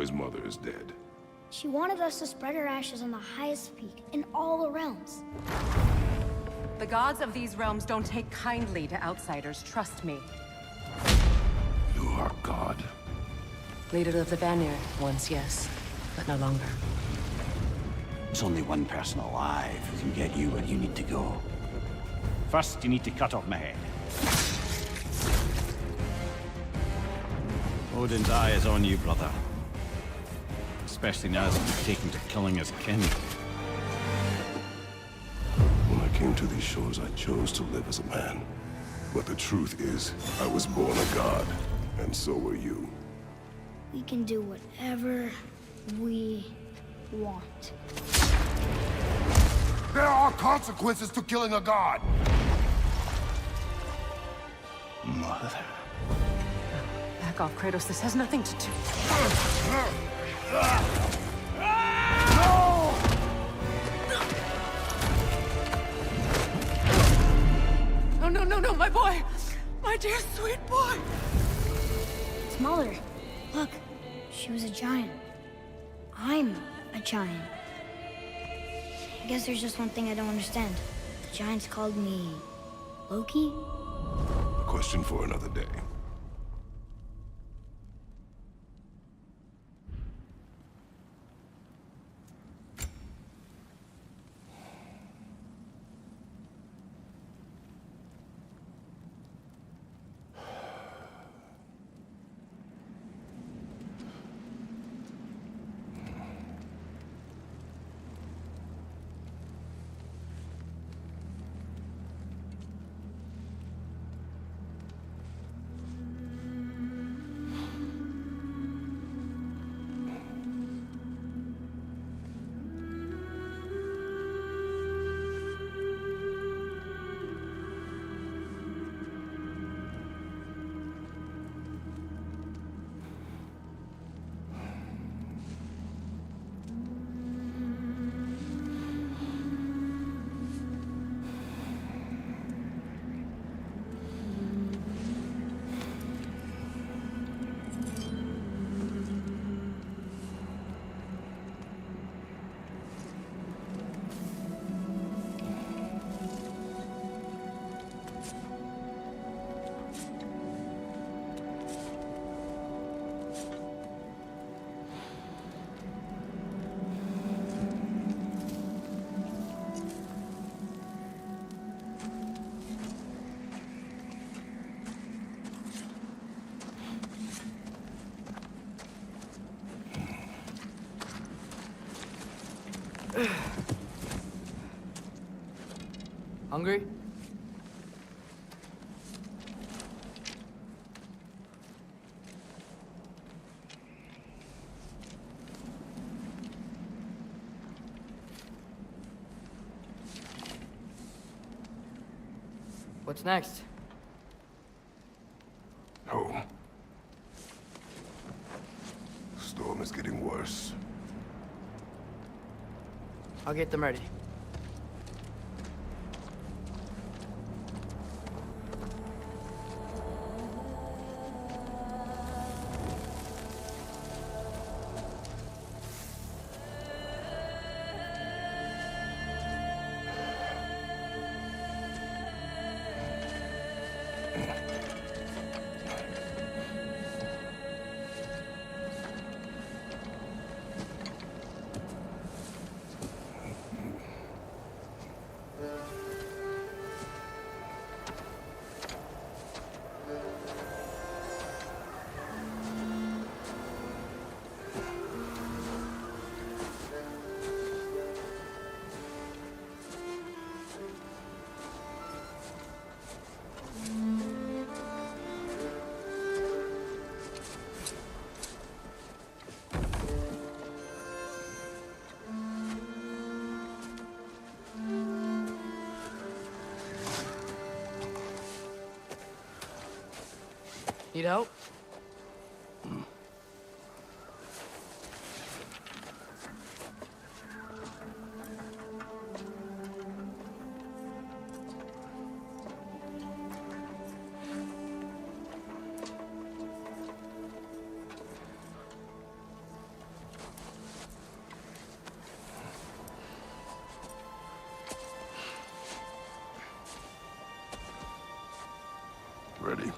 his mother is dead. She wanted us to spread her ashes on the highest peak in all the realms. The gods of these realms don't take kindly to outsiders, trust me. You are God. Leader of the Vanir, once yes, but no longer. There's only one person alive who can get you where you need to go. First, you need to cut off my head. Odin's eye is on you, brother. Especially now that you've taken to killing his kin. When I came to these shores, I chose to live as a man. But the truth is, I was born a god, and so were you. We can do whatever we want. There are consequences to killing a god! Mother. Back off, Kratos. This has nothing to do... No, my boy! My dear, sweet boy! It's Mother. Look, she was a giant. I'm a giant. I guess there's just one thing I don't understand. The giants called me... Loki? A question for another day. Hungry? What's next? Home. Storm is getting worse. I'll get them ready. Need help? ready.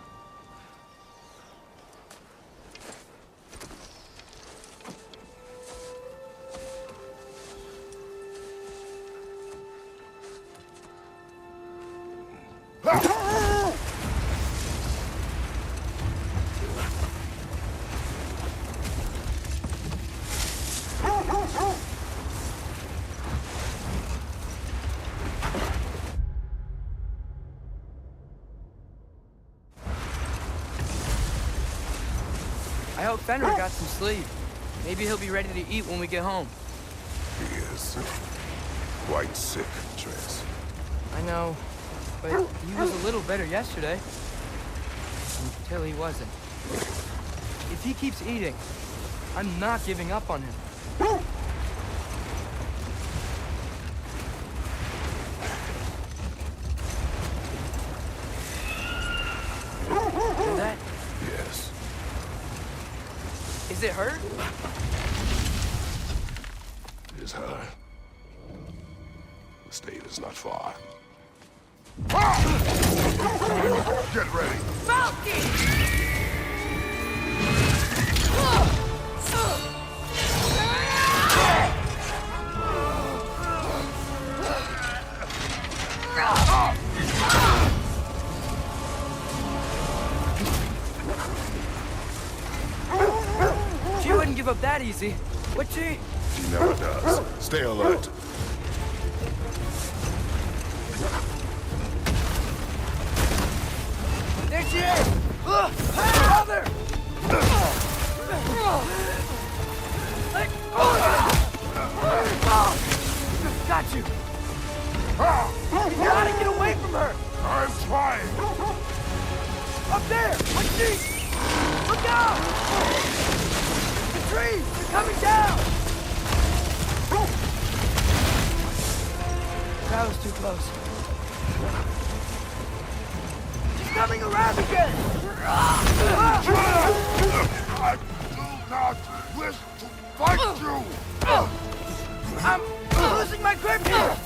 I hope Fenrir got some sleep. Maybe he'll be ready to eat when we get home. He is quite sick, Trace. I know, but he was a little better yesterday. Until he wasn't. If he keeps eating, I'm not giving up on him. Hear that? Yes. Is it hurt? It is her. The state is not far. Get ready. She wouldn't give up that easy, would she? She never does. Stay alert. There she is! Brother! Got you! You gotta get away from her! I'm trying. Up there! What she? Look out! The trees! They're coming down! That was too close. She's coming around again! I do not wish to fight you. I'm losing my grip here!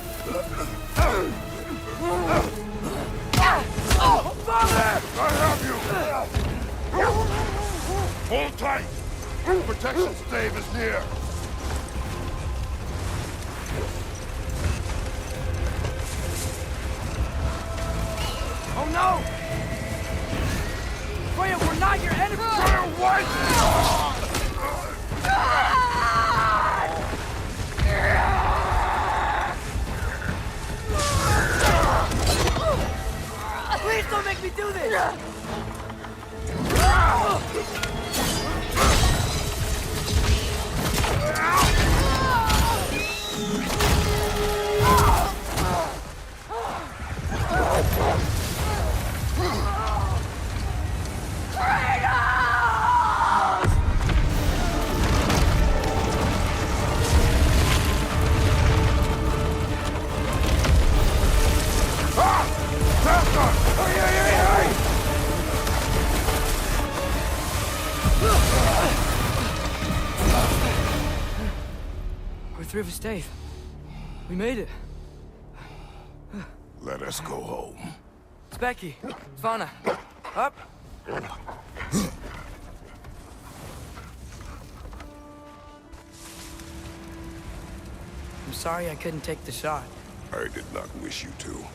Father! I have you. Hold tight. Protection stave is near. Oh no! Freya, we're not your enemy! Freya, wait! Please don't make me do this! We're through the stave. We made it. Let us go home. It's Becky. Svana. Up. I'm sorry I couldn't take the shot. I did not wish you to.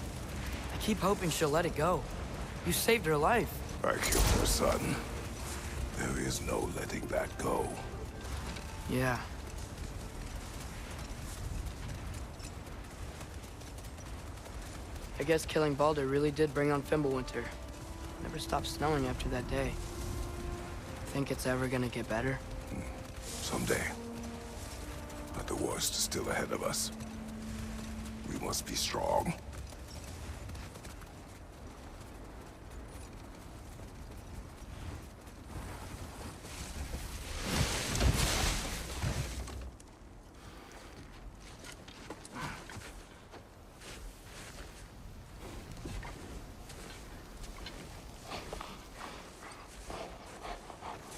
I keep hoping she'll let it go. You saved her life. I killed her son. There is no letting that go. Yeah. I guess killing Baldur really did bring on Fimbulwinter. Never stopped snowing after that day. Think it's ever gonna get better? Someday. But the worst is still ahead of us. We must be strong.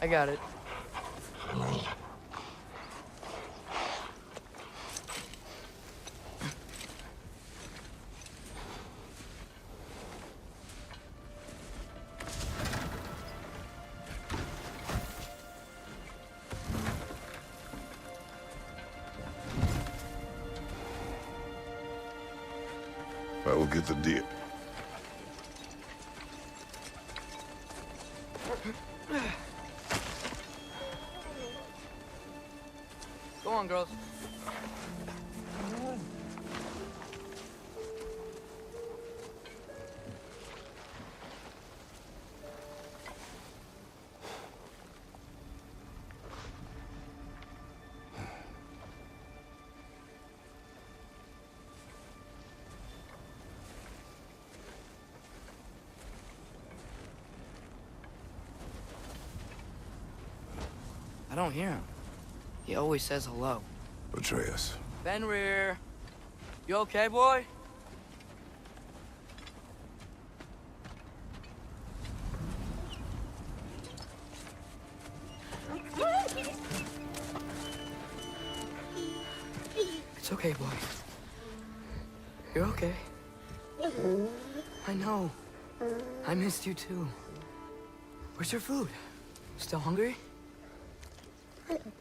I got it. I will get the deer. Go on, girls. I don't hear him. He always says hello. Atreus. Fenrir, you okay, boy? It's okay, boy. You're okay. I know. I missed you too. Where's your food? Still hungry?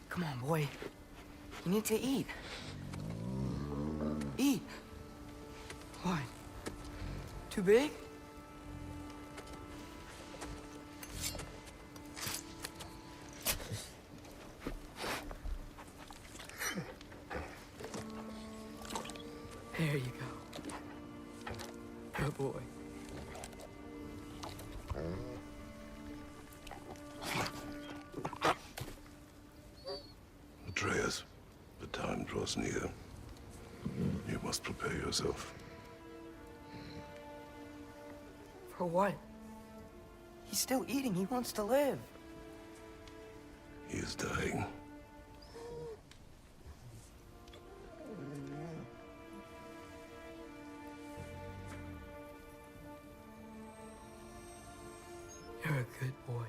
Come on, boy. You need to eat. Eat. What? Too big? There you go. Good boy. Atreus, the time draws near. You must prepare yourself. For what? He's still eating. He wants to live. He is dying. You're a good boy.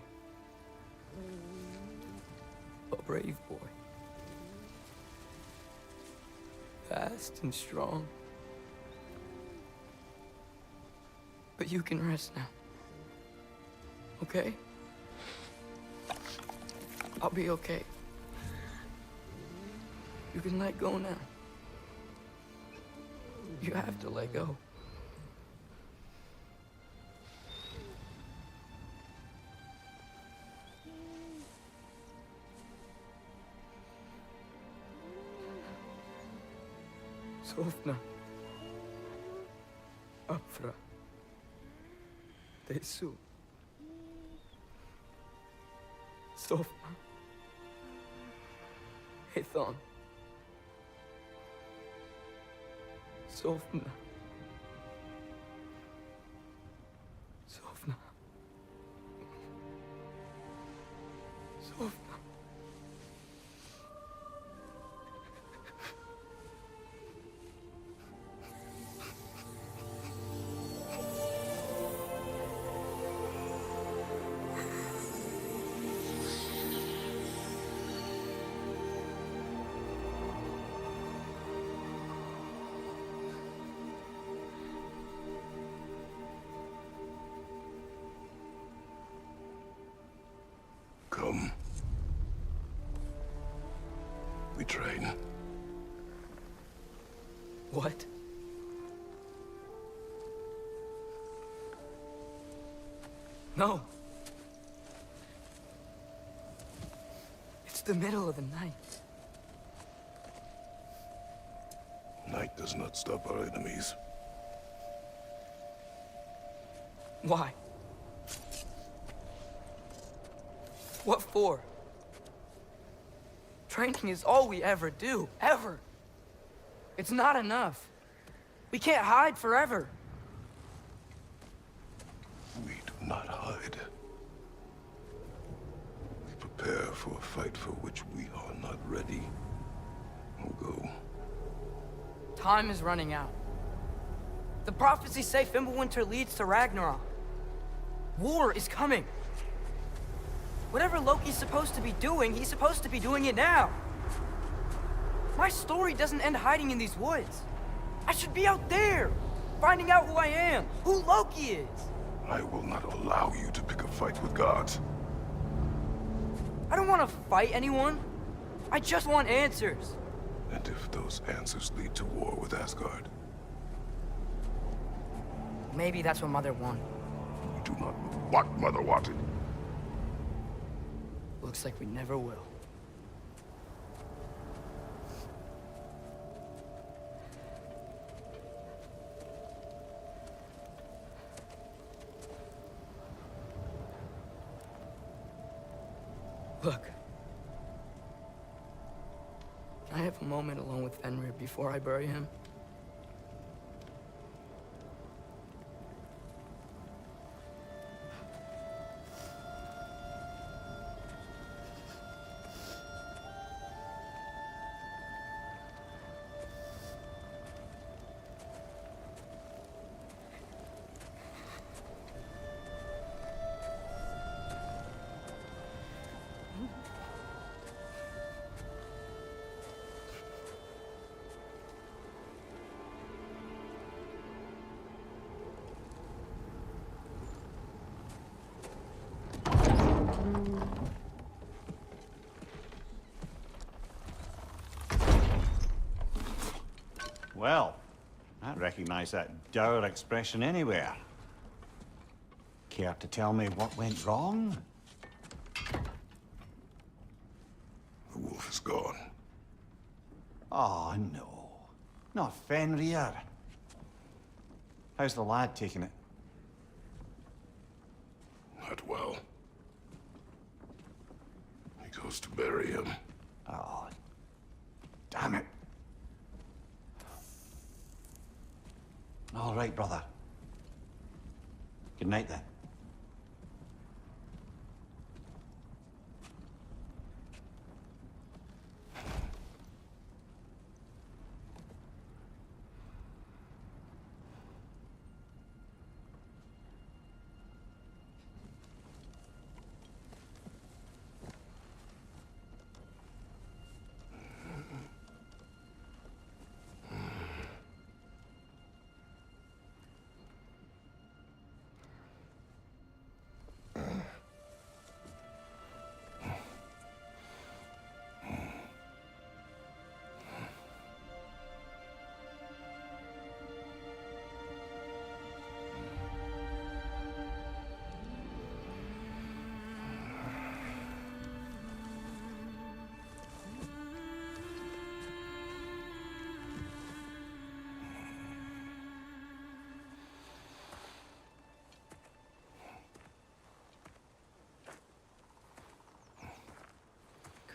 A brave boy. Fast and strong. But you can rest now. Okay? I'll be okay. You can let go now. You have to let go. Sofna. Afra. Tesu. Sofna. Ethon. Sofna. Sofna. Sofna. Come. We train. What? No. It's the middle of the night. Night does not stop our enemies. Why? What for? Training is all we ever do, ever. It's not enough. We can't hide forever. We do not hide. We prepare for a fight for which we are not ready. We'll go. Time is running out. The prophecies say Fimbulwinter leads to Ragnarok. War is coming. Whatever Loki's supposed to be doing, he's supposed to be doing it now. My story doesn't end hiding in these woods. I should be out there, finding out who I am, who Loki is. I will not allow you to pick a fight with gods. I don't want to fight anyone. I just want answers. And if those answers lead to war with Asgard, Maybe that's what Mother wanted. We do not know what Mother wanted. Looks like we never will. Look. Can I have a moment alone with Fenrir before I bury him? Well, I recognize that dour expression anywhere. Care to tell me what went wrong? The wolf is gone. Oh, no. Not Fenrir. How's the lad taking it? Not well. He goes to bury him. Oh, damn it. All right, brother. Good night, then.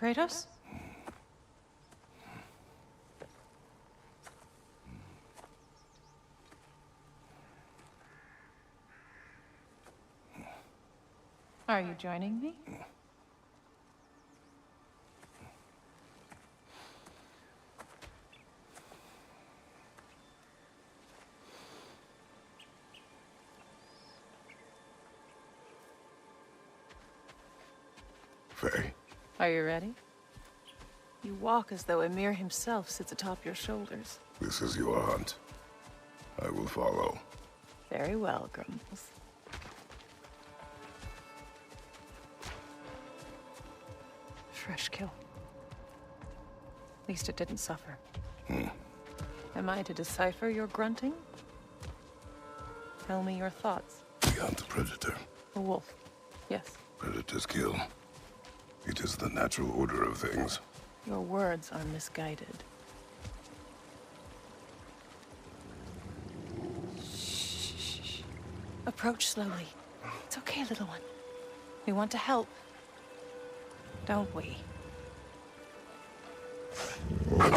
Kratos? Are you joining me? Faye, Are you ready? You walk as though Emir himself sits atop your shoulders. this is your hunt. I will follow. Very well, Grumbles. Fresh kill. At least it didn't suffer. Am I to decipher your grunting? Tell me your thoughts. We hunt the predator. A wolf. Yes. Predators kill. It is the natural order of things. Your words are misguided. Shh. Approach slowly. It's okay, little one. We want to help. Don't we?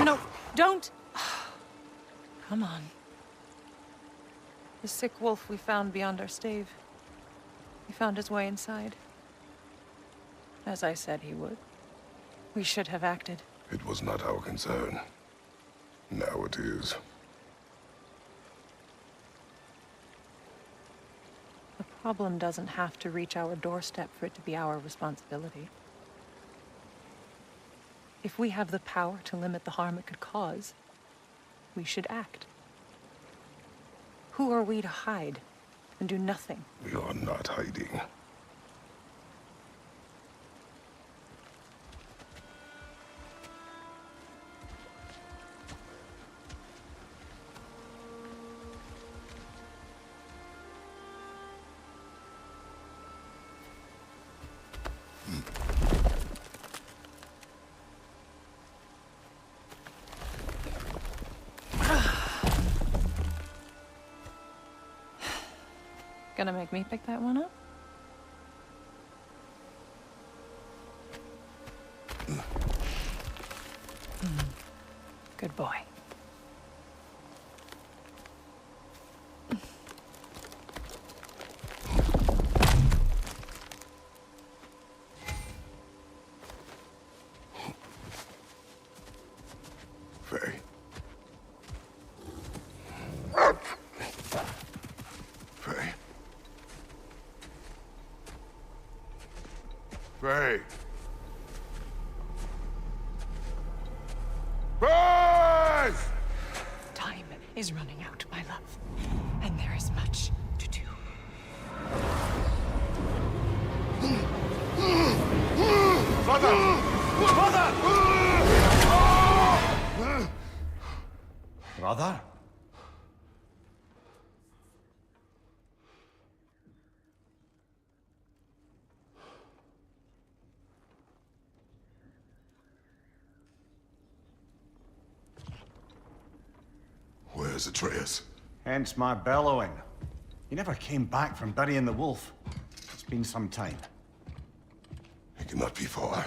No, don't! Come on. The sick wolf we found beyond our stave. He found his way inside. As I said he would. We should have acted. It was not our concern. Now it is. The problem doesn't have to reach our doorstep for it to be our responsibility. If we have the power to limit the harm it could cause, we should act. Who are we to hide and do nothing? We are not hiding. Gonna make me pick that one up? Good boy. Faye. Faye. Faye. Faye! Time is running out, my love. And there is much to do. Brother! Brother? Where's Atreus? Hence my bellowing. He never came back from burying the wolf. It's been some time. He cannot be far.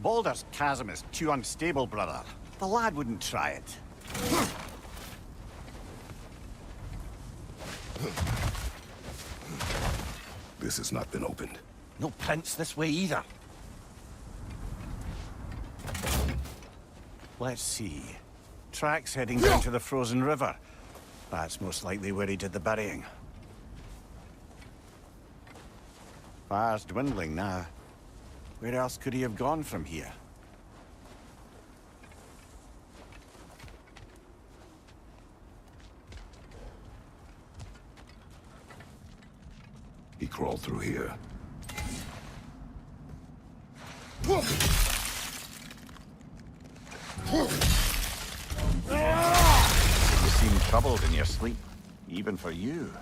Baldur's chasm is too unstable, brother. The lad wouldn't try it. This has not been opened. No prints this way either. Let's see. Tracks heading down to the frozen river. That's most likely where he did the burying. Fire's dwindling now. Where else could he have gone from here? He crawled through here. You seem troubled in your sleep. Even for you.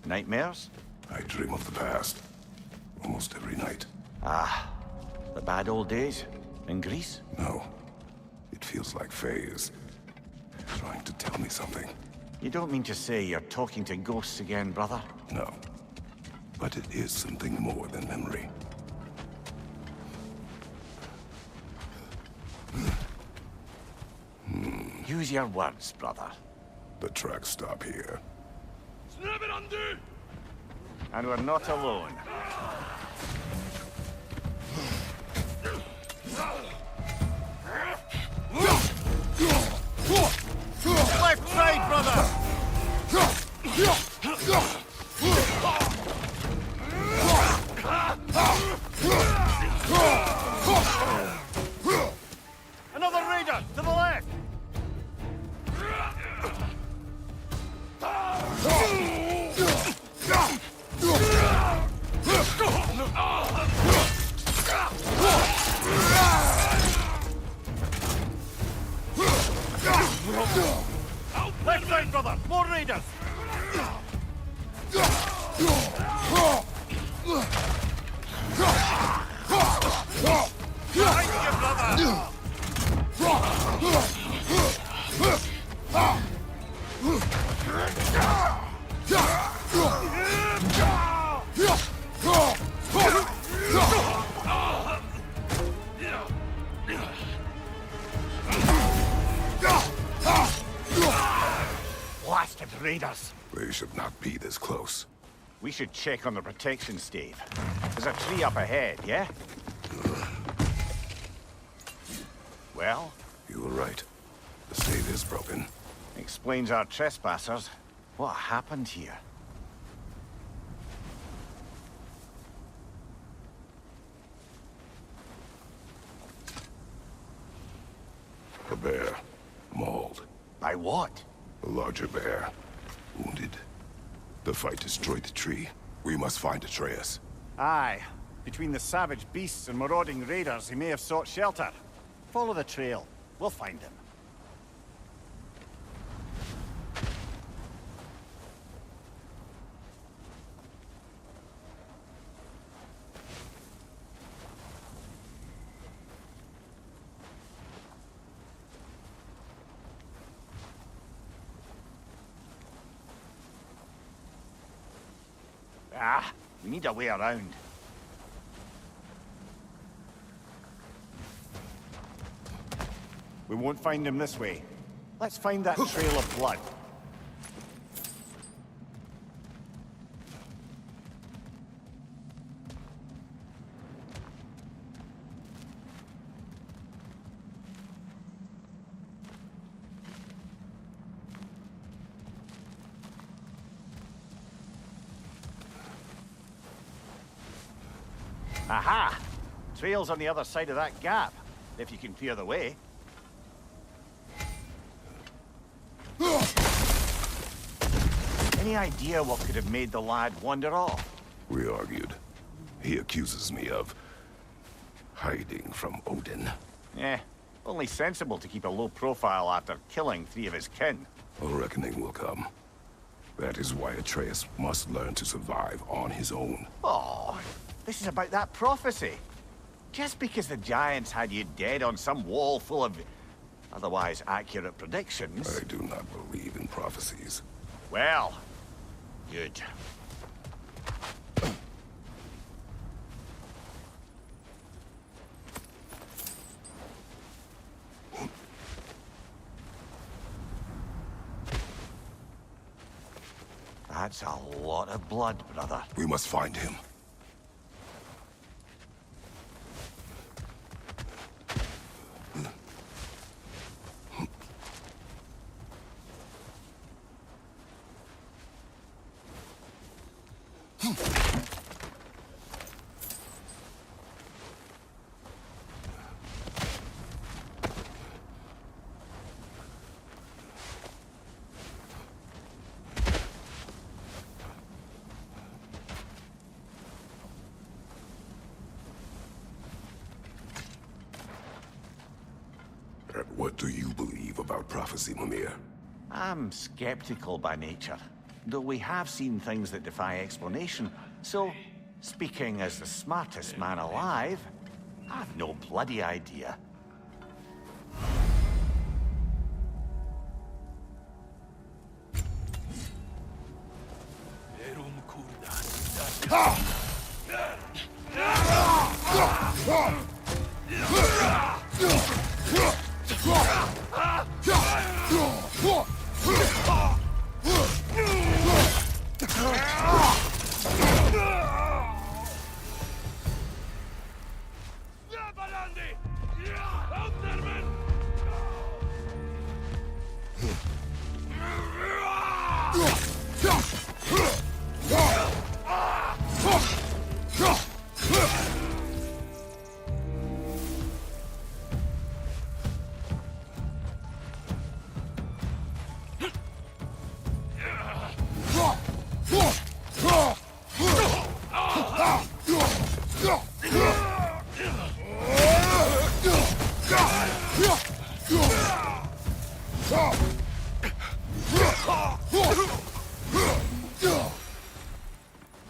Nightmares? I dream of the past. Almost every night. Ah, the bad old days? In Greece? No. It feels like Faye is trying to tell me something. You don't mean to say you're talking to ghosts again, brother? No. But it is something more than memory. Use your words, brother. The tracks stop here. And we're not alone. Left side, brother! Another raider, to the left! Left side, brother! More raiders! Behind you, brother! Blasted raiders! They should not be this close. We should check on the protection stave. There's a tree up ahead, yeah? Well? You were right. The stave is broken. Explains our trespassers. What happened here? A bear. Mauled. By what? A larger bear. Wounded. The fight destroyed the tree. We must find Atreus. Aye. Between the savage beasts and marauding raiders, he may have sought shelter. Follow the trail. We'll find him. Ah, we need a way around. We won't find him this way. Let's find that trail of blood. Aha! Trail's on the other side of that gap, if you can clear the way. Any idea what could have made the lad wander off? We argued. He accuses me of hiding from Odin. Only sensible to keep a low profile after killing 3 of his kin. A reckoning will come. That is why Atreus must learn to survive on his own. Oh, this is about that prophecy. Just because the giants had you dead on some wall full of otherwise accurate predictions... I do not believe in prophecies. Well, good. That's a lot of blood, brother. We must find him. What do you believe about prophecy, Mimir? I'm skeptical by nature, though we have seen things that defy explanation. So, speaking as the smartest man alive, I've no bloody idea.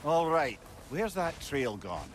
All right, where's that trail gone?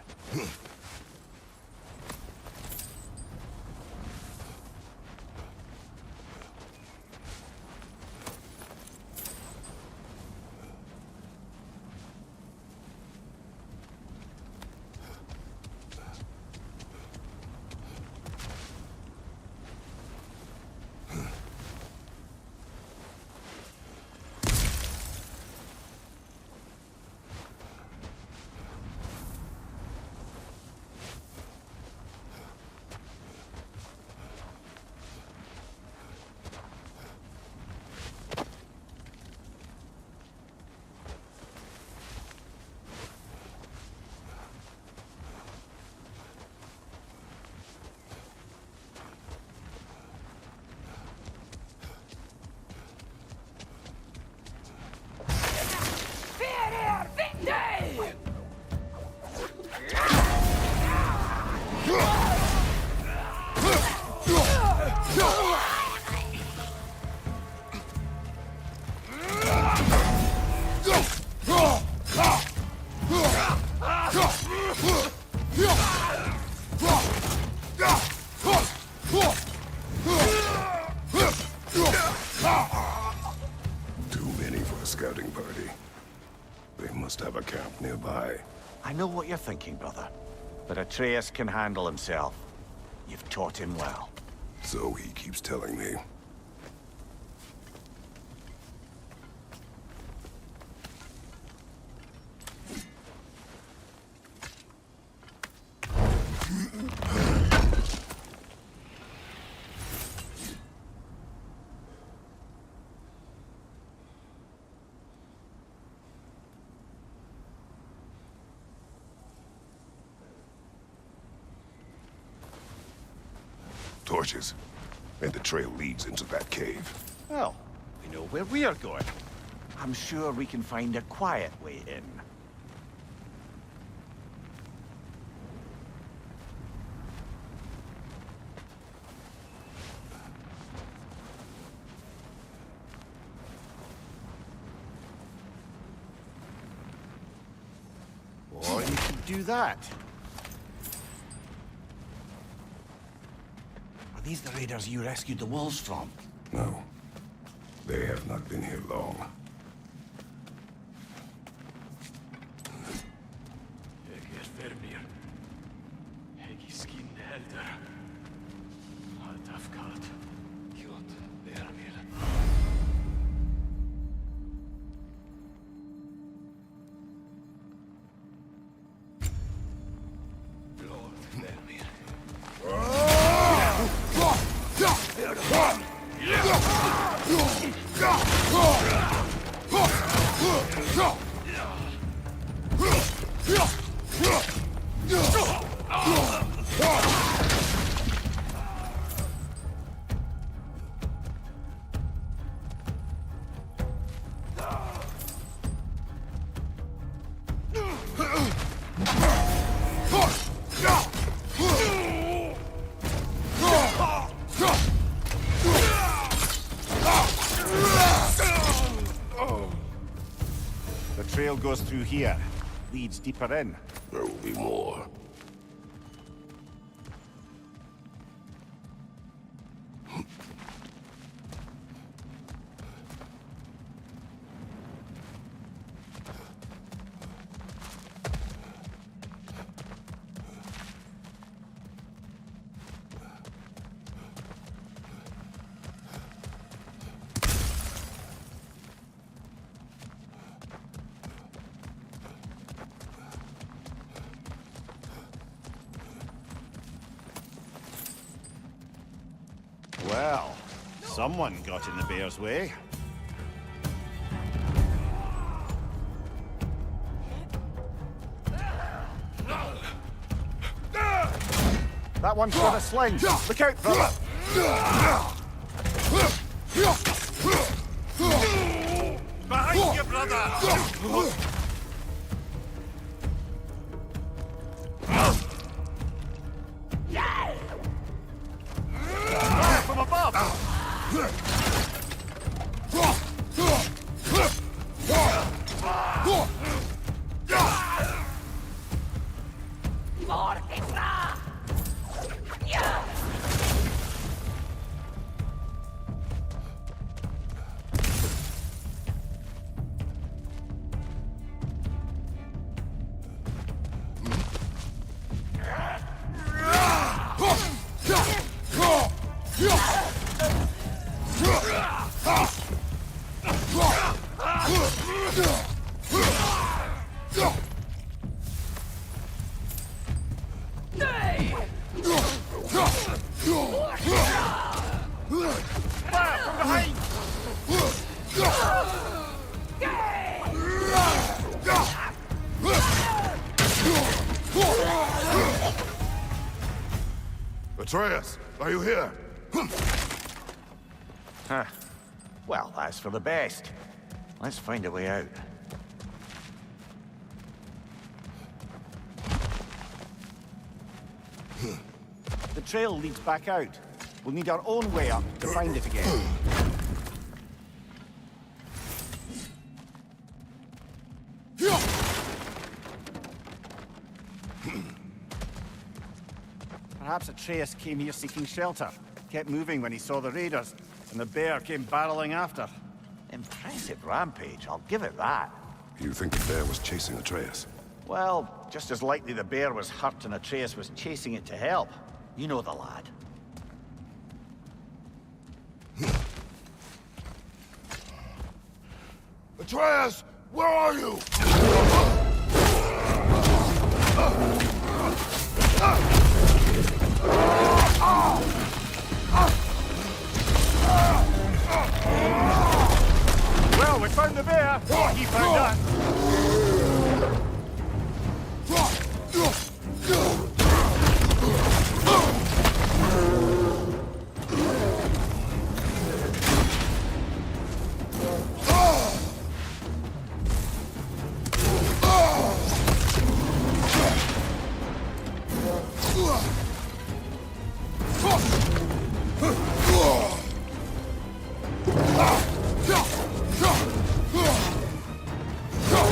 must have a camp nearby. I know what you're thinking, brother. But Atreus can handle himself. You've taught him well. So he keeps telling me. Torches. And the trail leads into that cave. Well, we know where we are going. I'm sure we can find a quiet way in. Or you could do that. Are these the raiders you rescued the wolves from? No. They have not been here long. The trail goes through here. Leads deeper in. There will be more. Well, someone got in the bear's way. That one's got a sling. Look out, brother! Behind you, brother! From above! Atreus, are you here? Huh. Well, that's for the best. Let's find a way out. The trail leads back out. We'll need our own way up to find it again. Perhaps Atreus came here seeking shelter. Kept moving when he saw the raiders, and the bear came barreling after. Impressive rampage, I'll give it that. You think the bear was chasing Atreus? Well, just as likely the bear was hurt and Atreus was chasing it to help. You know the lad. Atreus, where are you? Well, we found the bear. Oh, he found us.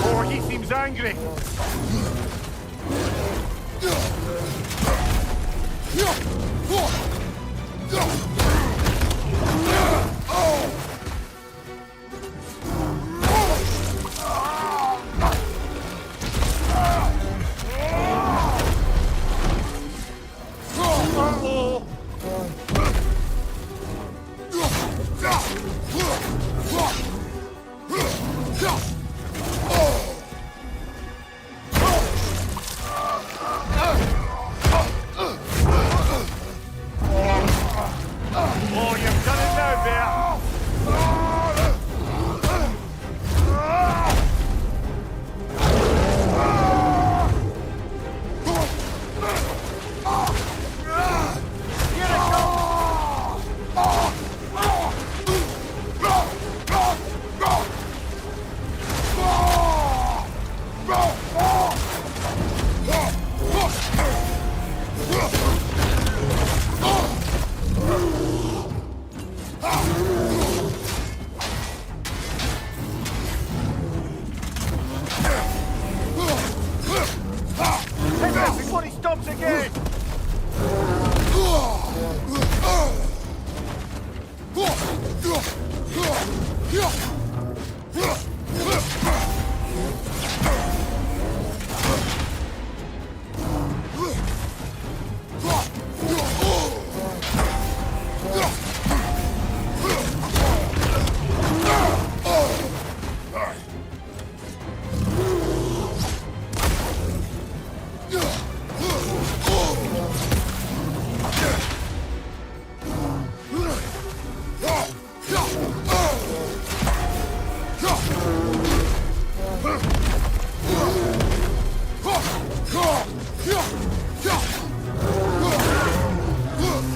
Oh, he seems angry. Oh, you've done it now, bear. Hit him before he stops again.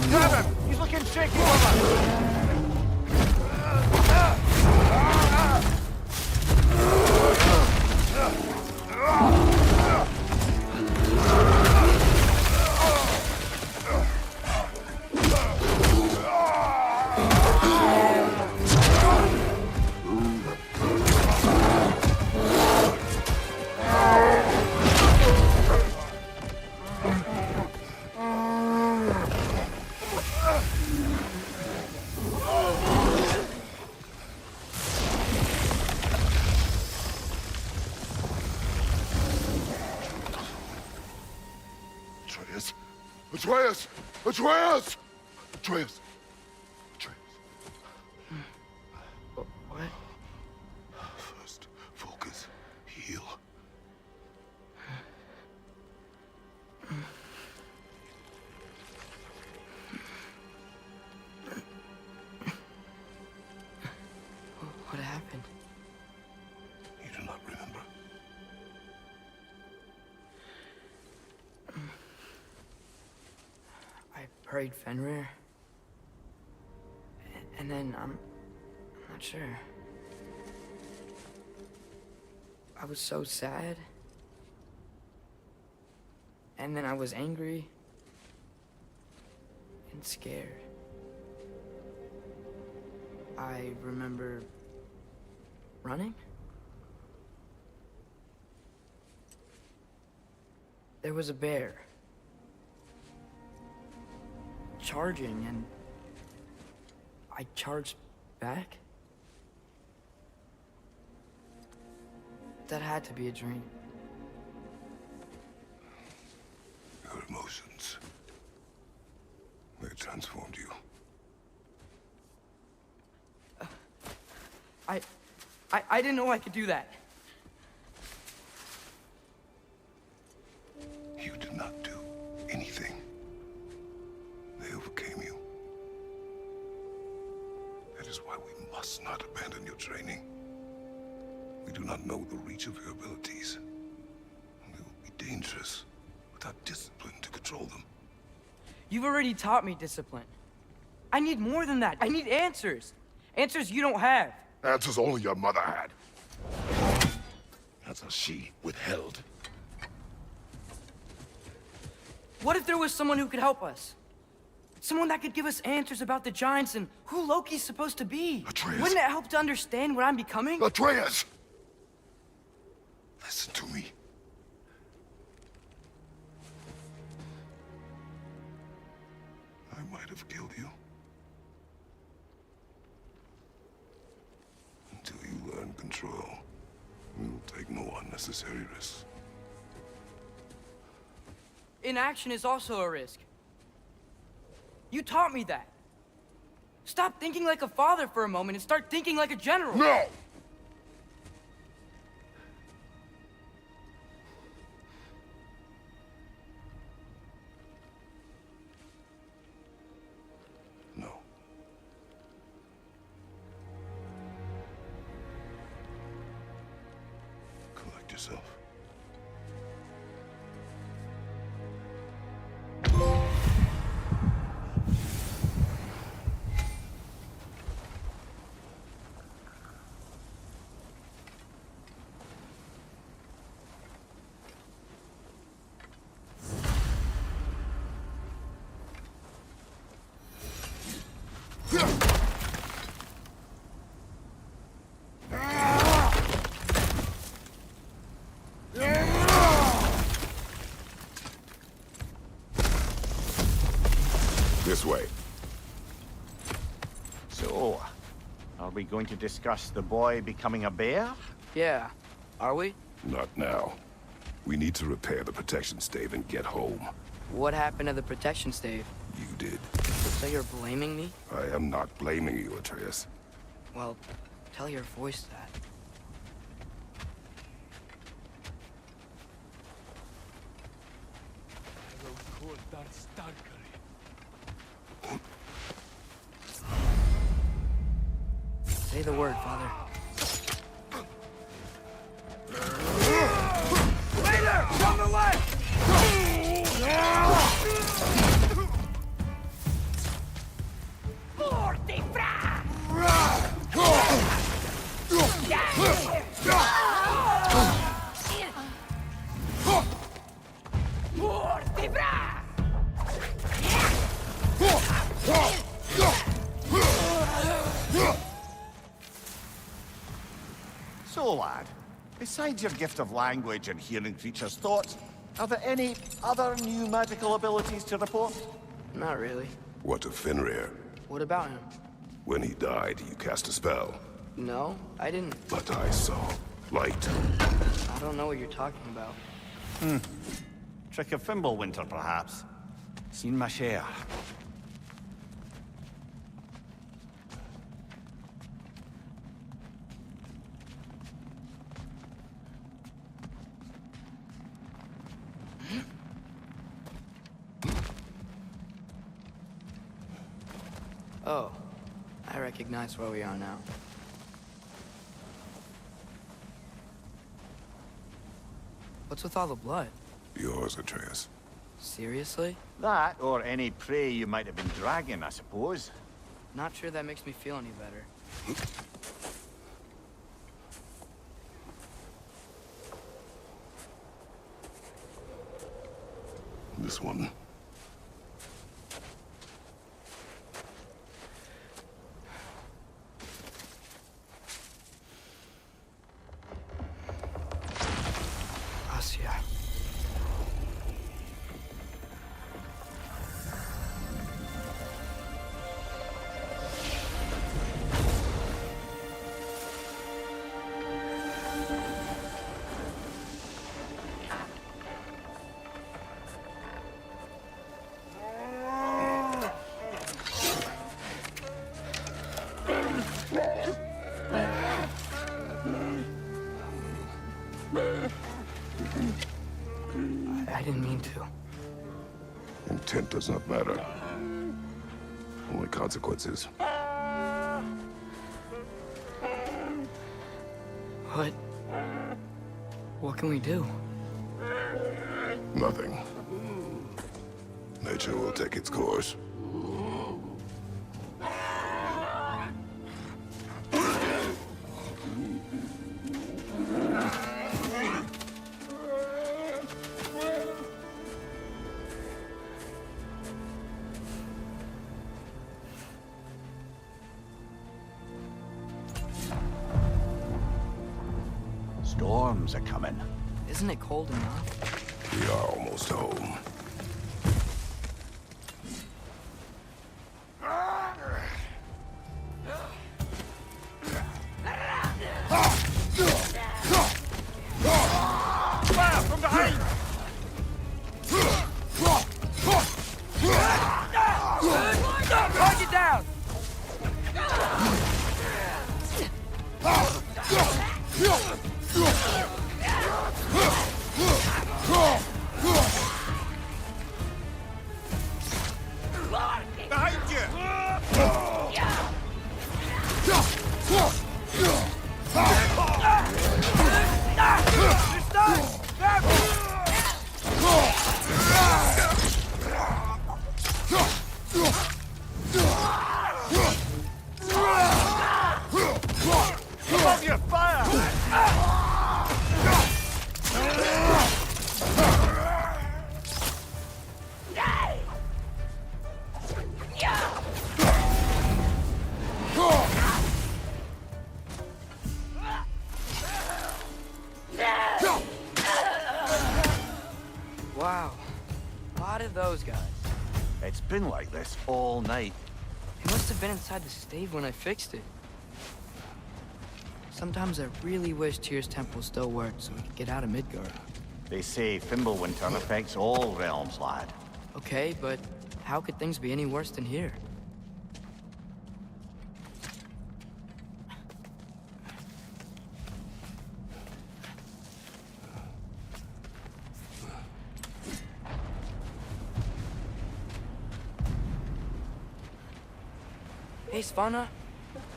Grab him! He's looking shaky, brother! Atreus! Atreus! Atreus! Atreus! Atreus. What? First, focus. Heal. What happened? You do not remember. I prayed Fenrir. And then I'm not sure. I was so sad. And then I was angry. And scared. I remember running. There was a bear. Charging, and I charged back. That had to be a dream. Your emotions. They transformed you. I didn't know I could do that. You did not do anything. They overcame you. That is why we must not abandon your training. We do not know the reach of your abilities. They will be dangerous without discipline to control them. You've already taught me discipline. I need more than that. I need answers. Answers you don't have. Answers only your mother had. Answers she withheld. What if there was someone who could help us? Someone that could give us answers about the Giants and who Loki's supposed to be. Atreus. Wouldn't it help to understand what I'm becoming? Atreus! Listen to me. I might have killed you. Until you learn control, we will take no unnecessary risks. Inaction is also a risk. You taught me that. Stop thinking like a father for a moment and start thinking like a general. No! No. Collect yourself. This way. So, are we going to discuss the boy becoming a bear? Yeah, are we? Not now. We need to repair the protection stave and get home. What happened to the protection stave? You did. So you're blaming me? I am not blaming you, Atreus. Well, tell your voice that. Say the word, Father. Later! From the left! So, lad, besides your gift of language and hearing creatures' thoughts, are there any other new magical abilities to report? Not really. What of Fenrir? What about him? When he died, you cast a spell. No, I didn't. But I saw light. I don't know what you're talking about. Trick of Fimbulwinter, perhaps? Seen my share. Oh, I recognize where we are now. What's with all the blood? Yours, Atreus. Seriously? That, or any prey you might have been dragging, I suppose. Not sure that makes me feel any better. This one. Asia. I didn't mean to. Intent does not matter. Only consequences. What can we do? Nothing. Nature will take its course. Storms are coming. Isn't it cold enough? We are almost home. Fire from behind! Target down! Behind you! Above you, fire! Wow. A lot of those guys. It's been like this all night. He must have been inside the stave when I fixed it. Sometimes I really wish Tyr's temple still worked so we could get out of Midgard. They say Fimbulwinter affects all realms, lad. Okay, but how could things be any worse than here? Hey, Svanna,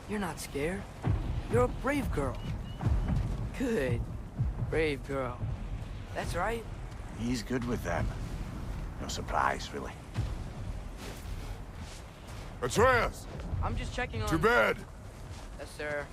you're not scared. You're a brave girl. Good. Brave girl. That's right. He's good with them. No surprise, really. Atreus! I'm just checking on... To bed! Yes, sir.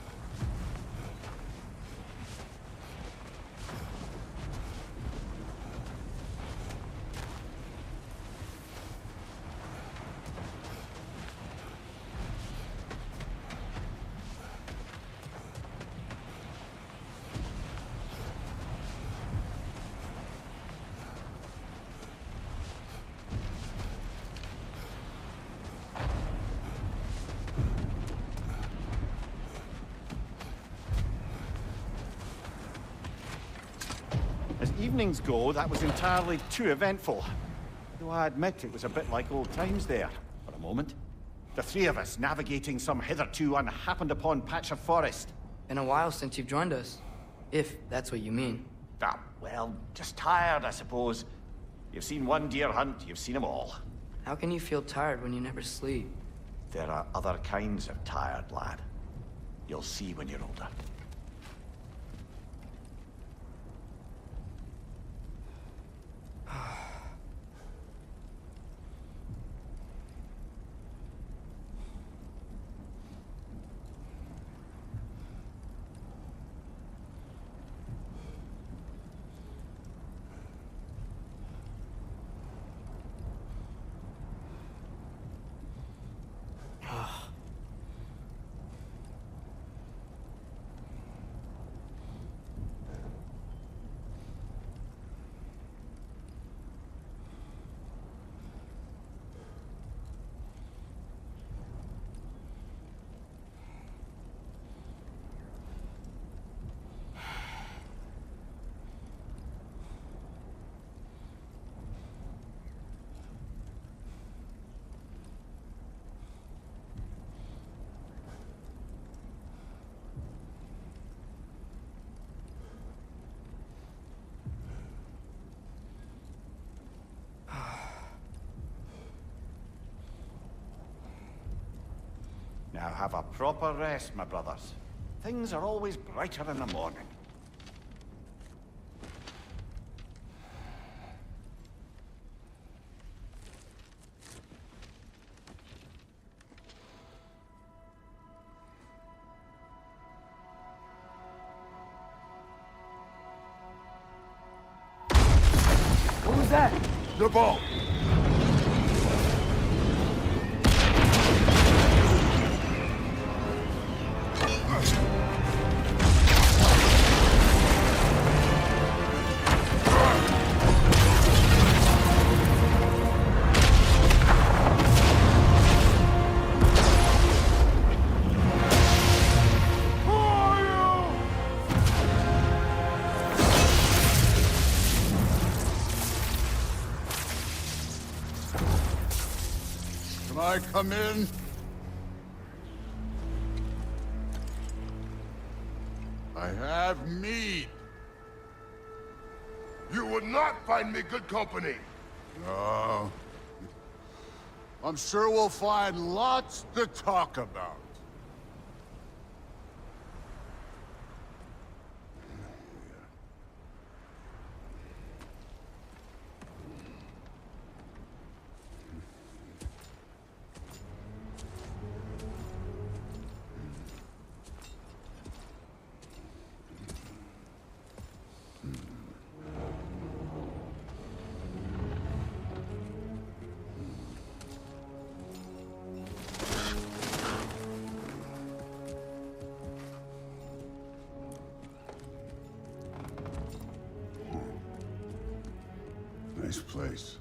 As evenings go, that was entirely too eventful. Though I admit it was a bit like old times there, for a moment. The three of us navigating some hitherto unhappened-upon patch of forest. Been a while since you've joined us. If that's what you mean. Ah, well, just tired, I suppose. You've seen one deer hunt, you've seen them all. How can you feel tired when you never sleep? There are other kinds of tired, lad. You'll see when you're older. Now have a proper rest, my brothers. Things are always brighter in the morning. Who's that? The ball. Can I come in? I have mead. You would not find me good company. No. I'm sure we'll find lots to talk about. Nice place.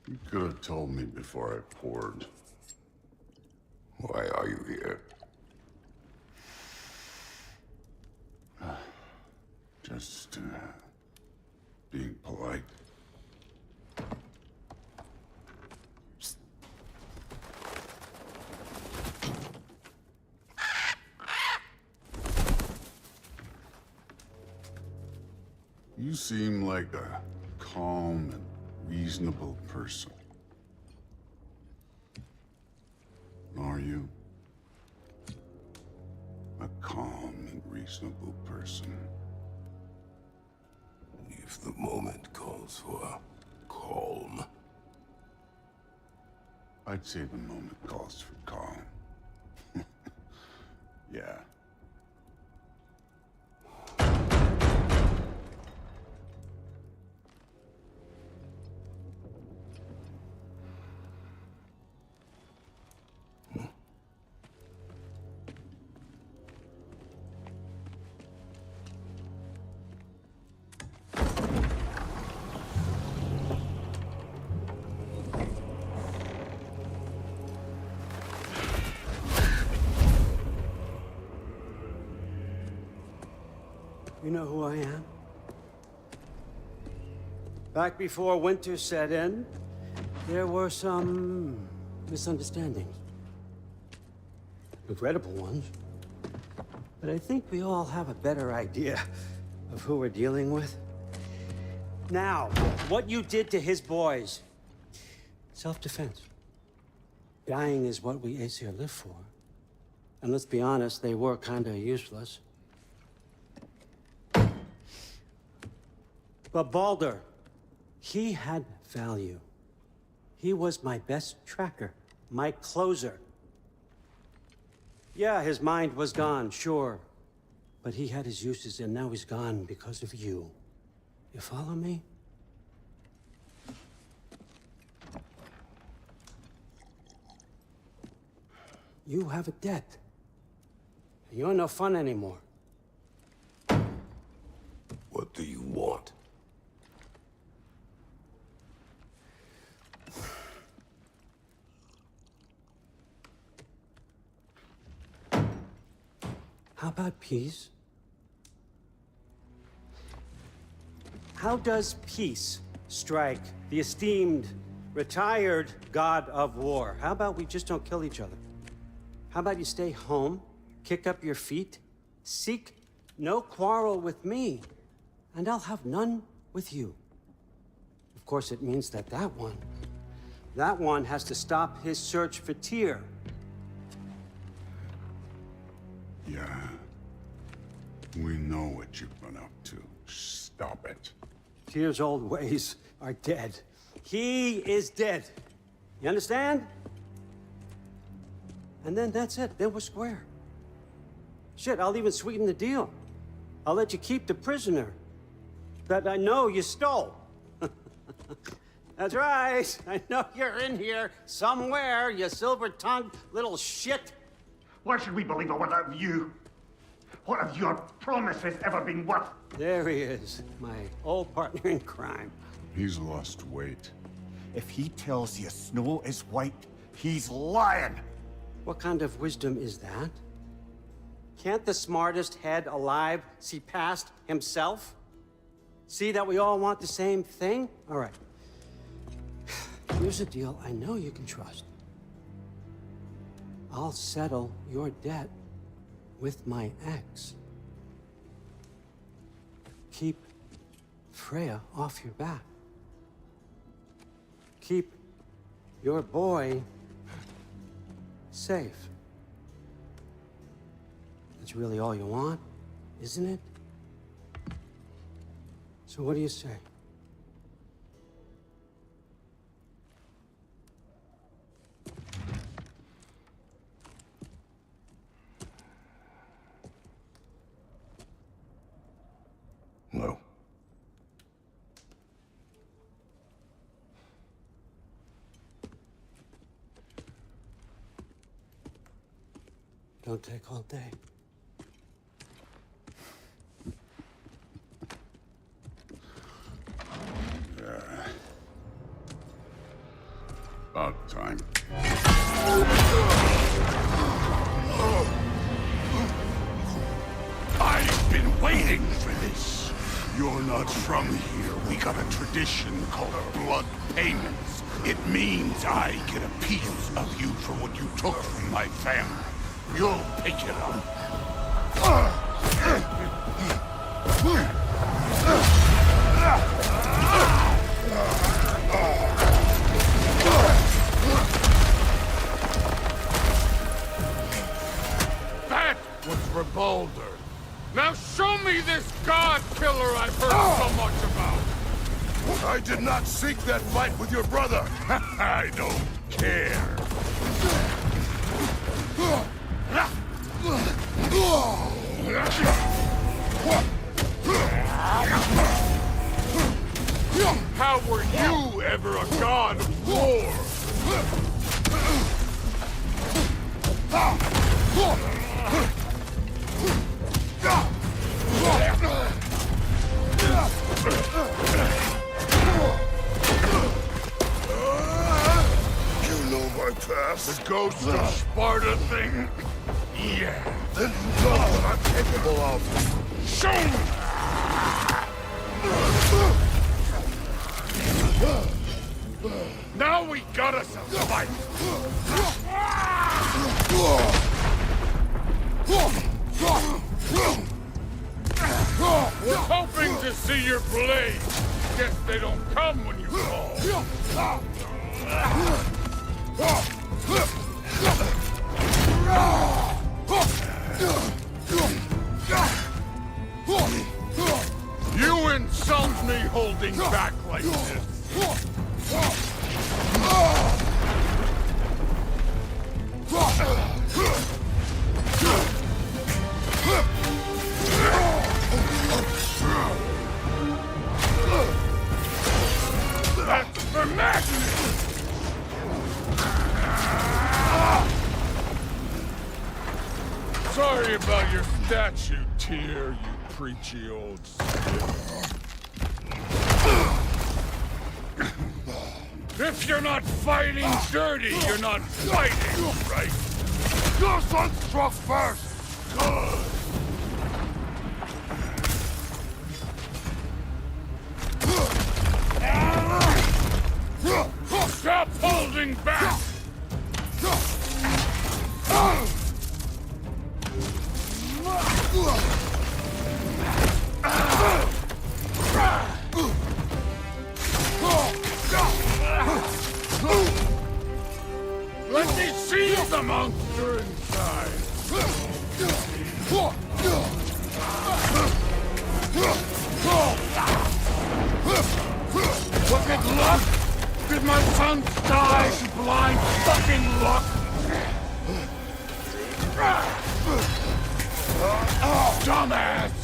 You could have told me before I poured. Why are you here? Just, being polite. You seem like a calm and reasonable person. Are you? A calm and reasonable person. If the moment calls for calm. I'd say the moment calls for calm. Yeah. You know who I am? Back before winter set in, there were some misunderstandings. Regrettable ones. But I think we all have a better idea of who we're dealing with. Now, what you did to his boys. Self-defense. Dying is what we Aesir live for. And let's be honest, they were kinda useless. But Baldur, He had value. He was my best tracker, my closer. Yeah, his mind was gone, sure. But he had his uses, and now he's gone because of you. You follow me? You have a debt. You're no fun anymore. What do you want? How about peace? How does peace strike the esteemed, retired god of war? How about we just don't kill each other? How about you stay home, kick up your feet, seek no quarrel with me, and I'll have none with you. Of course, it means that that one has to stop his search for Tyr. Yeah. We know what you've been up to. Stop it. Tyr's old ways are dead. He is dead. You understand? And then that's it. Then we're square. Shit, I'll even sweeten the deal. I'll let you keep the prisoner that I know you stole. That's right. I know you're in here somewhere, you silver-tongued little shit. Why should we believe a word out of you? What have your promises ever been worth? There he is, my old partner in crime. He's lost weight. If he tells you snow is white, he's lying. What kind of wisdom is that? Can't the smartest head alive see past himself? See that we all want the same thing? All right. Here's a deal I know you can trust. I'll settle your debt with my ex. Keep Freya off your back. Keep your boy safe. That's really all you want, isn't it? So what do you say? No. Don't take all day. About time. I've been waiting for this. You're not from here. We got a tradition called blood payments. It means I get a piece of you for what you took from my family. You'll pick it up. That was for Baldur. Now show me this god killer I've heard so much about. I did not seek that fight with your brother. I don't care. How were you ever a god of war? You know my past. The ghost of Sparta thing? Yeah. Then you know what I'm capable of. Show me! Now we got us a fight! Was hoping to see your blade. Guess they don't come when you call. You insult me holding back like this. worry about your statue, Tyr, you preachy old stiff. If you're not fighting dirty, you're not fighting, right? Your son struck first! Good! Stop holding back! Let me see the monster inside! Was it luck? Did my son die to blind fucking luck? Dumbass!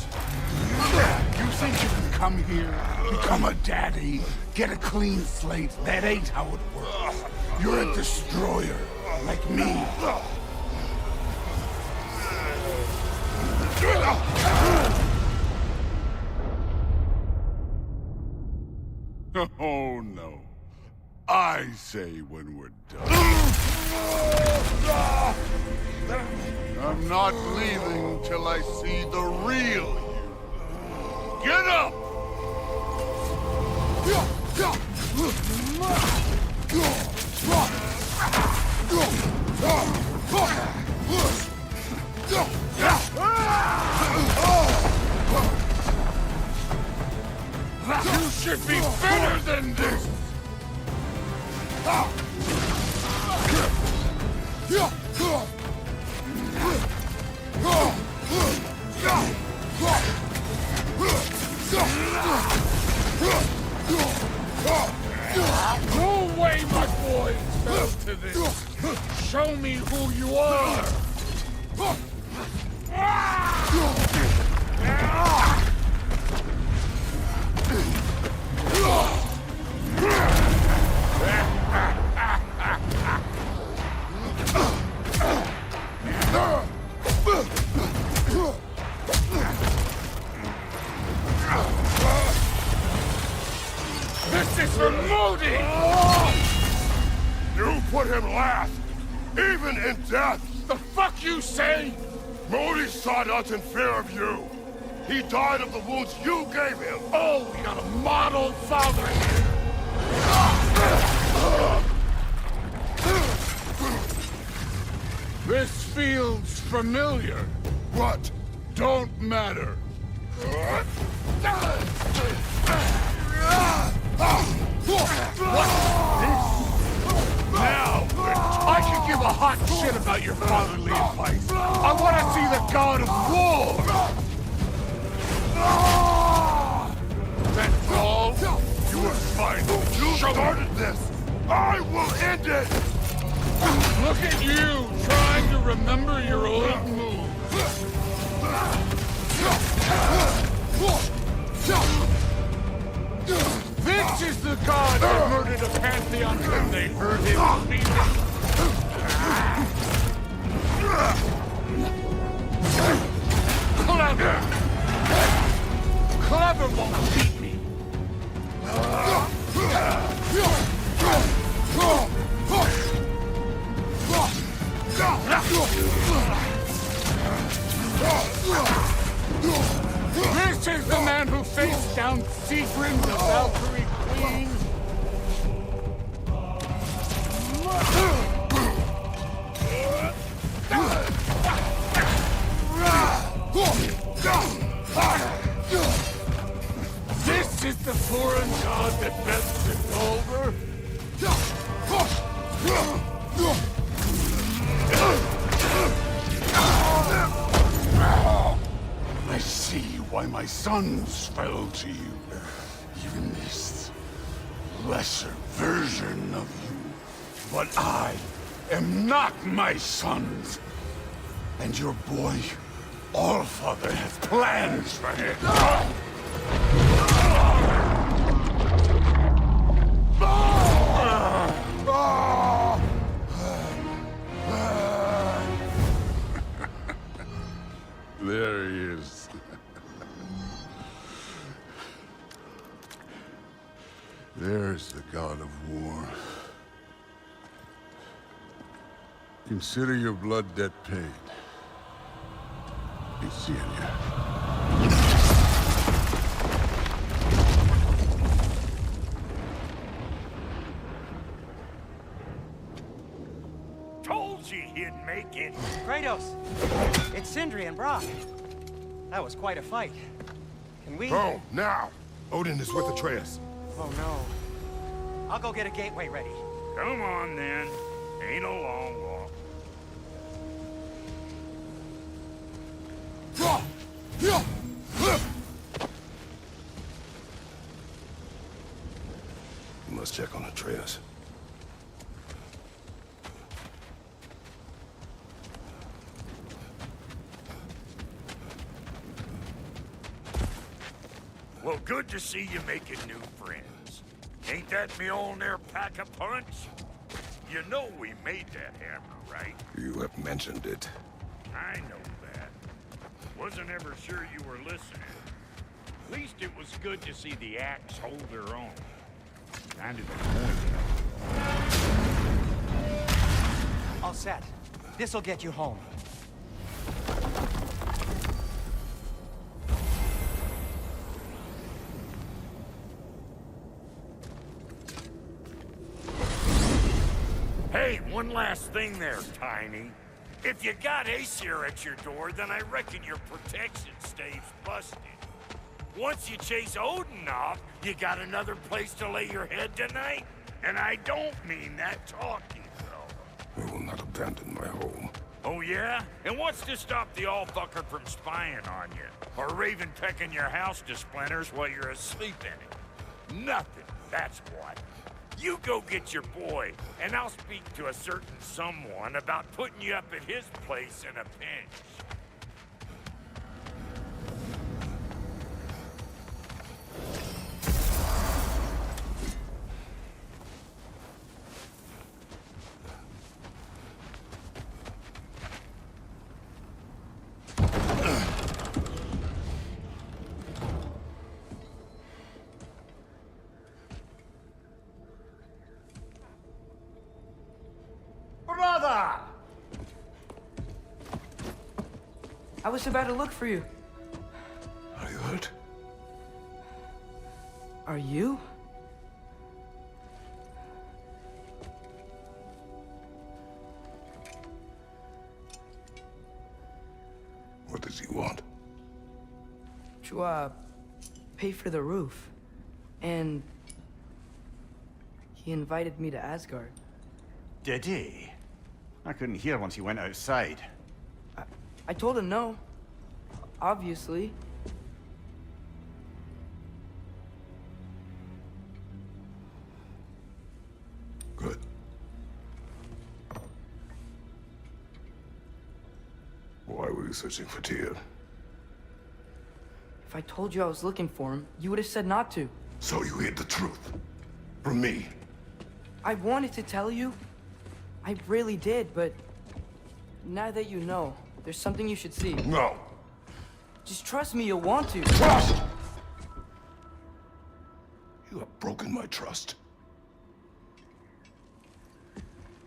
You think you can come here, become a daddy, get a clean slate? That ain't how it works. You're a destroyer, like me. Oh, no. I say when we're done. I'm not leaving till I see the real you. Get up! You should be better than this! No way my boys fell to this! Show me who you are! This is for Modi! You put him last, even in death. The fuck you say? Modi sought us in fear of you. He died of the wounds you gave him. Oh, we got a model father here. This feels familiar. What? Don't matter. Now, I can give a hot shit about your fatherly advice. I want to see the god of war. That's all? You were fine. You started this. I will end it. Look at you, trying to remember your old moves. This is the god that murdered a pantheon when they heard him speaking. Clever! Clever won't beat me. This is the man who faced down Sigrun, the Valkyrie Queen. This is the foreign god that bends it over. I see why my sons fell to you. Even this lesser version of you. But I am not my sons. And your boy, Allfather, has plans for him. Consider your blood debt paid. Be seeing ya. Told you he'd make it. Kratos! It's Sindri and Brock. That was quite a fight. Can we... Oh, now! Odin is with Atreus. Oh, no. I'll go get a gateway ready. Come on, then. Ain't a long walk. You must check on Atreus. Well, good to see you making new friends. Ain't that Mjolnir pack a punch? You know we made that hammer, right? You have mentioned it. I know that. Wasn't ever sure you were listening. At least it was good to see the axe hold her own. Kind of the point. All set. This'll get you home. Hey, one last thing there, Tiny. If you got Aesir at your door, then I reckon your protection stays busted. Once you chase Odin off, you got another place to lay your head tonight? And I don't mean that talking, though. I will not abandon my home. Oh, yeah? And what's to stop the all-fucker from spying on you? Or Raven pecking your house to splinters while you're asleep in it? Nothing, that's what. You go get your boy, and I'll speak to a certain someone about putting you up at his place in a pinch. Brother! I was about to look for you. Are you hurt? Are you? What does he want? To, pay for the roof. And... he invited me to Asgard. Did he? I couldn't hear once he went outside. I told him no. Obviously. Good. Why were you searching for Tyr? If I told you I was looking for him, you would have said not to. So you hid the truth. From me. I wanted to tell you. I really did, but... now that you know, there's something you should see. No. Just trust me, you'll want to. Trust! You have broken my trust.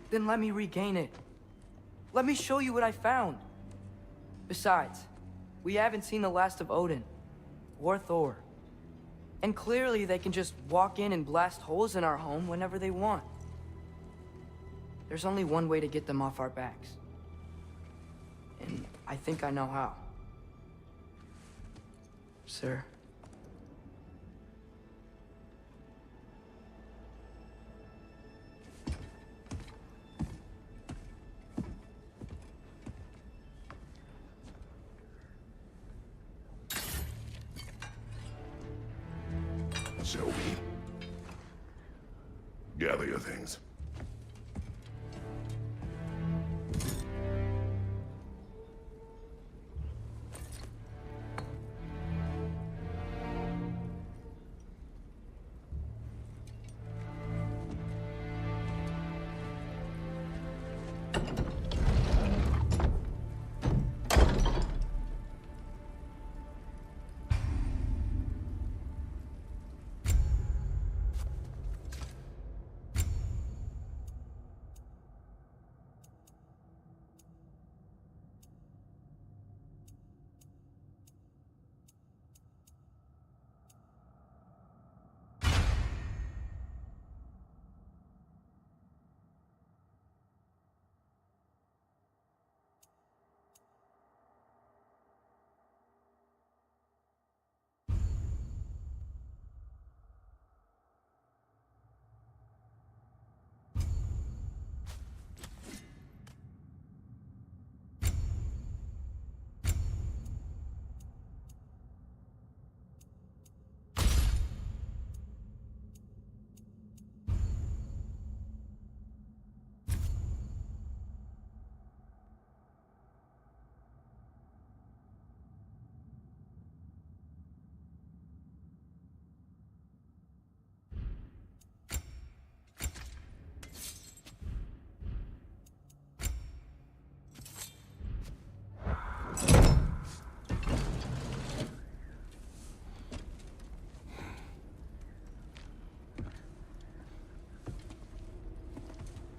Then let me regain it. Let me show you what I found. Besides, we haven't seen the last of Odin. Or Thor. And clearly they can just walk in and blast holes in our home whenever they want. There's only one way to get them off our backs. And I think I know how. Sir. Show me. Gather your things.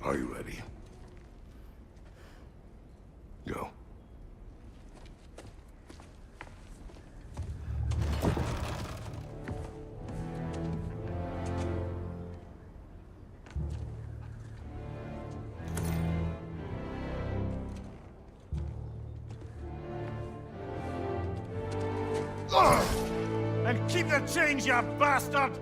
Are you ready? Go. And keep the change, you bastard!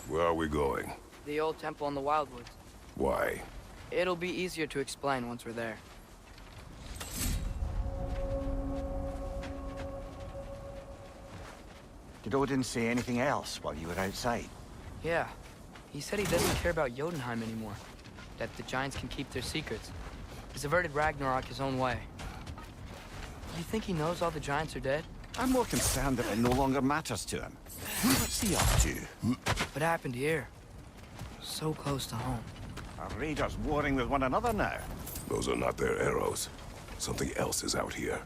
Where are we going? The old temple in the Wildwoods. Why? It'll be easier to explain once we're there. Did Odin say anything else while you were outside? Yeah. He said he doesn't care about Jotunheim anymore. That the Giants can keep their secrets. He's averted Ragnarok his own way. You think he knows all the Giants are dead? I'm more concerned that it no longer matters to him. What's he up to? What happened here? So close to home. Are raiders warring with one another now? Those are not their arrows. Something else is out here.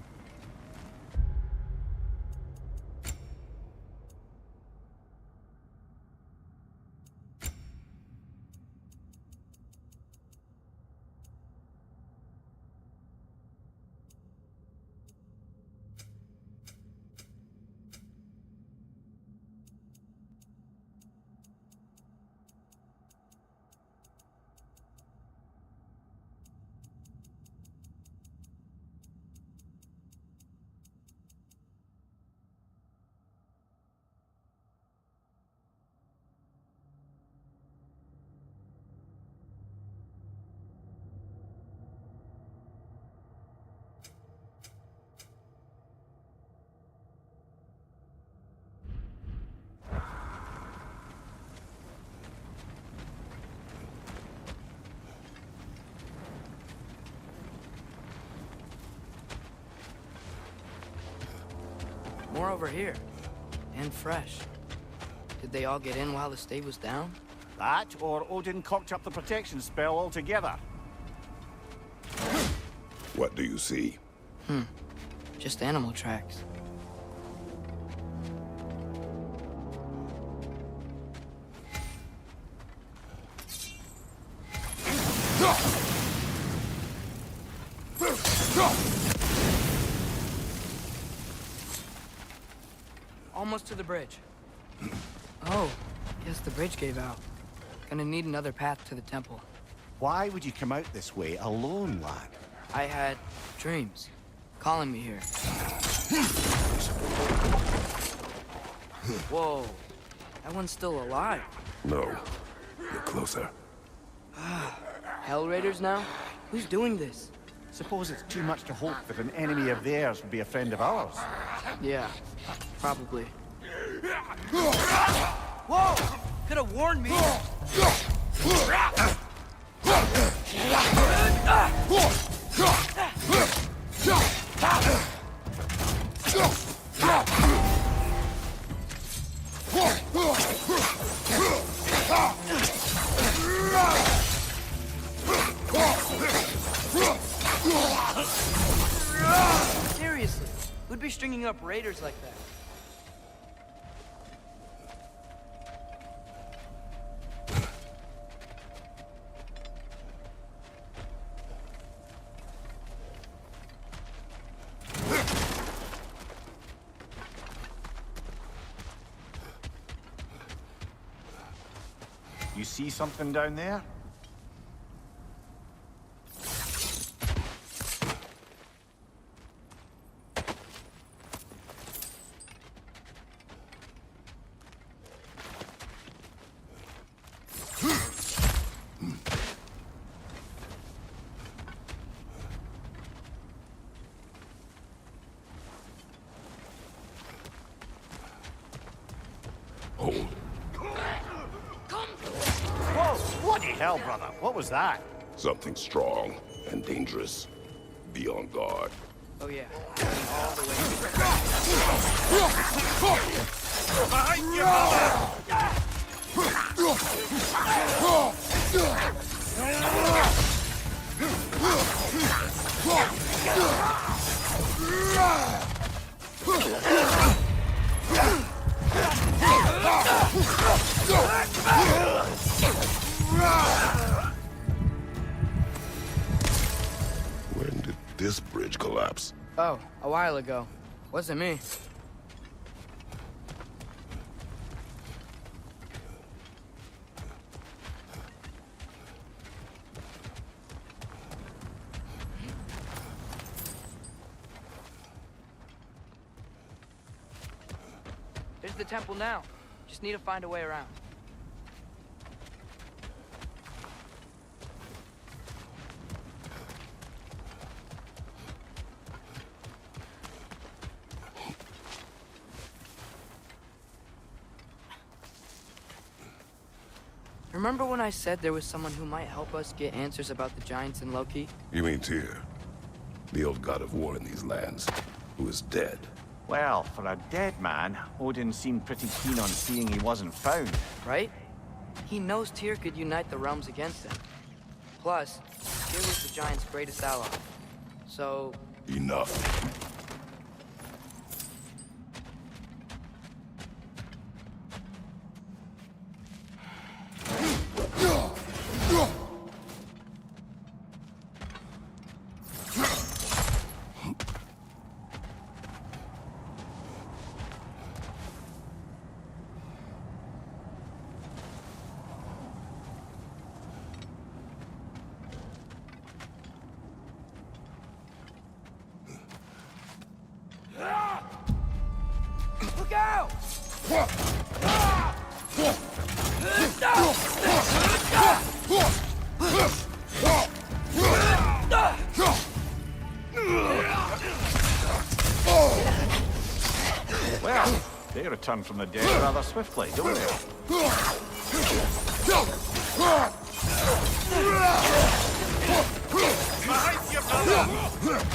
More over here. And fresh. Did they all get in while the stave was down? That, or Odin cocked up the protection spell altogether. What do you see? Just animal tracks. Almost to the bridge. Oh, guess the bridge gave out. Gonna need another path to the temple. Why would you come out this way alone, lad? I had dreams calling me here. Whoa, that one's still alive. No. Look closer. Hell Raiders now? Who's doing this? Suppose it's too much to hope that an enemy of theirs would be a friend of ours. Yeah, probably. Whoa! Could have warned me! Seriously, who'd be stringing up raiders like that? You see something down there? hell, brother? What was that? Something strong and dangerous. Be on guard. Oh yeah. All the way. Behind you, mother! When did this bridge collapse? Oh, a while ago. Wasn't me. There's the temple now. Just need to find a way around. Remember when I said there was someone who might help us get answers about the giants and Loki? You mean Tyr, the old god of war in these lands, who is dead? Well, for a dead man, Odin seemed pretty keen on seeing he wasn't found. Right? He knows Tyr could unite the realms against him. Plus, Tyr was the giant's greatest ally. So... Enough. Look out! Well, they return from the dead rather swiftly, don't they? Behind you, brother!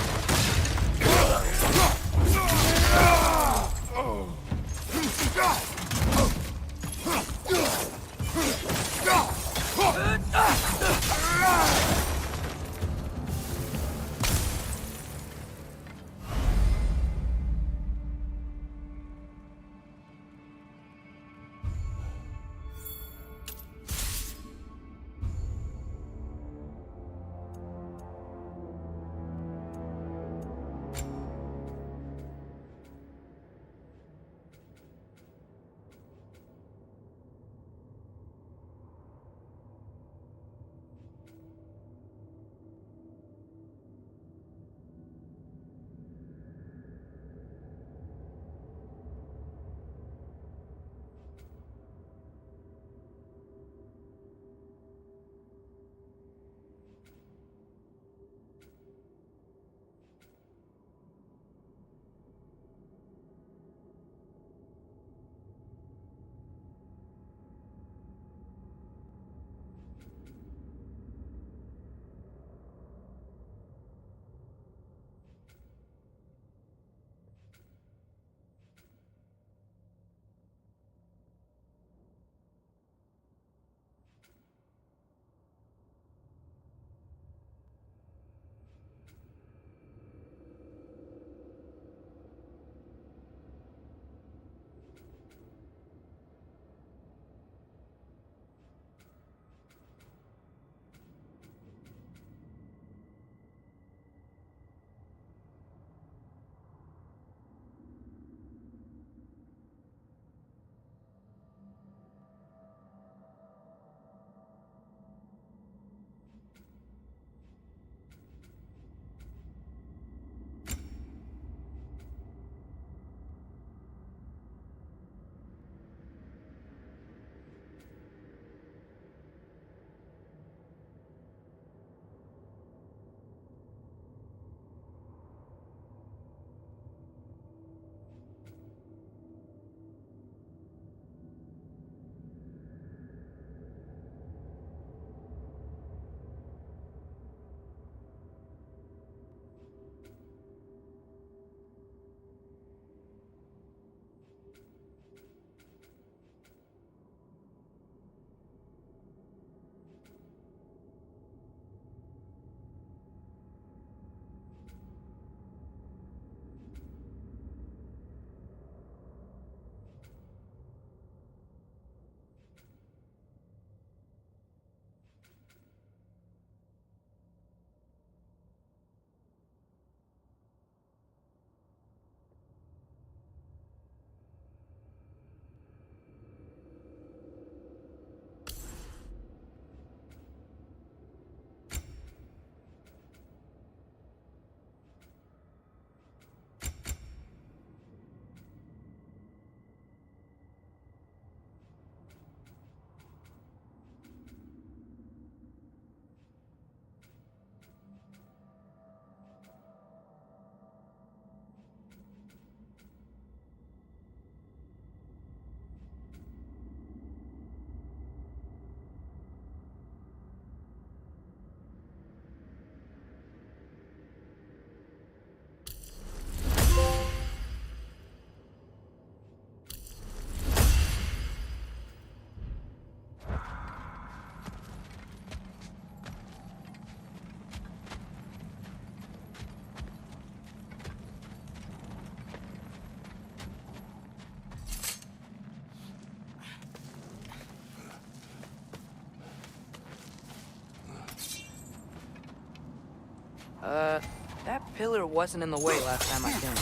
That pillar wasn't in the way last time I came.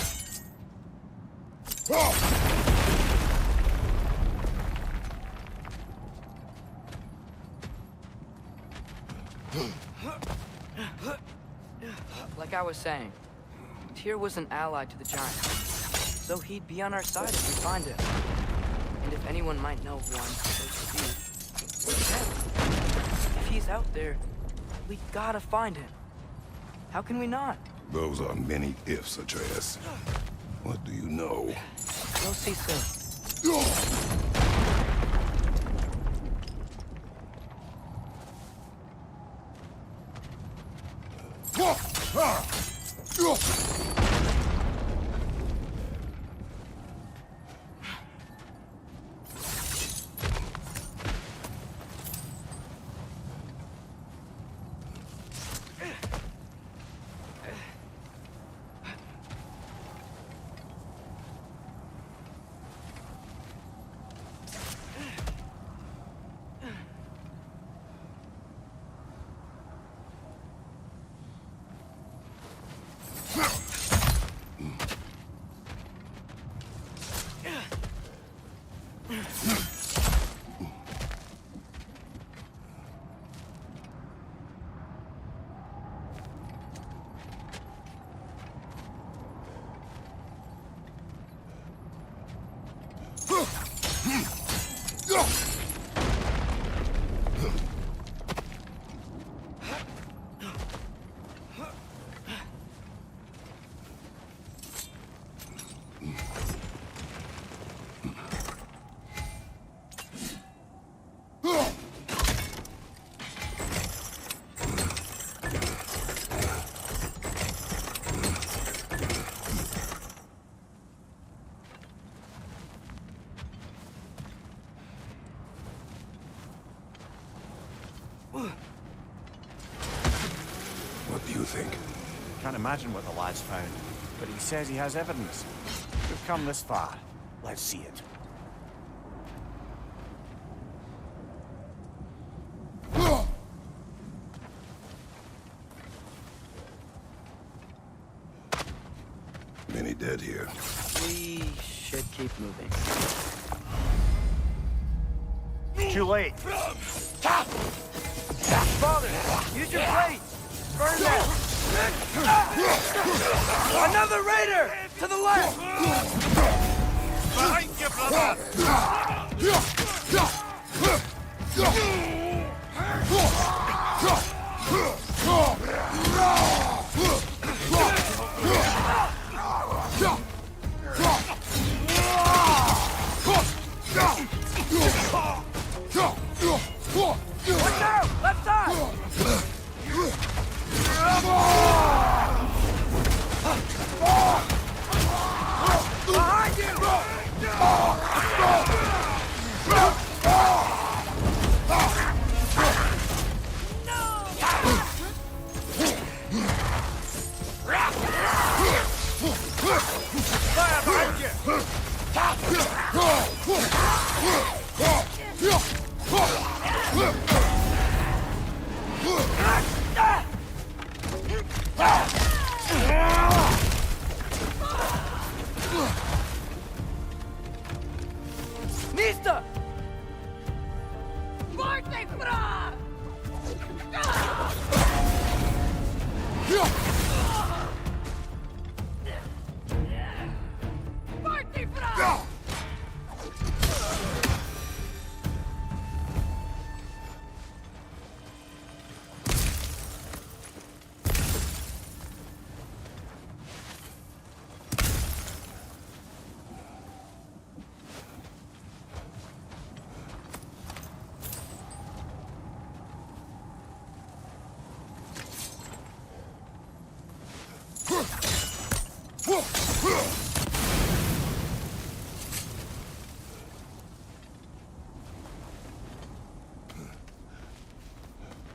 Like I was saying, Tyr was an ally to the Giants, so he'd be on our side if we find him. And if anyone might know who I'm supposed to be, it's him. If he's out there, we gotta find him. How can we not? Those are many ifs, Atreus. What do you know? You'll see soon. What do you think? Can't imagine what the lad's found, but he says he has evidence. We've come this far. Let's see it. Many dead here. We should keep moving. Too late. Father, use your blade! Burn that! Another raider! To the left! Behind you, brother! Watch out! Left side! Behind you! Fire behind you! Mista! Morte fra! Morte fra!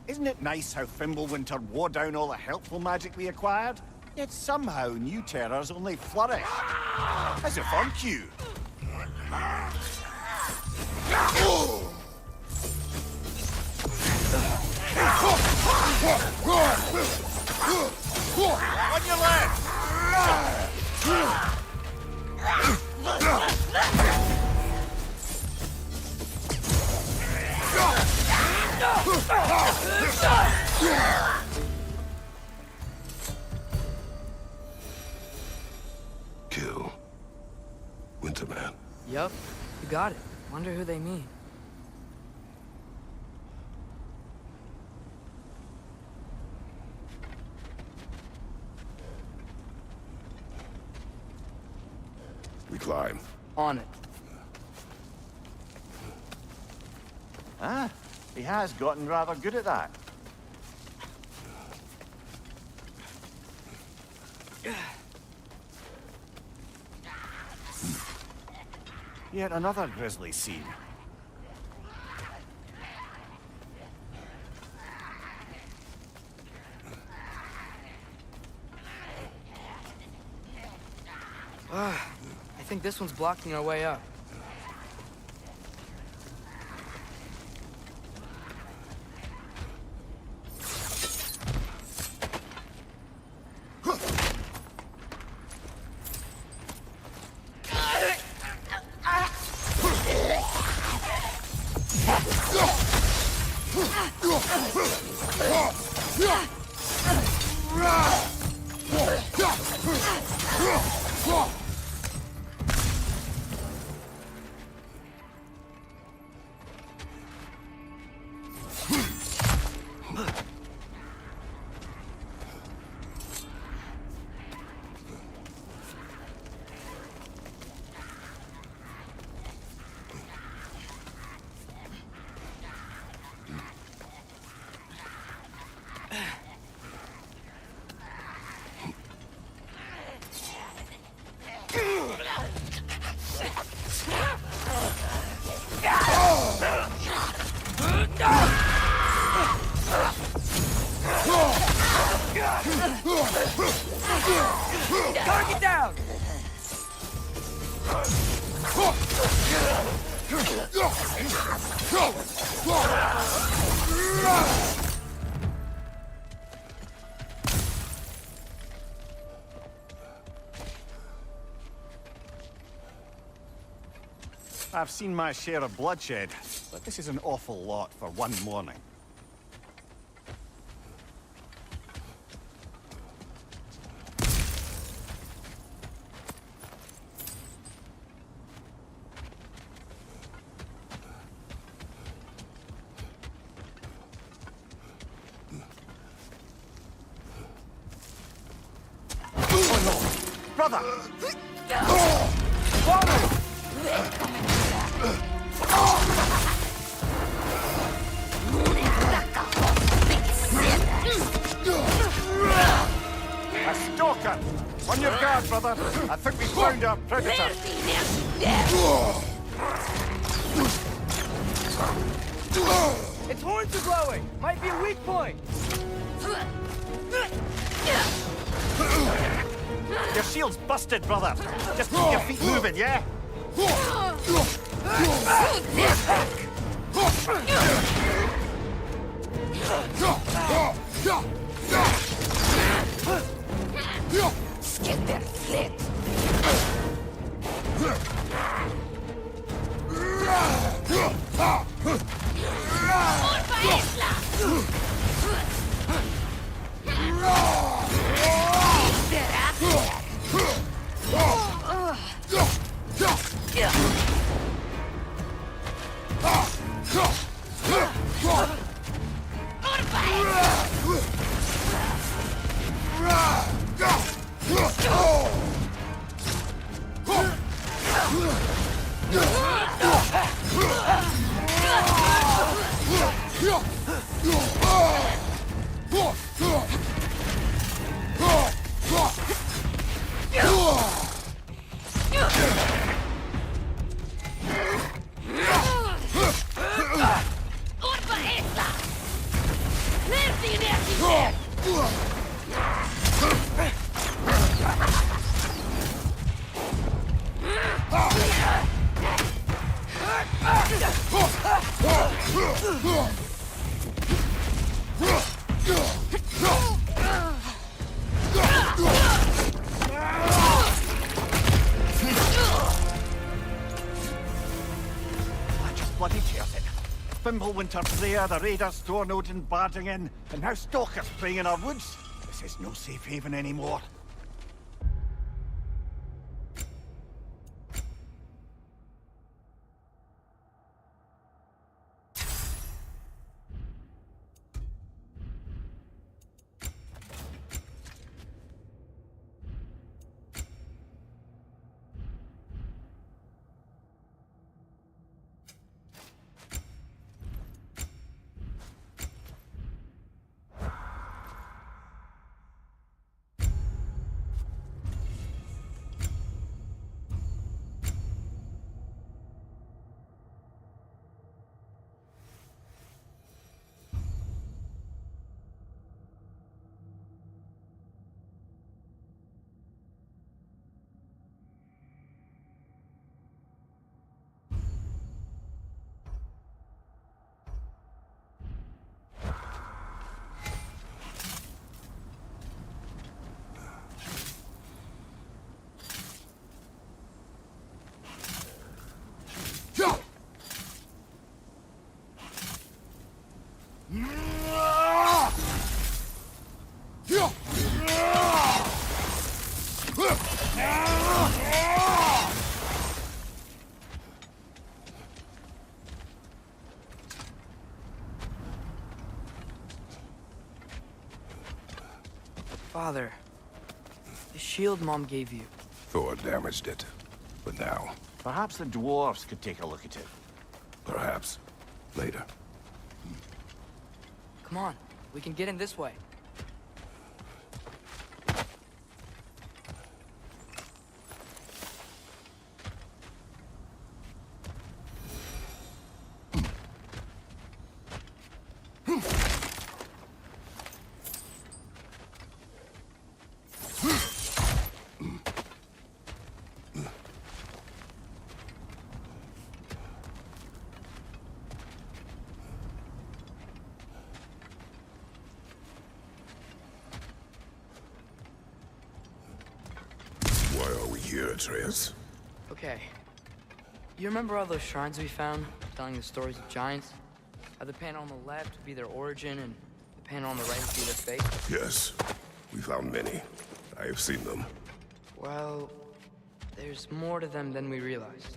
Isn't it nice how Fimbulwinter wore down all the helpful magic we acquired? Yet somehow new terrors only flourish. As if on cue. Kill Winterman. Yup, you got it. Wonder who they mean. We climb. On it. Ah, he has gotten rather good at that. Yet another grisly scene. I think this one's blocking our way up. Target down! I've seen my share of bloodshed, but this is an awful lot for one morning. Brother! A stalker! On your guard, brother. I think we found our predator. Its horns are glowing! Might be a weak point! Your shield's busted, brother. Just keep your feet moving, yeah? Skip their slit. Fimbulwinter's there, the raiders Thornodin barging in, and now stalkers preying in our woods. This is no safe haven anymore. Father, the shield Mom gave you. Thor damaged it. But now, Perhaps the dwarves could take a look at it. perhaps, later. Come on, we can get in this way. Why are we here, Atreus? Okay. You remember all those shrines we found, telling the stories of giants? How the panel on the left would be their origin, and the panel on the right would be their fate? Yes, we found many. I have seen them. Well, there's more to them than we realized.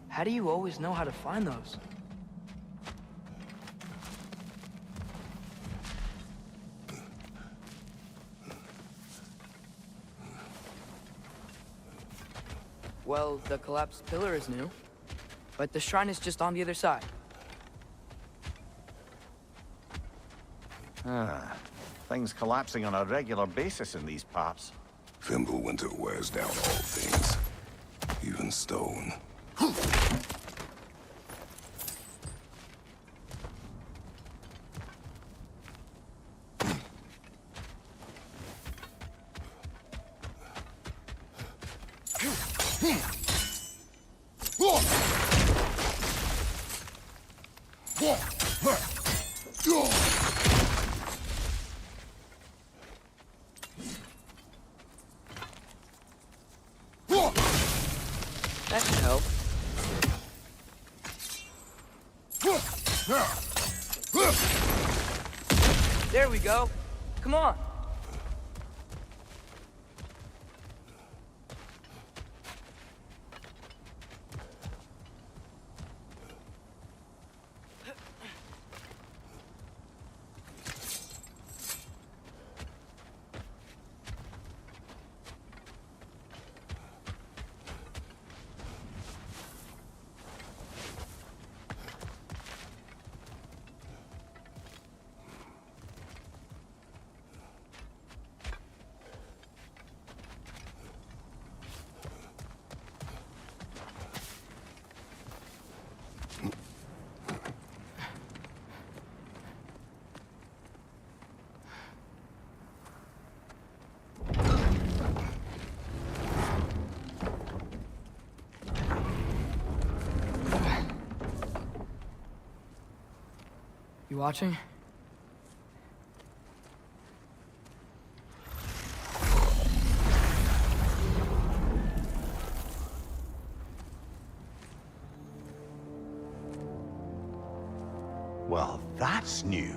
How do you always know how to find those? Well, the collapsed pillar is new, but the shrine is just on the other side. Things collapsing on a regular basis in these parts. Fimbulwinter wears down all things, even stone. That should help. There we go. Come on. You watching? Well, that's new.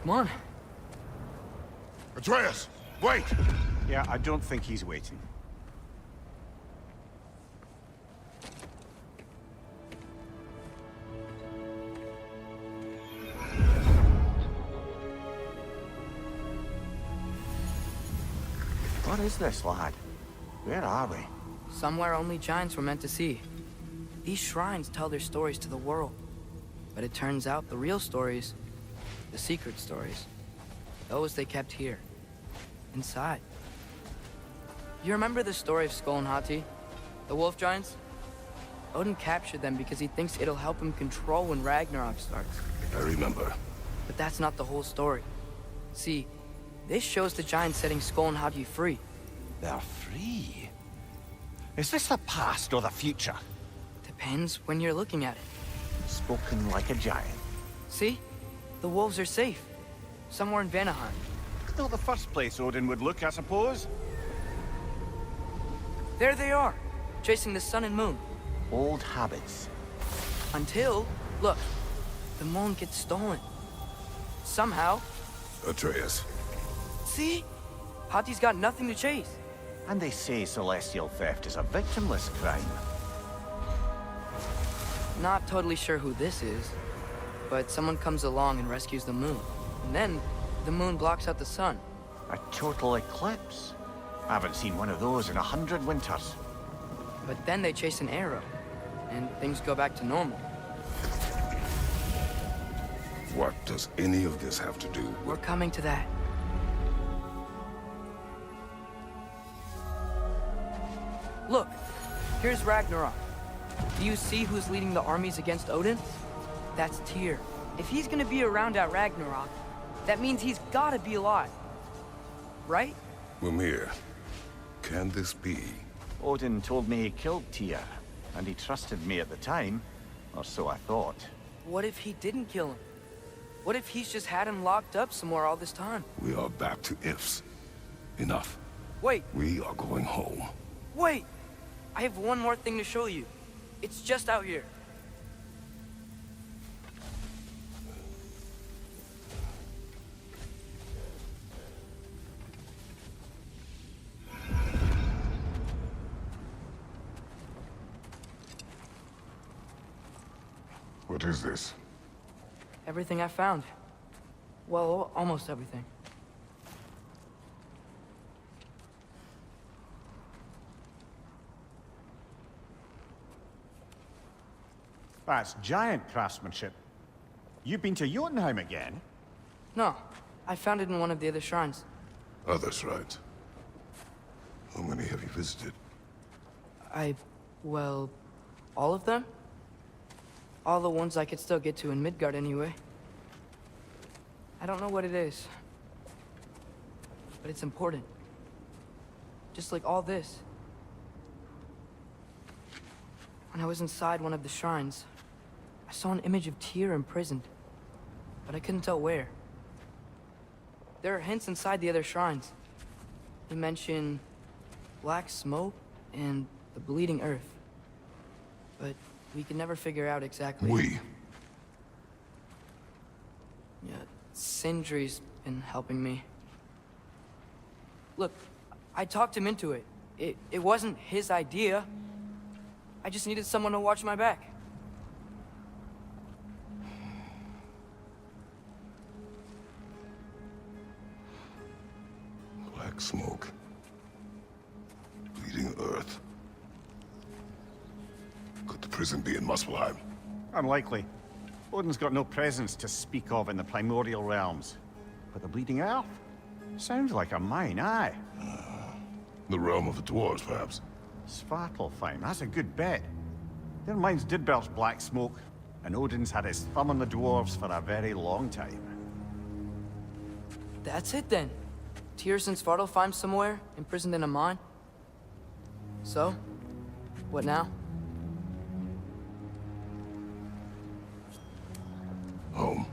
Come on. Atreus, wait! Yeah, I don't think he's waiting. What is this, lad? Where are we? Somewhere only giants were meant to see. These shrines tell their stories to the world. But it turns out the real stories, the secret stories, those they kept here, inside. You remember the story of Skull and Hati, the wolf giants? Odin captured them because he thinks it'll help him control when Ragnarok starts. I remember. But that's not the whole story. See, this shows the giants setting Skull and Hati free. They're free. Is this the past or the future? Depends when you're looking at it. Spoken like a giant. See? The wolves are safe. Somewhere in Vanaheim. Not the first place Odin would look, I suppose. There they are, chasing the sun and moon. Old habits. Until, look, the moon gets stolen. Somehow. Atreus. See? Hati's got nothing to chase. And they say celestial theft is a victimless crime. Not totally sure who this is, but someone comes along and rescues the moon. And then, the moon blocks out the sun. A total eclipse. I haven't seen one of those in 100 winters. But then they chase an arrow, and things go back to normal. What does any of this have to do We're with... coming to that. Look, here's Ragnarok. Do you see who's leading the armies against Odin? That's Tyr. If he's gonna be around at Ragnarok, that means he's gotta be alive. Right? Mimir, can this be? Odin told me he killed Tyr, and he trusted me at the time, or so I thought. What if he didn't kill him? What if he's just had him locked up somewhere all this time? We are back to ifs. Enough. Wait, We are going home. wait! I have one more thing to show you. It's just out here. What is this? Everything I found. Well, almost everything. That's giant craftsmanship. You've been to Jotunheim again? No, I found it in one of the other shrines. Other shrines. How many have you visited? Well, all of them? All the ones I could still get to in Midgard anyway. I don't know what it is, but it's important. Just like all this. When I was inside one of the shrines, I saw an image of Tyr imprisoned, but I couldn't tell where. There are hints inside the other shrines. They mention black smoke and the bleeding earth. But we could never figure out exactly... We? Yeah, Sindri's been helping me. Look, I talked him into it. It wasn't his idea. I just needed someone to watch my back. Black smoke. Bleeding earth. Could the prison be in Muspelheim? Unlikely. Odin's got no presence to speak of in the primordial realms. But the Bleeding Earth? Sounds like a mine, aye. The realm of the dwarves, perhaps. Svartalfheim, that's a good bet. Their mines did belch black smoke, and Odin's had his thumb on the dwarves for a very long time. That's it then. Tears and Svartalfheim somewhere, imprisoned in a mine? So? What now? Home.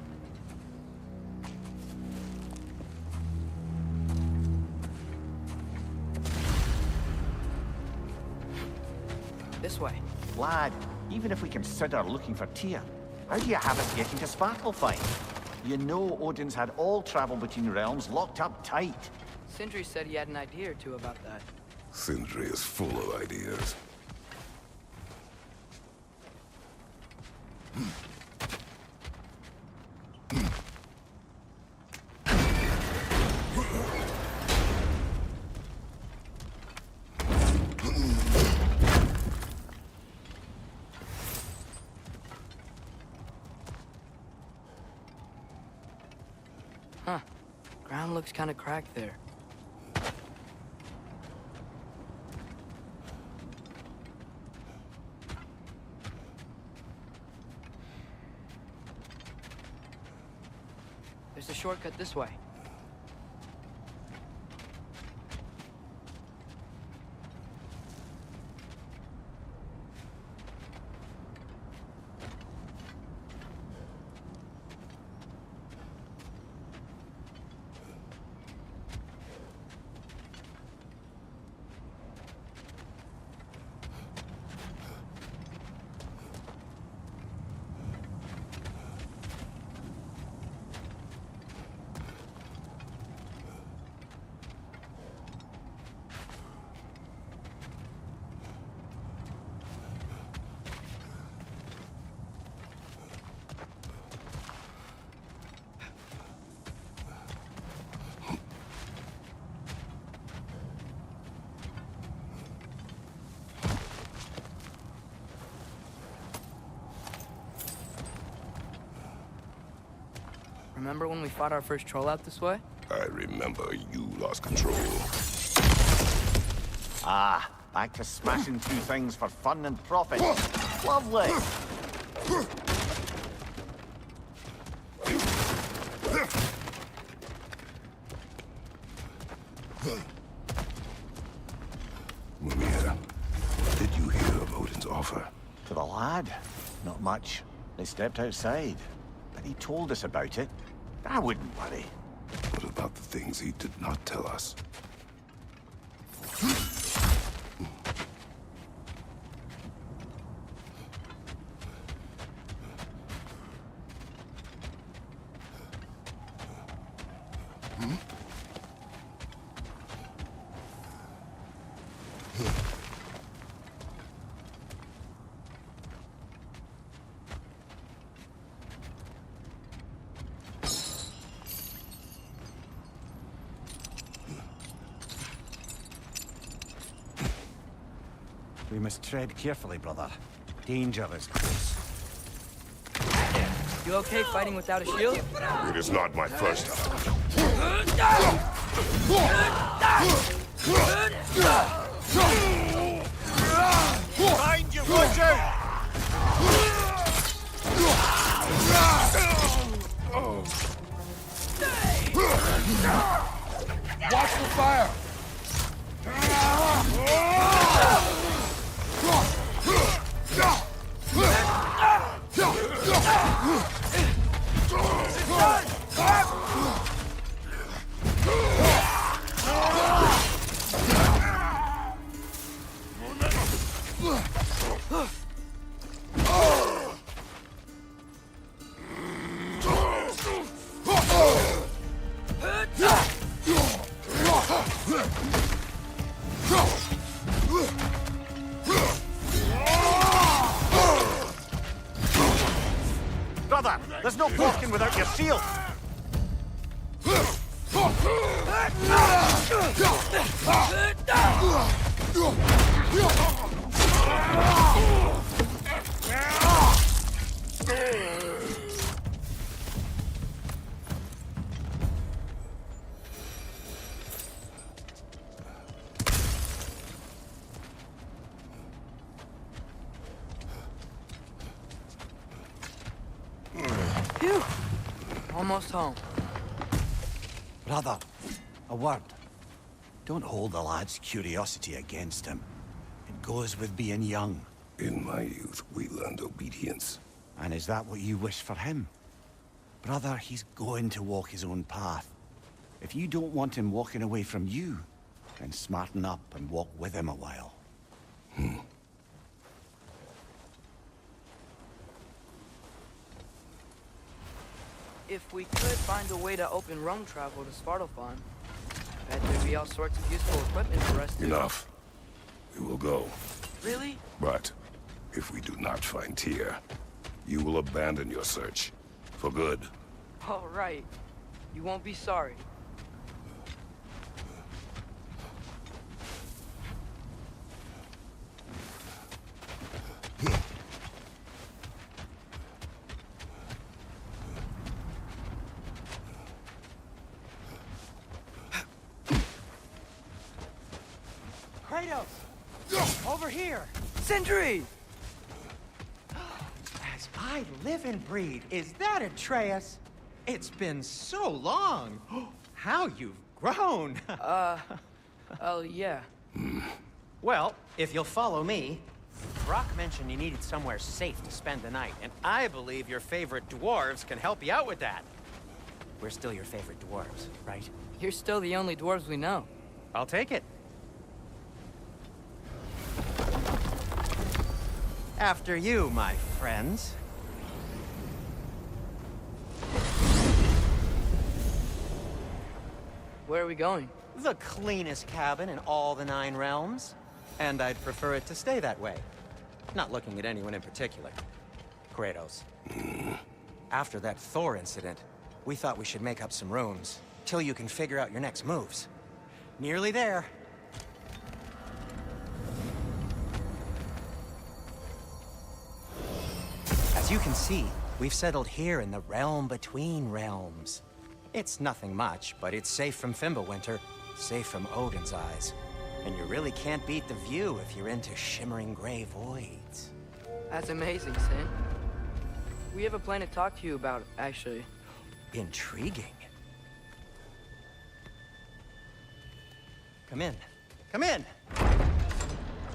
This way. Lad, even if we consider looking for Tyr, how do you have us getting to Svartalfheim? You know Odin's had all travel between realms locked up tight. Sindri said he had an idea or two about that. Sindri is full of ideas. Huh. Ground looks kind of cracked there. There's a shortcut this way. Remember when we fought our first troll out this way? I remember you lost control. Ah, back to smashing through things for fun and profit. Lovely. Mimir, what did you hear of Odin's offer? To the lad? Not much. They stepped outside. But he told us about it. I wouldn't worry. What about the things he did not tell us? We must tread carefully, brother. Danger is close. You okay fighting without a shield? It is not my first time. Behind you, watch out! Watch the fire! Brother, there's no walking without your shield! Phew! Almost home. Brother, A word. Don't hold the lad's curiosity against him. It goes with being young. In my youth, we learned obedience. And is that what you wish for him? Brother, he's going to walk his own path. If you don't want him walking away from you, then smarten up and walk with him a while. If we could find a way to open roam travel to Svartalfheim, I bet there'd be all sorts of useful equipment for us to... Enough. We will go. Really? But if we do not find Tyr, you will abandon your search. For good. All right. You won't be sorry. Kratos! Over here! Sindri! As I live and breathe, is that Atreus? It's been so long. How you've grown. Oh, yeah. Well, if you'll follow me, Brock mentioned you needed somewhere safe to spend the night, and I believe your favorite dwarves can help you out with that. We're still your favorite dwarves, right? You're still the only dwarves we know. I'll take it. After you, my friends. Where are we going? The cleanest cabin in all the 9 realms. And I'd prefer it to stay that way. Not looking at anyone in particular. Kratos. After that Thor incident, we thought we should make up some rooms, till you can figure out your next moves. Nearly there. As you can see, we've settled here in the realm between realms. It's nothing much, but it's safe from Fimbulwinter, safe from Odin's eyes. And you really can't beat the view if you're into shimmering gray voids. That's amazing, Sin. We have a plan to talk to you about, actually. Intriguing. Come in. Come in!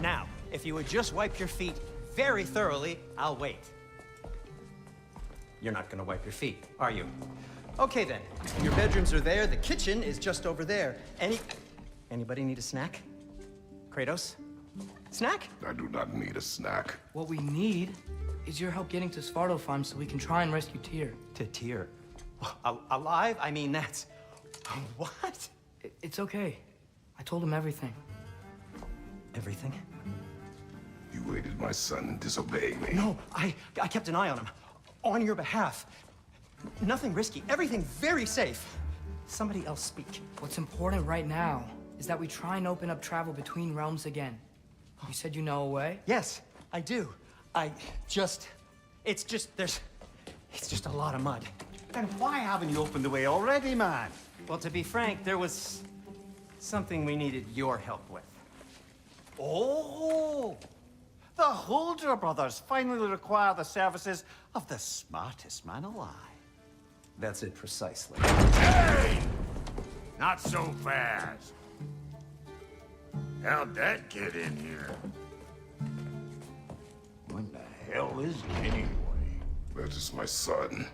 Now, if you would just wipe your feet very thoroughly, I'll wait. You're not gonna wipe your feet, are you? Okay then. Your bedrooms are there, the kitchen is just over there. Anybody need a snack? Kratos? Snack? I do not need a snack. What we need is your help getting to Svartalfheim so we can try and rescue Tyr. To Tyr? Alive? I mean, that's... What? It's okay. I told him everything. Everything? You aided my son in disobeying me. No, I kept an eye on him. On your behalf. Nothing risky. Everything very safe. Somebody else speak. What's important right now is that we try and open up travel between realms again. You said you know a way? Yes, I do. It's just a lot of mud. Then why haven't you opened the way already, man? Well, to be frank, there was something we needed your help with. Oh! The Holder brothers finally require the services of the smartest man alive. That's it precisely. Hey! Not so fast. How'd that get in here? What the hell is he anyway? That is my son.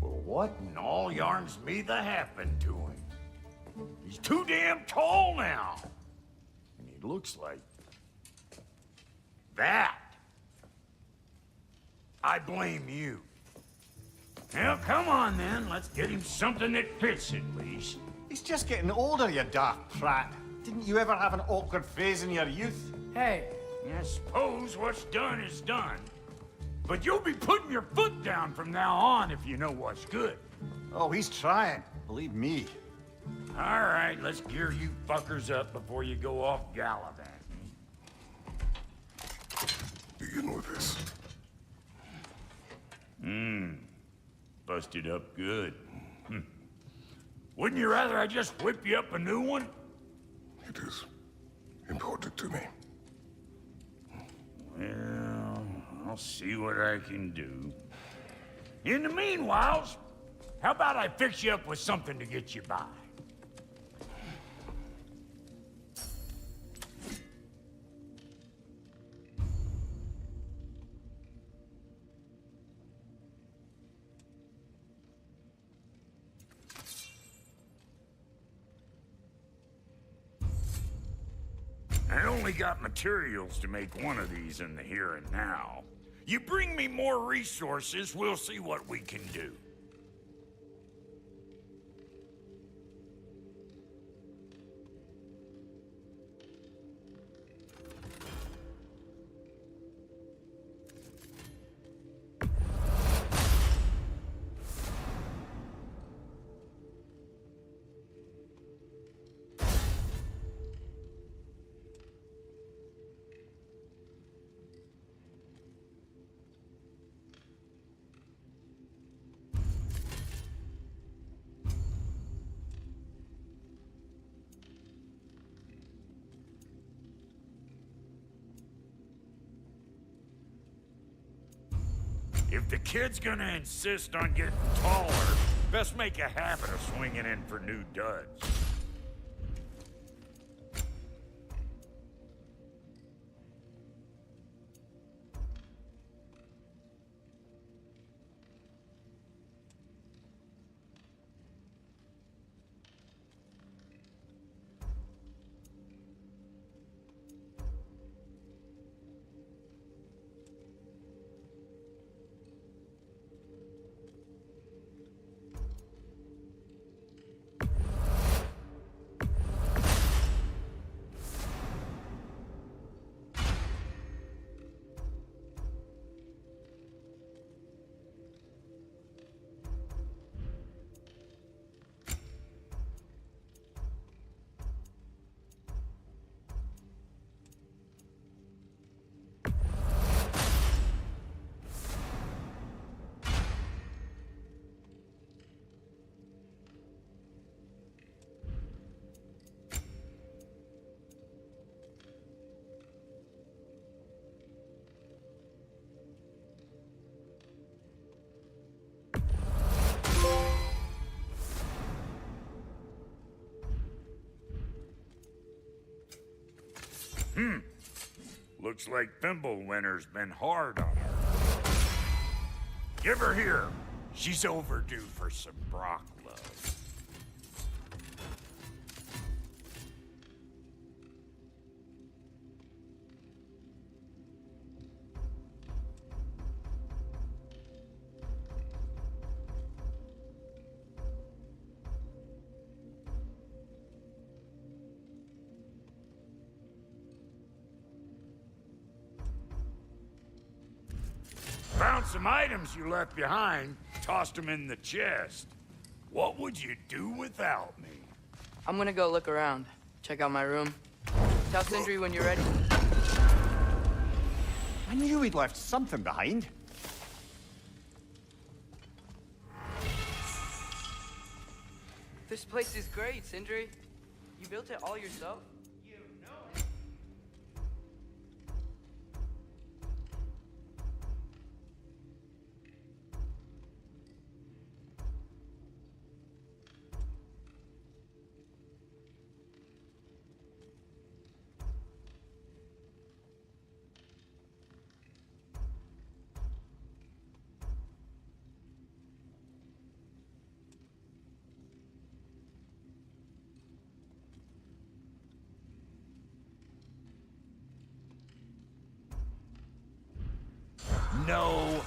Well, what in all yarns me that happened to him? He's too damn tall now. And he looks like... that. I blame you. Well, come on then. Let's get him something that fits at least. He's just getting older, you dark prat. Didn't you ever have an awkward phase in your youth? Hey! I suppose what's done is done. But you'll be putting your foot down from now on if you know what's good. Oh, he's trying. Believe me. All right, let's gear you fuckers up before you go off gallivanting. Begin with this. Busted up good. Wouldn't you rather I just whip you up a new one? It is important to me. Well, I'll see what I can do. In the meanwhile, how about I fix you up with something to get you by? only got materials to make one of these in the here and now. You bring me more resources, we'll see what we can do. If the kid's gonna insist on getting taller, best make a habit of swinging in for new duds. Looks like Thimblewinter's been hard on her. Give her here. She's overdue for some Brock love. Found some items you left behind, tossed them in the chest. What would you do without me? I'm gonna go look around. Check out my room. Tell Sindri when you're ready. I knew we'd left something behind. This place is great, Sindri. You built it all yourself? No.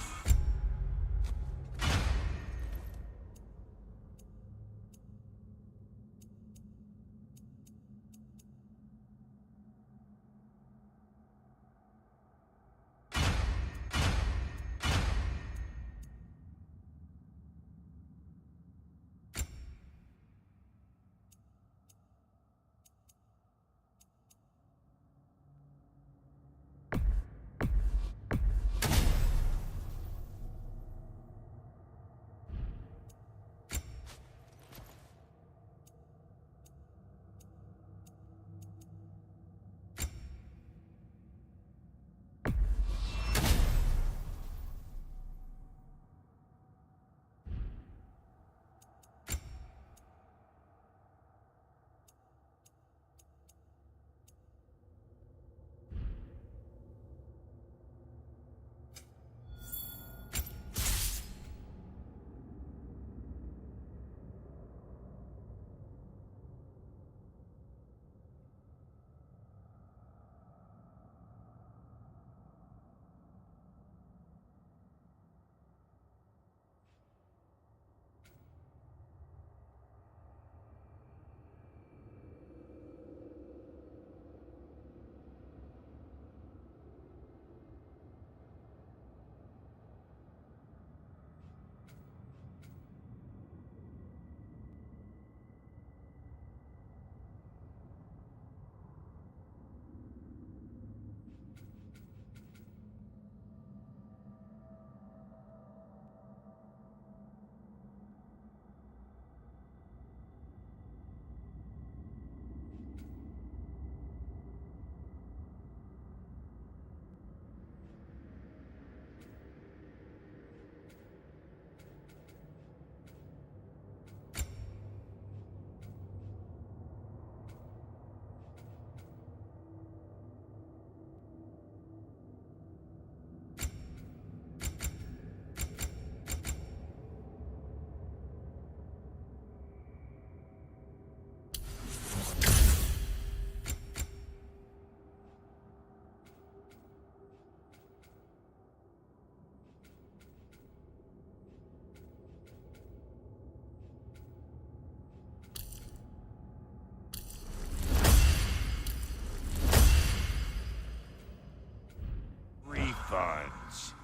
funds.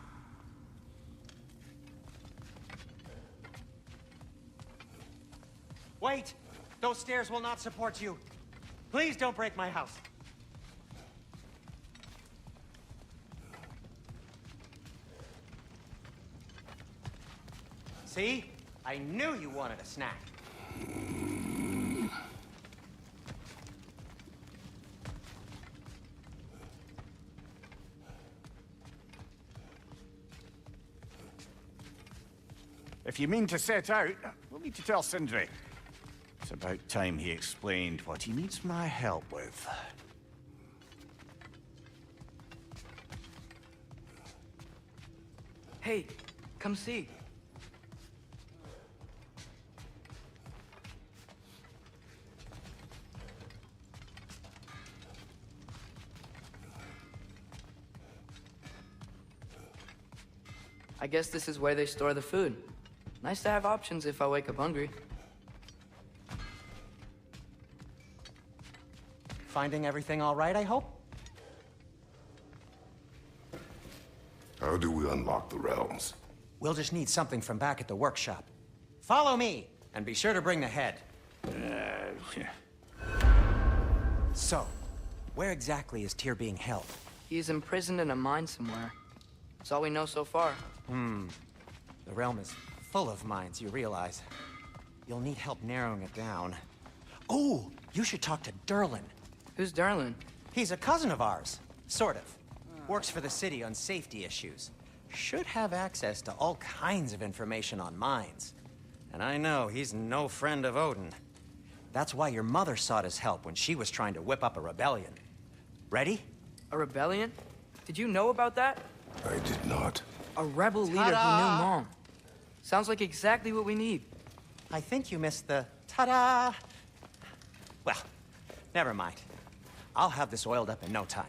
Wait! Those stairs will not support you. Please don't break my house. See? I knew you wanted a snack. If you mean to set out, we'll need to tell Sindri. It's about time he explained what he needs my help with. Hey, come see. I guess this is where they store the food. Nice to have options if I wake up hungry. Finding everything all right, I hope? How do we unlock the realms? We'll just need something from back at the workshop. Follow me, and be sure to bring the head. So, where exactly is Tyr being held? He's imprisoned in a mine somewhere. That's all we know so far. The realm is full of mines, you realize. You'll need help narrowing it down. Oh, you should talk to Derlin. Who's Darlin? He's a cousin of ours. Sort of. Works for the city on safety issues. Should have access to all kinds of information on mines. And I know he's no friend of Odin. That's why your mother sought his help when she was trying to whip up a rebellion. Ready? A rebellion? Did you know about that? I did not. A rebel leader who knew Mom. Sounds like exactly what we need. I think you missed the ta-da! Well, never mind. I'll have this oiled up in no time.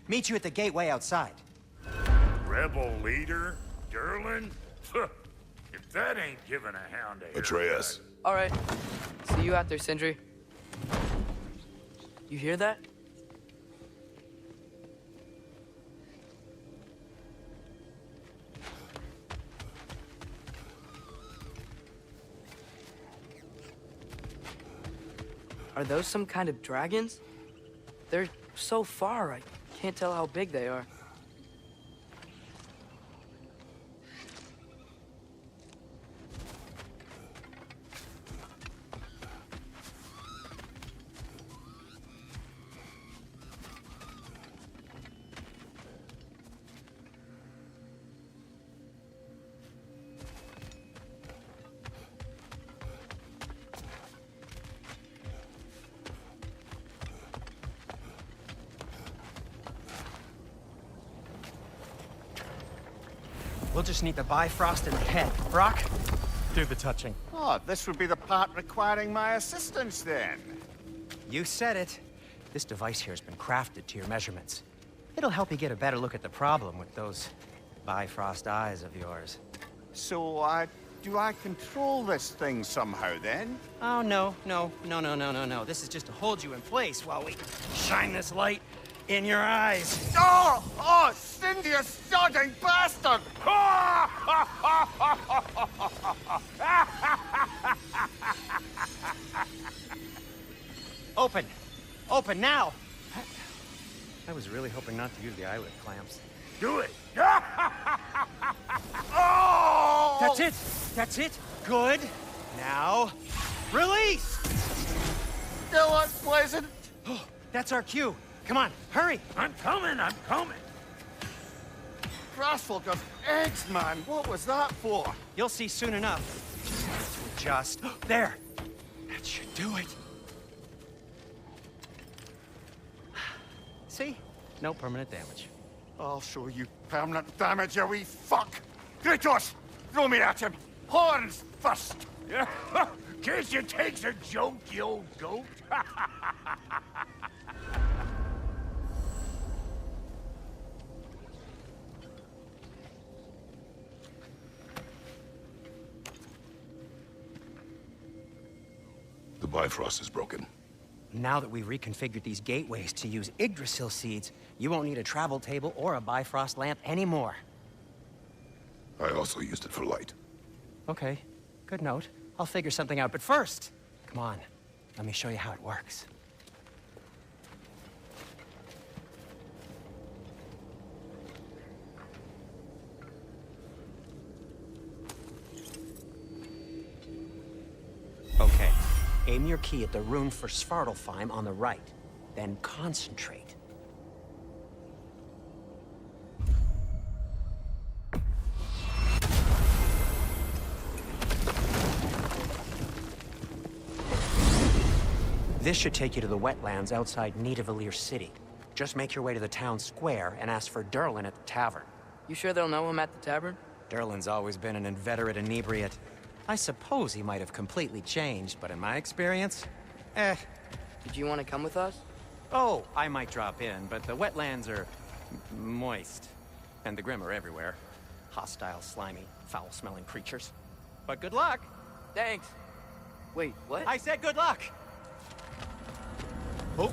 Meet you at the gateway outside. Rebel leader? Derlin? If that ain't giving a hound a haircut. Atreus. All right. See you out there, Sindri. You hear that? Are those some kind of dragons? They're so far, I can't tell how big they are. We'll just need the Bifrost in the head. Brock, do the touching. Oh, this would be the part requiring my assistance then. You said it. This device here has been crafted to your measurements. It'll help you get a better look at the problem with those Bifrost eyes of yours. So, do I control this thing somehow then? Oh, no. This is just to hold you in place while we shine this light in your eyes. Oh, Cindy, you sodding bastard! Open! Open now! I was really hoping not to use the eyelid clamps. Do it! Oh! That's it! That's it! Good! Now, release! Still unpleasant. That's our cue. Come on, hurry! I'm coming! Grassfolk of eggs, man. What was that for? You'll see soon enough. Just there. That should do it. See? No permanent damage. I'll show you permanent damage, you wee fuck! Kratos! Throw me at him! Horns first! Case you takes a joke, you old goat. The Bifrost is broken. Now that we've reconfigured these gateways to use Yggdrasil seeds, you won't need a travel table or a Bifrost lamp anymore. I also used it for light. Okay, good note. I'll figure something out, but first, come on, let me show you how it works. Okay, aim your key at the rune for Svartalfheim on the right, then concentrate. This should take you to the wetlands outside Nidavellir City. Just make your way to the town square and ask for Durlin at the tavern. You sure they'll know him at the tavern? Durlin's always been an inveterate inebriate. I suppose he might have completely changed, but in my experience, Did you want to come with us? Oh, I might drop in, but the wetlands are moist. And the Grim are everywhere. Hostile, slimy, foul-smelling creatures. But good luck! Thanks. Wait, what? I said good luck! Oh.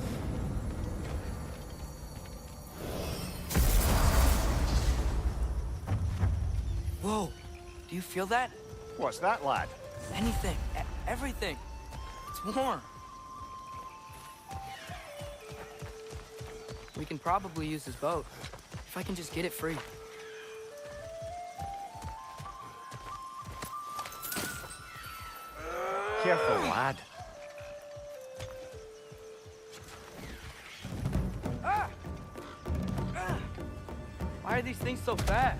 Whoa, do you feel that? What's that, lad? Anything, everything. It's warm. We can probably use this boat, if I can just get it free. Careful, lad. Why are these things so fast?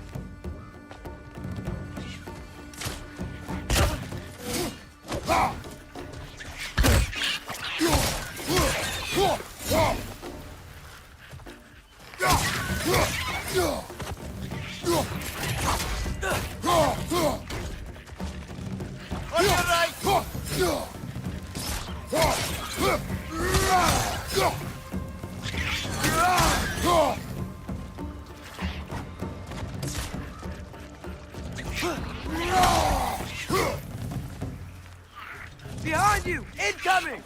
Behind you! Incoming!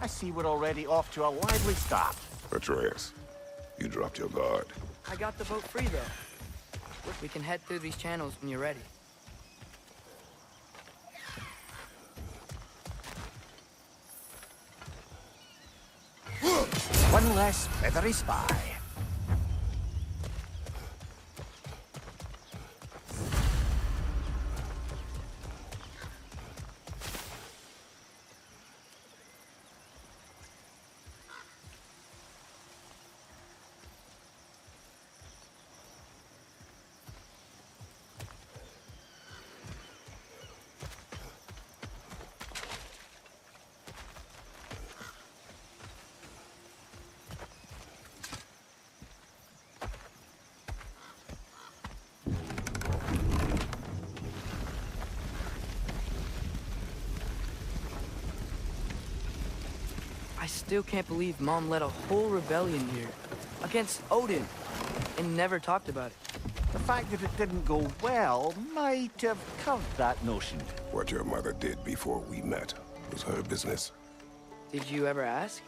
I see we're already off to a lively start. Atreus, you dropped your guard. I got the boat free, though. We can head through these channels when you're ready. One less feathery spy. I still can't believe Mom led a whole rebellion here against Odin and never talked about it. The fact that it didn't go well might have curved that notion. What your mother did before we met was her business. Did you ever ask?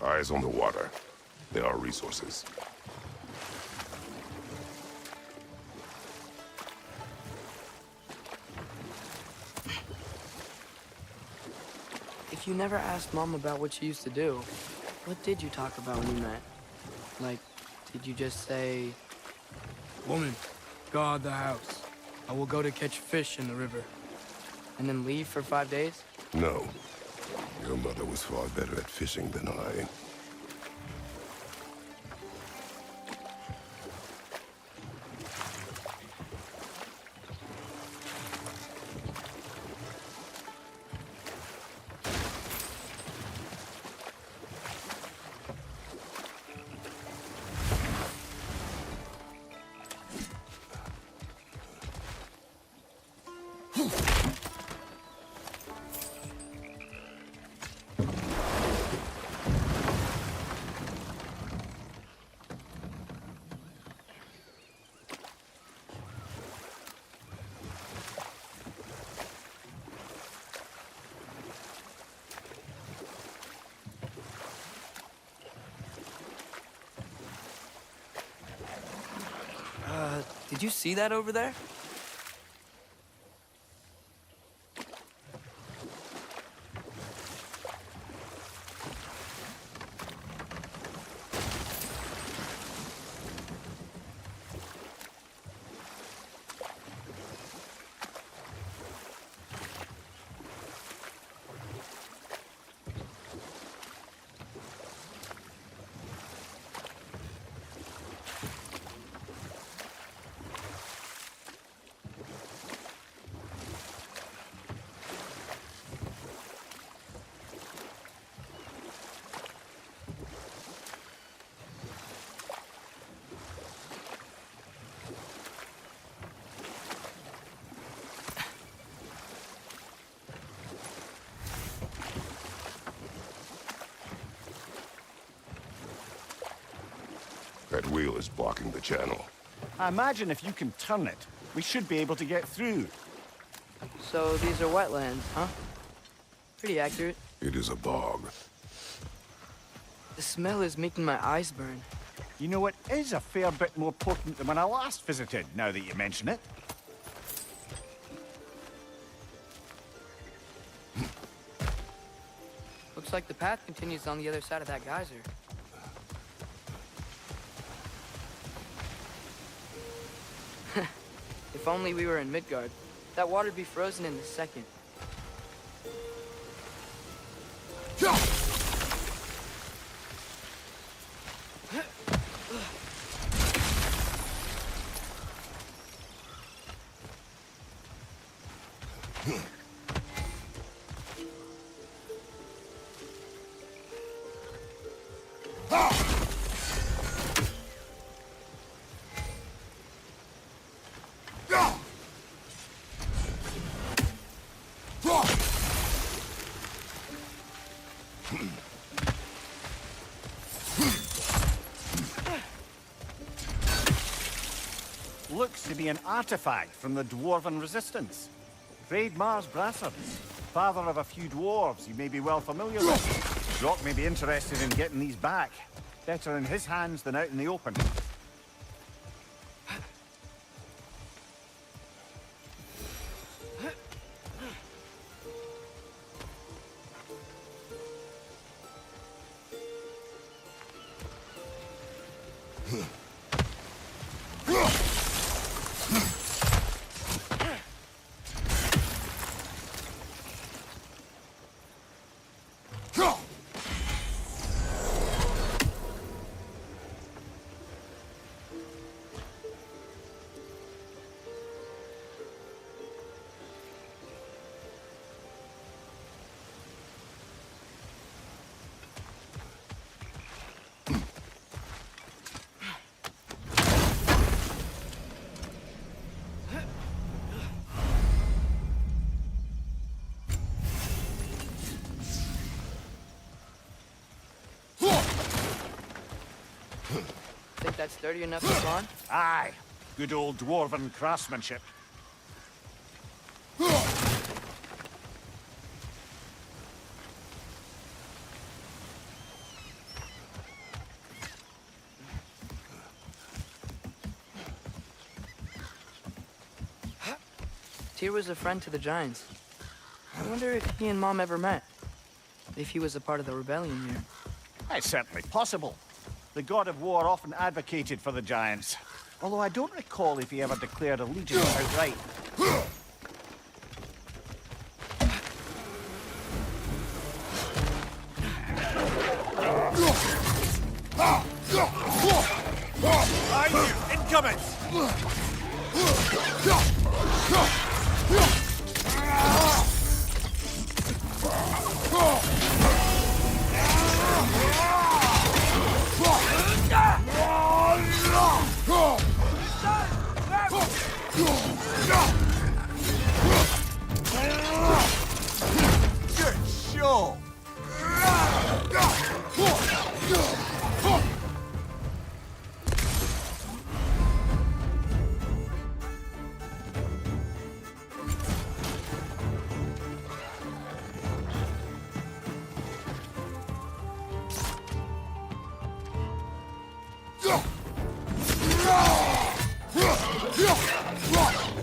Eyes on the water. There are resources. If you never asked Mom about what she used to do, what did you talk about when you met? Like, did you just say... Woman, guard the house. I will go to catch fish in the river. And then leave for 5 days? No. Your mother was far better at fishing than I. Did you see that over there? That wheel is blocking the channel. I imagine if you can turn it, we should be able to get through. So these are wetlands, huh? Pretty accurate. It is a bog. The smell is making my eyes burn. You know, it is a fair bit more potent than when I last visited, now that you mention it. Looks like the path continues on the other side of that geyser. If only we were in Midgard. That water'd be frozen in a second. Looks to be an artifact from the Dwarven Resistance. Mars Brassard, father of a few dwarves you may be well familiar with. Rock may be interested in getting these back. Better in his hands than out in the open. Think that's sturdy enough to climb? Aye. Good old Dwarven craftsmanship. Tyr was a friend to the Giants. I wonder if he and Mom ever met. If he was a part of the rebellion here. It's certainly possible. The god of war often advocated for the Giants. Although I don't recall if he ever declared allegiance outright. Behind you! Incoming! Good show! Left side, brother!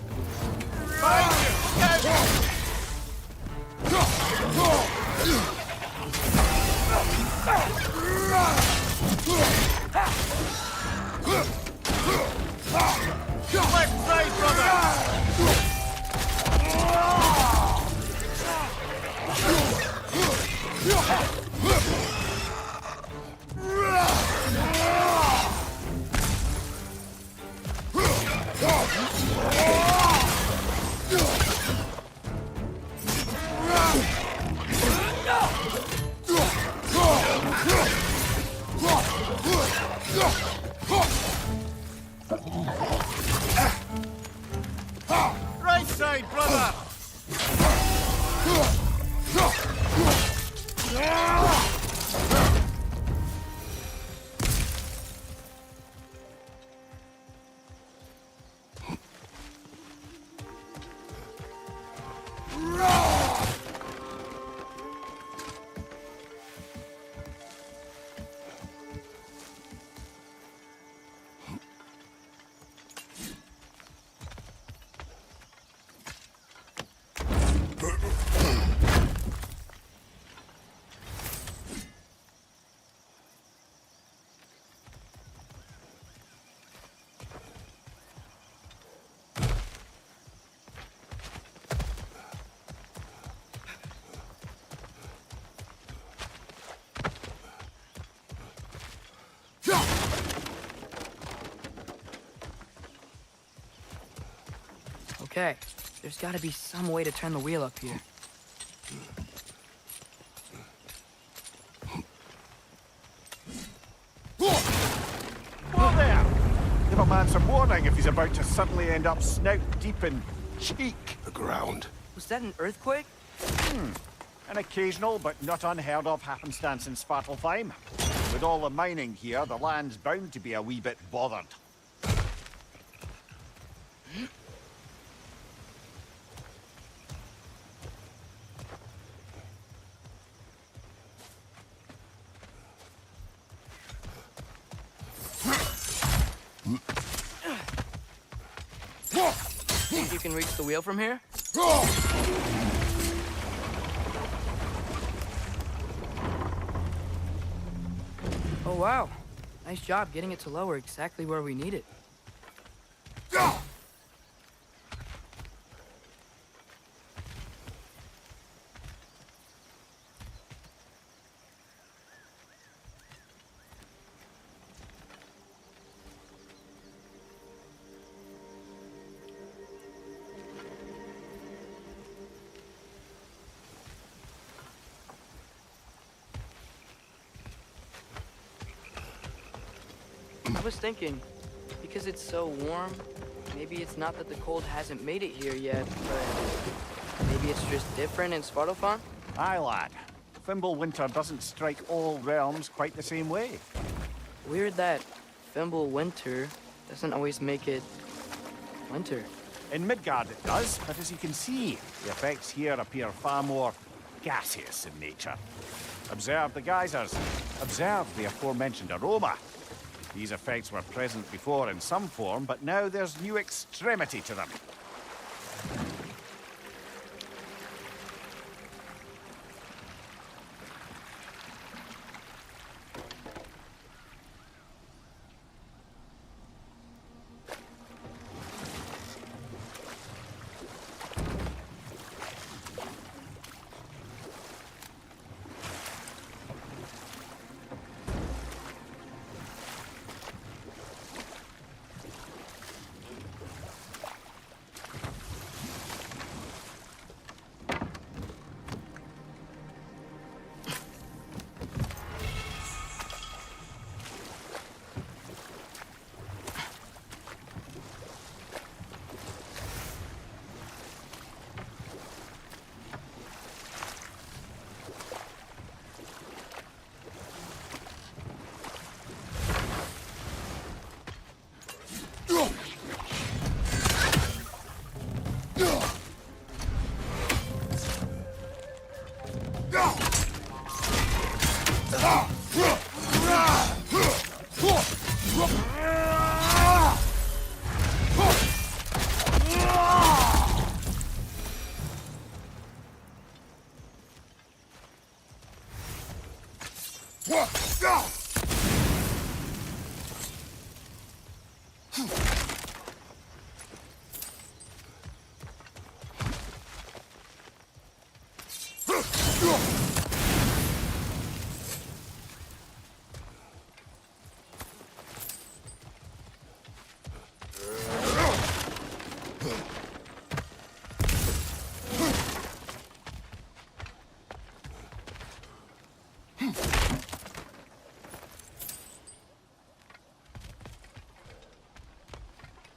Right side, brother! Okay, there's gotta be some way to turn the wheel up here. Whoa there! Give a man some warning if he's about to suddenly end up snout deep in cheek. The ground. Was that an earthquake? An occasional but not unheard of happenstance in Svartalfheim. With all the mining here, the land's bound to be a wee bit bothered. Think you can reach the wheel from here? Oh wow, nice job getting it to lower exactly where we need it. I was thinking, because it's so warm, maybe it's not that the cold hasn't made it here yet, but maybe it's just different in Svartalfheim? Aye, lad. Fimbulwinter doesn't strike all realms quite the same way. Weird that Fimbulwinter doesn't always make it winter. In Midgard it does, but as you can see, the effects here appear far more gaseous in nature. Observe the geysers. Observe the aforementioned aroma. These effects were present before in some form, but now there's new extremity to them.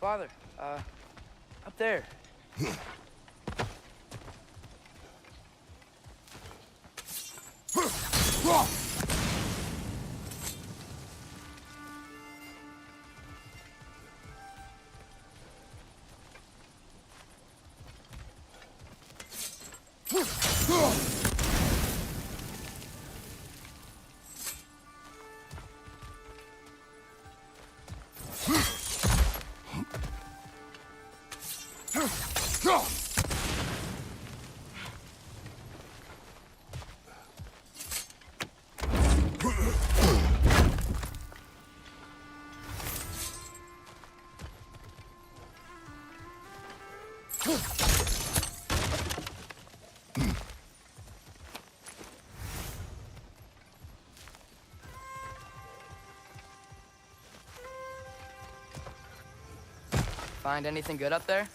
Father, up there. Find anything good up there?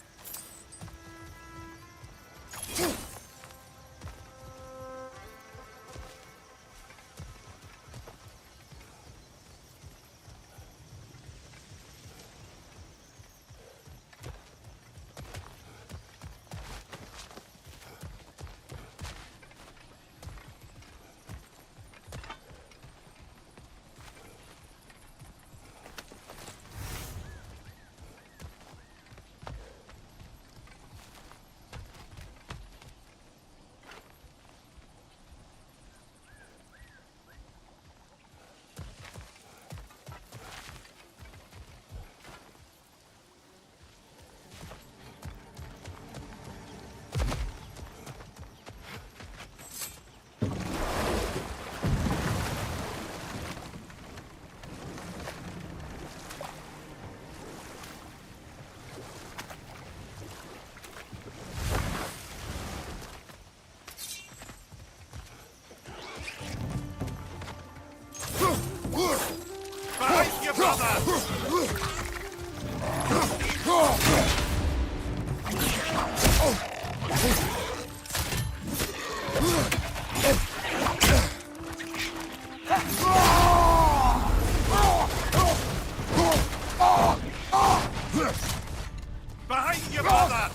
Behind you, brother! Behind you, brother!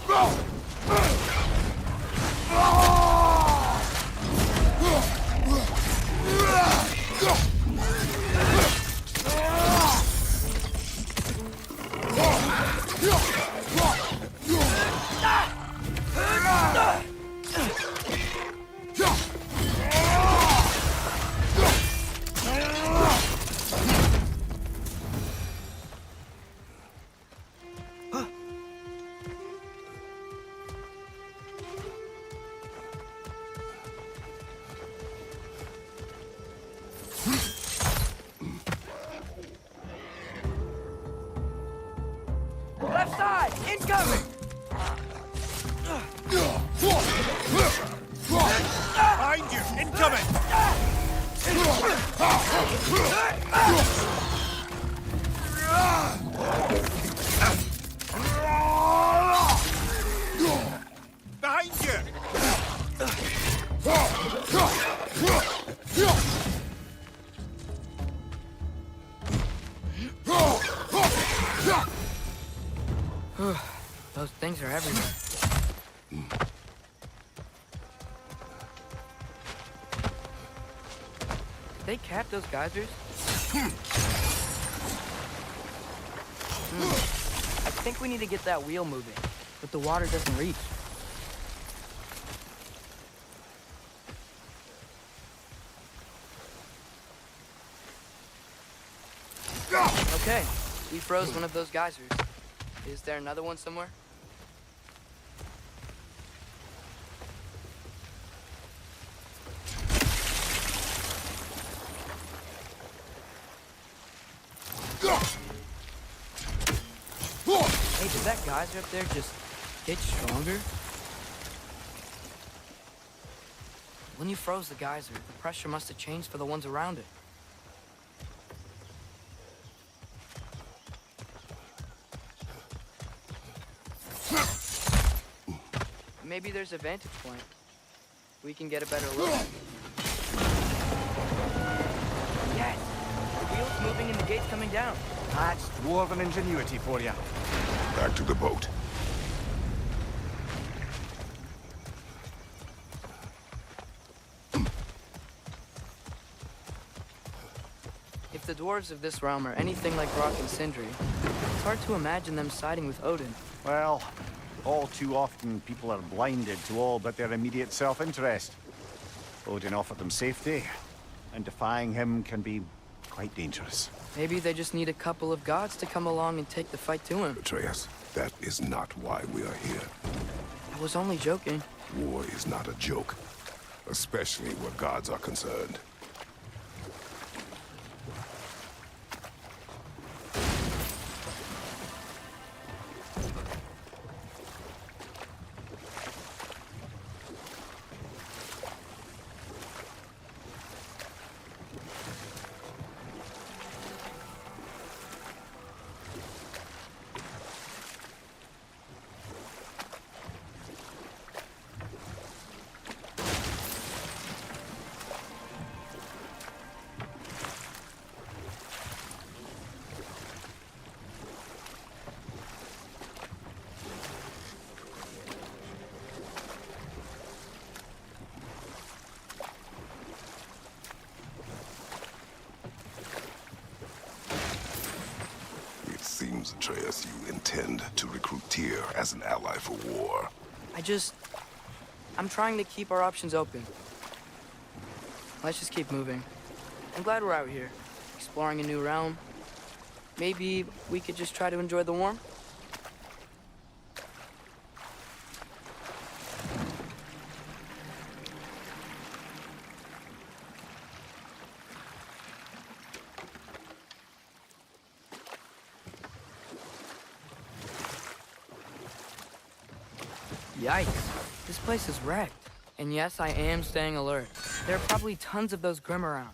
Left side! Incoming! Behind you! Incoming! Behind you! Those things are everywhere. Did they cap those geysers? I think we need to get that wheel moving, but the water doesn't reach. Okay, we froze one of those geysers. Is there another one somewhere? geyser up there just get stronger? When you froze the geyser, the pressure must have changed for the ones around it. Maybe there's a vantage point. We can get a better look. Yes! The wheel's moving and the gate's coming down. That's dwarven ingenuity for you. Back to the boat. If the dwarves of this realm are anything like Rock and Sindri, it's hard to imagine them siding with Odin. Well, all too often people are blinded to all but their immediate self-interest. Odin offered them safety, and defying him can be quite dangerous. Maybe they just need a couple of gods to come along and take the fight to him. Atreus, that is not why we are here. I was only joking. War is not a joke, especially where gods are concerned. Seems, Atreus, you intend to recruit Tyr as an ally for war. I'm trying to keep our options open. Let's just keep moving. I'm glad we're out here, exploring a new realm. Maybe we could just try to enjoy the warmth? Yikes, this place is wrecked. And yes, I am staying alert. There are probably tons of those Grim around.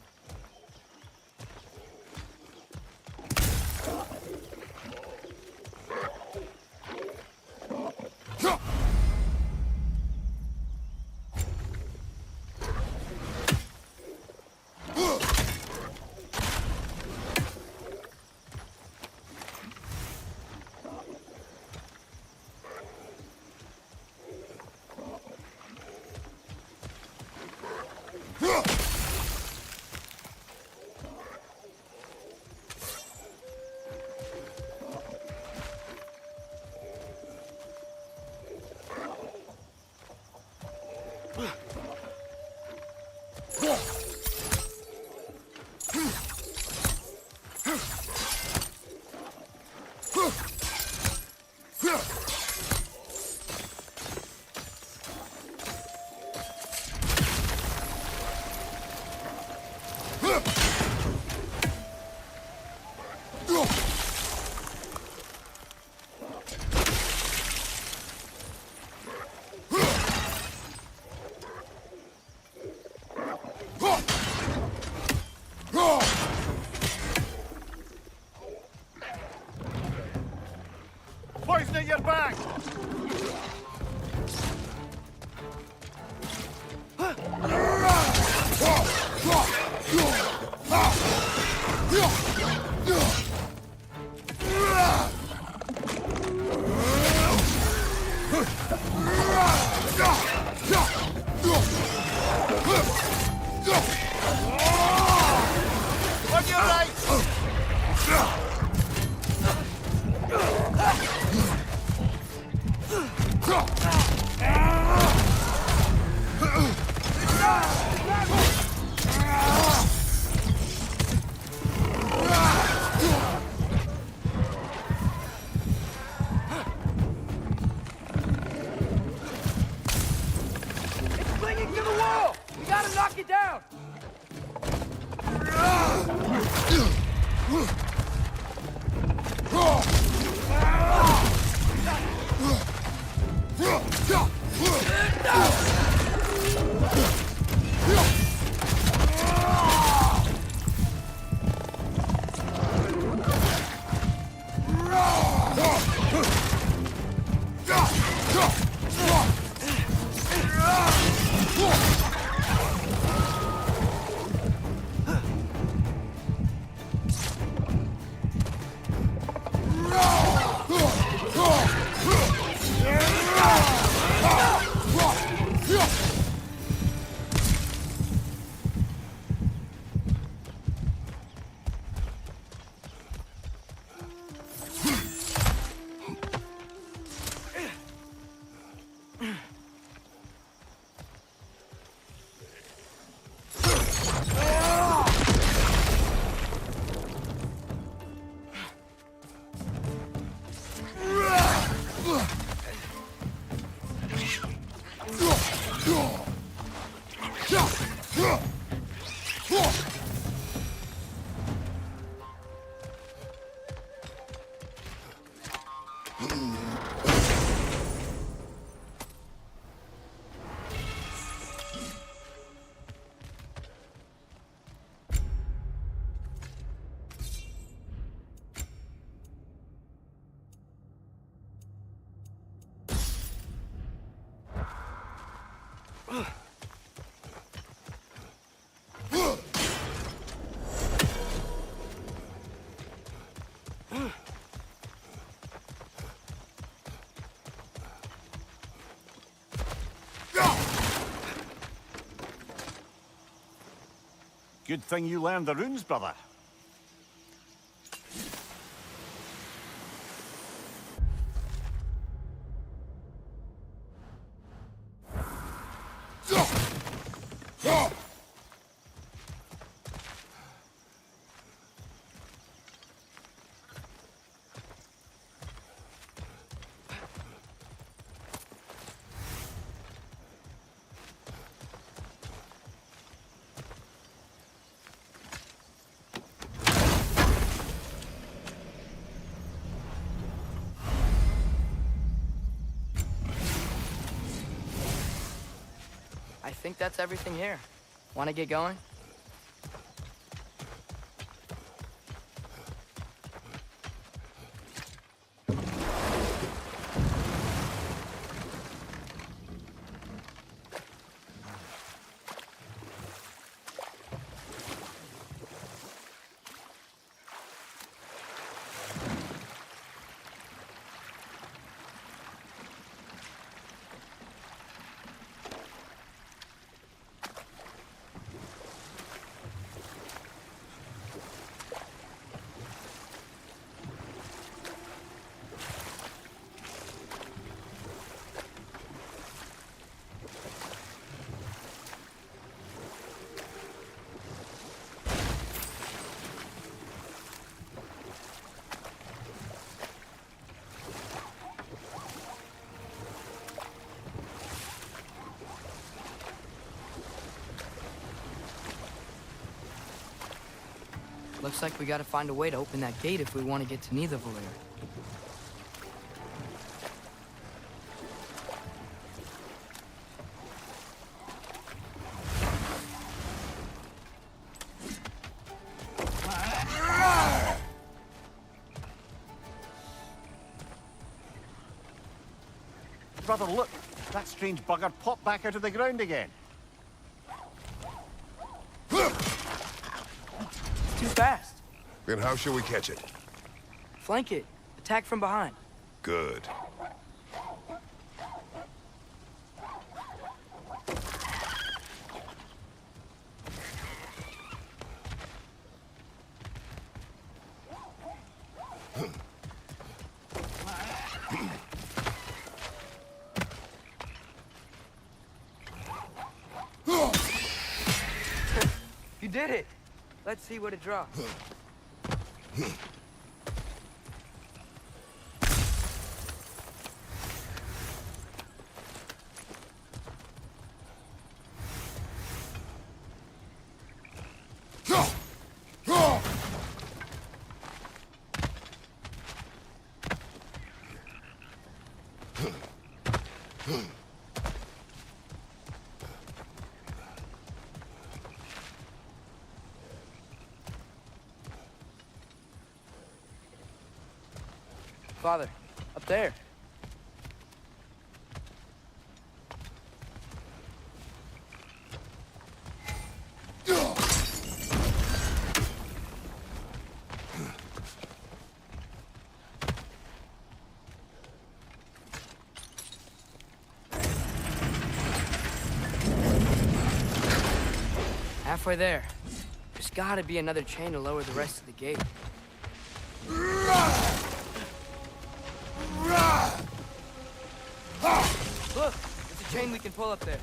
Poison at your back! On your right! It's clinging to the wall! We gotta knock it down! Good thing you learned the runes, brother. I think that's everything here. Want to get going? Looks like we gotta find a way to open that gate if we want to get to Nidavellir. Brother, look! That strange bugger popped back out of the ground again. Too fast. Then how shall we catch it? Flank it. Attack from behind. Good. You did it. Let's see what it drops. Father, up there. Halfway there. There's gotta be another chain to lower the rest of the gate. Look, there's a chain we can pull up there.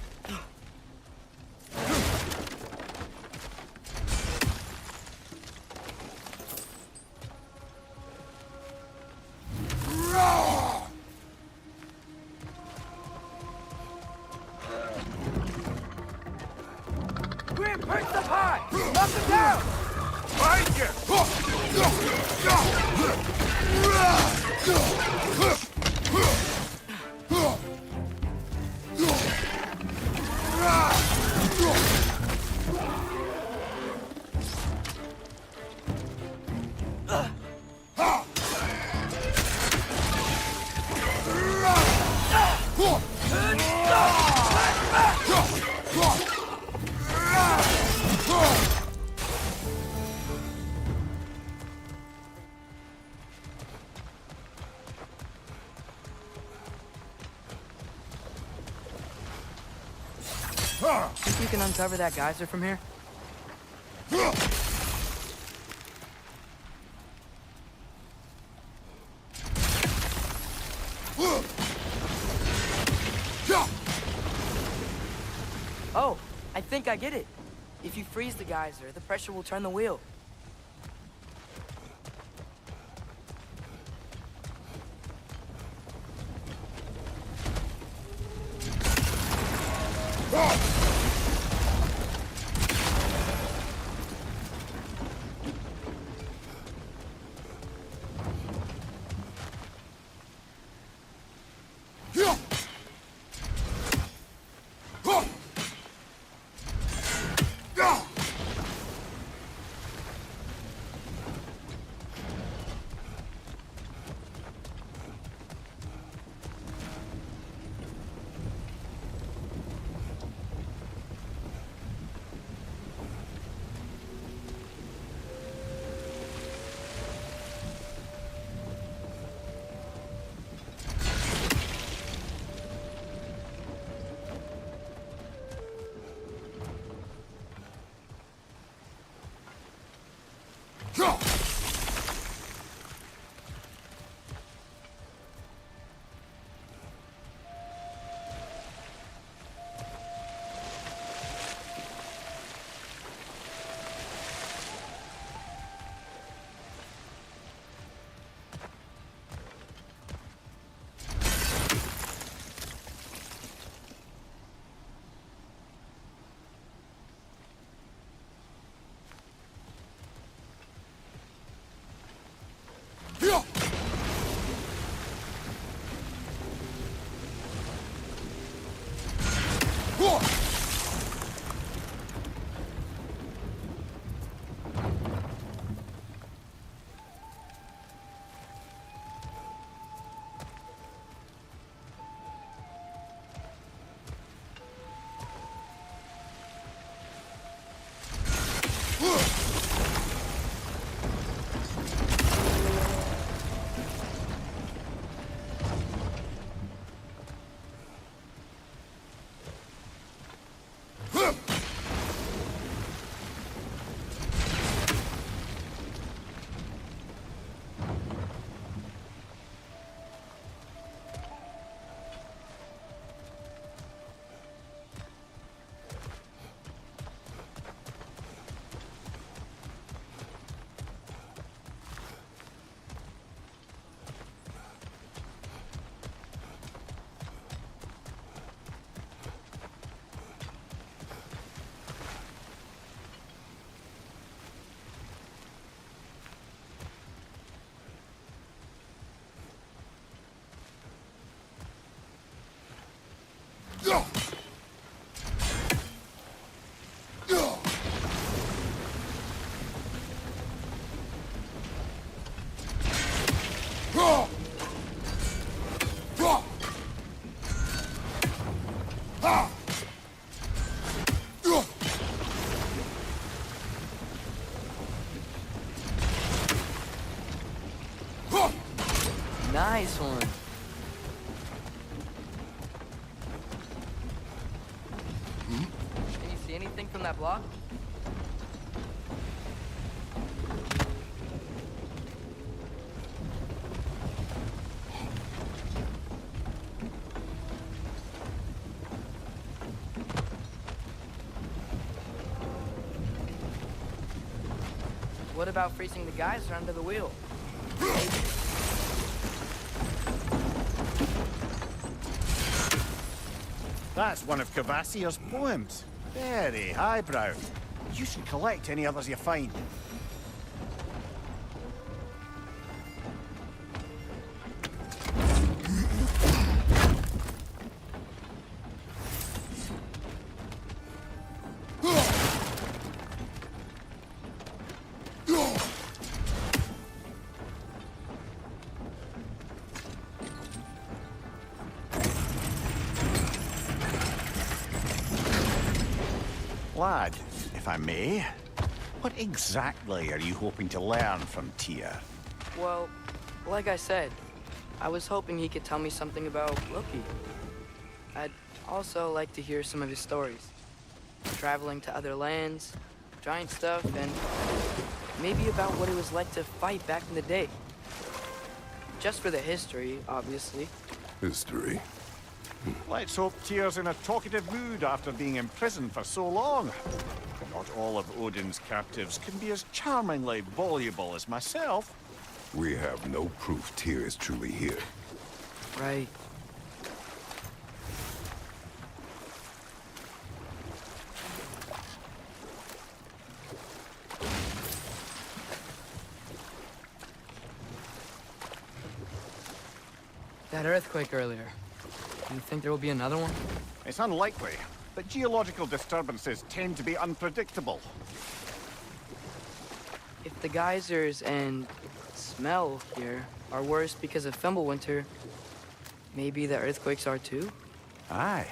Grim, perch the pie! Knock him down! Find you! Think you can uncover that geyser from here? Oh, I think I get it. If you freeze the geyser, the pressure will turn the wheel. Nice one. Can you see anything from that block? What about freezing the geyser under the wheel? That's one of Cavassier's poems. Very highbrow. You should collect any others you find. Lad, if I may, what exactly are you hoping to learn from Tyr? Well, like I said, I was hoping he could tell me something about Loki. I'd also like to hear some of his stories. Traveling to other lands, giant stuff, and maybe about what it was like to fight back in the day. Just for the history, obviously. History. Let's hope Tyr's in a talkative mood after being imprisoned for so long. Not all of Odin's captives can be as charmingly voluble as myself. We have no proof Tyr is truly here. Right. That earthquake earlier. Do you think there will be another one? It's unlikely, but geological disturbances tend to be unpredictable. If the geysers and smell here are worse because of Fimbulwinter, maybe the earthquakes are too? Aye,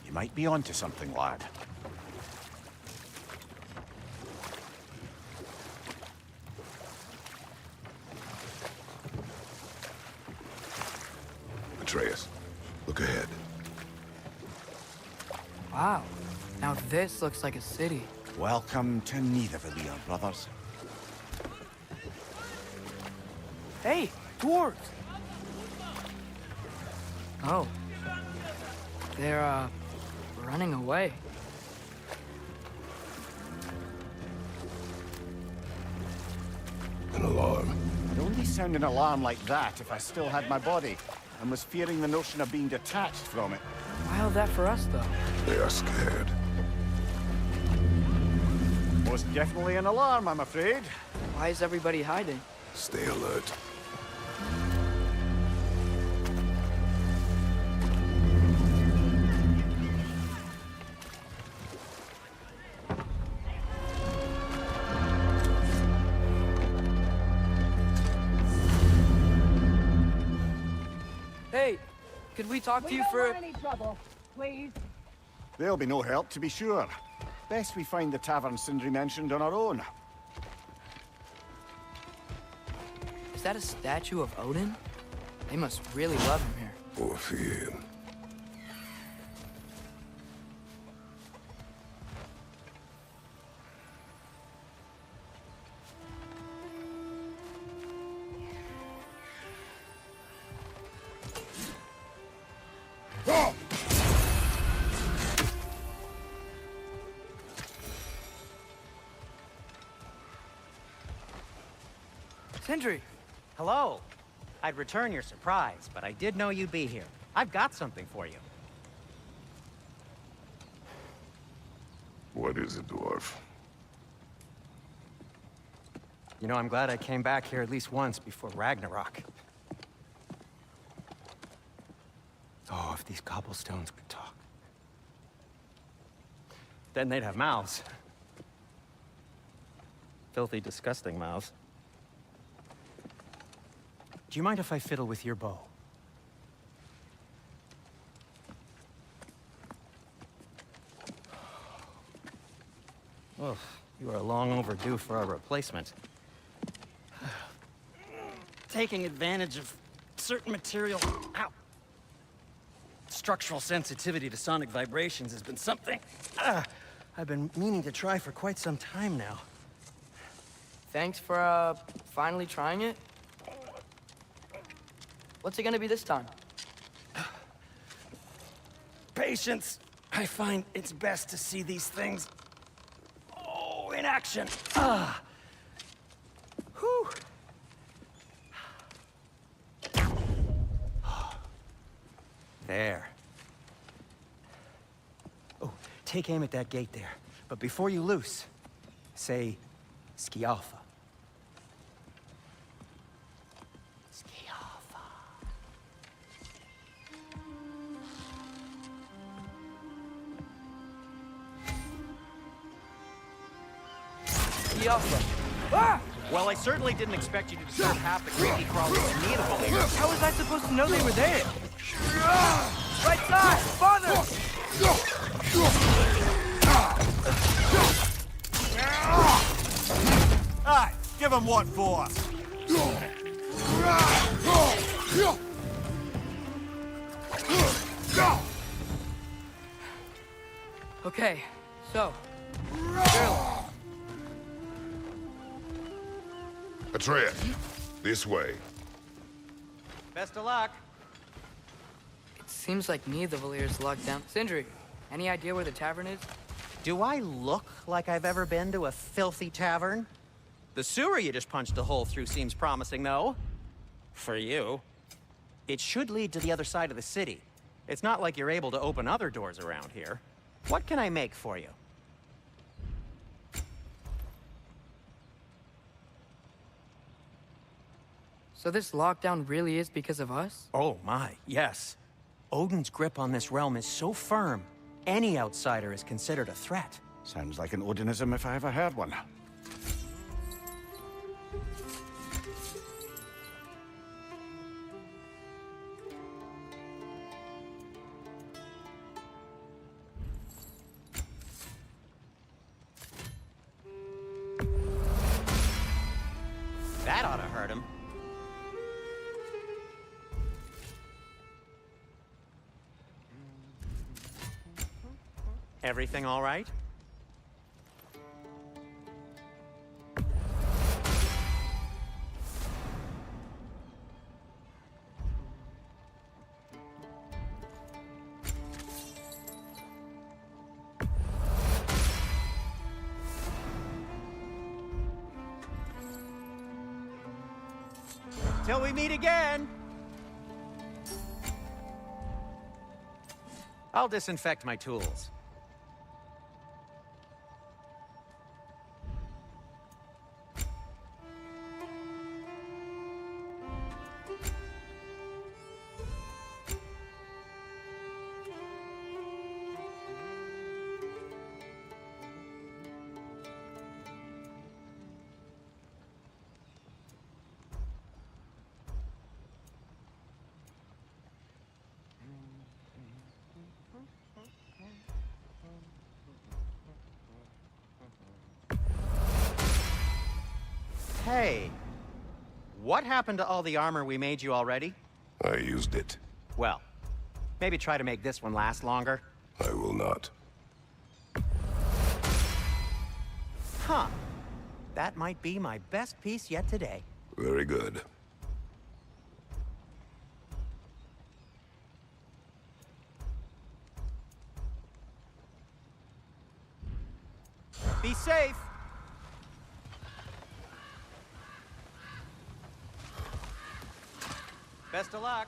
you might be onto something, lad. Atreus, look ahead. Wow. Now this looks like a city. Welcome to Nidavellir, brothers. Hey, dwarves! Oh. They're, running away. An alarm. I'd only sound an alarm like that if I still had my body, and was fearing the notion of being detached from it. Wild that for us, though. They are scared. Most definitely an alarm, I'm afraid. Why is everybody hiding? Stay alert. Hey, could we talk to you for... any trouble, please. There'll be no help, to be sure. Best we find the tavern Sindri mentioned on our own. Is that a statue of Odin? They must really love him here. Or fear him. Sindri! Hello. I'd return your surprise, but I did know you'd be here. I've got something for you. What is it, dwarf? You know, I'm glad I came back here at least once before Ragnarok. Oh, if these cobblestones could talk. Then they'd have mouths. Filthy, disgusting mouths. Do you mind if I fiddle with your bow? Oh, you are long overdue for a replacement. Taking advantage of certain material... Ow! Structural sensitivity to sonic vibrations has been something I've been meaning to try for quite some time now. Thanks for, finally trying it. What's it gonna be this time? Patience. I find it's best to see these things... Oh, in action. Whew. There. Oh, take aim at that gate there. But before you loose, say, Skialfa. Skialfa. Skialfa. Ah! Well, I certainly didn't expect you to disturb half the creepy crawlers in need of a leader. How was I supposed to know they were there? Right side! Father! Aye, give him what for. Okay, so... Shirley. Atreus, this way. Best of luck. It seems like neither of the Valyr's locked down. Sindri, any idea where the tavern is? Do I look like I've ever been to a filthy tavern? The sewer you just punched a hole through seems promising, though. For you. It should lead to the other side of the city. It's not like you're able to open other doors around here. What can I make for you? So this lockdown really is because of us? Oh my, yes. Odin's grip on this realm is so firm, any outsider is considered a threat. Sounds like an Odinism if I ever heard one. That ought to hurt him. Everything all right? Till we meet again! I'll disinfect my tools. Hey, what happened to all the armor we made you already? I used it. Well, maybe try to make this one last longer. I will not. Huh. That might be my best piece yet today. Very good. Be safe! Best of luck.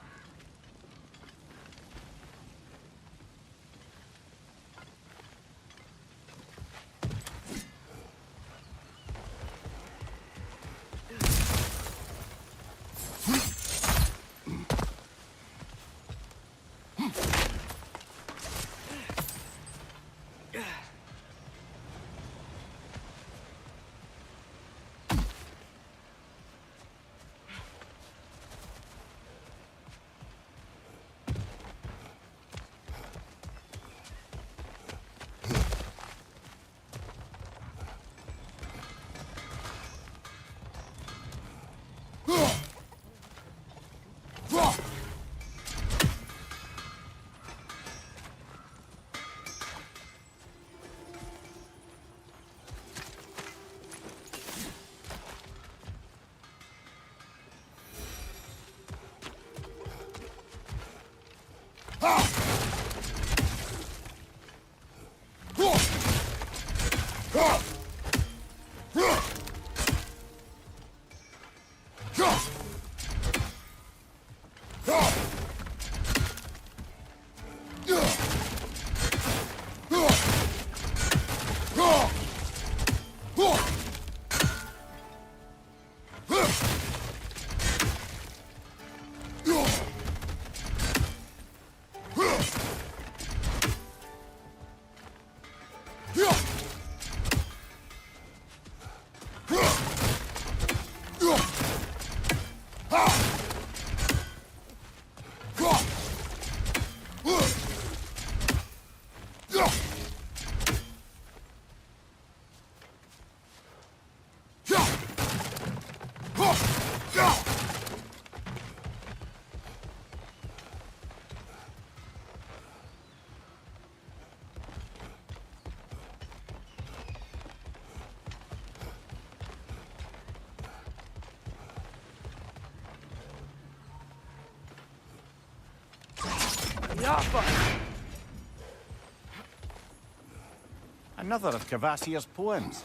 Another of Cavassier's poems.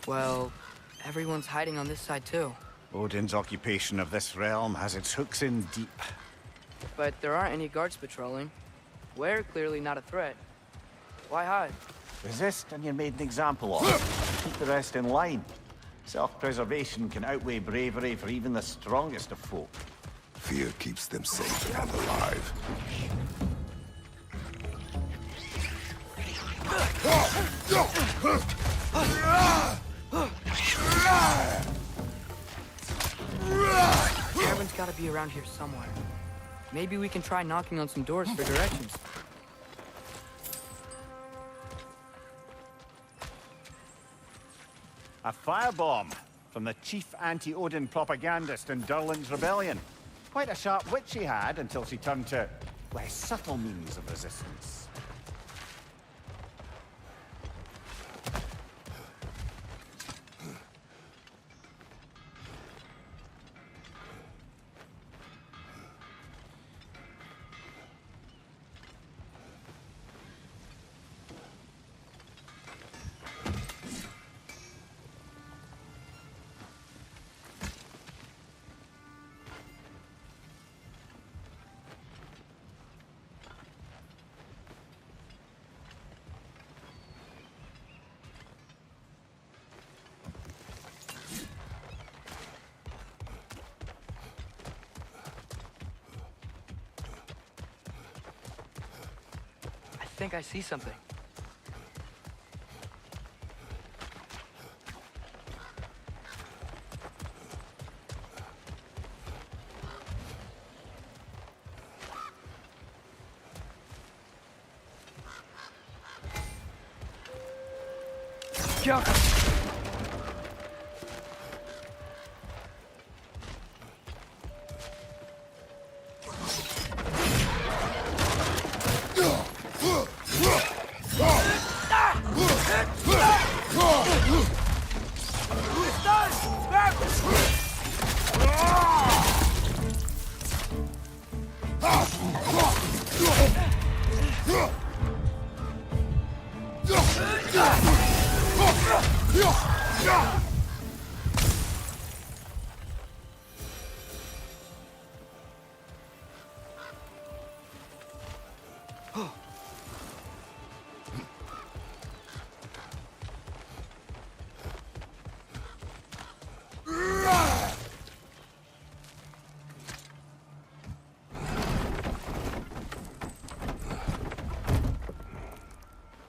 Well, everyone's hiding on this side too. Odin's occupation of this realm has its hooks in deep. But there aren't any guards patrolling. We're clearly not a threat. Why hide? Resist and you're made an example of. Keep the rest in line. Self-preservation can outweigh bravery for even the strongest of folk. Fear keeps them safe and alive. Kevin's gotta be around here somewhere. Maybe we can try knocking on some doors for directions. A firebomb from the chief anti-Odin propagandist in Durlin's rebellion. Quite a sharp wit she had until she turned to less subtle means of resistance. think I see something. Go!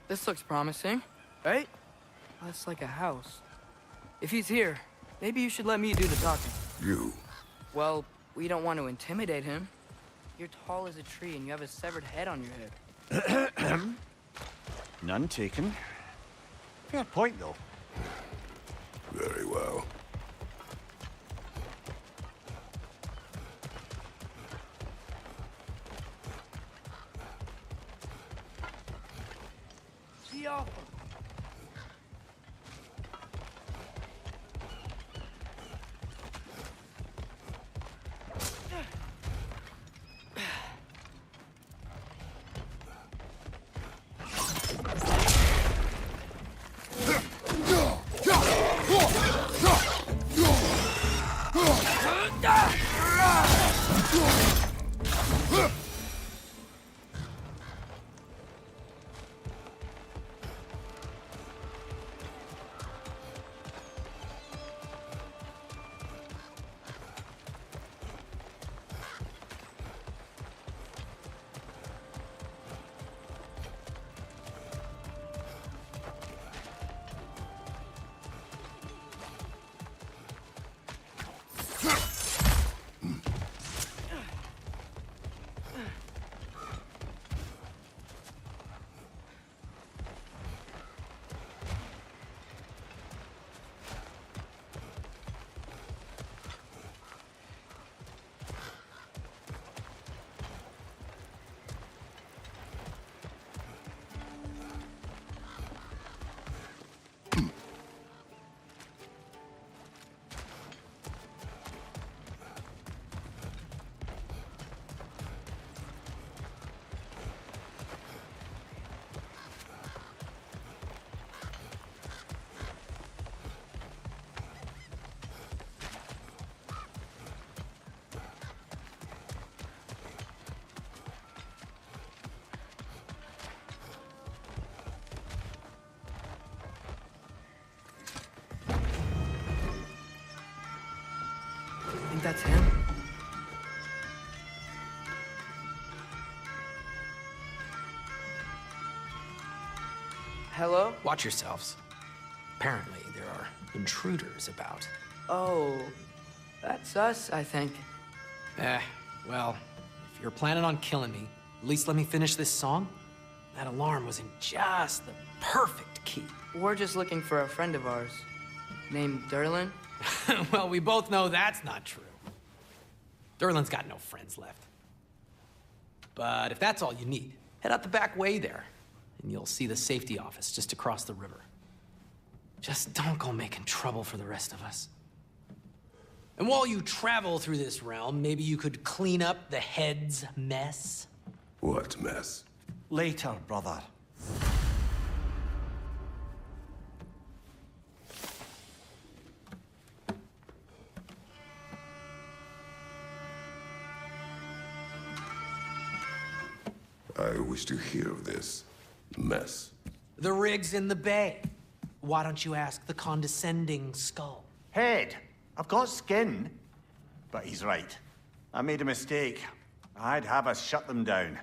This looks promising, right? That's like a house. If he's here, maybe you should let me do the talking. You? Well, we don't want to intimidate him. You're tall as a tree and you have a severed head on your head. None taken. Fair point, though. Very well. Think that's him? Hello? Watch yourselves. Apparently, there are intruders about. Oh, that's us, I think. Well, if you're planning on killing me, at least let me finish this song. That alarm was in just the perfect key. We're just looking for a friend of ours, named Durlin. Well, we both know that's not true. Durlin's got no friends left. But if that's all you need, head out the back way there, and you'll see the safety office just across the river. Just don't go making trouble for the rest of us. And while you travel through this realm, maybe you could clean up the head's mess? What mess? Later, brother. I wish to hear of this mess. The rig's in the bay. Why don't you ask the condescending skull? Head. I've got skin. But he's right. I made a mistake. I'd have us shut them down.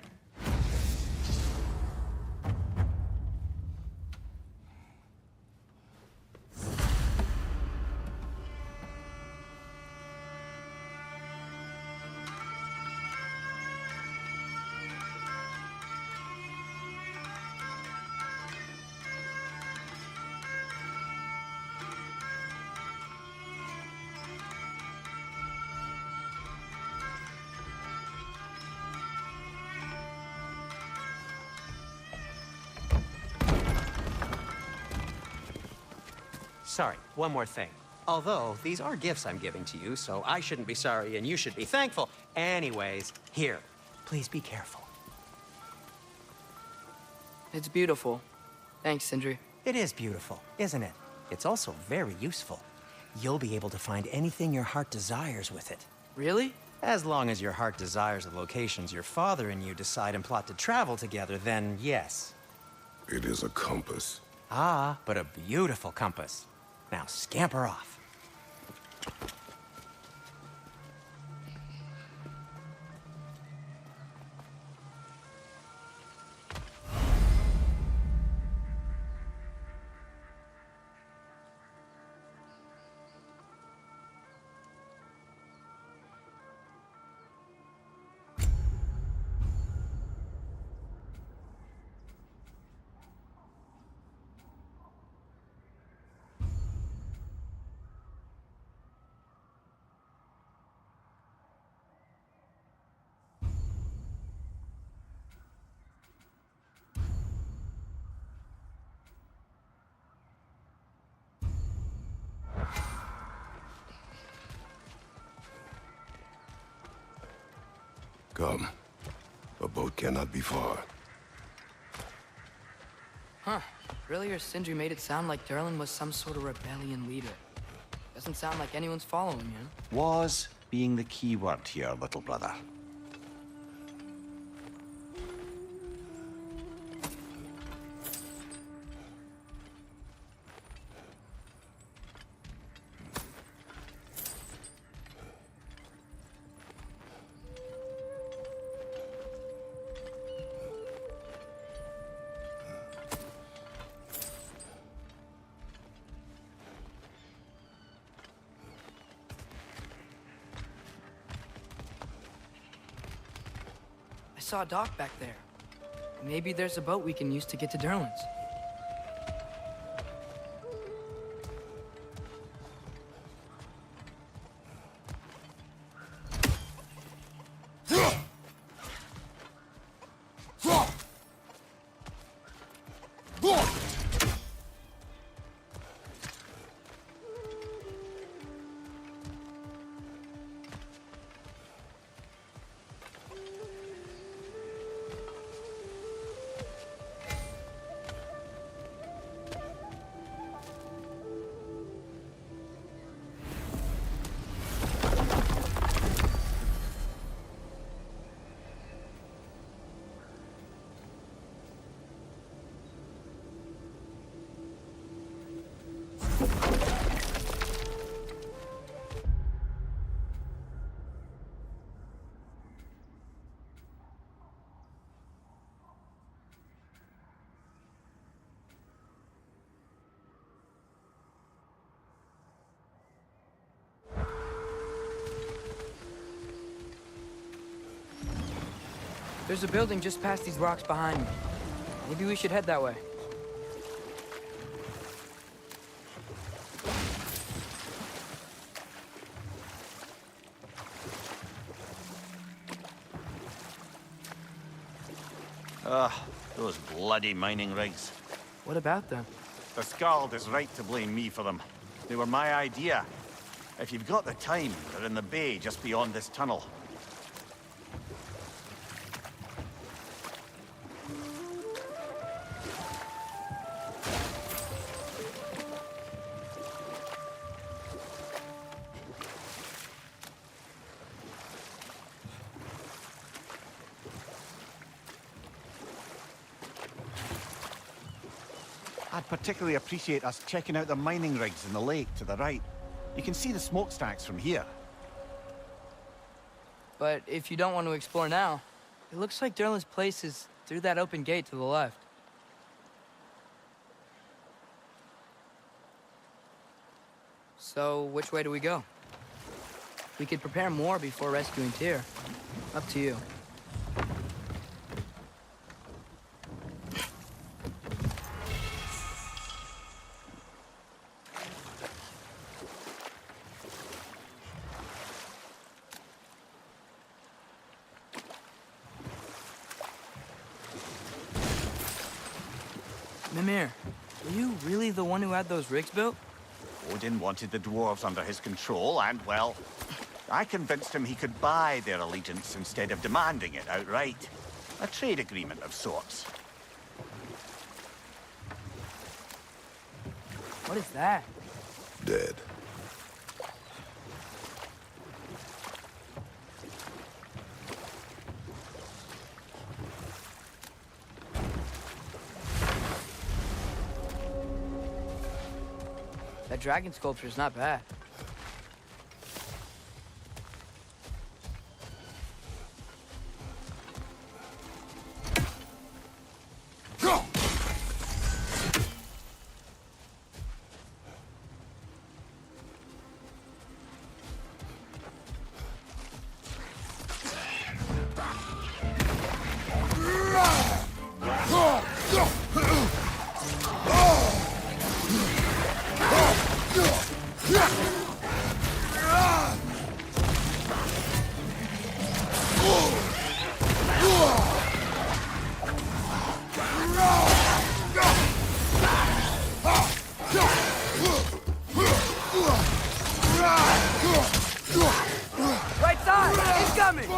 sorry, one more thing. Although, these are gifts I'm giving to you, so I shouldn't be sorry and you should be thankful. Anyways, here, please be careful. It's beautiful. Thanks, Sindri. It is beautiful, isn't it? It's also very useful. You'll be able to find anything your heart desires with it. Really? As long as your heart desires the locations your father and you decide and plot to travel together, then yes. It is a compass. Ah, but a beautiful compass. Now scamper off. Come. A boat cannot be far. Huh. Earlier, Sindri made it sound like Durlin was some sort of rebellion leader. Doesn't sound like anyone's following him. Was being the key word here, little brother. I saw a dock back there. Maybe there's a boat we can use to get to Durlin's. There's a building just past these rocks behind me. Maybe we should head that way. Ugh, those bloody mining rigs. What about them? The Skald is right to blame me for them. They were my idea. If you've got the time, they're in the bay just beyond this tunnel. I'd particularly appreciate us checking out the mining rigs in the lake to the right. You can see the smokestacks from here. But if you don't want to explore now, it looks like Durlin's place is through that open gate to the left. So, which way do we go? We could prepare more before rescuing Tyr. Up to you. Mimir, were you really the one who had those rigs built? Odin wanted the dwarves under his control, and, well, I convinced him he could buy their allegiance instead of demanding it outright. A trade agreement of sorts. What is that? Dead. That dragon sculpture is not bad. Right side! Incoming!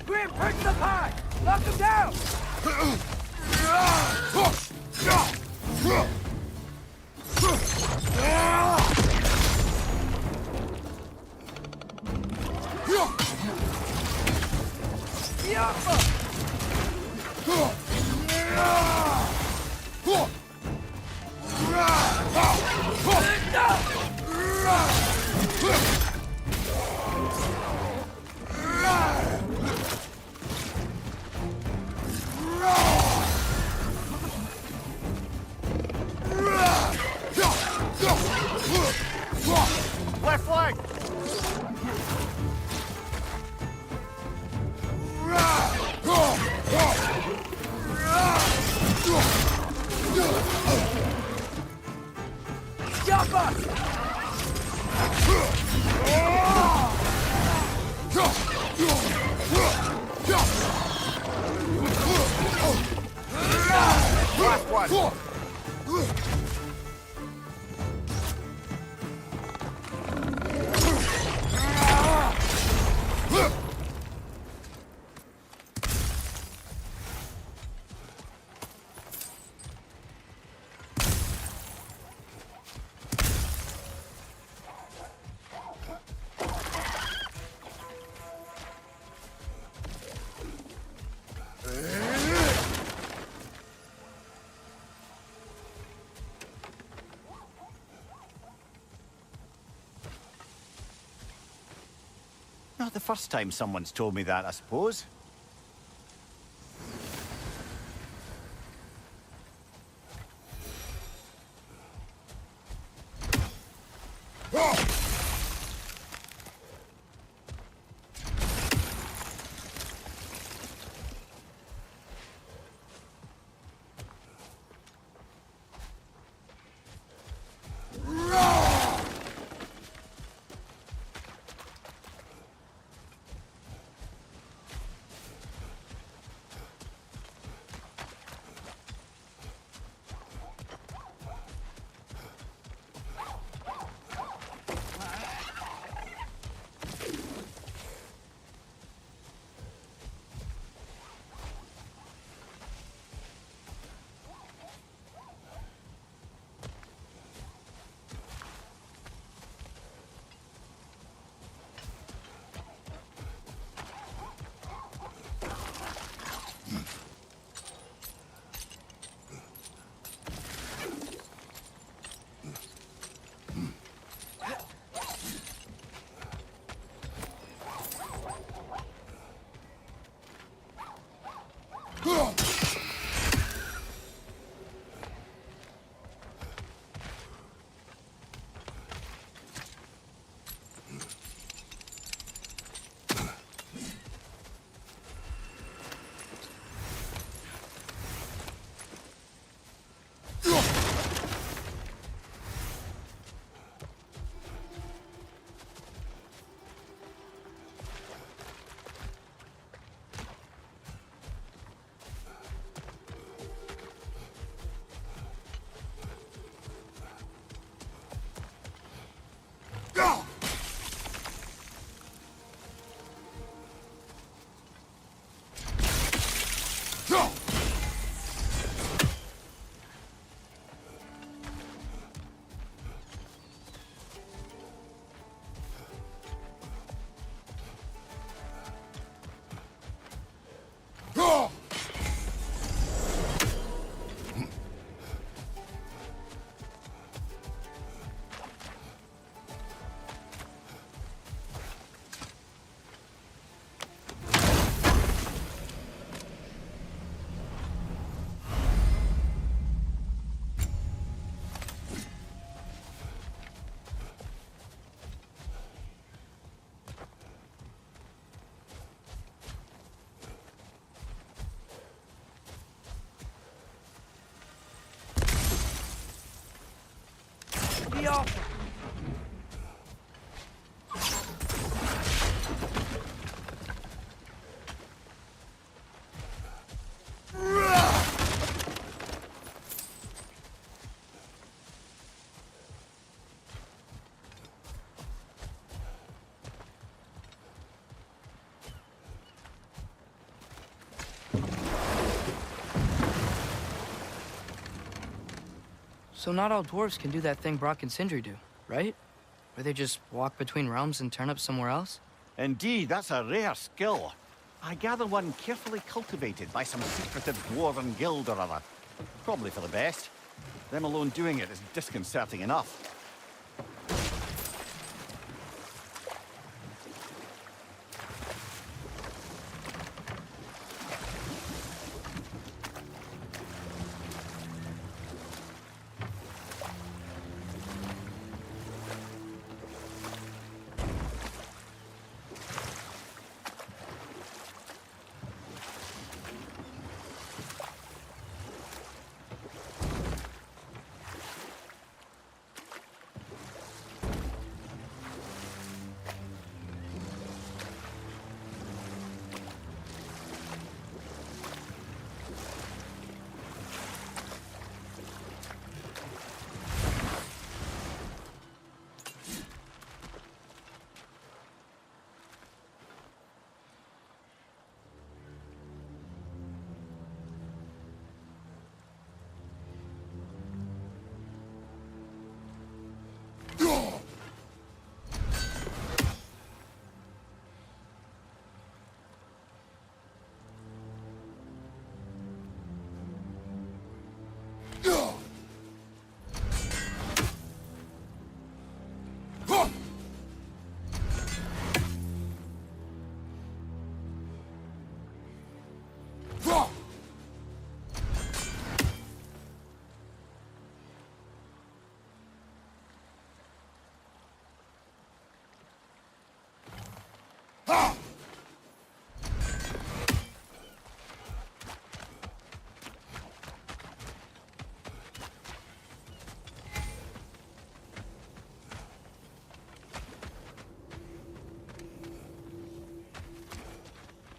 Grim, perch up high! Knock him down! Left flank! Last one! Not the first time someone's told me that, I suppose. the offer. So not all dwarves can do that thing Brock and Sindri do, right? Where they just walk between realms and turn up somewhere else? Indeed, that's a rare skill. I gather one carefully cultivated by some secretive dwarven guild or other. Probably for the best. Them alone doing it is disconcerting enough.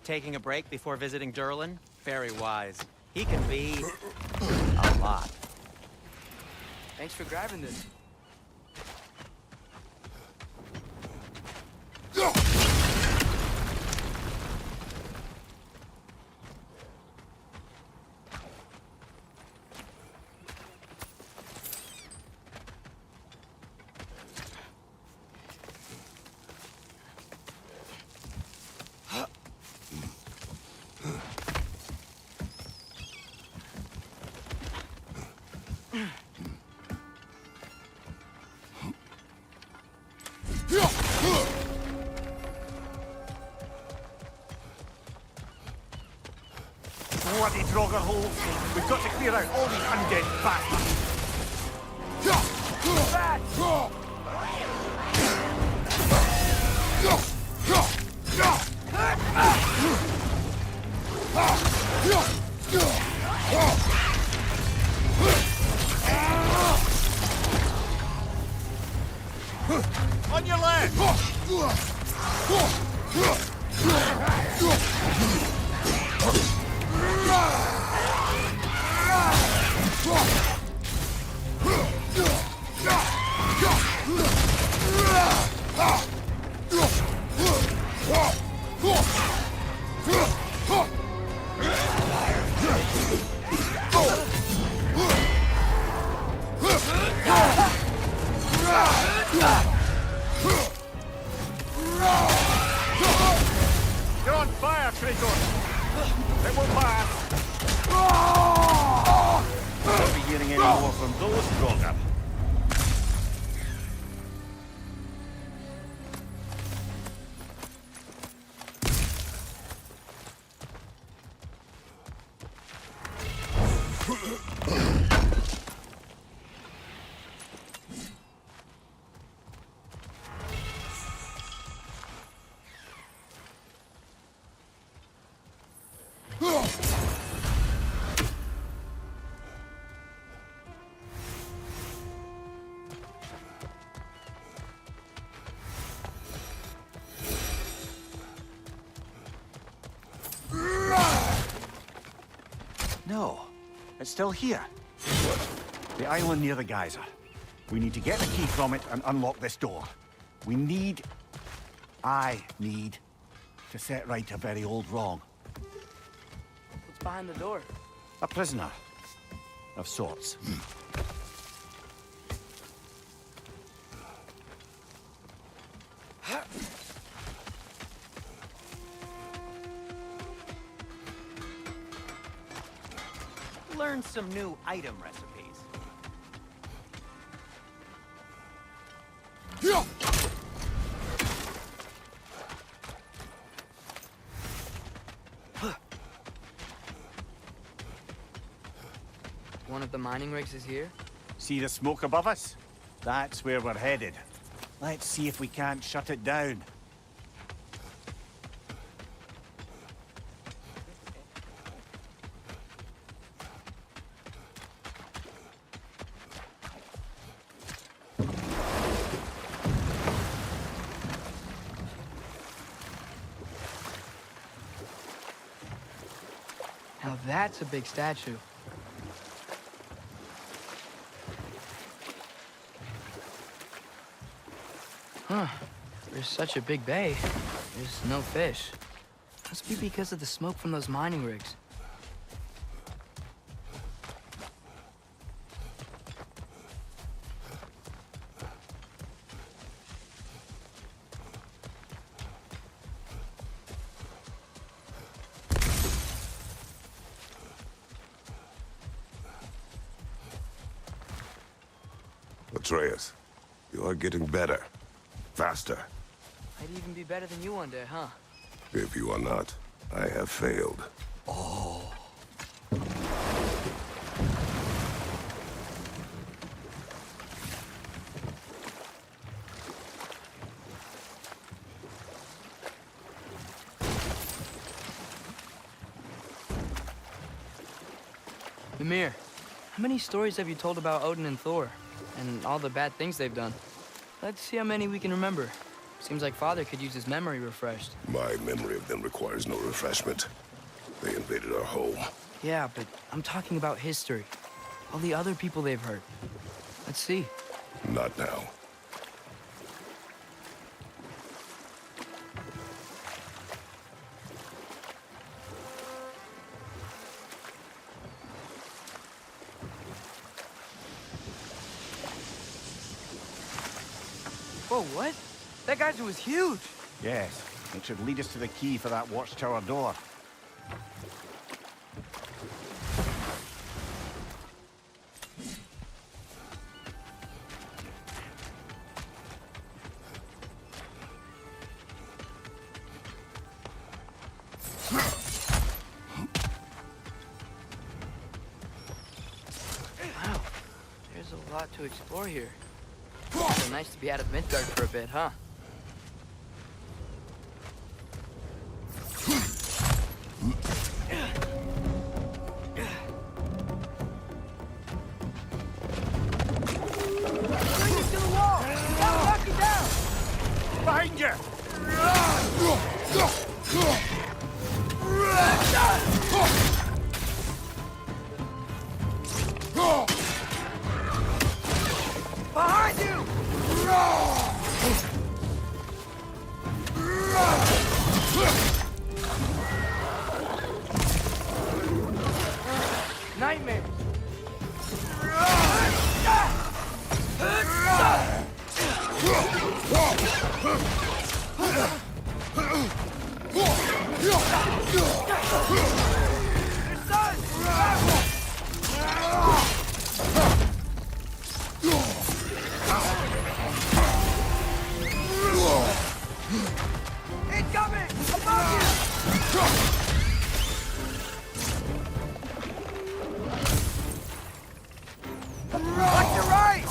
Taking a break before visiting Durlin? Very wise. He can be a lot. Thanks for grabbing this. Bloody Draugr holes! We've got to clear out all these undead bastards! On your left! You're on fire, Kratos! It will pass! Won't be hearing any more from those Draugr. It's still here. The island near the geyser. We need to get the key from it and unlock this door. I need to set right a very old wrong. What's behind the door? A prisoner. Of sorts. Learn some new item recipes. One of the mining rigs is here? See the smoke above us? That's where we're headed. Let's see if we can't shut it down. Now that's a big statue. Huh. There's such a big bay. There's no fish. Must be because of the smoke from those mining rigs. Atreus, you are getting better. Faster. I'd even be better than you one day, huh? If you are not, I have failed. Mimir, how many stories have you told about Odin and Thor? And all the bad things they've done? Let's see how many we can remember. Seems like Father could use his memory refreshed. My memory of them requires no refreshment. They invaded our home. Yeah, but I'm talking about history. All the other people they've hurt. Let's see. Not now. Whoa, what? That geyser was huge! Yes, it should lead us to the key for that watchtower door. Wow, there's a lot to explore here. So nice to be out of Midgard for a bit, huh? Bring it to the wall! I'll knock you down! Behind you! Behind you! Nightmares! Incoming! Above you! Watch your right!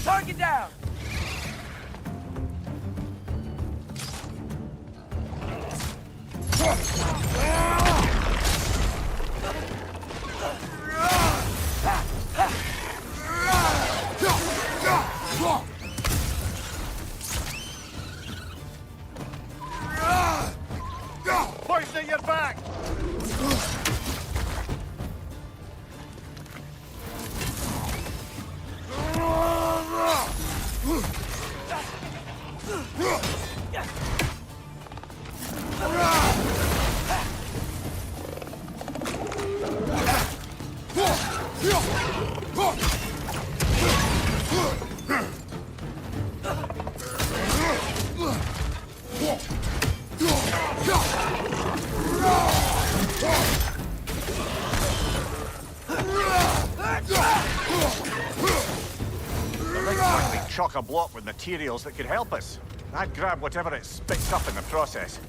Target down! your back! Chock-a-block with materials that could help us. I'd grab whatever it spits up in the process.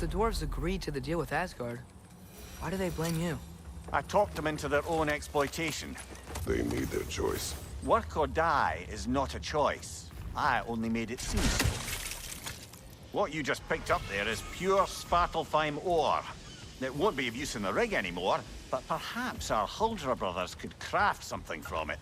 the dwarves agreed to the deal with Asgard, why do they blame you? I talked them into their own exploitation. They made their choice. Work or die is not a choice. I only made it seem so. What you just picked up there is pure Svartalfheim ore. It won't be of use in the rig anymore, but perhaps our Huldra brothers could craft something from it.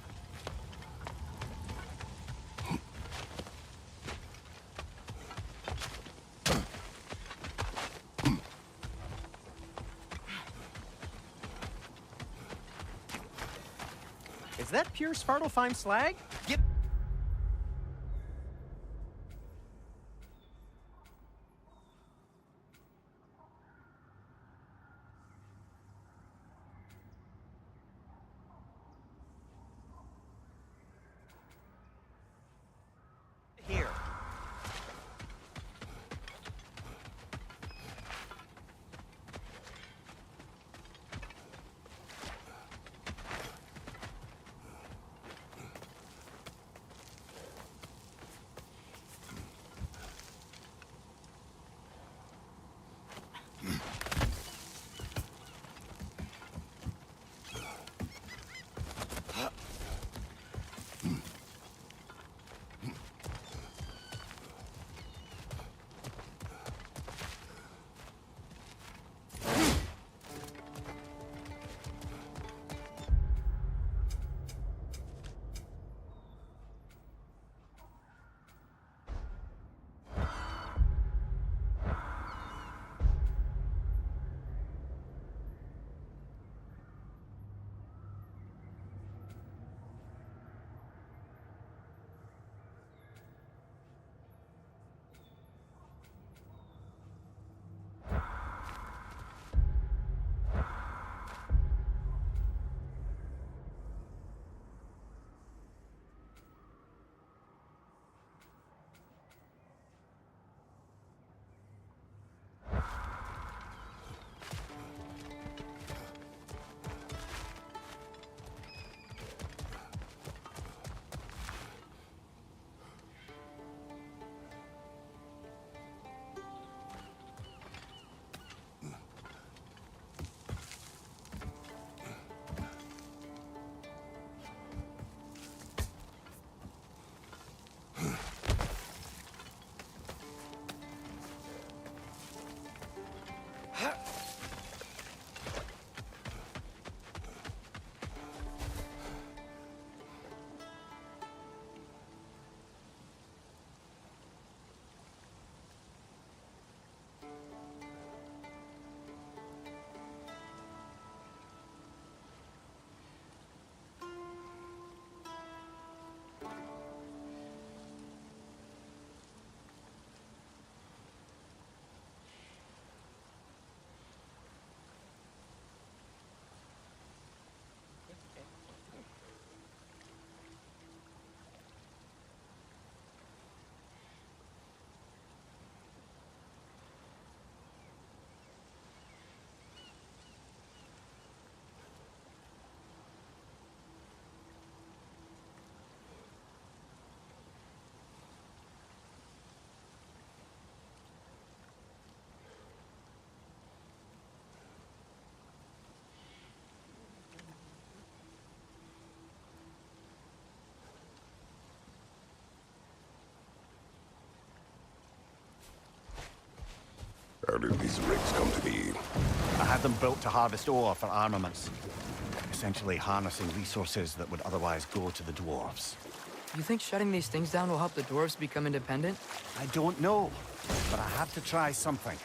Is that pure Svartalfheim slag? Get here. How did these rigs come to be? I had them built to harvest ore for armaments. Essentially harnessing resources that would otherwise go to the dwarves. You think shutting these things down will help the dwarves become independent? I don't know, but I have to try something.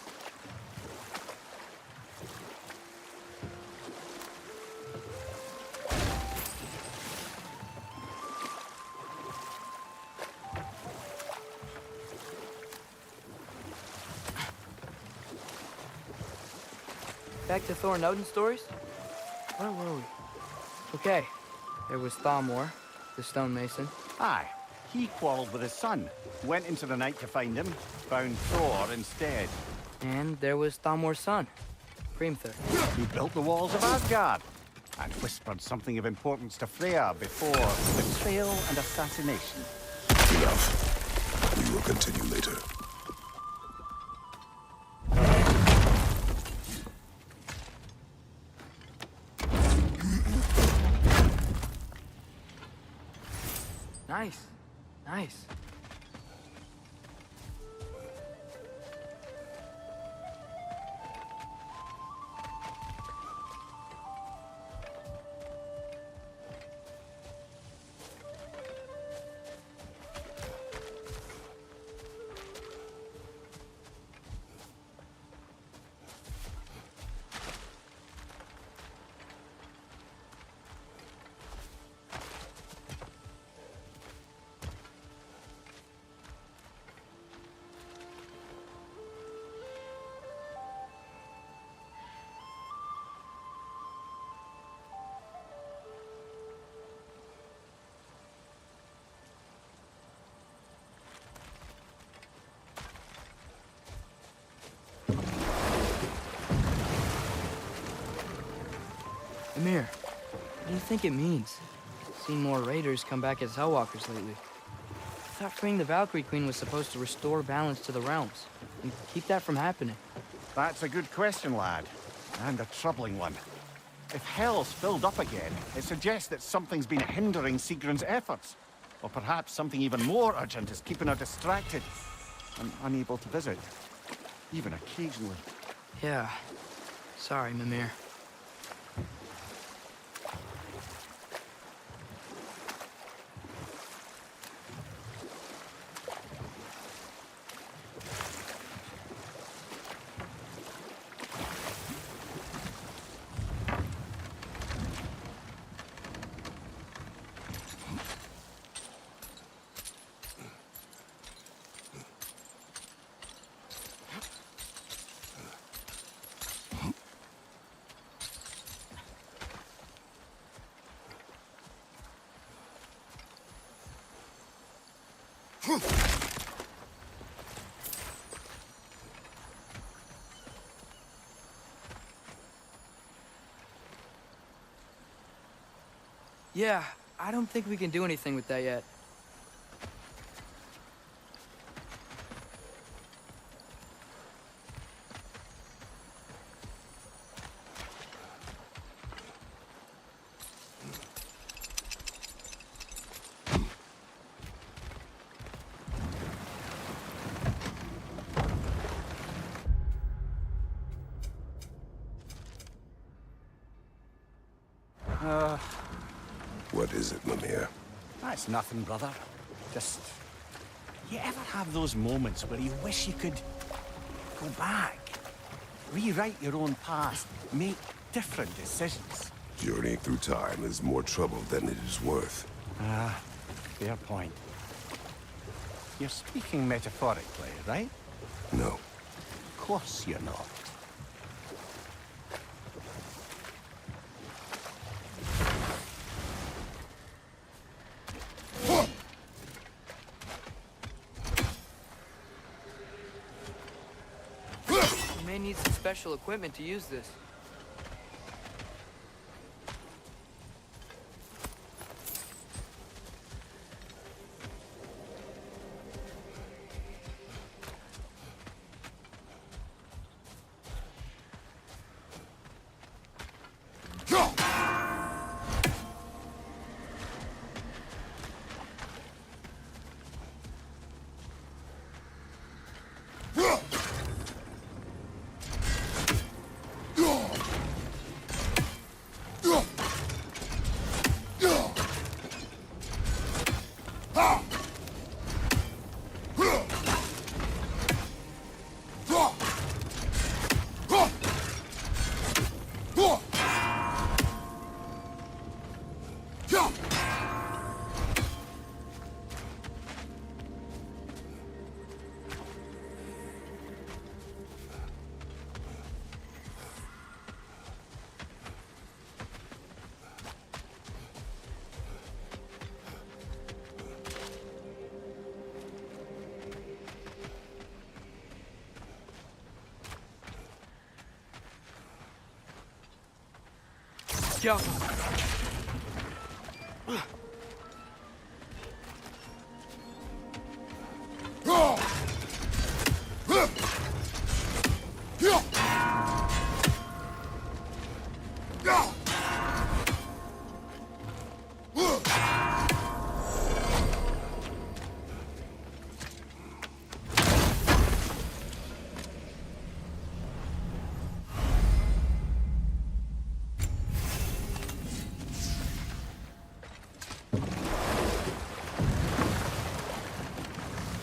Back to Thor and Odin stories? Where were we? Okay, there was Thalmor, the stonemason. Aye, he quarreled with his son. Went into the night to find him, found Thor instead. And there was Thalmor's son, Hrimthur. Who built the walls of Asgard and whispered something of importance to Freya before betrayal and assassination. Enough. We will continue later. Nice. Nice. Amir, what do you think it means? Seen more raiders come back as Hellwalkers lately. I thought freeing the Valkyrie Queen was supposed to restore balance to the realms and keep that from happening. That's a good question, lad. And a troubling one. If Hell's filled up again, it suggests that something's been hindering Sigrun's efforts. Or perhaps something even more urgent is keeping her distracted and unable to visit. Even occasionally. Yeah. Sorry, Mimir. Yeah, I don't think we can do anything with that yet. What is it, Mimir? That's nothing, brother. Just... You ever have those moments where you wish you could go back? Rewrite your own past, make different decisions? Journeying through time is more trouble than it is worth. Ah, fair point. You're speaking metaphorically, right? No. Of course you're not. We may need some special equipment to use this. Go.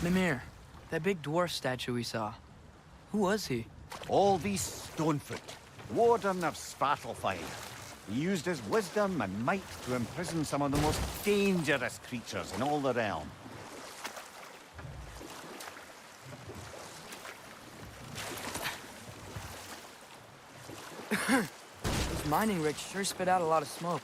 Mimir, that big dwarf statue we saw. Who was he? Alvis Stonefoot, warden of Svartalfheim. He used his wisdom and might to imprison some of the most dangerous creatures in all the realm. Those mining rigs sure spit out a lot of smoke.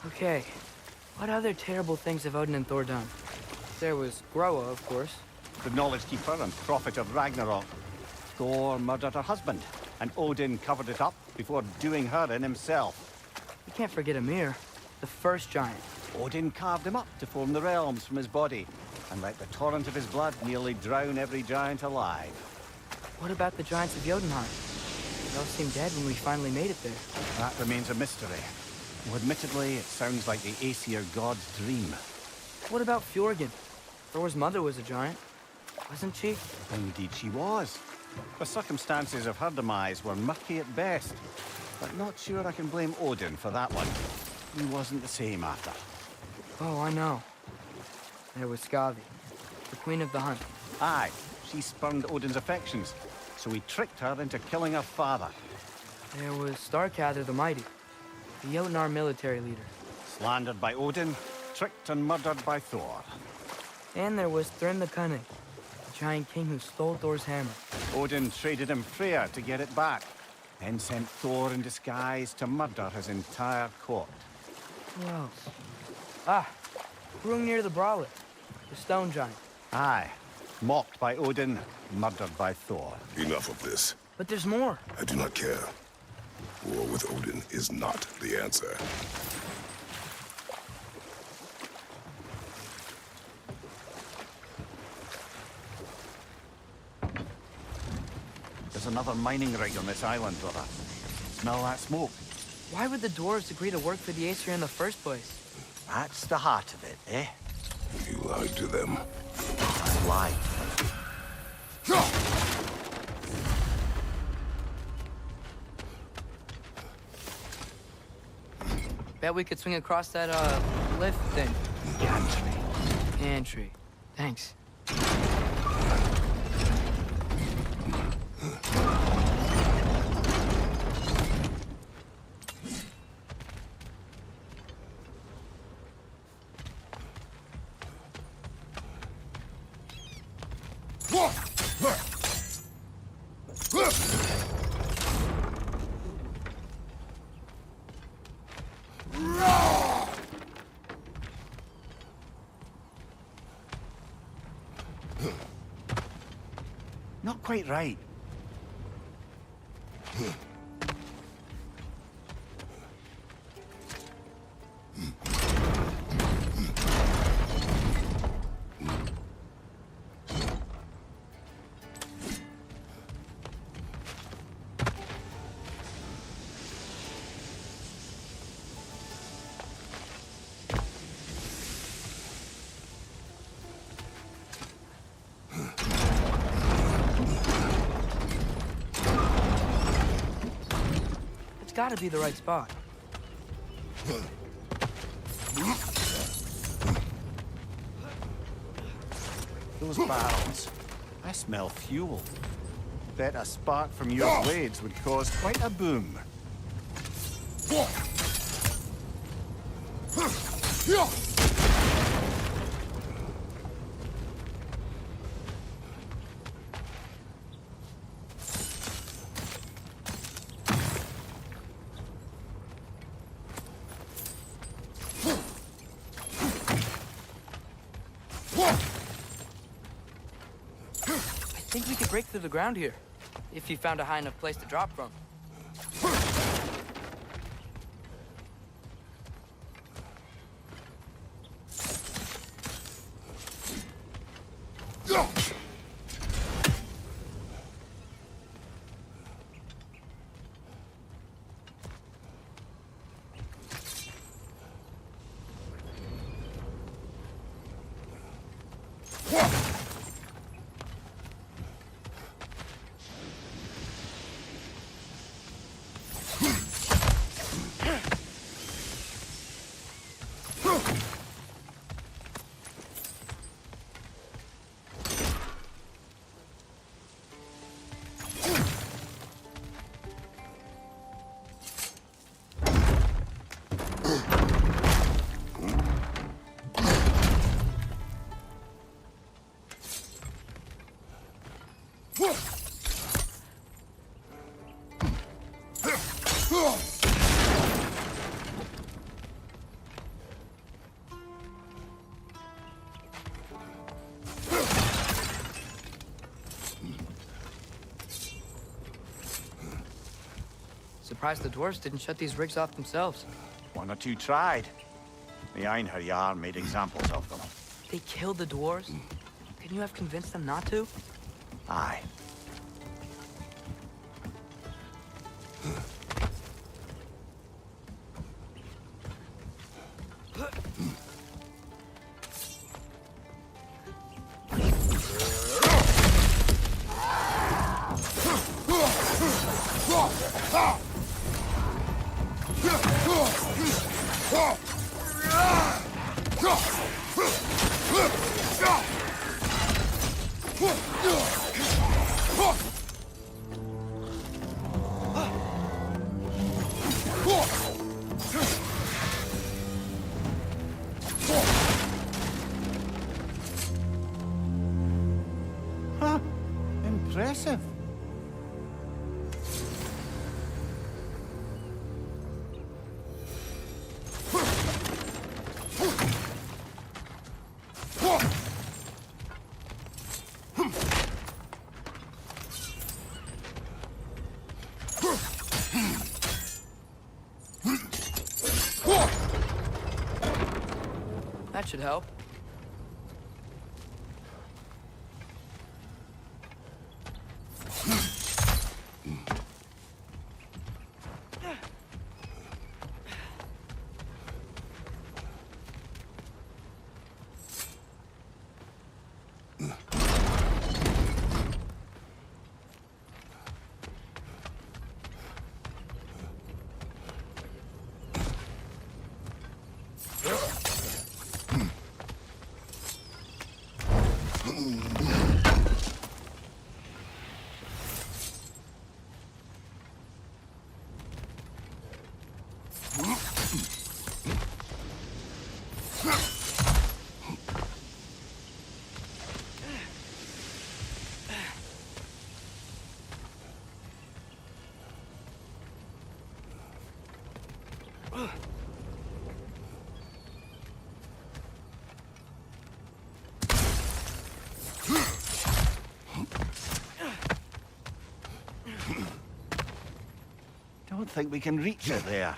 Okay, what other terrible things have Odin and Thor done? There was Groa, of course. The Knowledge Keeper and Prophet of Ragnarok. Thor murdered her husband, and Odin covered it up before doing her in himself. You can't forget Ymir, the first giant. Odin carved him up to form the realms from his body, and let the torrent of his blood nearly drown every giant alive. What about the giants of Jotunheim? They all seemed dead when we finally made it there. That remains a mystery. Though admittedly, it sounds like the Aesir god's dream. What about Fjorgyn? Thor's mother was a giant, wasn't she? Indeed she was. The circumstances of her demise were murky at best, but not sure I can blame Odin for that one. He wasn't the same after. Oh, I know. There was Skavi, the queen of the hunt. Aye, she spurned Odin's affections, so he tricked her into killing her father. There was Starkadr the Mighty, the Jotnar military leader. Slandered by Odin, tricked and murdered by Thor. And there was Thrym the Cunning, the giant king who stole Thor's hammer. Odin traded him Freyr to get it back, then sent Thor in disguise to murder his entire court. Who else? Ah, Hrungnir the Brawler, the stone giant. Aye, mocked by Odin, murdered by Thor. Enough of this. But there's more. I do not care. War with Odin is not the answer. There's another mining rig on this island, brother. Smell that smoke? Why would the dwarves agree to work for the Aesir in the first place? That's the heart of it, eh? You lied to them. I lied. Bet we could swing across that, lift thing. Gantry. Gantry. Thanks. Not quite right. Gotta be the right spot. Those barrels. I smell fuel. Bet a spark from your blades would cause quite a boom. I think we could break through the ground here, if you found a high enough place to drop from. Surprised the dwarves didn't shut these rigs off themselves. One or two tried. The Einherjar made examples of them. They killed the dwarves? Couldn't you have convinced them not to? Aye. Huh. Impressive. That should help. Don't think we can reach it there.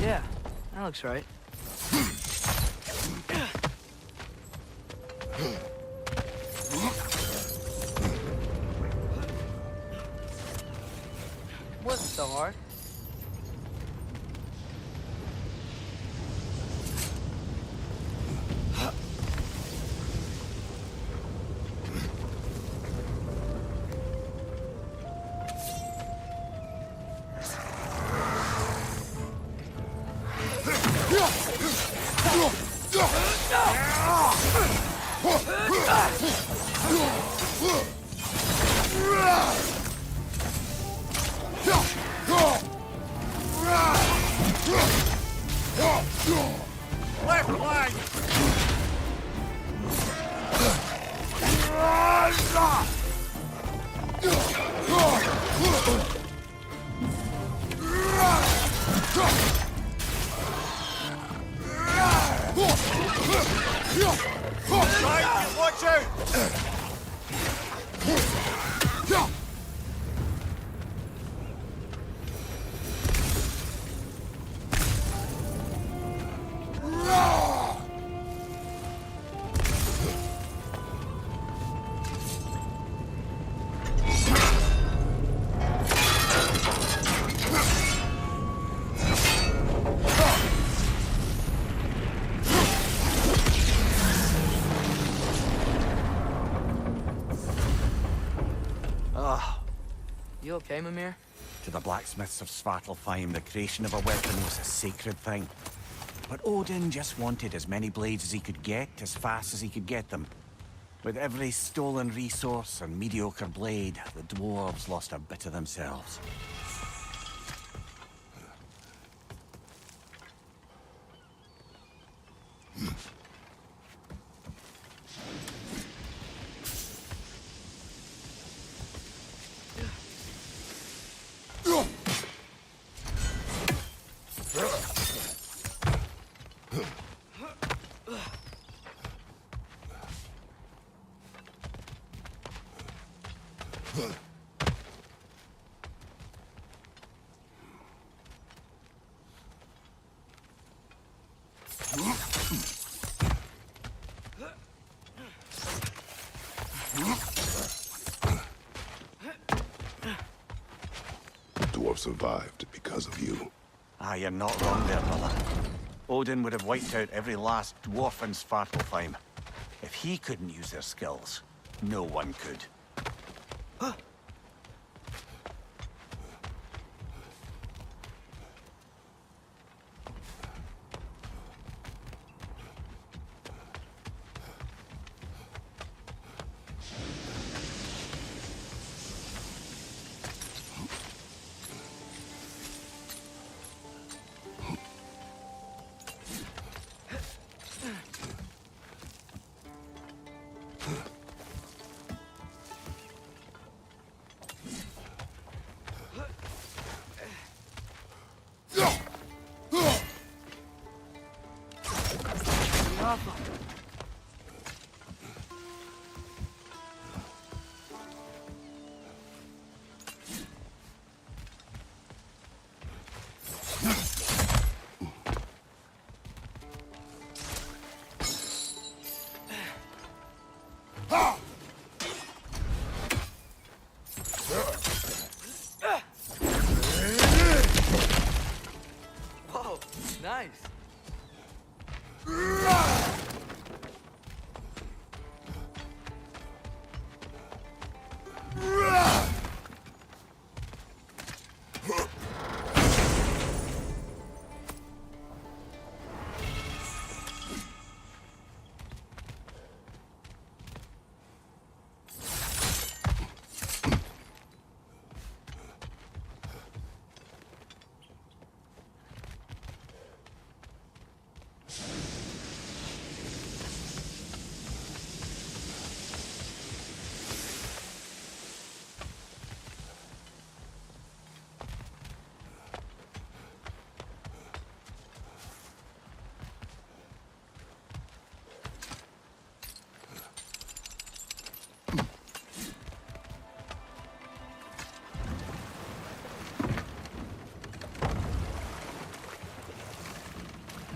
Yeah, that looks right. Wasn't so hard. Left flank! Watch out! Ugh. You okay, Mimir? To the blacksmiths of Svartalfheim, the creation of a weapon was a sacred thing. But Odin just wanted as many blades as he could get, as fast as he could get them. With every stolen resource and mediocre blade, the dwarves lost a bit of themselves. The dwarf survived because of you. Ah, you're not wrong there, brother. Odin would have wiped out every last dwarf in Svartalfheim. If he couldn't use their skills, no one could. Whoa, nice.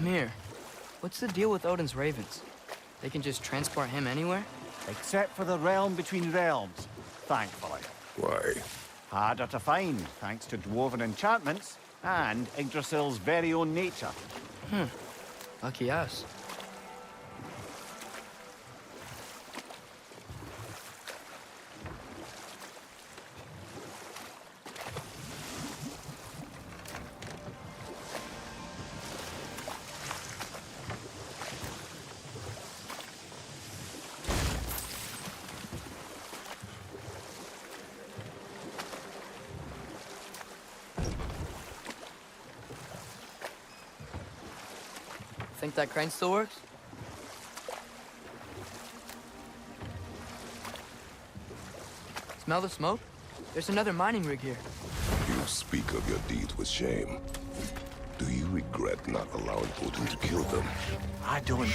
Mir, what's the deal with Odin's ravens? They can just transport him anywhere? Except for the realm between realms, thankfully. Why? Harder to find, thanks to dwarven enchantments and Yggdrasil's very own nature. Lucky us. Think that crane still works? Smell the smoke? There's another mining rig here. You speak of your deeds with shame. Do you regret not allowing Odin to kill them? I don't...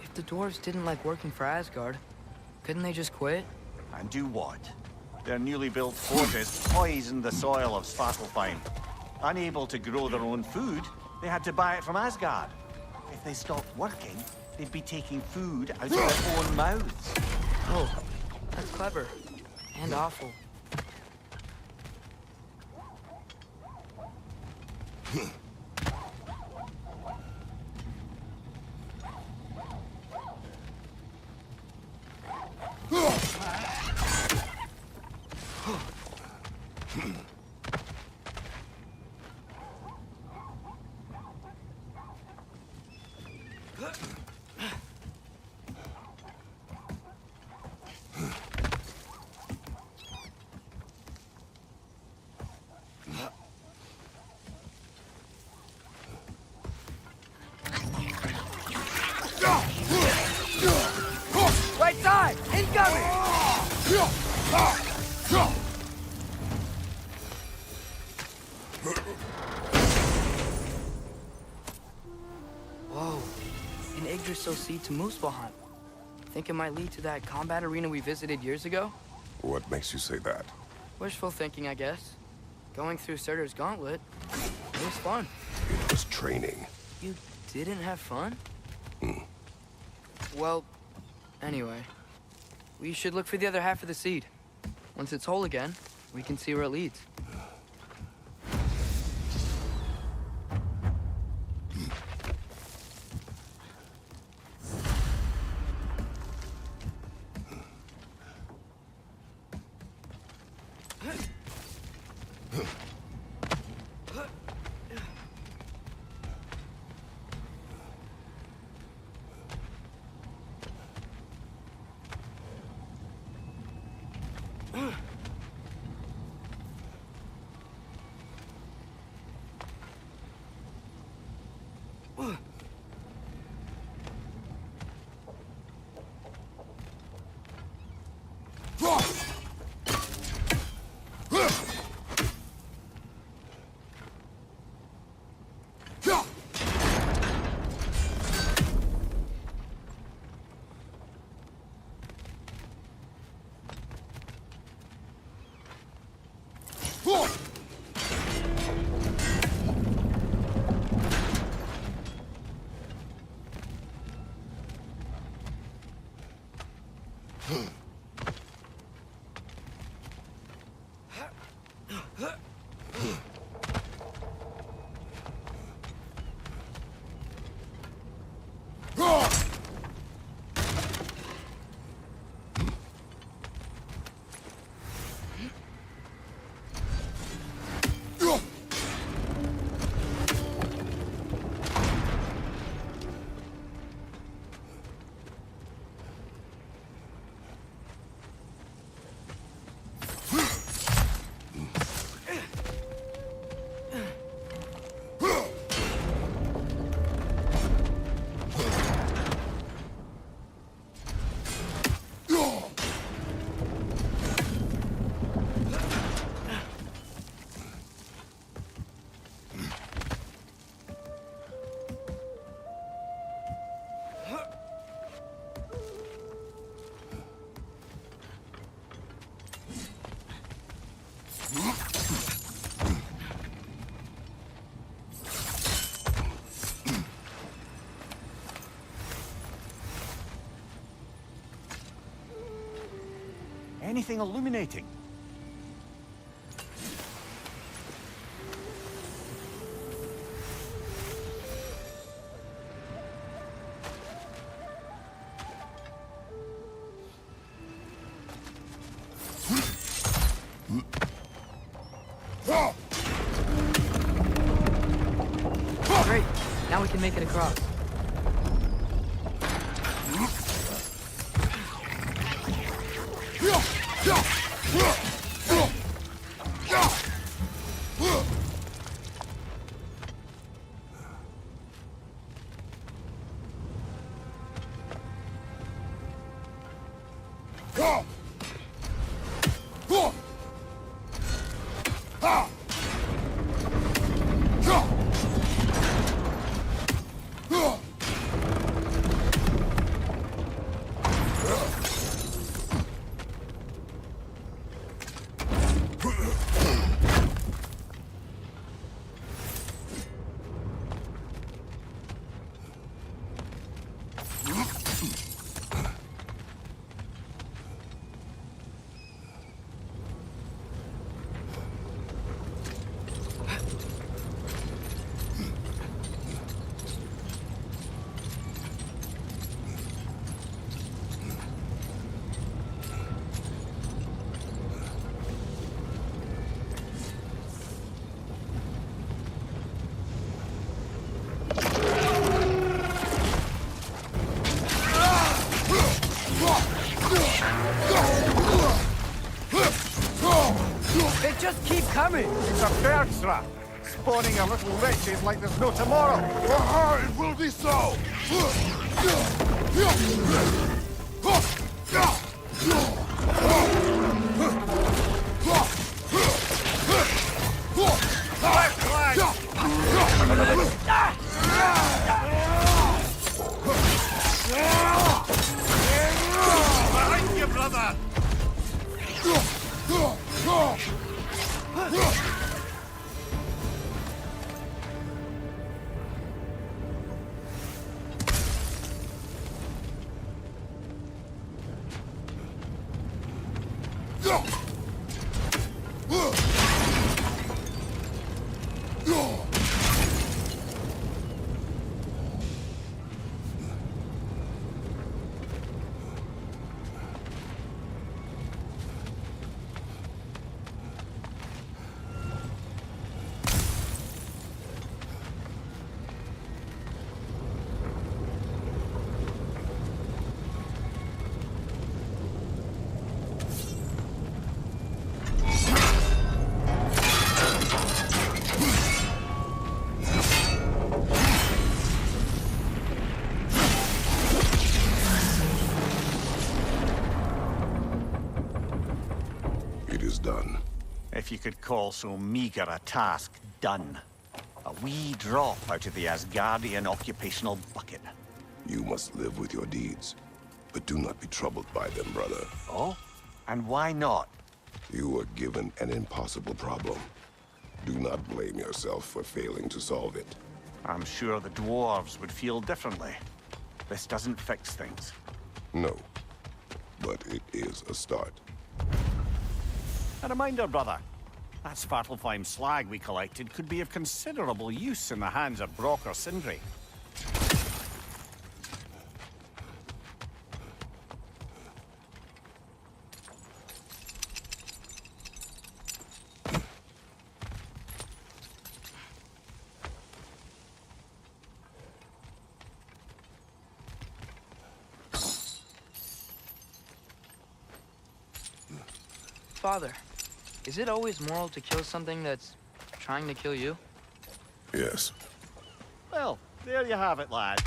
If the dwarves didn't like working for Asgard, couldn't they just quit? And do what? Their newly built fortress poisoned the soil of Svartalfheim. Unable to grow their own food, they had to buy it from Asgard. If they stopped working, they'd be taking food out of their own mouths. Oh, that's clever. And awful. Right side! Incoming! Whoa. An Yggdrasil seed to Muspelheim. Think it might lead to that combat arena we visited years ago? What makes you say that? Wishful thinking, I guess. Going through Surtur's gauntlet, it was fun. It was training. You didn't have fun? Well, anyway. We should look for the other half of the seed. Once it's whole again, we can see where it leads. Anything illuminating? Great. Now we can make it across. just keep coming! It's a bird trap, spawning a little wretches like there's no tomorrow. It will be so! Behind you, brother! It is done. If you could call so meager a task done. A wee drop out of the Asgardian occupational bucket. You must live with your deeds, but do not be troubled by them, brother. Oh? And why not? You were given an impossible problem. Do not blame yourself for failing to solve it. I'm sure the dwarves would feel differently. This doesn't fix things. No, but it is a start. A reminder, brother. That Svartalfheim slag we collected could be of considerable use in the hands of Brock or Sindri. Father, is it always moral to kill something that's trying to kill you? Yes. Well, there you have it, lad.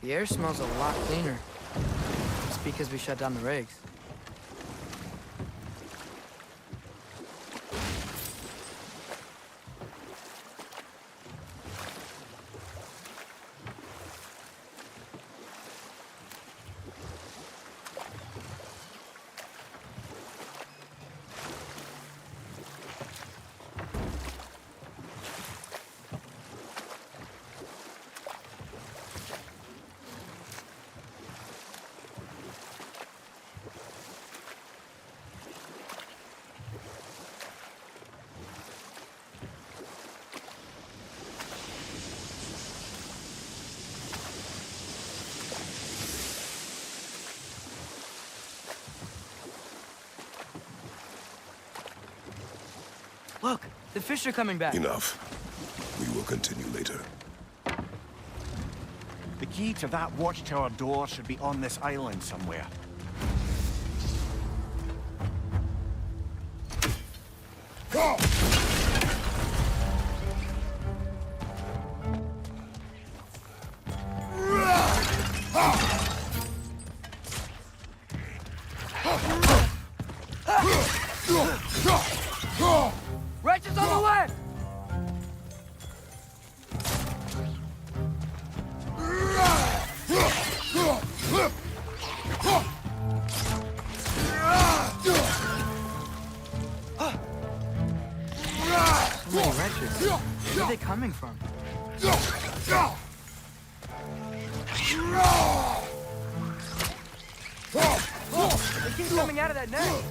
The air smells a lot cleaner. It's because we shut down the rigs. Look, the fish are coming back. Enough. We will continue later. The key to that watchtower door should be on this island somewhere. Wretches on the left! So many wretches. Where are they coming from? They keep coming out of that net.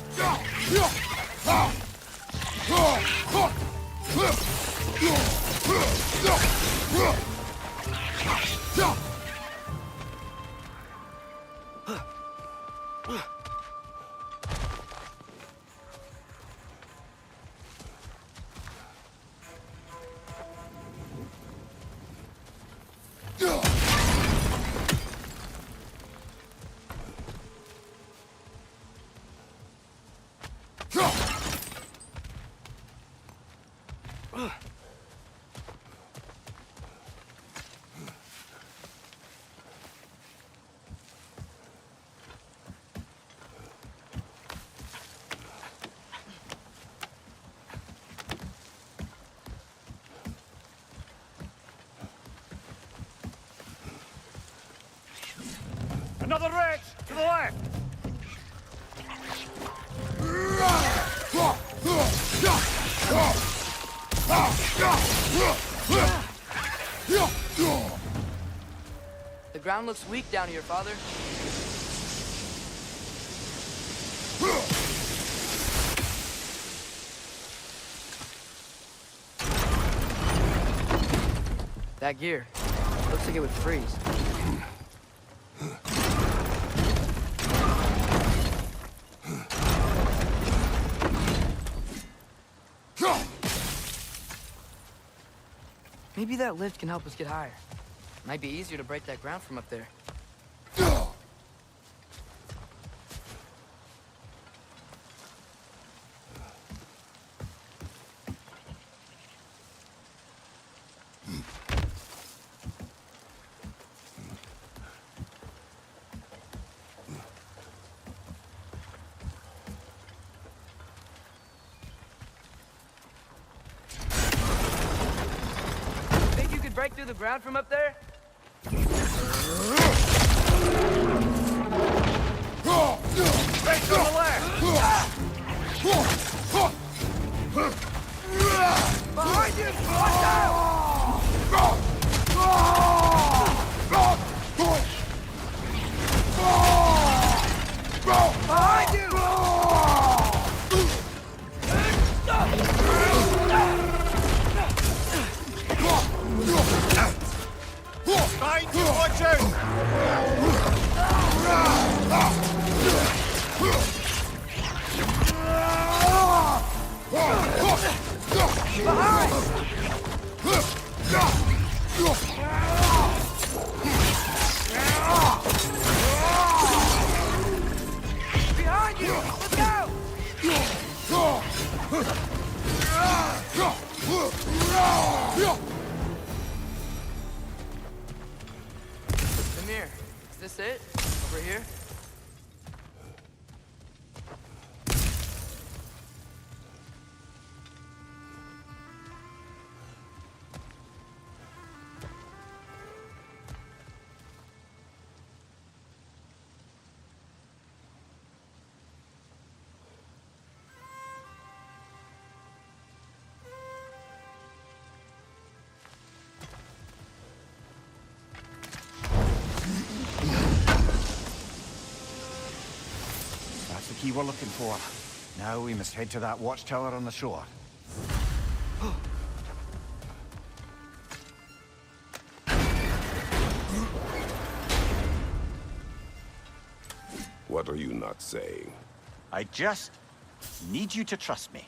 Another wretch! To the left! The ground looks weak down here, Father. That gear. Looks like it would freeze. Maybe that lift can help us get higher. Might be easier to break that ground from up there. Think you could break through the ground from up there? Right to the left! Behind you! Watch out! Behind you! Behind you, watch out! Behind you! Let's go! Amir, is this it? Over here? That's the key we're looking for. Now we must head to that watchtower on the shore. What are you not saying? I just need you to trust me.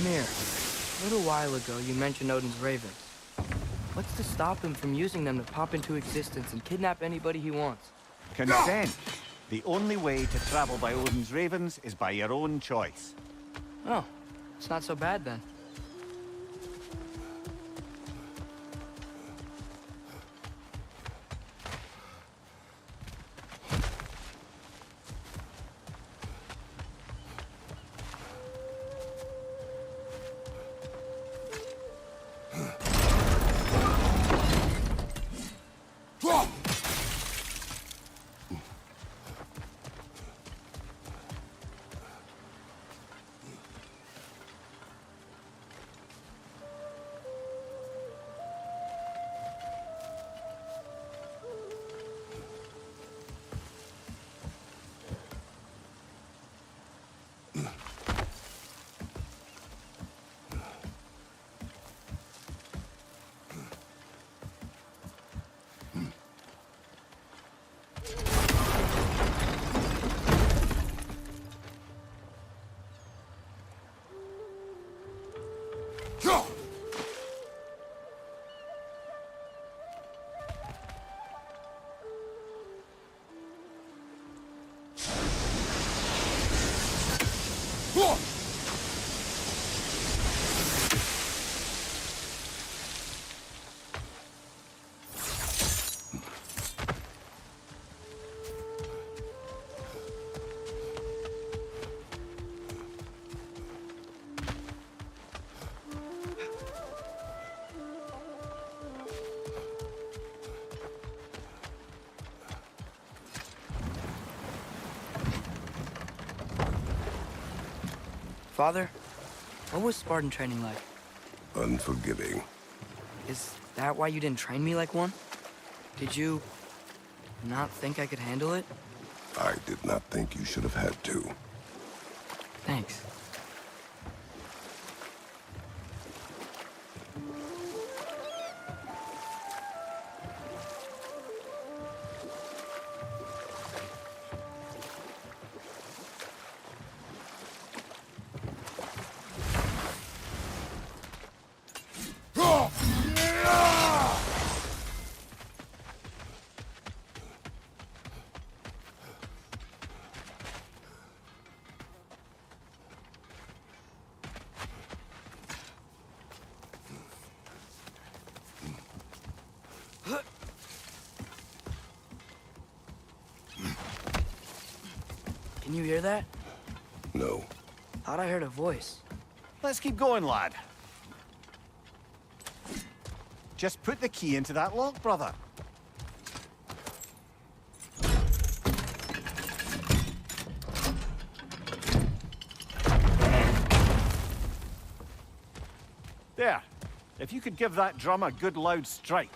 Mimir, a little while ago you mentioned Odin's ravens. What's to stop him from using them to pop into existence and kidnap anybody he wants? Consent. The only way to travel by Odin's ravens is by your own choice. Oh, it's not so bad then. Father, what was Spartan training like? Unforgiving. Is that why you didn't train me like one? Did you not think I could handle it? I did not think you should have had to. Thanks. Can you hear that? No. Thought I heard a voice. Let's keep going, lad. Just put the key into that lock, brother. There. If you could give that drum a good loud strike.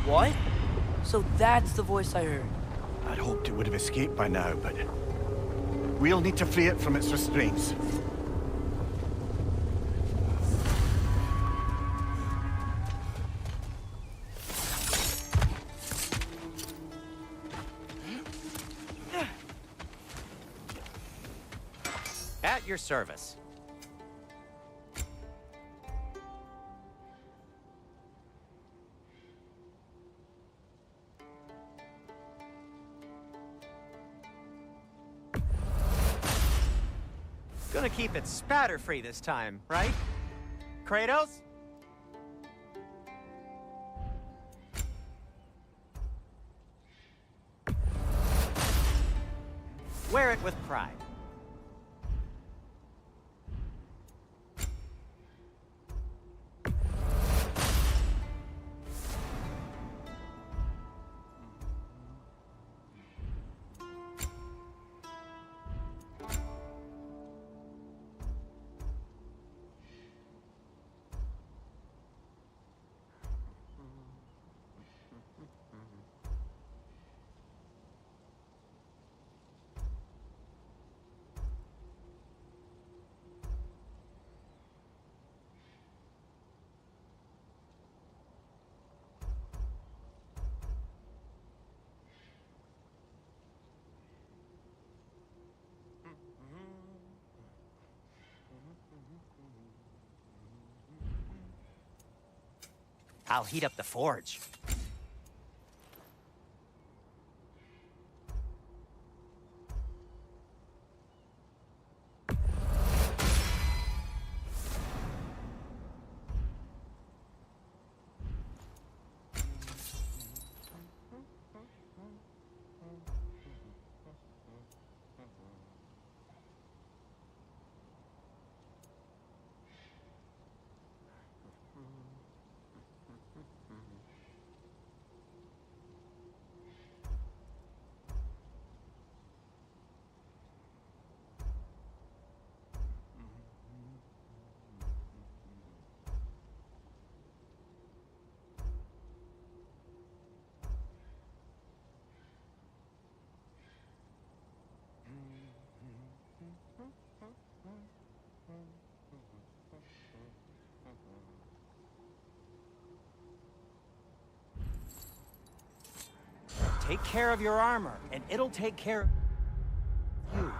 What? So that's the voice I heard. I'd hoped it would have escaped by now, but we'll need to free it from its restraints. At your service. Gonna keep it spatter-free this time, right? Kratos? Wear it with pride. I'll heat up the forge. Take care of your armor, and it'll take care of you.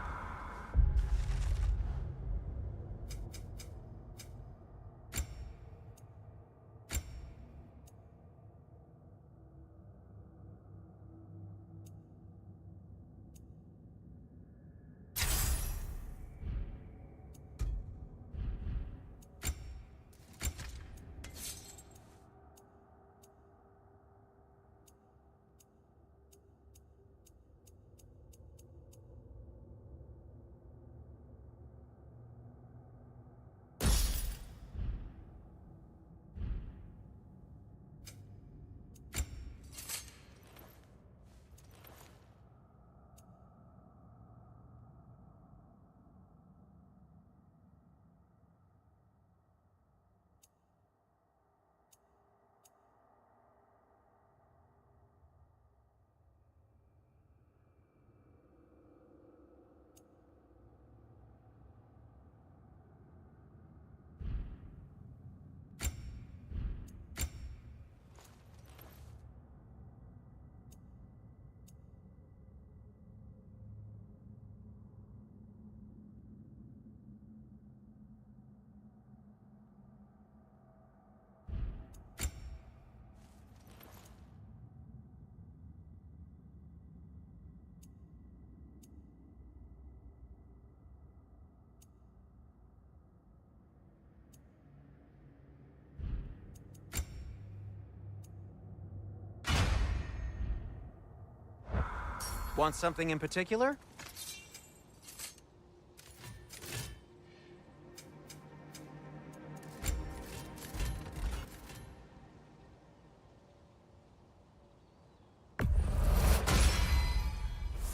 Want something in particular?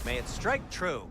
May it strike true.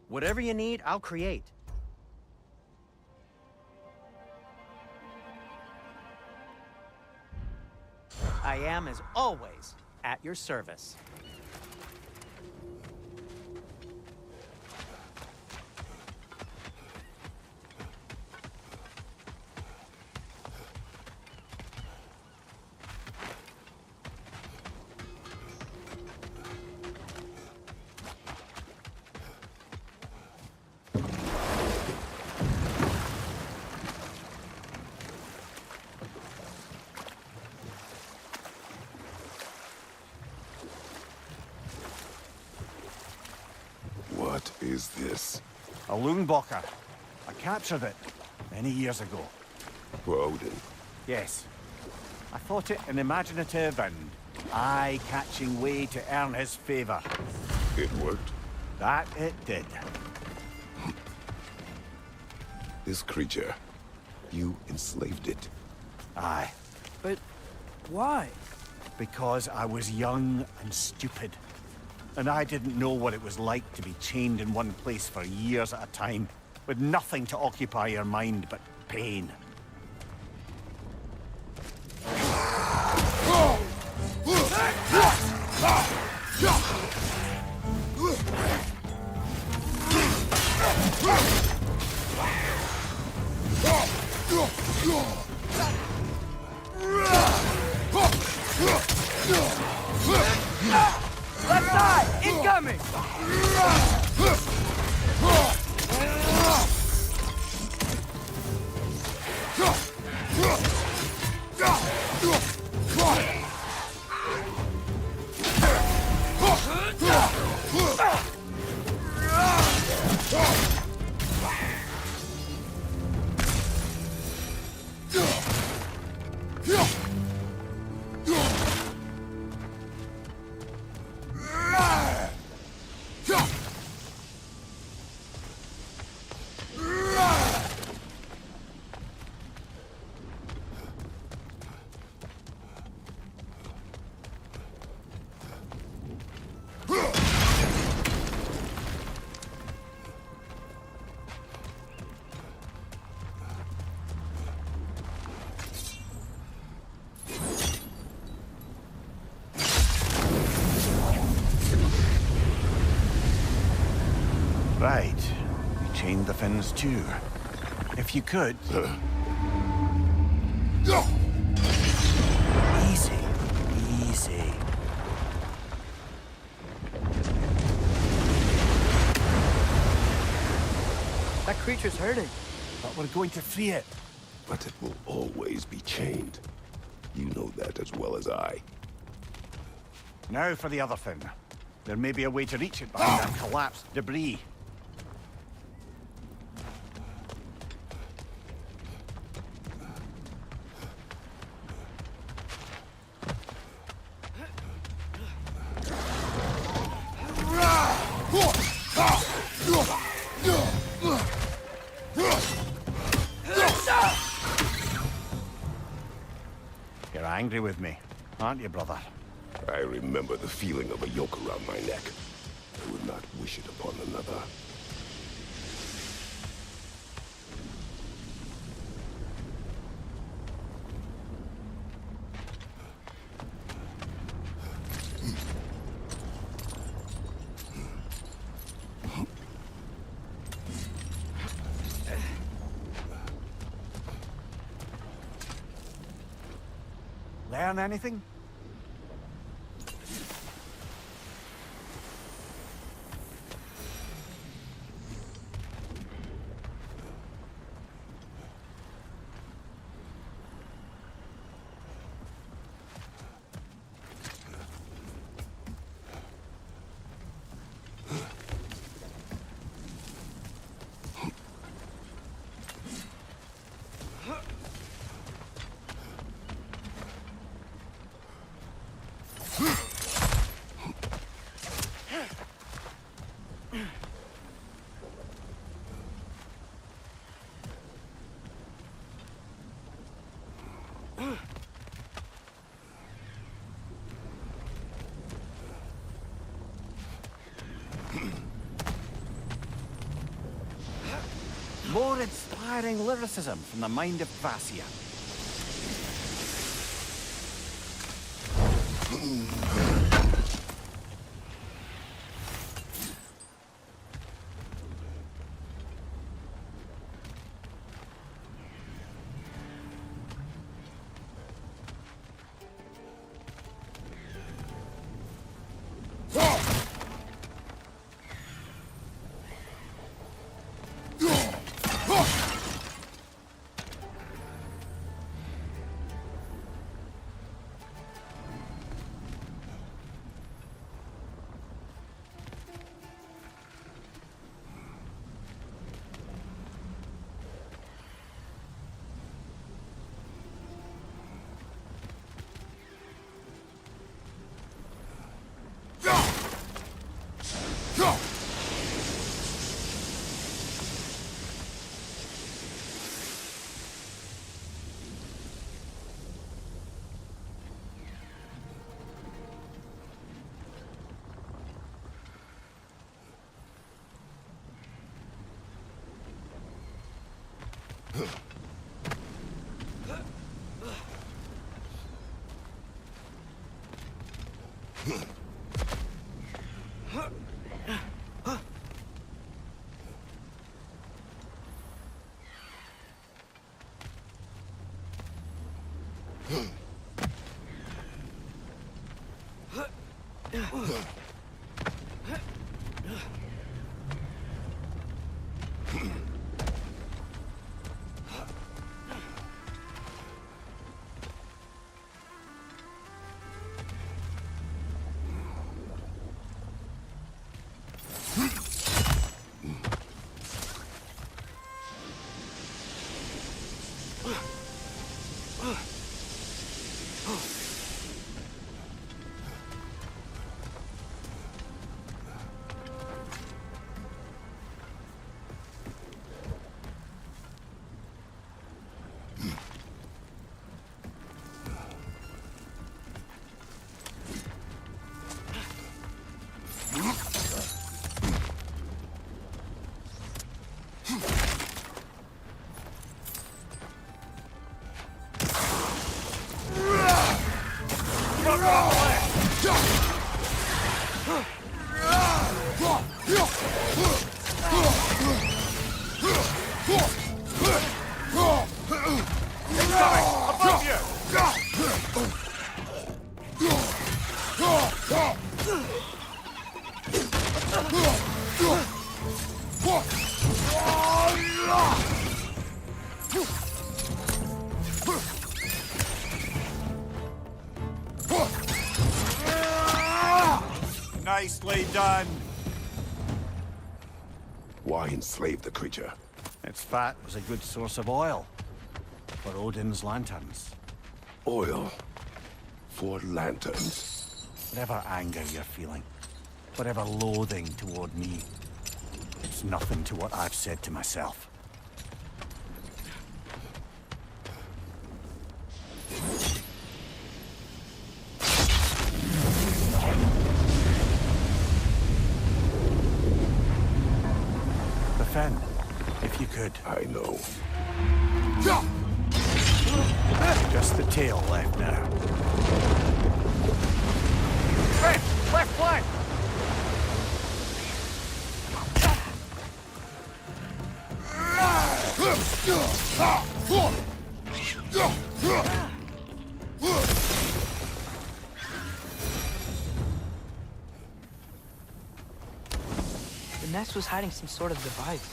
Whatever you need, I'll create. I am, as always, at your service. What is this? A Loonbocker. I captured it many years ago. For Odin. Yes. I thought it an imaginative and eye-catching way to earn his favor. It worked? That it did. This creature, you enslaved it. Aye. But Why? Because I was young and stupid. And I didn't know what it was like to be chained in one place for years at a time, with nothing to occupy your mind but pain. Left side! Incoming! Right. You chained the fins too. If you could... Easy. Easy. That creature's hurting. But we're going to free it. But it will always be chained. You know that as well as I. Now for the other fin. There may be a way to reach it behind that collapsed debris. You're angry with me, aren't you, brother? I remember the feeling of a yoke around my neck. I would not wish it upon another. Learn anything? More inspiring lyricism from the mind of Vassia. Nicely done. Why enslave the creature? Its fat was a good source of oil for Odin's lanterns. Oil for lanterns. Whatever anger you're feeling, whatever loathing toward me, it's nothing to what I've said to myself. Defend, if you could. I know. Just the tail left now. Hey, left flank! The nest was hiding some sort of device.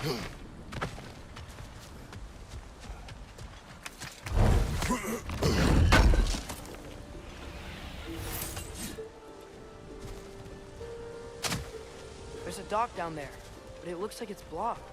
There's a dock down there, but it looks like it's blocked.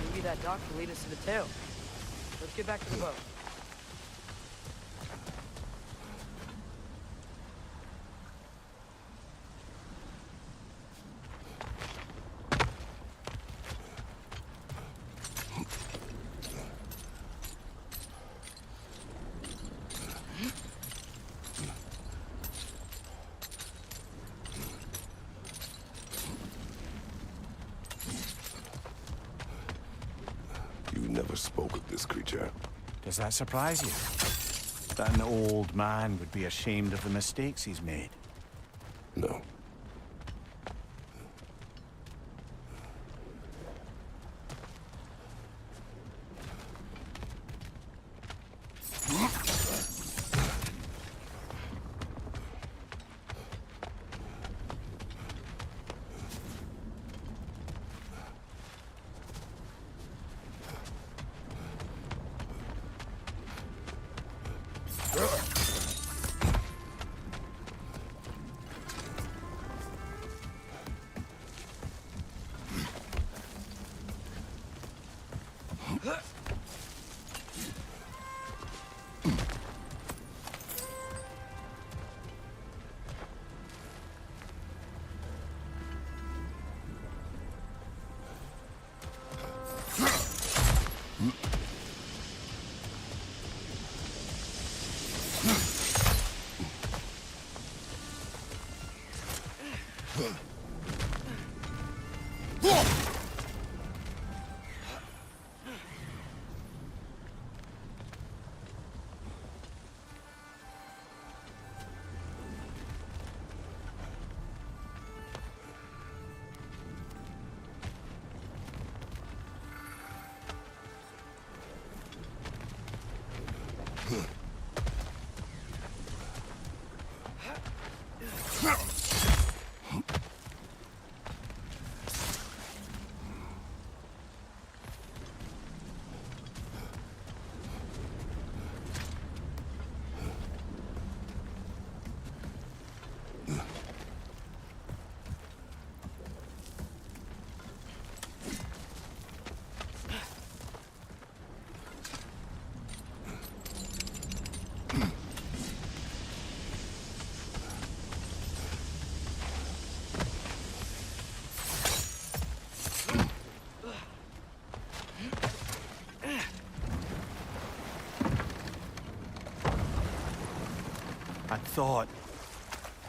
Maybe that dock will lead us to the tail. Let's get back to the boat. You never spoke of this creature. Does that surprise you? That an old man would be ashamed of the mistakes he's made? No.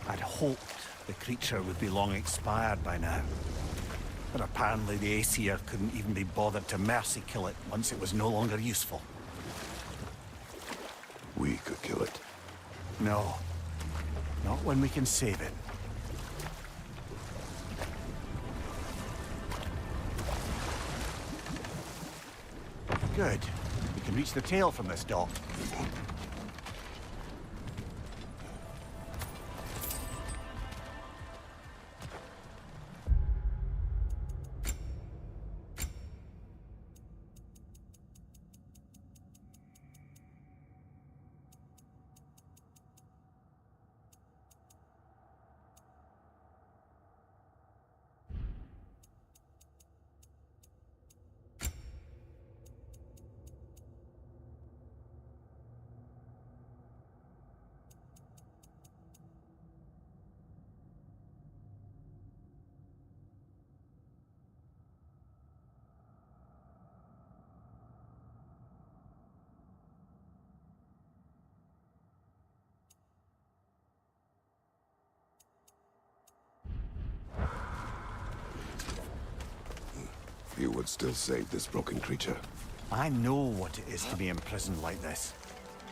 I'd hoped the creature would be long expired by now. But apparently the Aesir couldn't even be bothered to mercy kill it once it was no longer useful. We could kill it. No. Not when we can save it. Good. We can reach the tail from this dock. You would still save this broken creature? I know what it is to be imprisoned like this.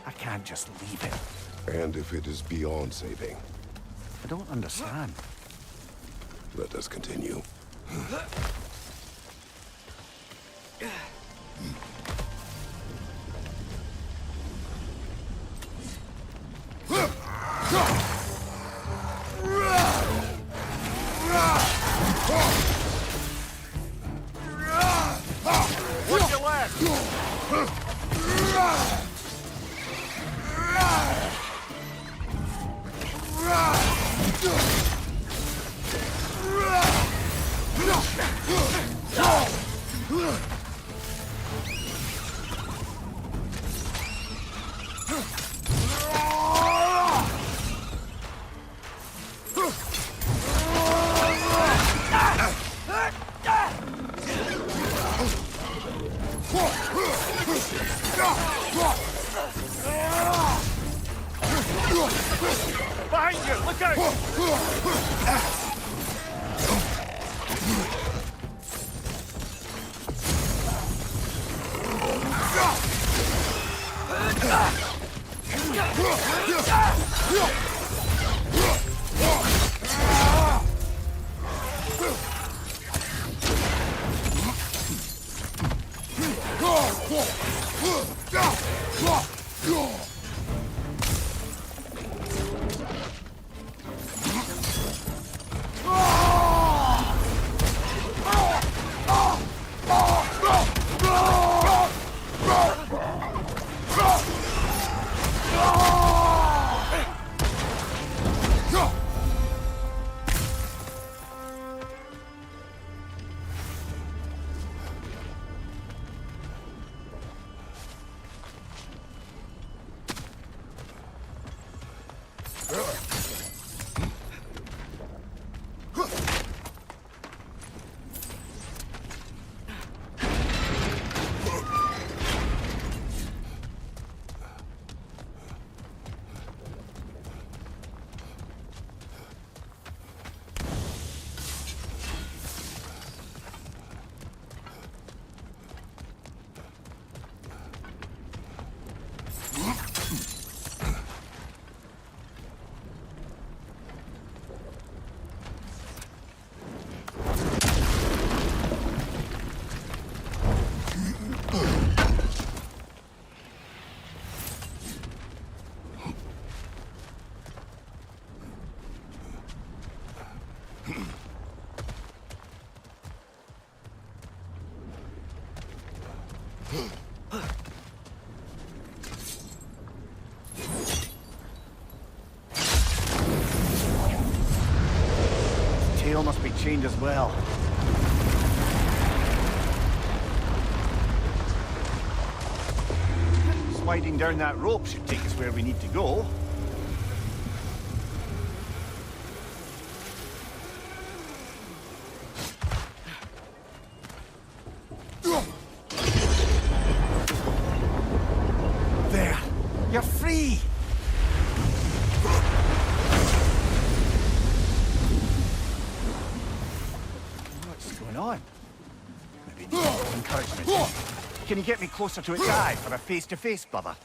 I can't just leave it. And if it is beyond saving, I don't understand. let us continue. What's your left? Behind you! Look out! Tail must be chained as well. Sliding down that rope should take us where we need to go. There! You're free! What's going on? Maybe it needs a little encouragement. Can you get me closer to its eye for a face-to-face, brother?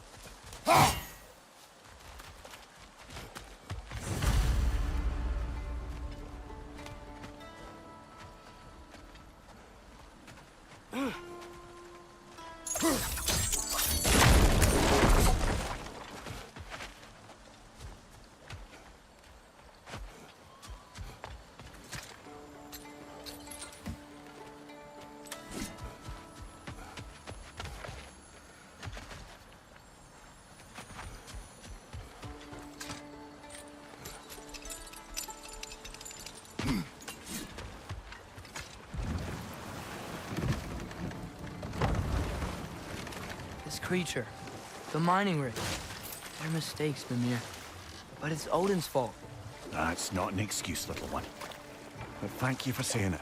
This creature, the mining rig. They're mistakes, Mimir. But it's Odin's fault. That's not an excuse, little one. But thank you for saying it.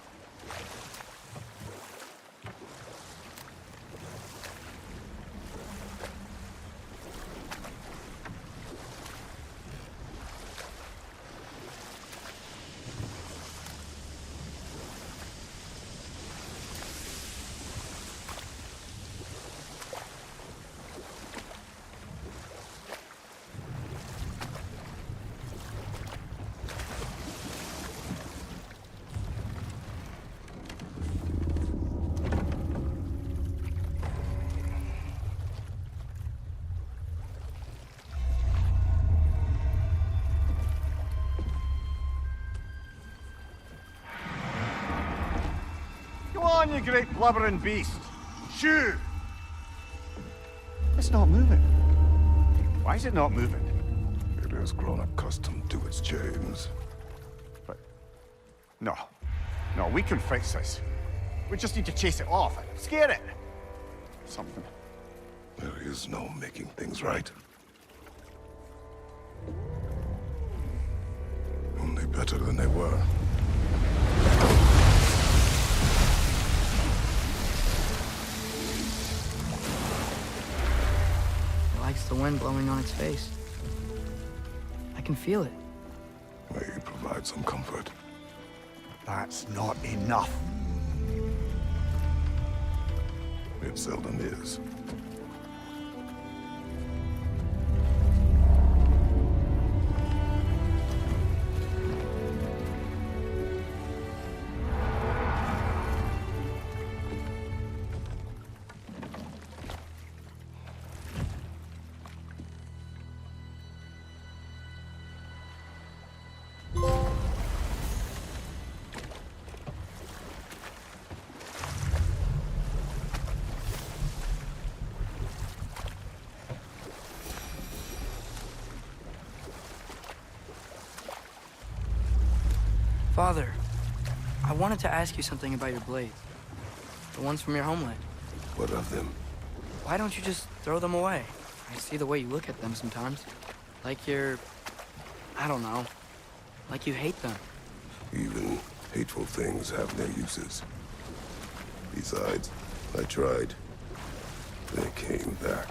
on, you great blubbering beast! Shoo! It's not moving. Why is it not moving? It has grown accustomed to its chains. But... No. No, we can fix this. We just need to chase it off and scare it. Something. There is no making things right. Only better than they were. It likes the wind blowing on its face. I can feel it. May provide some comfort. That's not enough. It seldom is. Father, I wanted to ask you something about your blades. The ones from your homeland. What of them? Why don't you just throw them away? I see the way you look at them sometimes. Like you're... I don't know. Like you hate them. Even hateful things have their uses. Besides, I tried. They came back.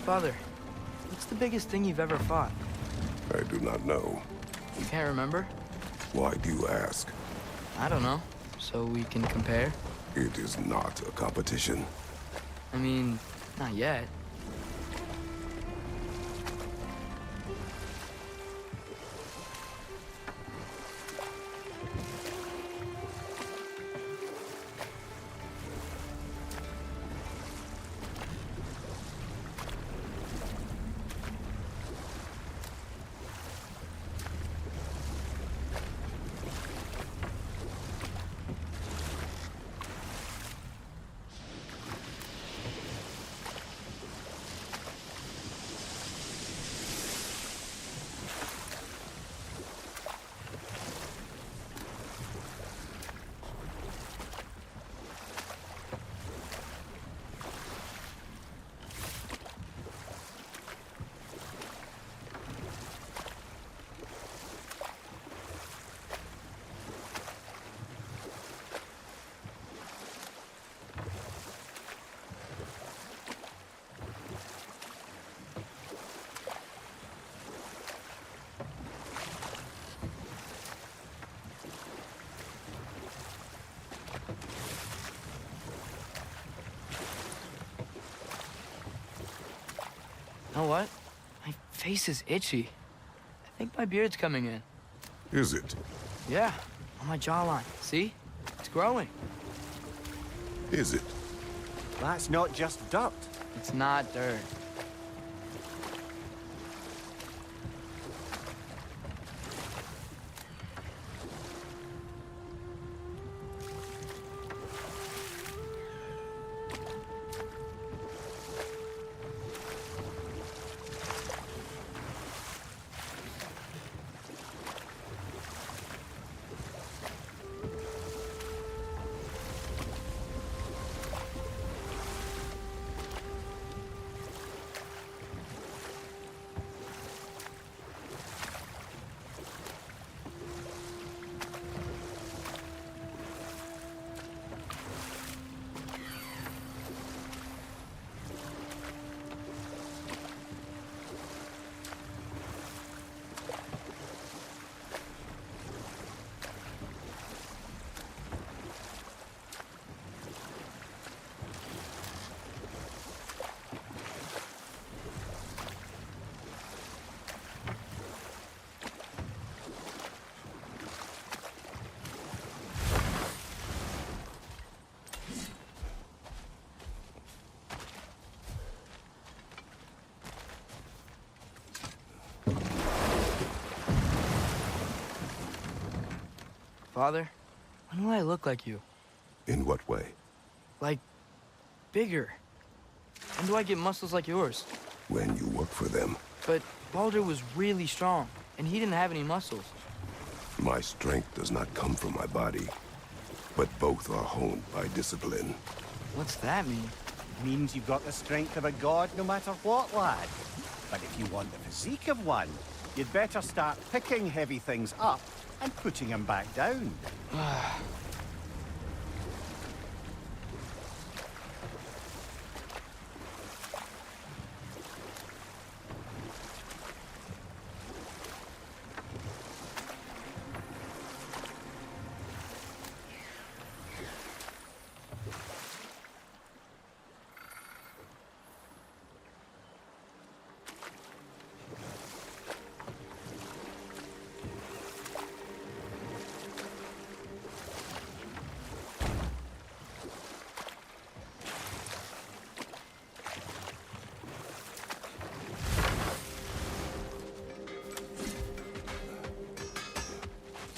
Father, what's the biggest thing you've ever fought? I do not know. You can't remember? Why do you ask? I don't know. So we can compare? It is not a competition. I mean, not yet. You know what? My face is itchy. I think my beard's coming in. Is it? Yeah, on my jawline. See? It's growing. Is it? That's not just dirt. It's not dirt. Father, when will I look like you? In what way? Like, bigger. When do I get muscles like yours? When you work for them. But Baldur was really strong, and he didn't have any muscles. My strength does not come from my body, but both are honed by discipline. What's that mean? It means you've got the strength of a god no matter what, lad. But if you want the physique of one, you'd better start picking heavy things up and putting them back down.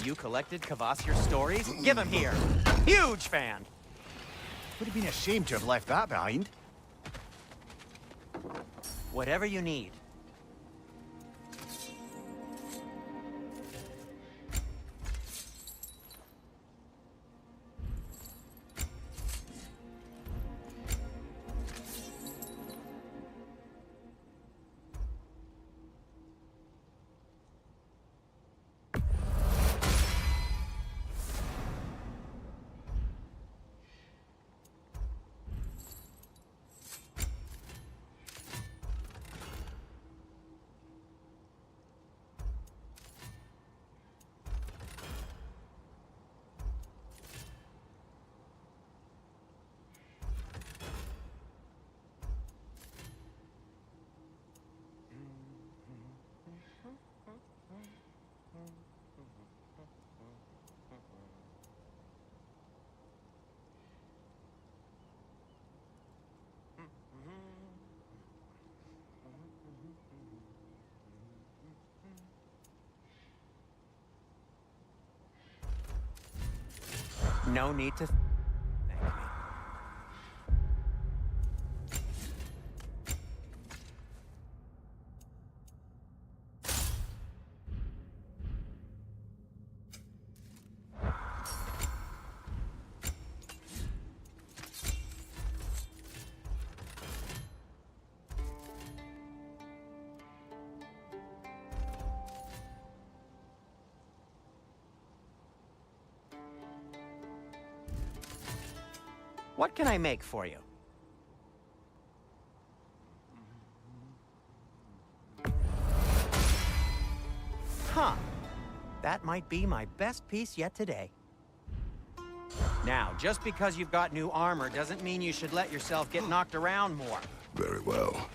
you collected Kvasir's stories? Give him here. Huge fan. Would have been a shame to have left that behind. Whatever you need. No need to thank me. What can I make for you? Huh. That might be my best piece yet today. Now, just because you've got new armor doesn't mean you should let yourself get knocked around more. Very well.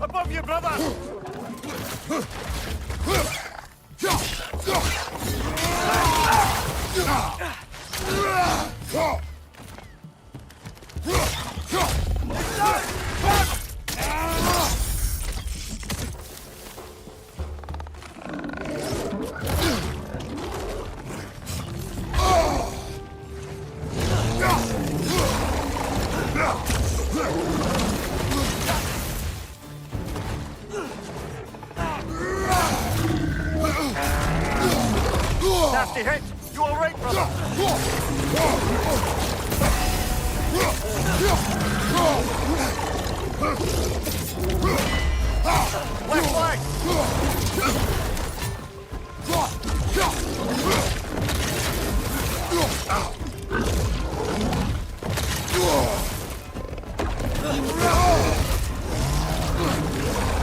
Above you, brother! Nasty hit! You all right, brother? Left leg!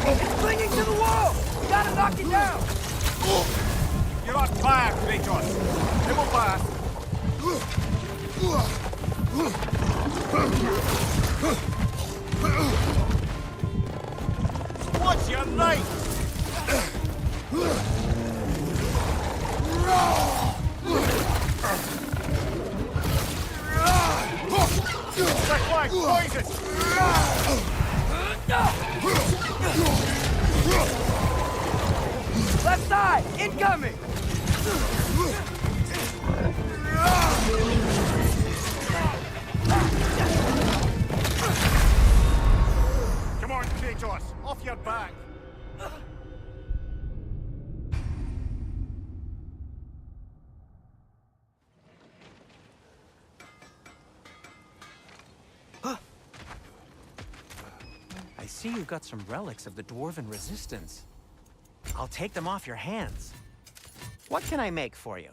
It's clinging to the wall! We gotta knock it down! You're on fire, Kratos! It will pass! What's your right? Left leg, poison! Left side, incoming! see you've got some relics of the Dwarven resistance. I'll take them off your hands. What can I make for you?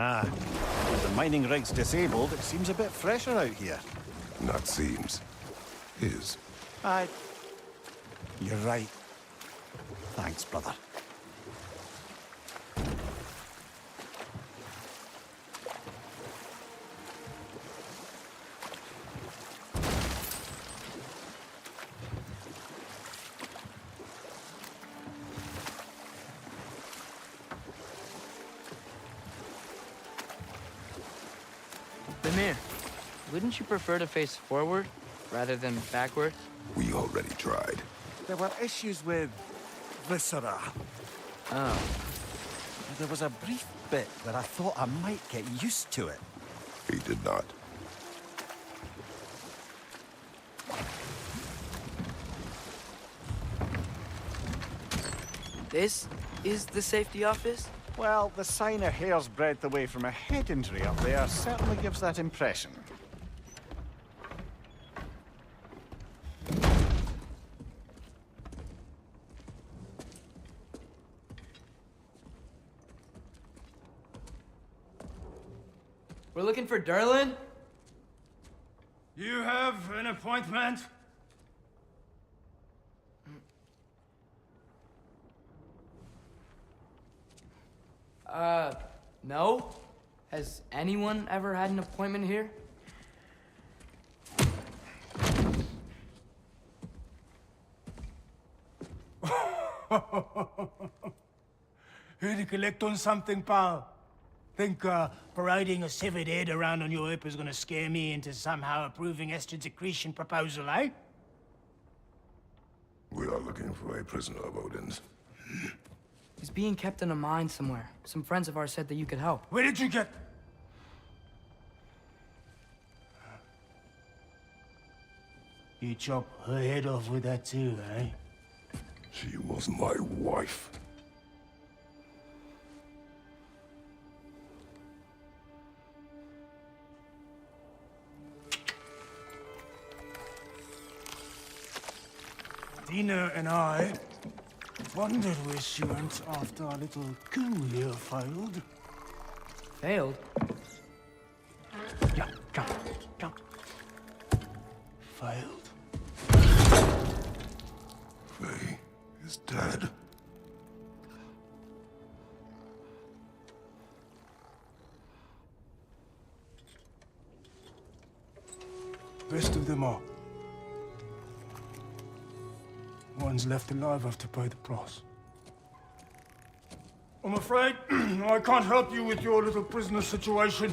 Ah, with the mining rig's disabled, it seems a bit fresher out here. Not seems. Is. Aye. You're right. Thanks, brother. Demir, wouldn't you prefer to face forward rather than backwards? We already tried. There were issues with viscera. Oh. There was a brief bit where I thought I might get used to it. He did not. This is the safety office? Well, the sign a hair's breadth away from a head injury up there certainly gives that impression. We're looking for Durlin? You have an appointment? No? Has anyone ever had an appointment here? Here to collect on something, pal? Think, parading a severed head around on your hip is gonna scare me into somehow approving Esther's accretion proposal, eh? We are looking for a prisoner of Odin's. He's being kept in a mine somewhere. Some friends of ours said that you could help. Where did you get... You chop her head off with that too, eh? She was my wife. Dina and I wondered where she went after our little coup here failed. Failed? Yeah, jump, jump. Failed. Faye is dead. Rest of them are. One's left alive have to pay the price. I'm afraid I can't help you with your little prisoner situation.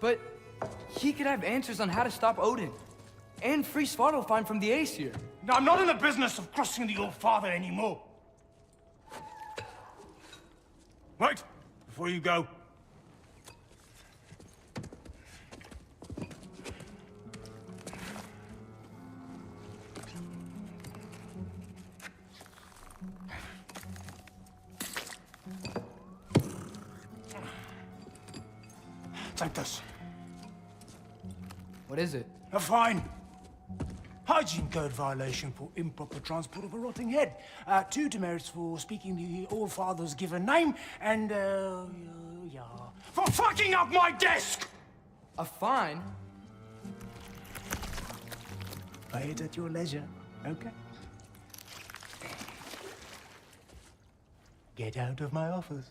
But he could have answers on how to stop Odin. And free Svartalfheim from the Aesir. Now, I'm not in the business of crossing the old father anymore. Right, before you go. Take this. What is it? A fine. Hygiene code violation for improper transport of a rotting head. 2 demerits for speaking the All-Father's given name, and, yeah. For fucking up my desk! A fine? Pay it at your leisure, okay? Get out of my office.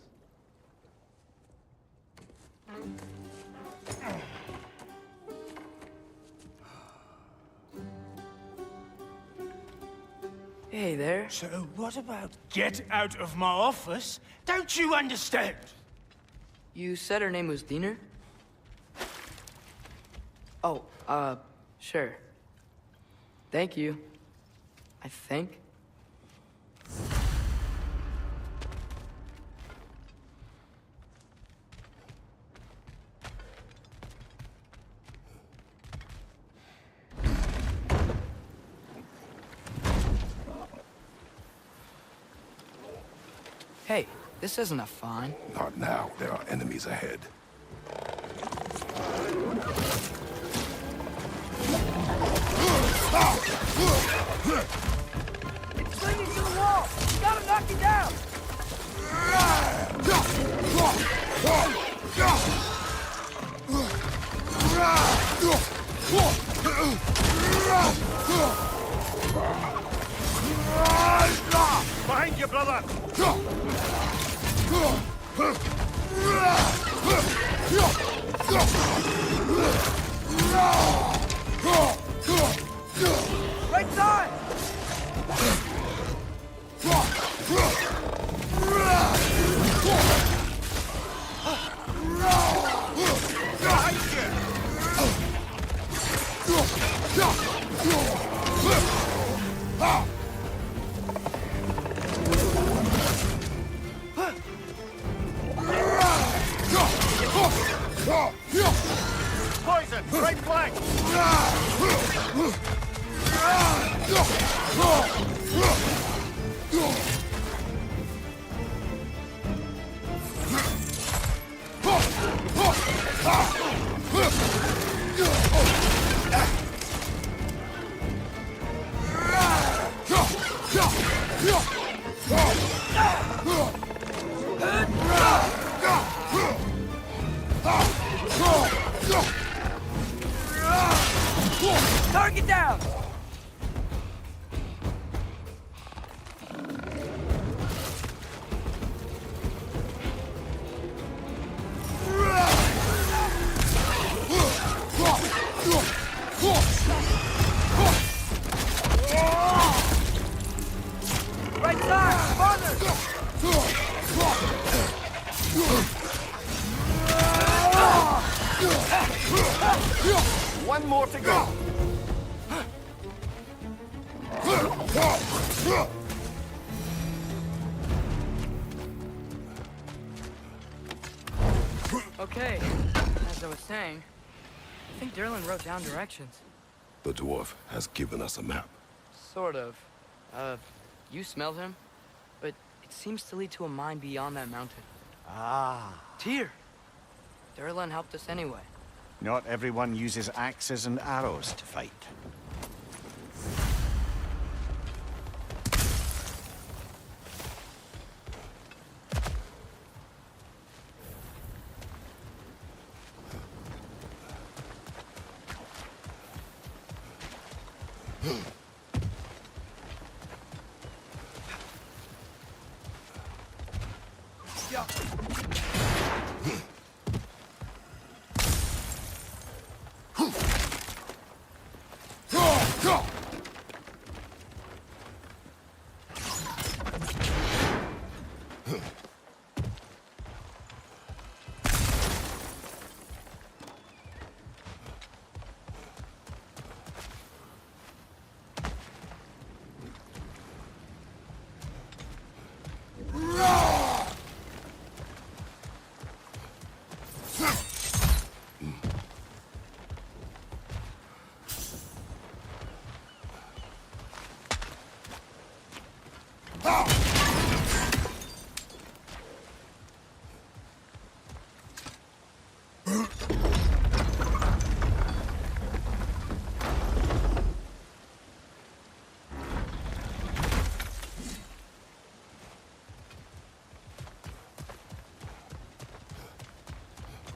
Hey there. So what about get out of my office? Don't you understand? You said her name was Diener? Oh, sure. Thank you. I think. Hey, this isn't a fine. Not now. There are enemies ahead. It's clinging to the wall! You gotta knock it down! Behind you, brother! Right side! Poison! Right flank! Target down! Right side! Farther! One more to go! Okay, as I was saying, I think Derlin wrote down directions. The dwarf has given us a map. Sort of. You smelled him? But it seems to lead to a mine beyond that mountain. Ah. Tyr! Derlin helped us anyway. Not everyone uses axes and arrows to fight.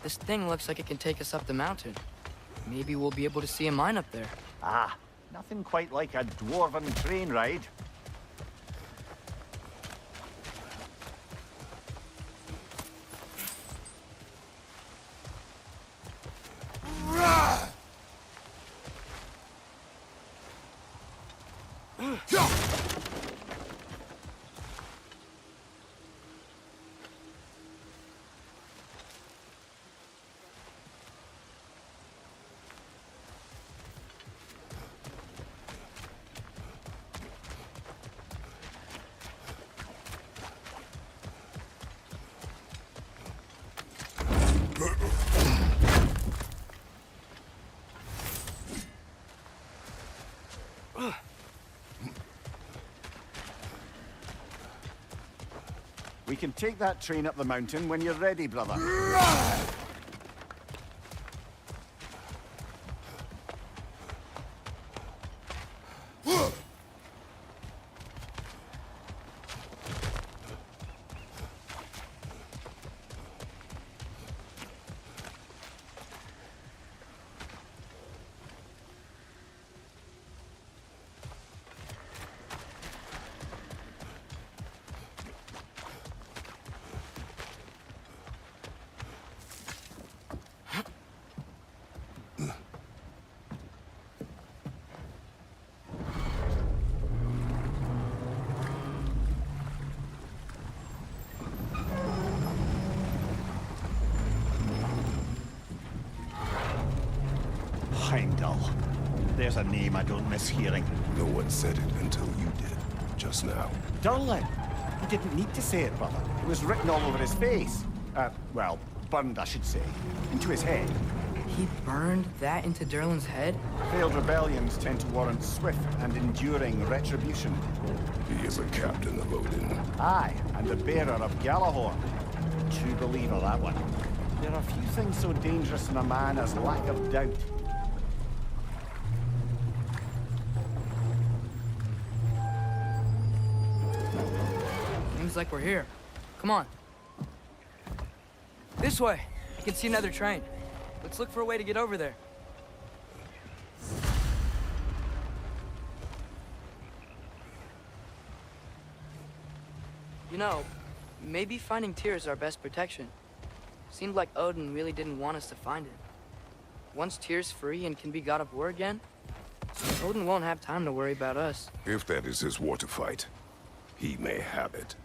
This thing looks like it can take us up the mountain. Maybe we'll be able to see a mine up there. Ah, nothing quite like a dwarven train ride. We can take that train up the mountain when you're ready, brother. Heimdall. There's a name I don't miss hearing. No one said it until you did, just now. Durlin! He didn't need to say it, brother. It was written all over his face. Well, burned, I should say. Into his head. He burned that into Durlin's head? Failed rebellions tend to warrant swift and enduring retribution. He is a captain of Odin. Aye, and the bearer of Galahorn. True believer, that one. There are few things so dangerous in a man as lack of doubt. Seems like we're here. Come on. This way. I can see another train. Let's look for a way to get over there. You know, maybe finding Tyr is our best protection. Seemed like Odin really didn't want us to find it. Once Tyr's free and can be god of war again, Odin won't have time to worry about us. If that is his war to fight, he may have it.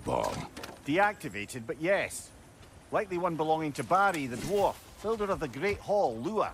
bomb. Deactivated, but yes. Likely one belonging to Barry, the dwarf, builder of the Great Hall, Lure.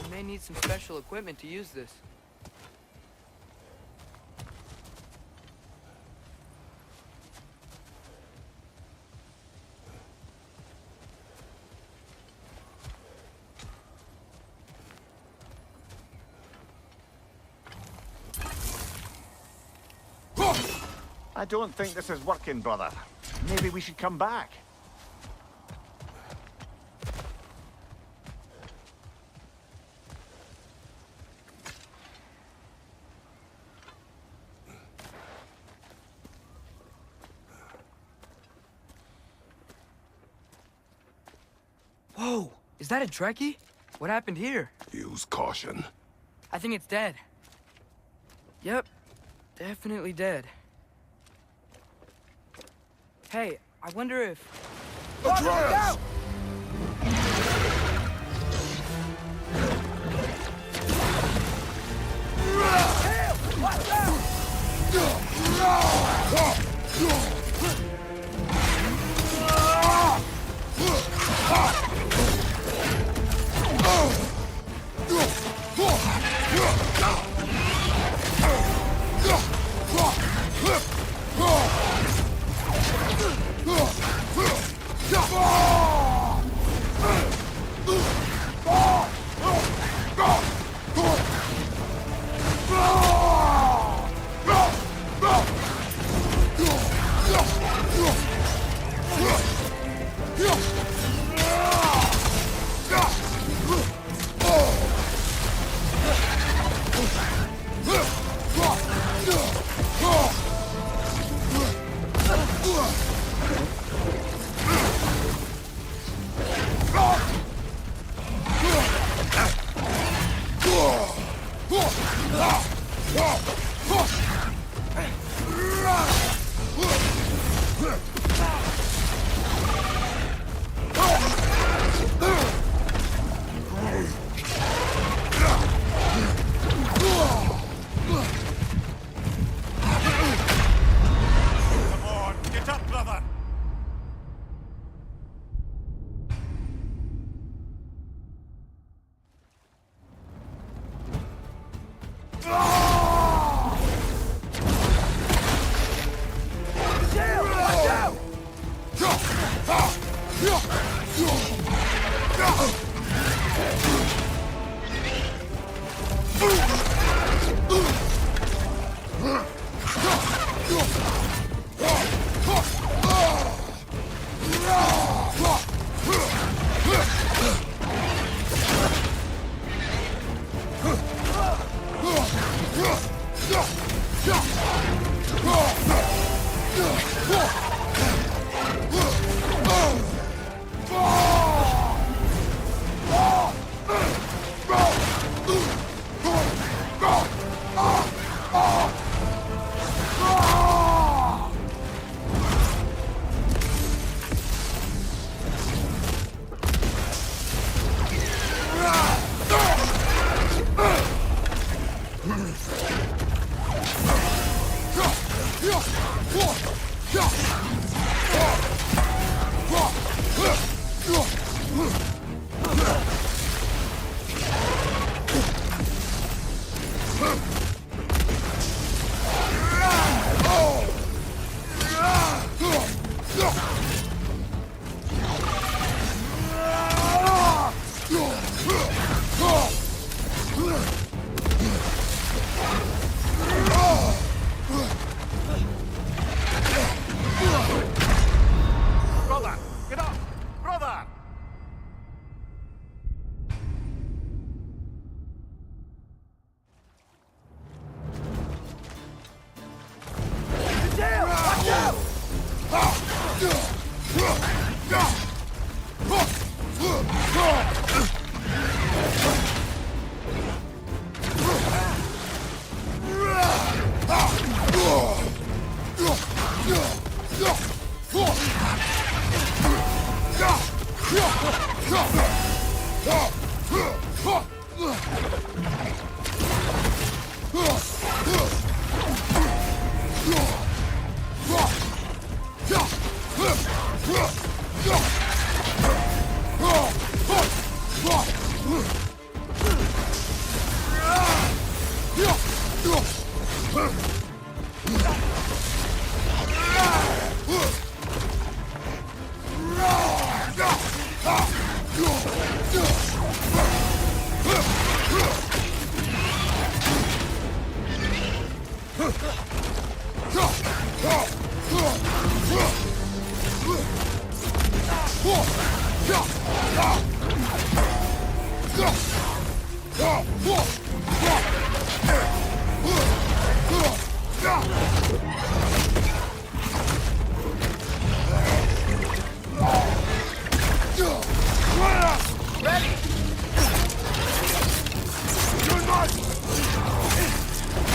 We may need some special equipment to use this. I don't think this is working, brother. Maybe we should come back. Whoa! Is that a Trekkie? What happened here? Use caution. I think it's dead. Yep. Definitely dead. Hey, I wonder if... Atreus!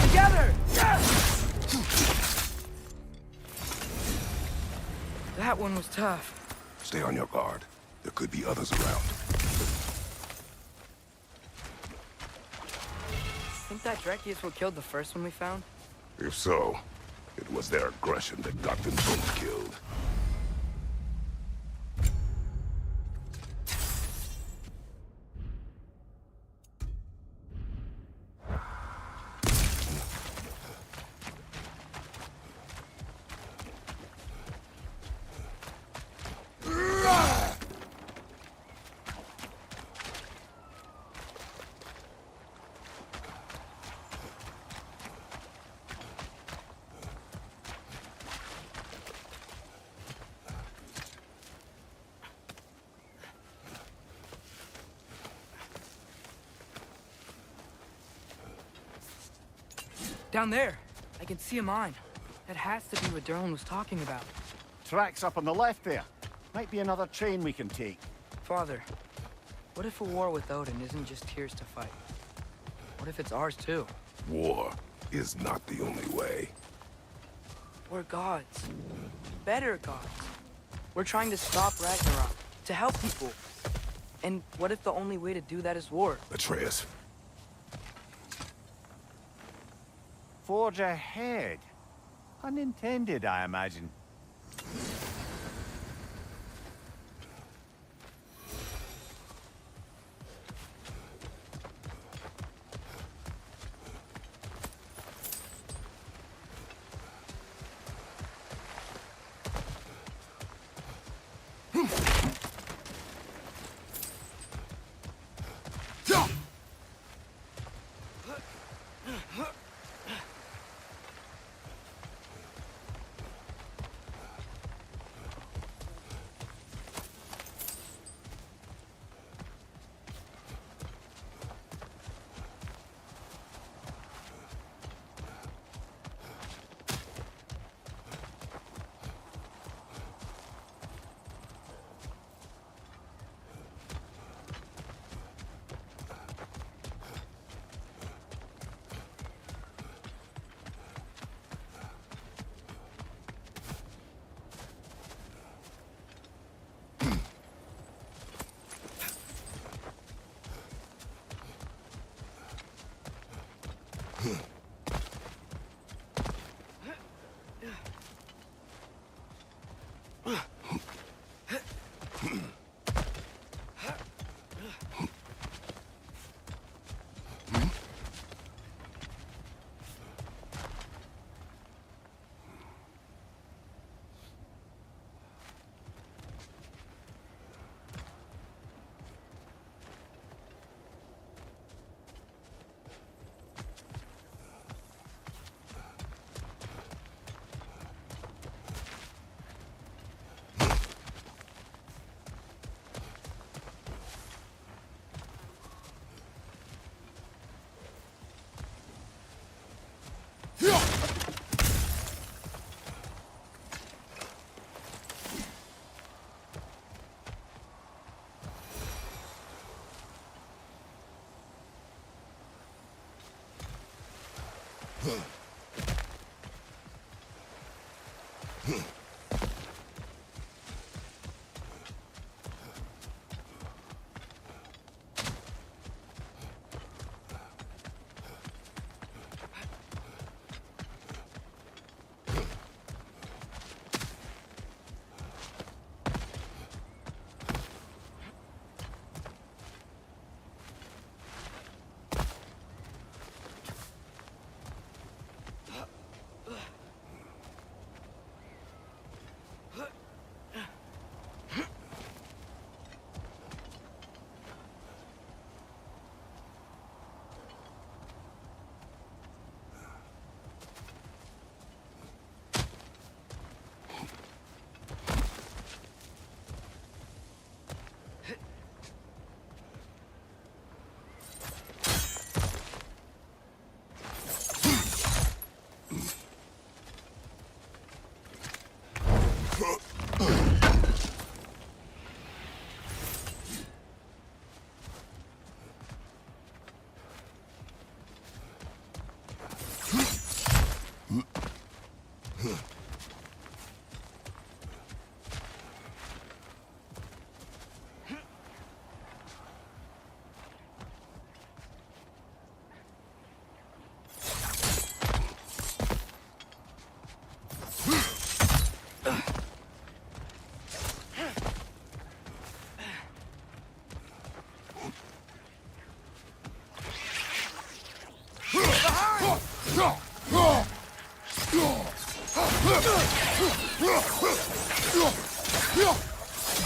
Together! That one was tough. Stay on your guard. There could be others around. Think that Dreki is what killed the first one we found? If so, it was their aggression that got them both killed. Down there, I can see a mine. That has to be what Durlin was talking about. Tracks up on the left there. Might be another train we can take. Father, what if a war with Odin isn't just Tyr's to fight? What if it's ours too? War is not the only way. We're gods. Better gods. We're trying to stop Ragnarok, to help people. And what if the only way to do that is war? Atreus. Forge ahead. Unintended, I imagine.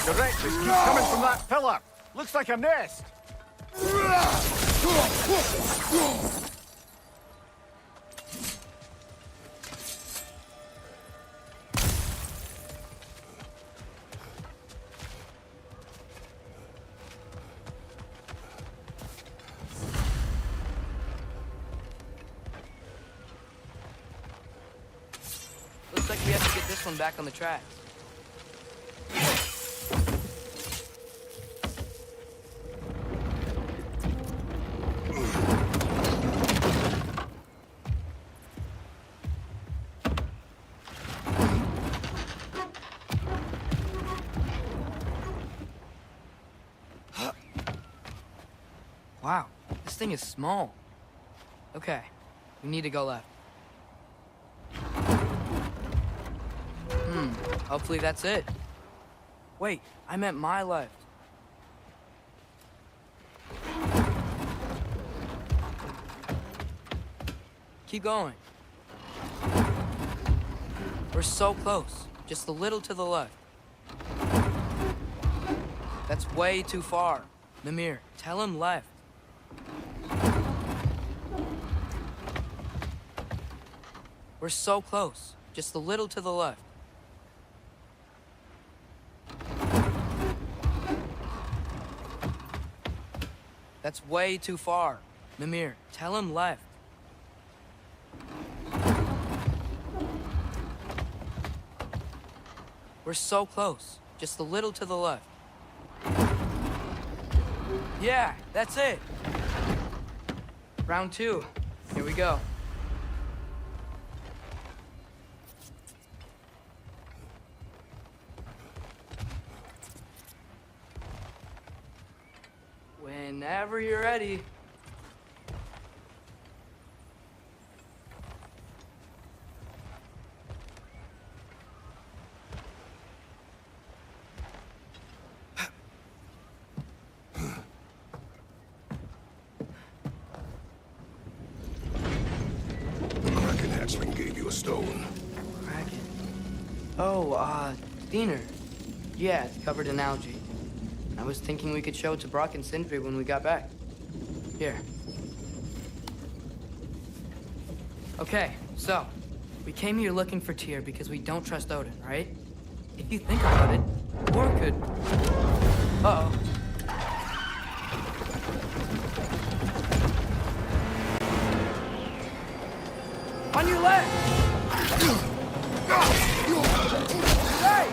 The wretches keep coming from that pillar. Looks like a nest. Looks like we have to get this one back on the track. Wow, this thing is small. Okay, we need to go left. Hopefully that's it. Wait, I meant my left. Keep going. We're so close. Just a little to the left. That's way too far. Mimir, tell him left. We're so close. Just a little to the left. That's way too far. Mimir, tell him left. We're so close. Just a little to the left. Yeah, that's it. Round 2. Here we go. Whenever you're ready. The Kraken hatchling gave you a stone. Kraken. Oh, Diener. Yeah, it's covered in algae. I was thinking we could show it to Brock and Sindri when we got back. Here. Okay, so, we came here looking for Tyr because we don't trust Odin, right? If you think about it, War could... Uh-oh. On your left! Hey!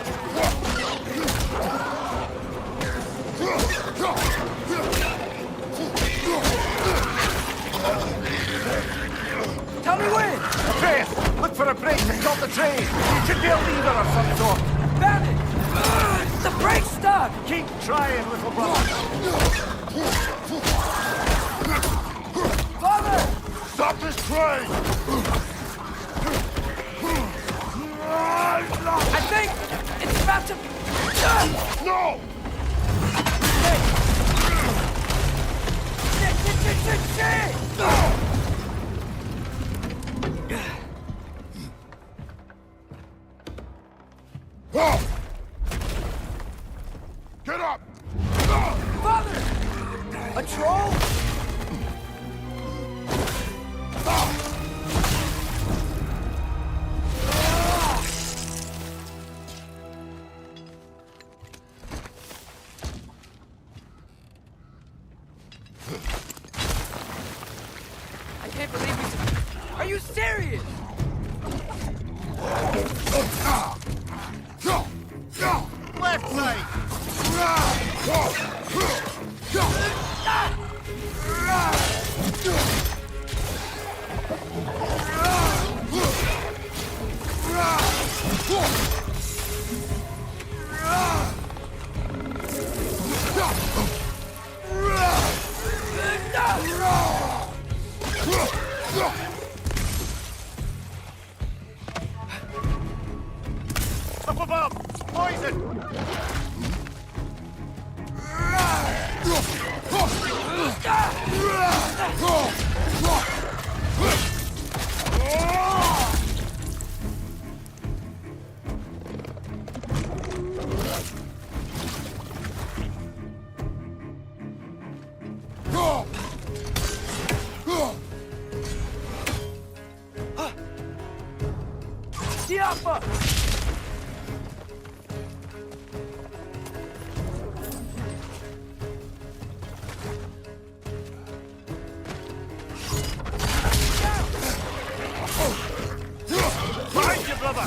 Tell me when! Atreus, look for a break to stop the train. You should be a leader of some sort. Found it! The brake's stuck! Keep trying, little brother. Father! Stop this train! I think it's about to... No! Shit! Get up! Father! A troll? I can't believe we... Are you serious? Left side! above! Poison! Diapa! Behind you, brother!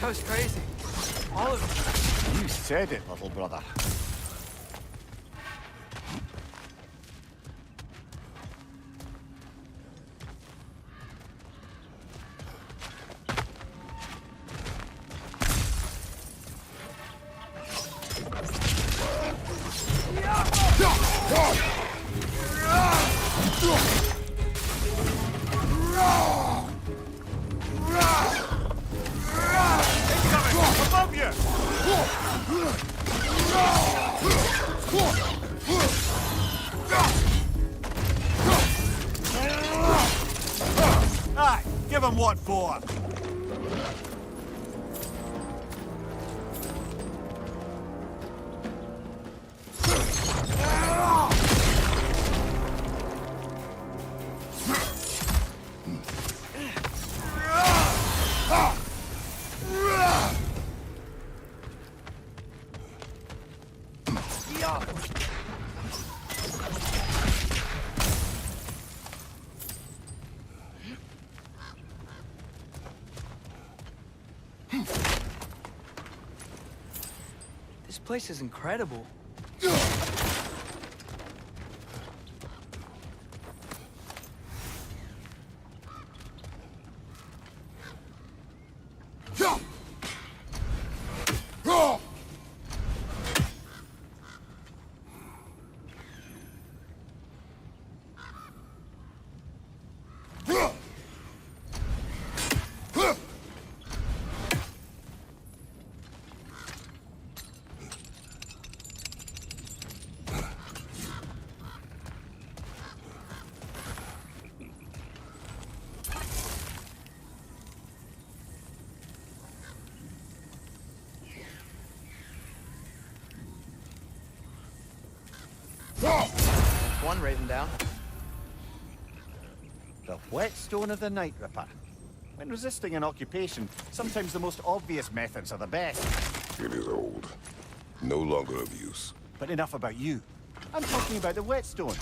That was crazy. All of it. You said it, little brother. Above you! Aye, give him what for. This place is incredible. One raven down. The whetstone of the Night Ripper. When resisting an occupation, sometimes the most obvious methods are the best. It is old. No longer of use. But enough about you. I'm talking about the whetstone.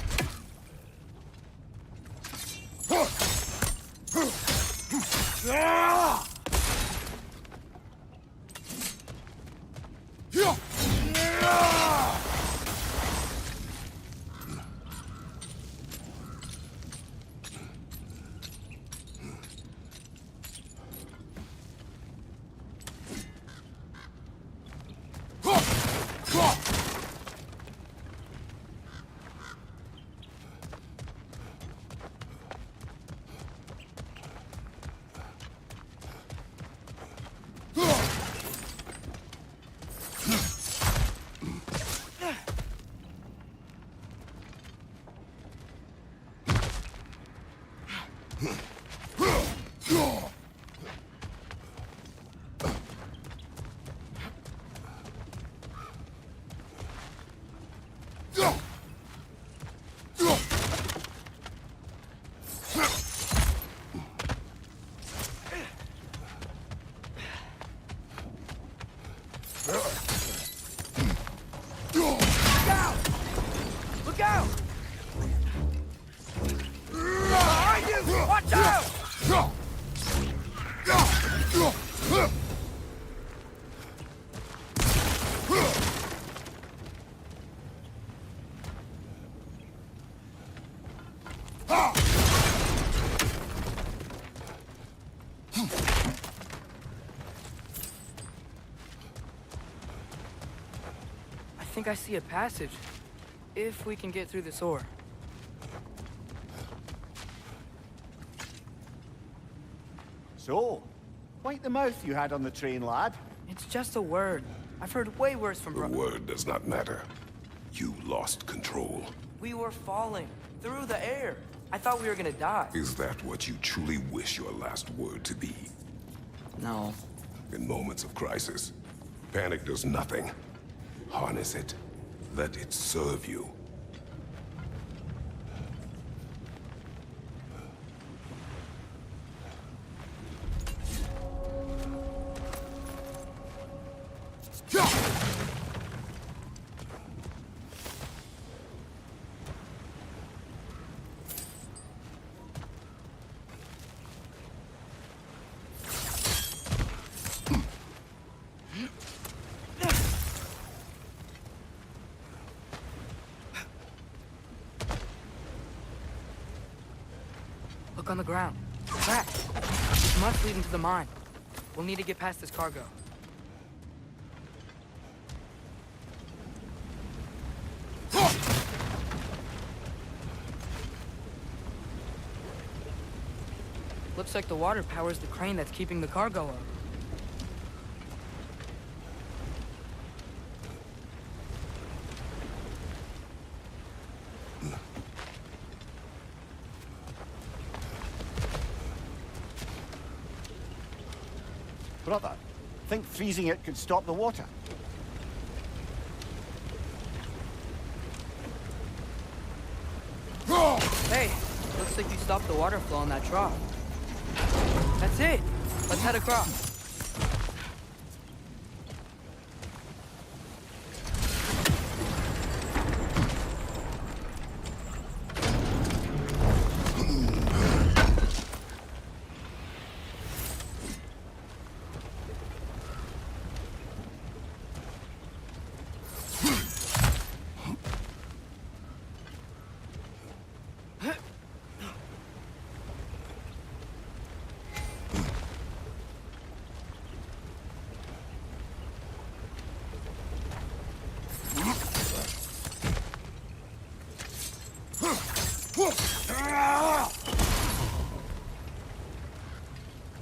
Look out! Behind you! Watch out! think I see a passage. If we can get through this ore. So, quite the mouth you had on the train, lad. It's just a word. I've heard way worse from The word does not matter. You lost control. We were falling through the air. I thought we were gonna die. Is that what you truly wish your last word to be? No. In moments of crisis, panic does nothing. Harness it. Let it serve you. Look on the ground. Back. This must lead into the mine. We'll need to get past this cargo. Looks like the water powers the crane that's keeping the cargo up. Brother, think freezing it could stop the water? Hey, looks like you stopped the water flow on that trough. That's it. Let's head across.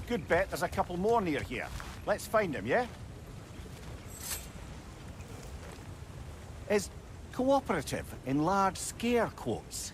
Good bet there's a couple more near here. Let's find them, yeah? Is cooperative in large scare quotes?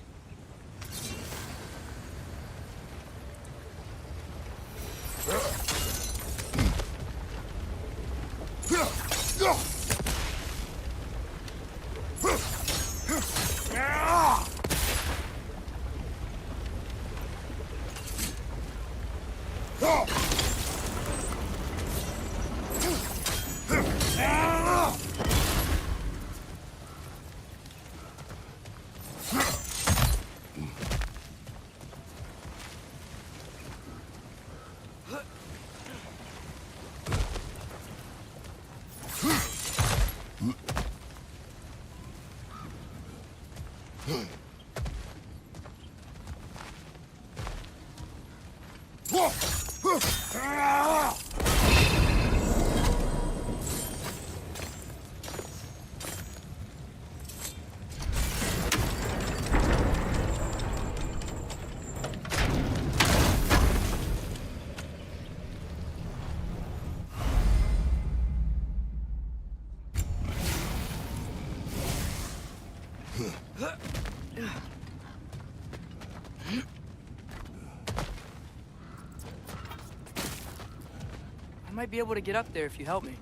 I might be able to get up there if you help me.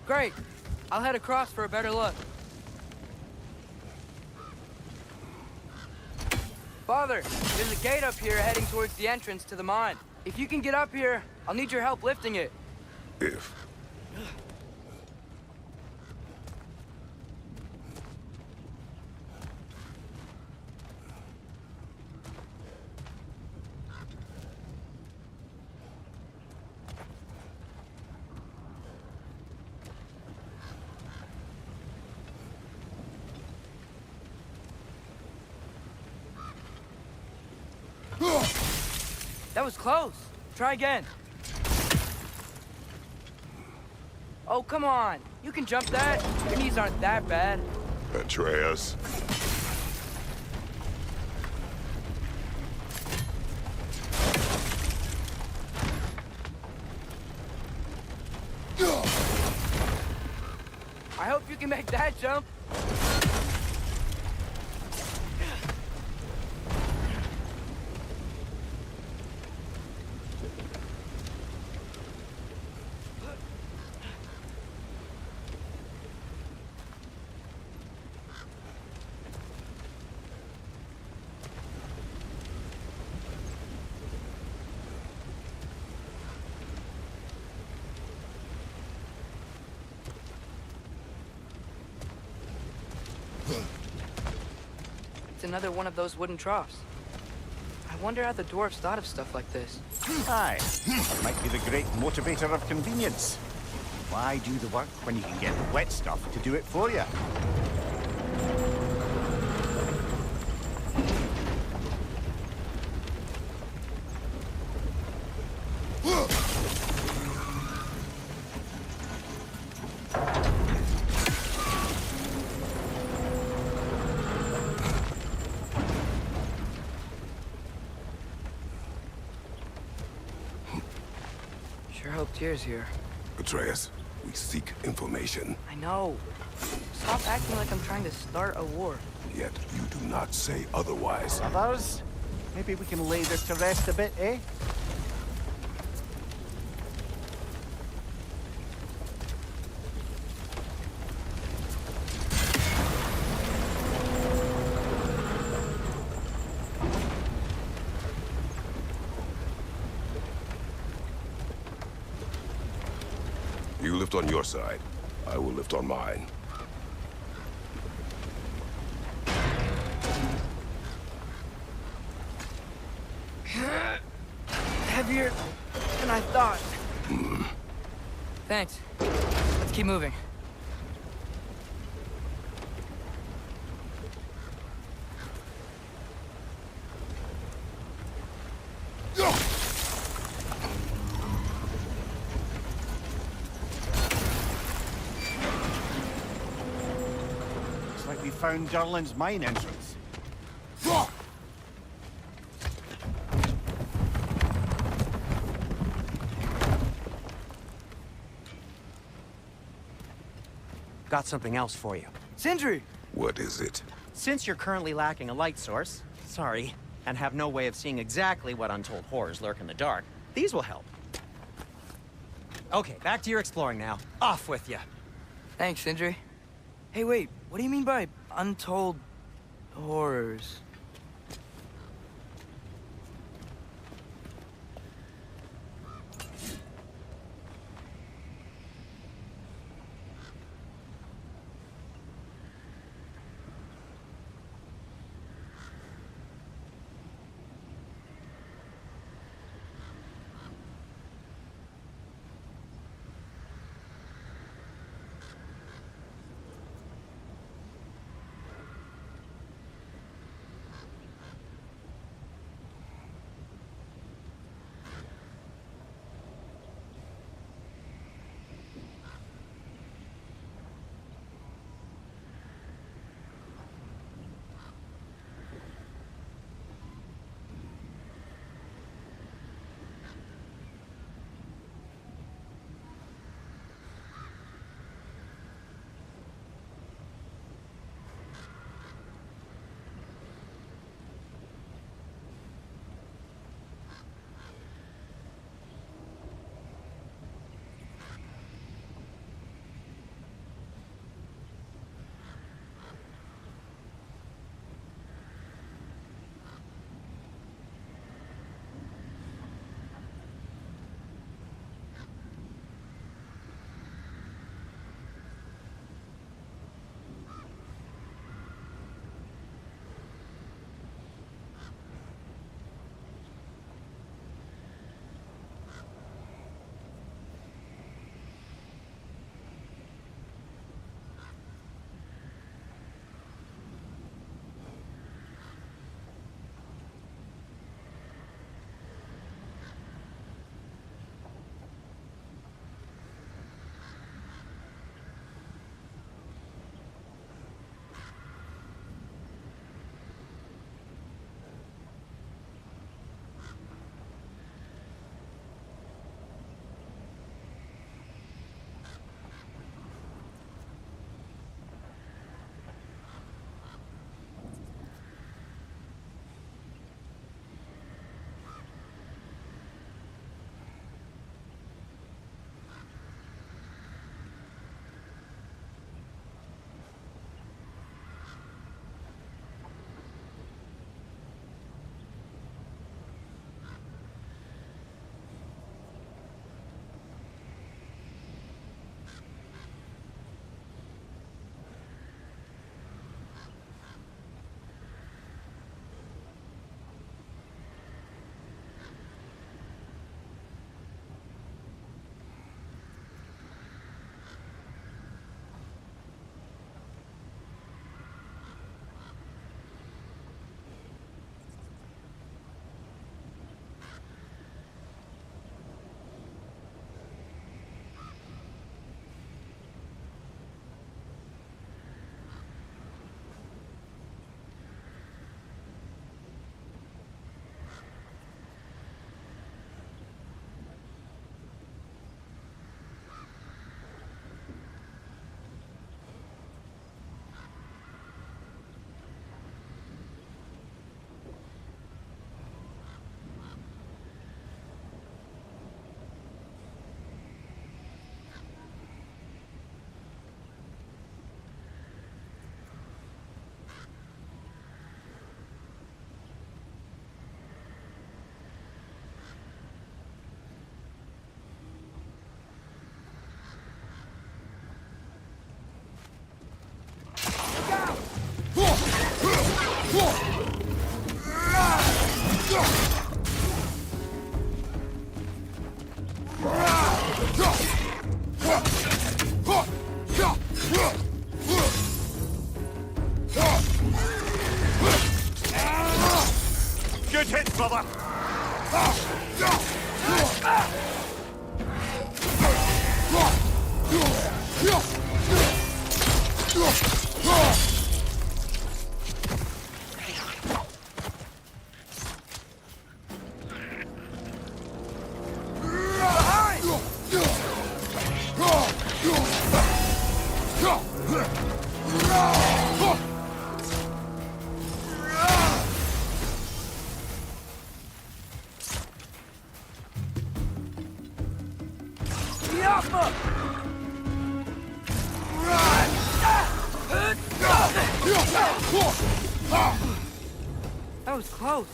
Great. I'll head across for a better look. Father, there's a gate up here heading towards the entrance to the mine. If you can get up here, I'll need your help lifting it. If. That was close. Try again. Oh, come on. You can jump that. Your knees aren't that bad. Atreus. I hope you can make that jump. It's another one of those wooden troughs. I wonder how the dwarves thought of stuff like this. Aye, that might be the great motivator of convenience. Why do the work when you can get wet stuff to do it for you? Sure hope Tyr's here. Atreus, we seek information. I know. Stop acting like I'm trying to start a war. Yet you do not say otherwise. Others? Maybe we can lay this to rest a bit, eh? You lift on your side. I will lift on mine. Heavier than I thought. Thanks. Let's keep moving. Looks like we found Durlin's mine entrance. Got something else for you. Sindri! What is it? Since you're currently lacking a light source, sorry, and have no way of seeing exactly what untold horrors lurk in the dark, these will help. Okay, back to your exploring now. Off with you. Thanks, Sindri. Hey, wait. What do you mean by untold horrors? Alpha! That was close.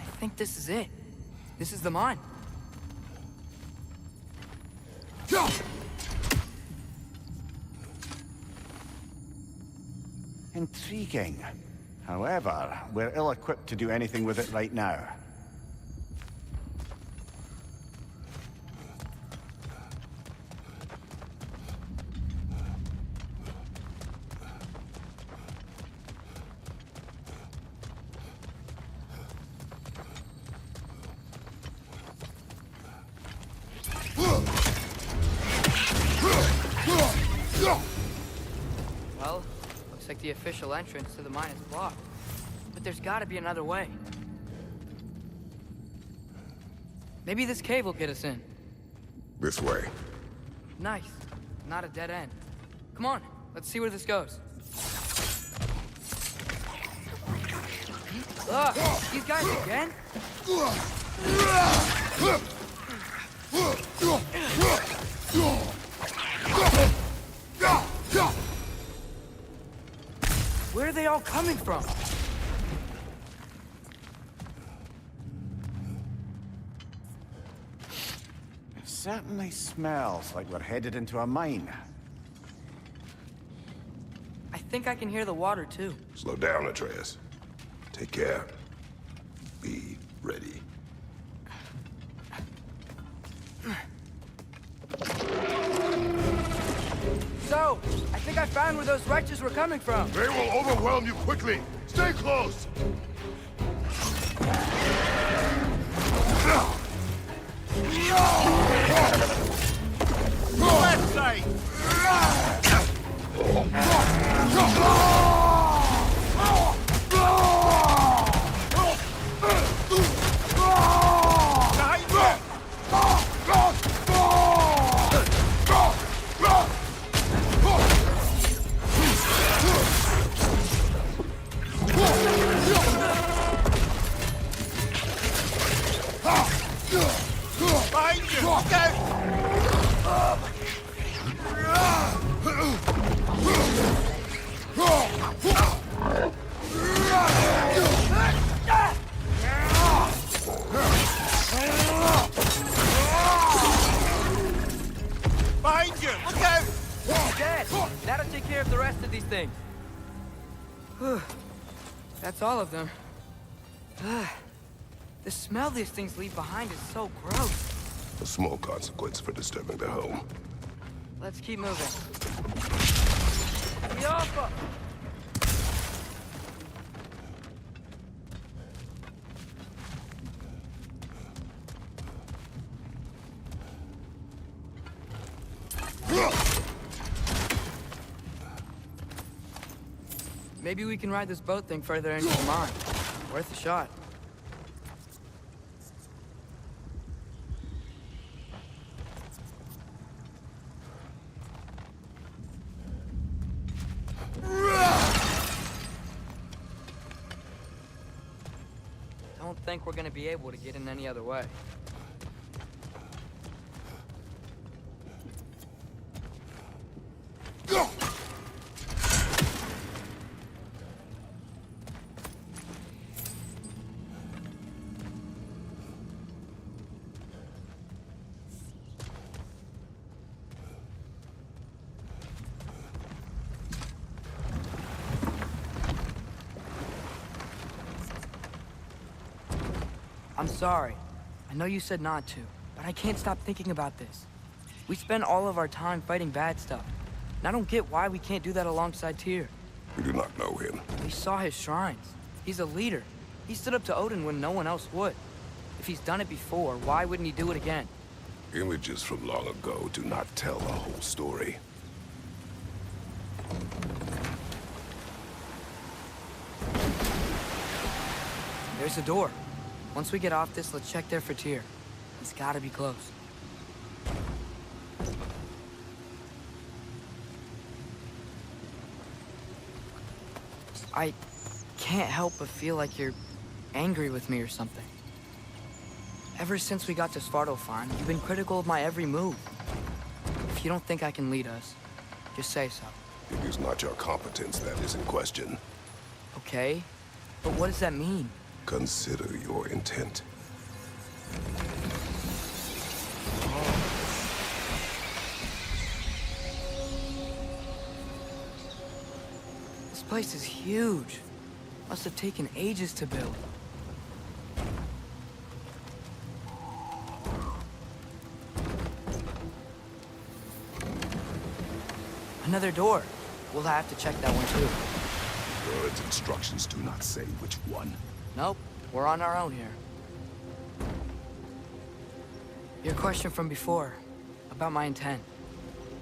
I think this is it. This is the mine. Intriguing. However, we're ill-equipped to do anything with it right now. Well, looks like the official entrance to the mine is blocked. But there's gotta be another way. Maybe this cave will get us in. This way. Nice. Not a dead end. Come on, let's see where this goes. Ugh, these guys again? Where are they all coming from? It certainly smells like we're headed into a mine. I think I can hear the water too. Slow down, Atreus. Take care. Be ready. So, I think I found where those wretches were coming from. They will overwhelm you quickly. Stay close. Left side! Behind you! Look out! Dead! That'll take care of the rest of these things. That's all of them. The smell these things leave behind is so gross. A small consequence for disturbing their home. Let's keep moving. The Alpha! Maybe we can ride this boat thing further into the mine. Worth a shot. Don't think we're gonna be able to get in any other way. I'm sorry. I know you said not to, but I can't stop thinking about this. We spend all of our time fighting bad stuff, and I don't get why we can't do that alongside Tyr. We do not know him. We saw his shrines. He's a leader. He stood up to Odin when no one else would. If he's done it before, why wouldn't he do it again? Images from long ago do not tell the whole story. There's a door. Once we get off this, let's check there for Tyr. He's gotta be close. I can't help but feel like you're angry with me or something. Ever since we got to Svartalfheim, you've been critical of my every move. If you don't think I can lead us, just say so. It is not your competence that is in question. Okay, but what does that mean? Consider your intent. This place is huge. Must have taken ages to build. Another door. We'll have to check that one too. Bird's instructions do not say which one. Nope, we're on our own here. Your question from before, about my intent.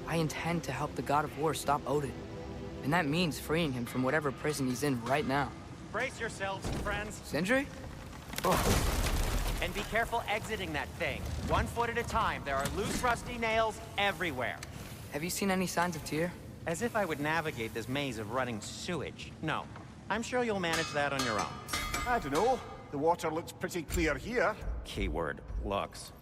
I intend to help the God of War stop Odin. And that means freeing him from whatever prison he's in right now. Brace yourselves, friends. Sindri? And be careful exiting that thing. 1 foot at a time. There are loose, rusty nails everywhere. Have you seen any signs of Tyr? As if I would navigate this maze of running sewage. No. I'm sure you'll manage that on your own. I don't know. The water looks pretty clear here. Keyword, looks.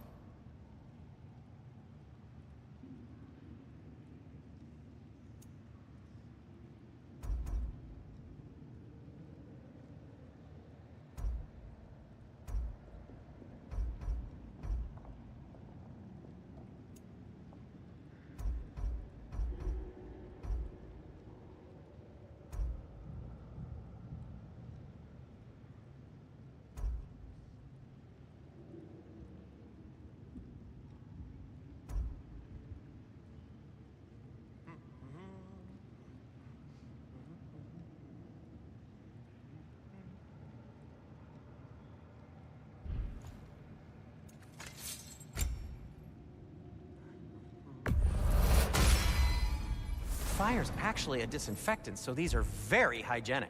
Fire's actually a disinfectant, so these are very hygienic.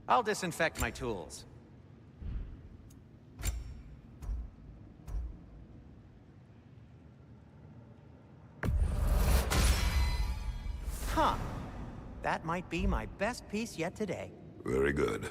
I'll disinfect my tools. that might be my best piece yet today. Very good.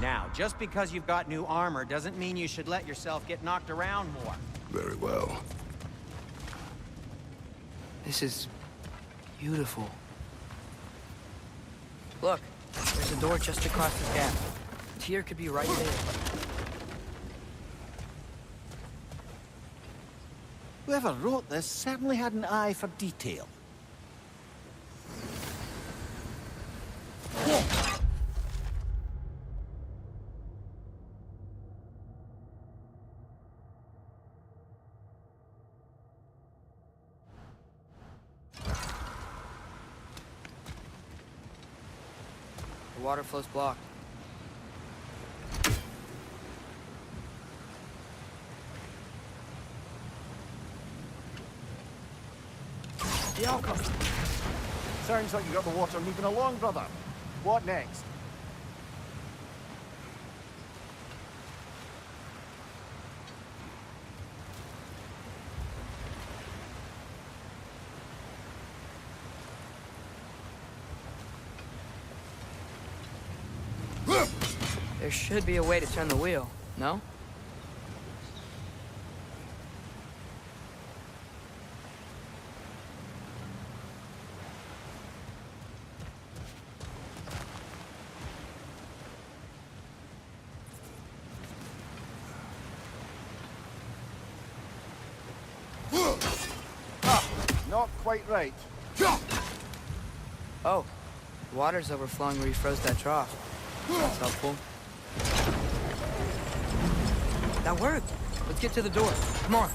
Now, just because you've got new armor doesn't mean you should let yourself get knocked around more. Very well. This is beautiful. Look, there's a door just across the gap. Tyr could be right there. Whoever wrote this certainly had an eye for detail. The water flow's blocked. The outcome. Sounds like you got the water moving along, brother. What next? There should be a way to turn the wheel, no? Not quite right. Oh, the water's overflowing where you froze that trough. That's helpful. That worked. Let's get to the door. Come on.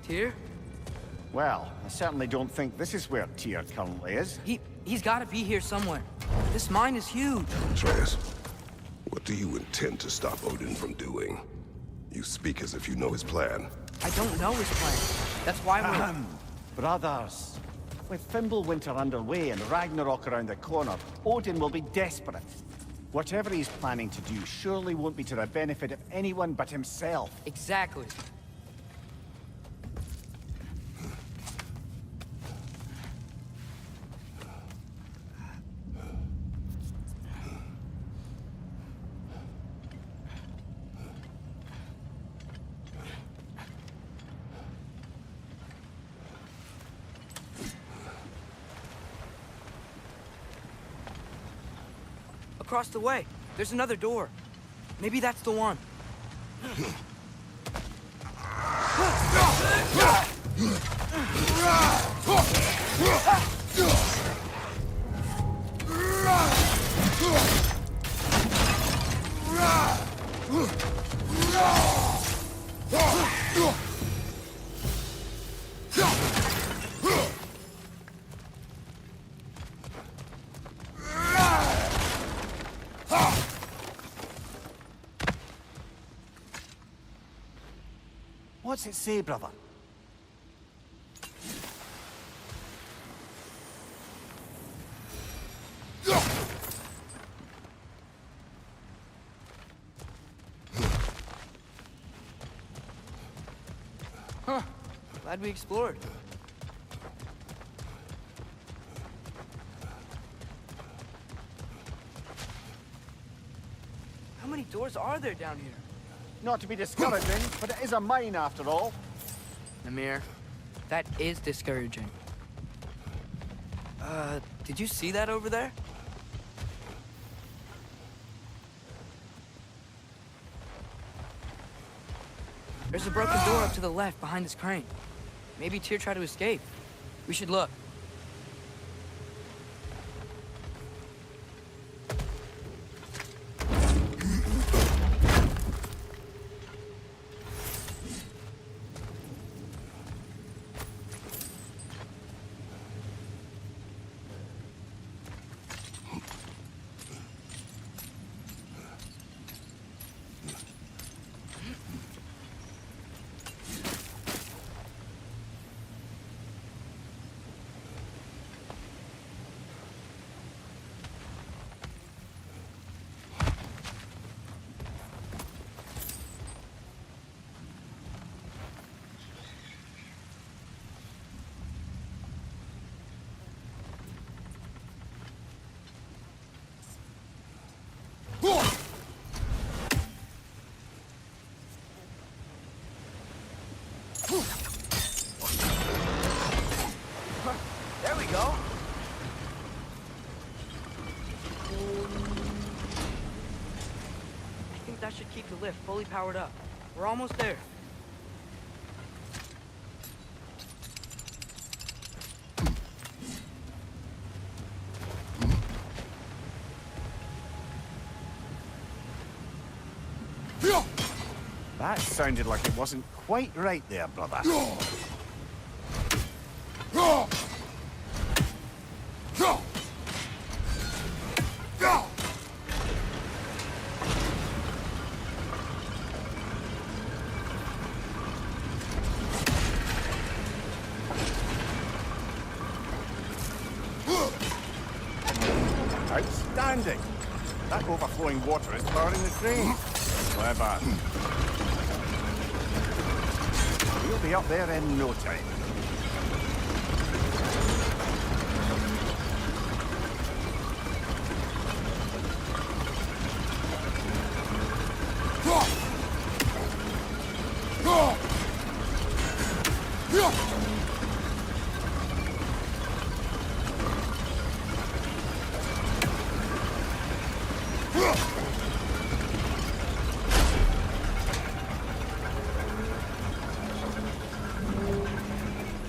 Tyr? Well, I certainly don't think this is where Tyr currently is. He's got to be here somewhere. This mine is huge. Atreus, what do you intend to stop Odin from doing? You speak as if you know his plan. I don't know his plan. That's why we're... Brothers, with Fimbulwinter underway and Ragnarok around the corner, Odin will be desperate. Whatever he's planning to do surely won't be to the benefit of anyone but himself. Exactly. Across the way, there's another door. Maybe that's the one. What's it say, brother? Huh. Glad we explored. How many doors are there down here? Not to be discouraging, but it is a mine after all. Namir, that is discouraging. Did you see that over there? There's a broken door up to the left behind this crane. Maybe Tyr tried to escape. We should look. There we go. I think that should keep the lift fully powered up. We're almost there. That sounded like it wasn't quite right there, brother. Outstanding! That overflowing water is powering the crane. Clever. We'll be up there in no time.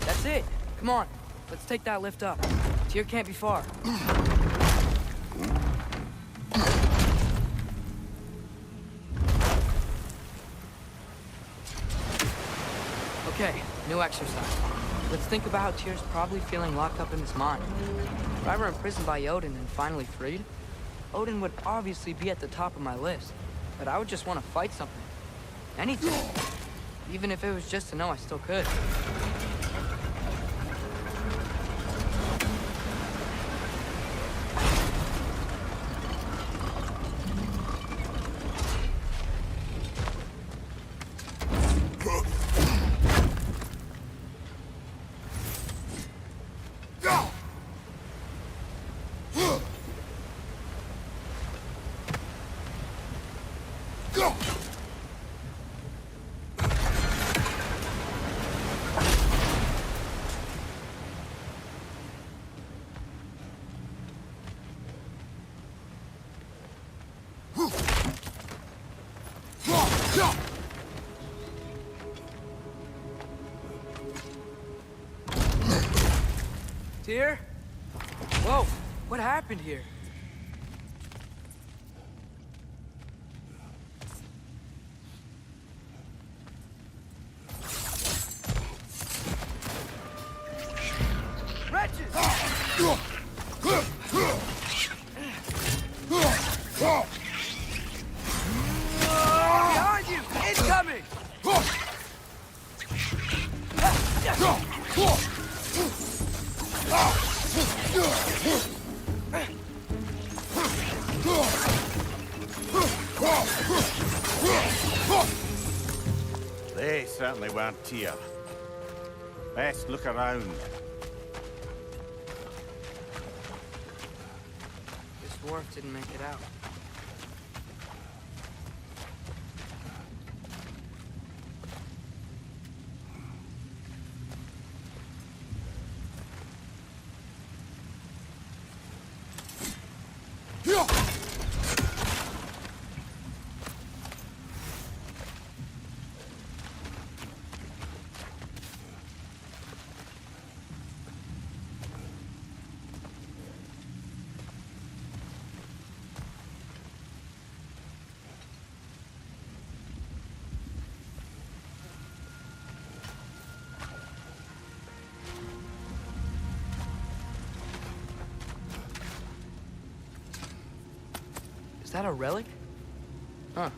That's it. Come on. Let's take that lift up. Tyr can't be far. Okay, new exercise. Let's think about how Tyr's probably feeling locked up in his mind. If I were imprisoned by Odin and finally freed, Odin would obviously be at the top of my list. But I would just want to fight something. Anything. Even if it was just to know I still could. Tyr? Whoa, what happened here? Wretches! Behind you! Incoming! They certainly weren't Tyr. Best look around. This dwarf didn't make it out. Is that a relic? Huh.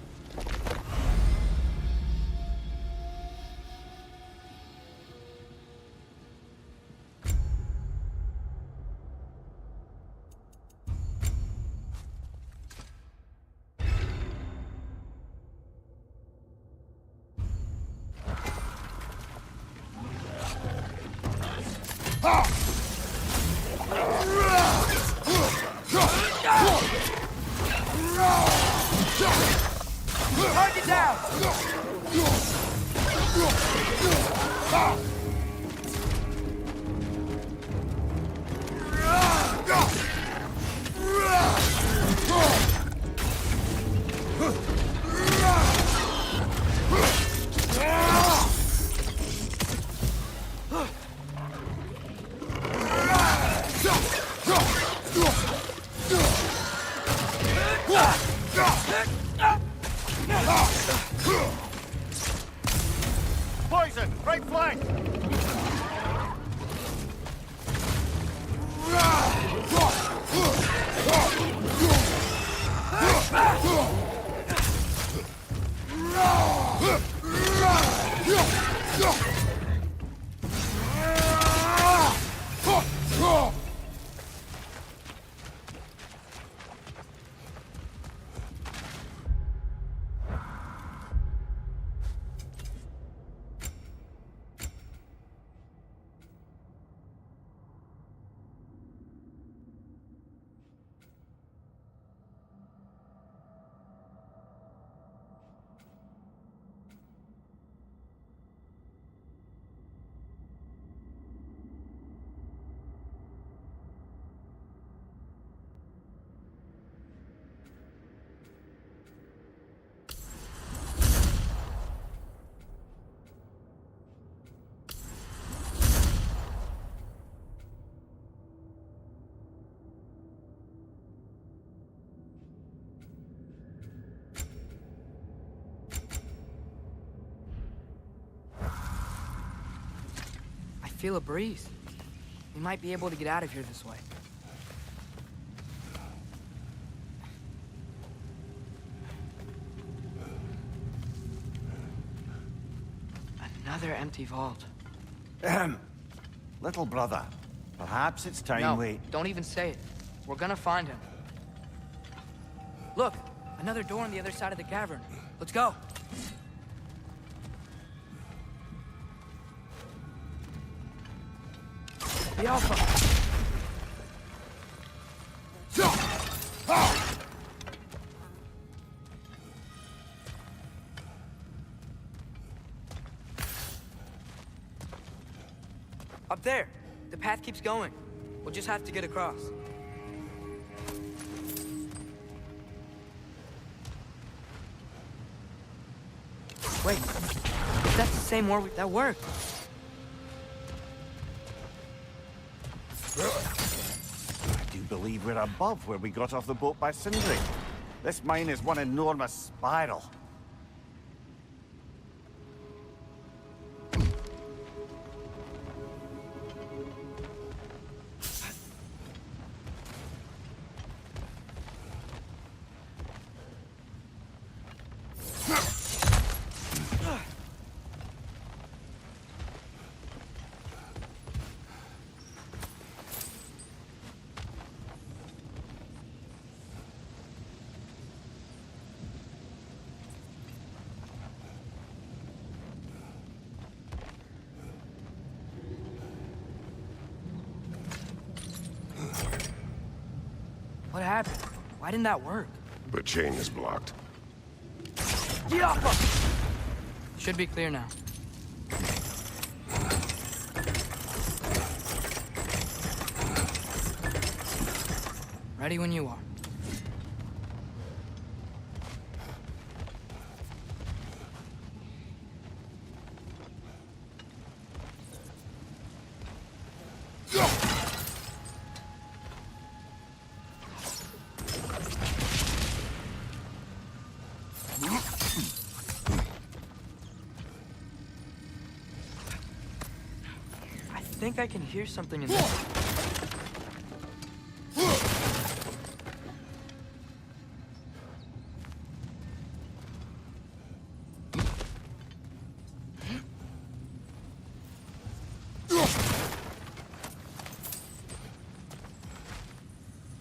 Target down! Poison! Right flank! I feel a breeze. We might be able to get out of here this way. Another empty vault. Little brother, perhaps it's time No, don't even say it. We're gonna find him. Look, another door on the other side of the cavern. Let's go. The Alpha. there. The path keeps going. We'll just have to get across. Wait, that's the same war that worked. I do believe we're above where we got off the boat by Sindri. This mine is one enormous spiral. What happened? Why didn't that work? The chain is blocked. Should be clear now. Ready when you are. I think I can hear something in there.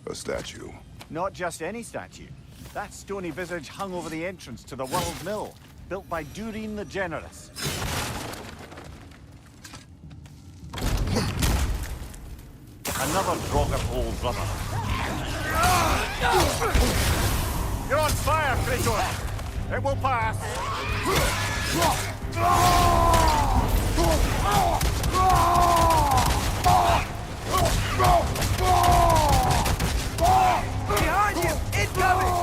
A statue. Not just any statue. That stony visage hung over the entrance to the World Mill, built by Durin the Generous. Another Draugr brother. You're on fire, Kratos! It will pass! Behind you! Incoming!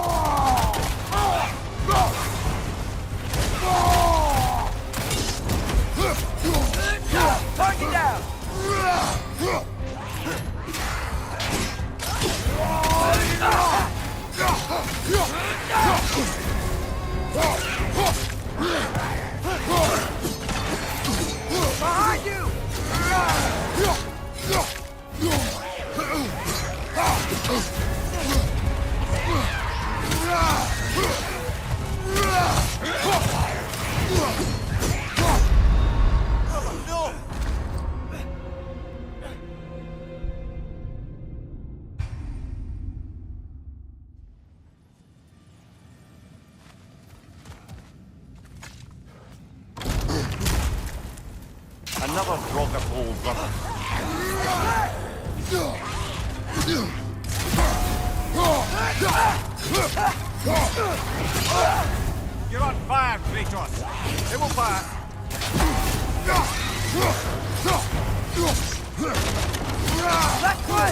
Target down! Behind you! Another Draugr brother. You're on fire, Kratos! It will pass! Left way!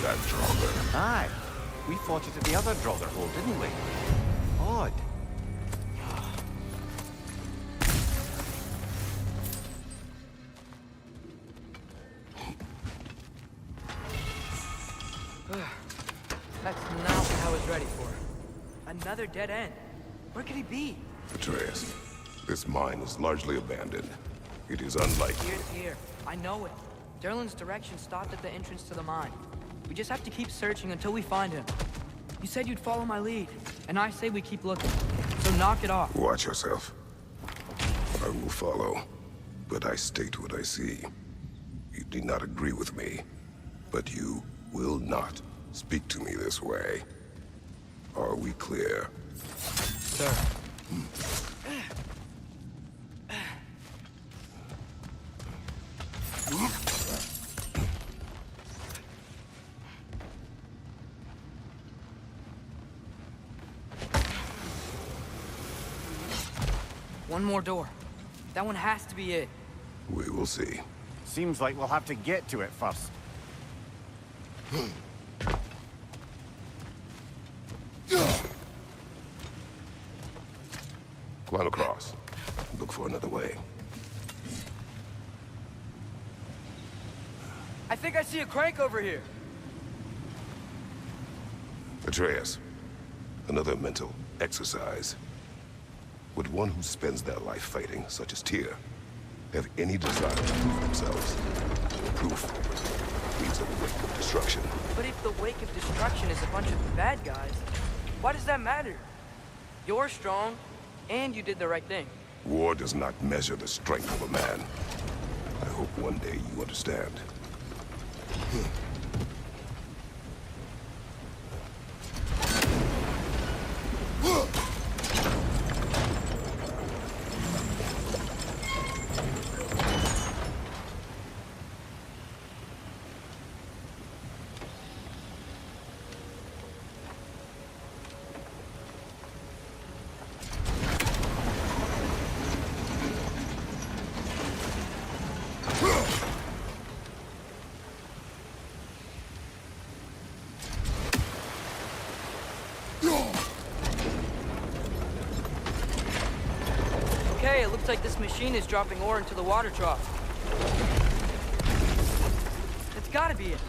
That Draugr. Aye. We fought it at the other Draugr hole, didn't we? Odd. That's not what I was ready for. Another dead end. Where could he be? Atreus, this mine is largely abandoned. It is unlikely. Here's here. I know it. Derlin's direction stopped at the entrance to the mine. We just have to keep searching until we find him. You said you'd follow my lead, and I say we keep looking. So knock it off. Watch yourself. I will follow, but I state what I see. You do not agree with me, but you will not speak to me this way. Are we clear? Sir. One more door. That one has to be it. We will see. Seems like we'll have to get to it first. Climb across. Look for another way. I think I see a crank over here. Atreus, another mental exercise. Would one who spends their life fighting, such as Tyr, have any desire to prove themselves? Proof leaves a wake of destruction. But if the wake of destruction is a bunch of bad guys, why does that matter? You're strong, and you did the right thing. War does not measure the strength of a man. I hope one day you understand. Okay, it looks like this machine is dropping ore into the water trough. It's gotta be it.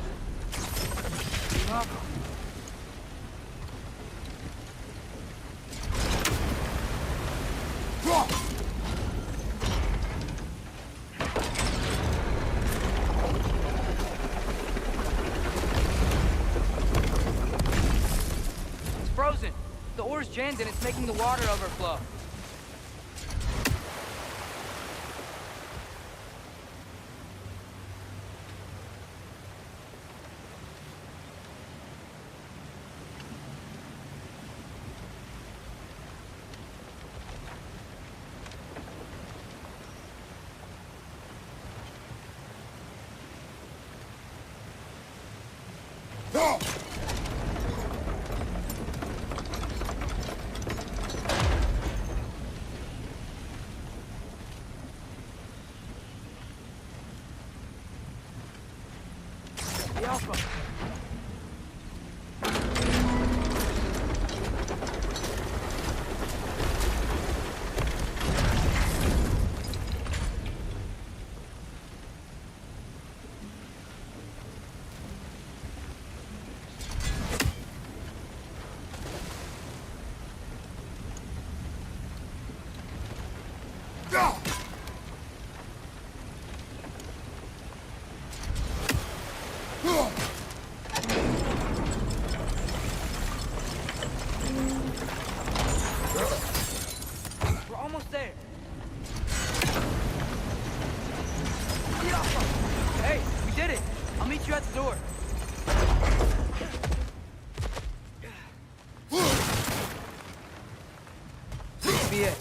It's frozen. The ore's jammed and it's making the water overflow. We're almost there. Hey, we did it. I'll meet you at the door. This will be it.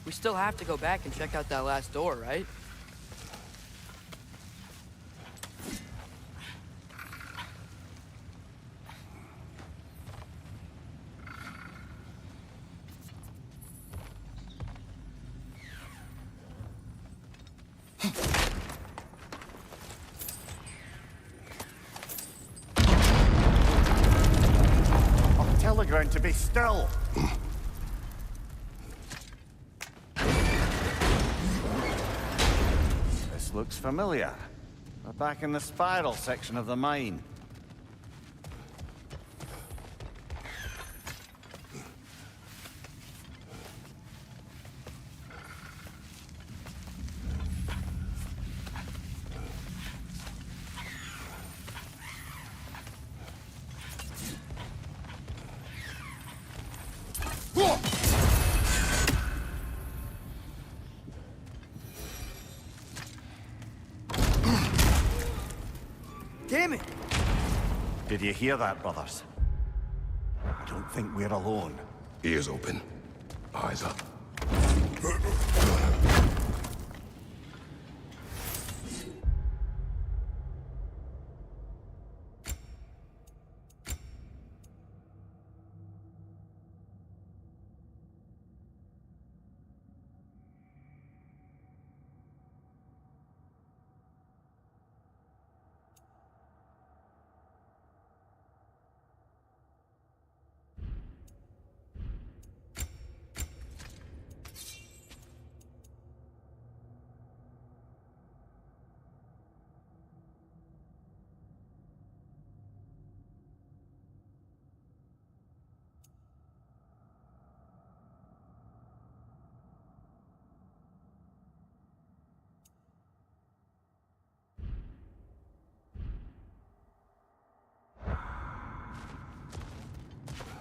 We still have to go back and check out that last door, right? I'll tell the ground to be still. This looks familiar. We're back in the spiral section of the mine. Did you hear that, brothers? I don't think we're alone. Ears open. Eyes up.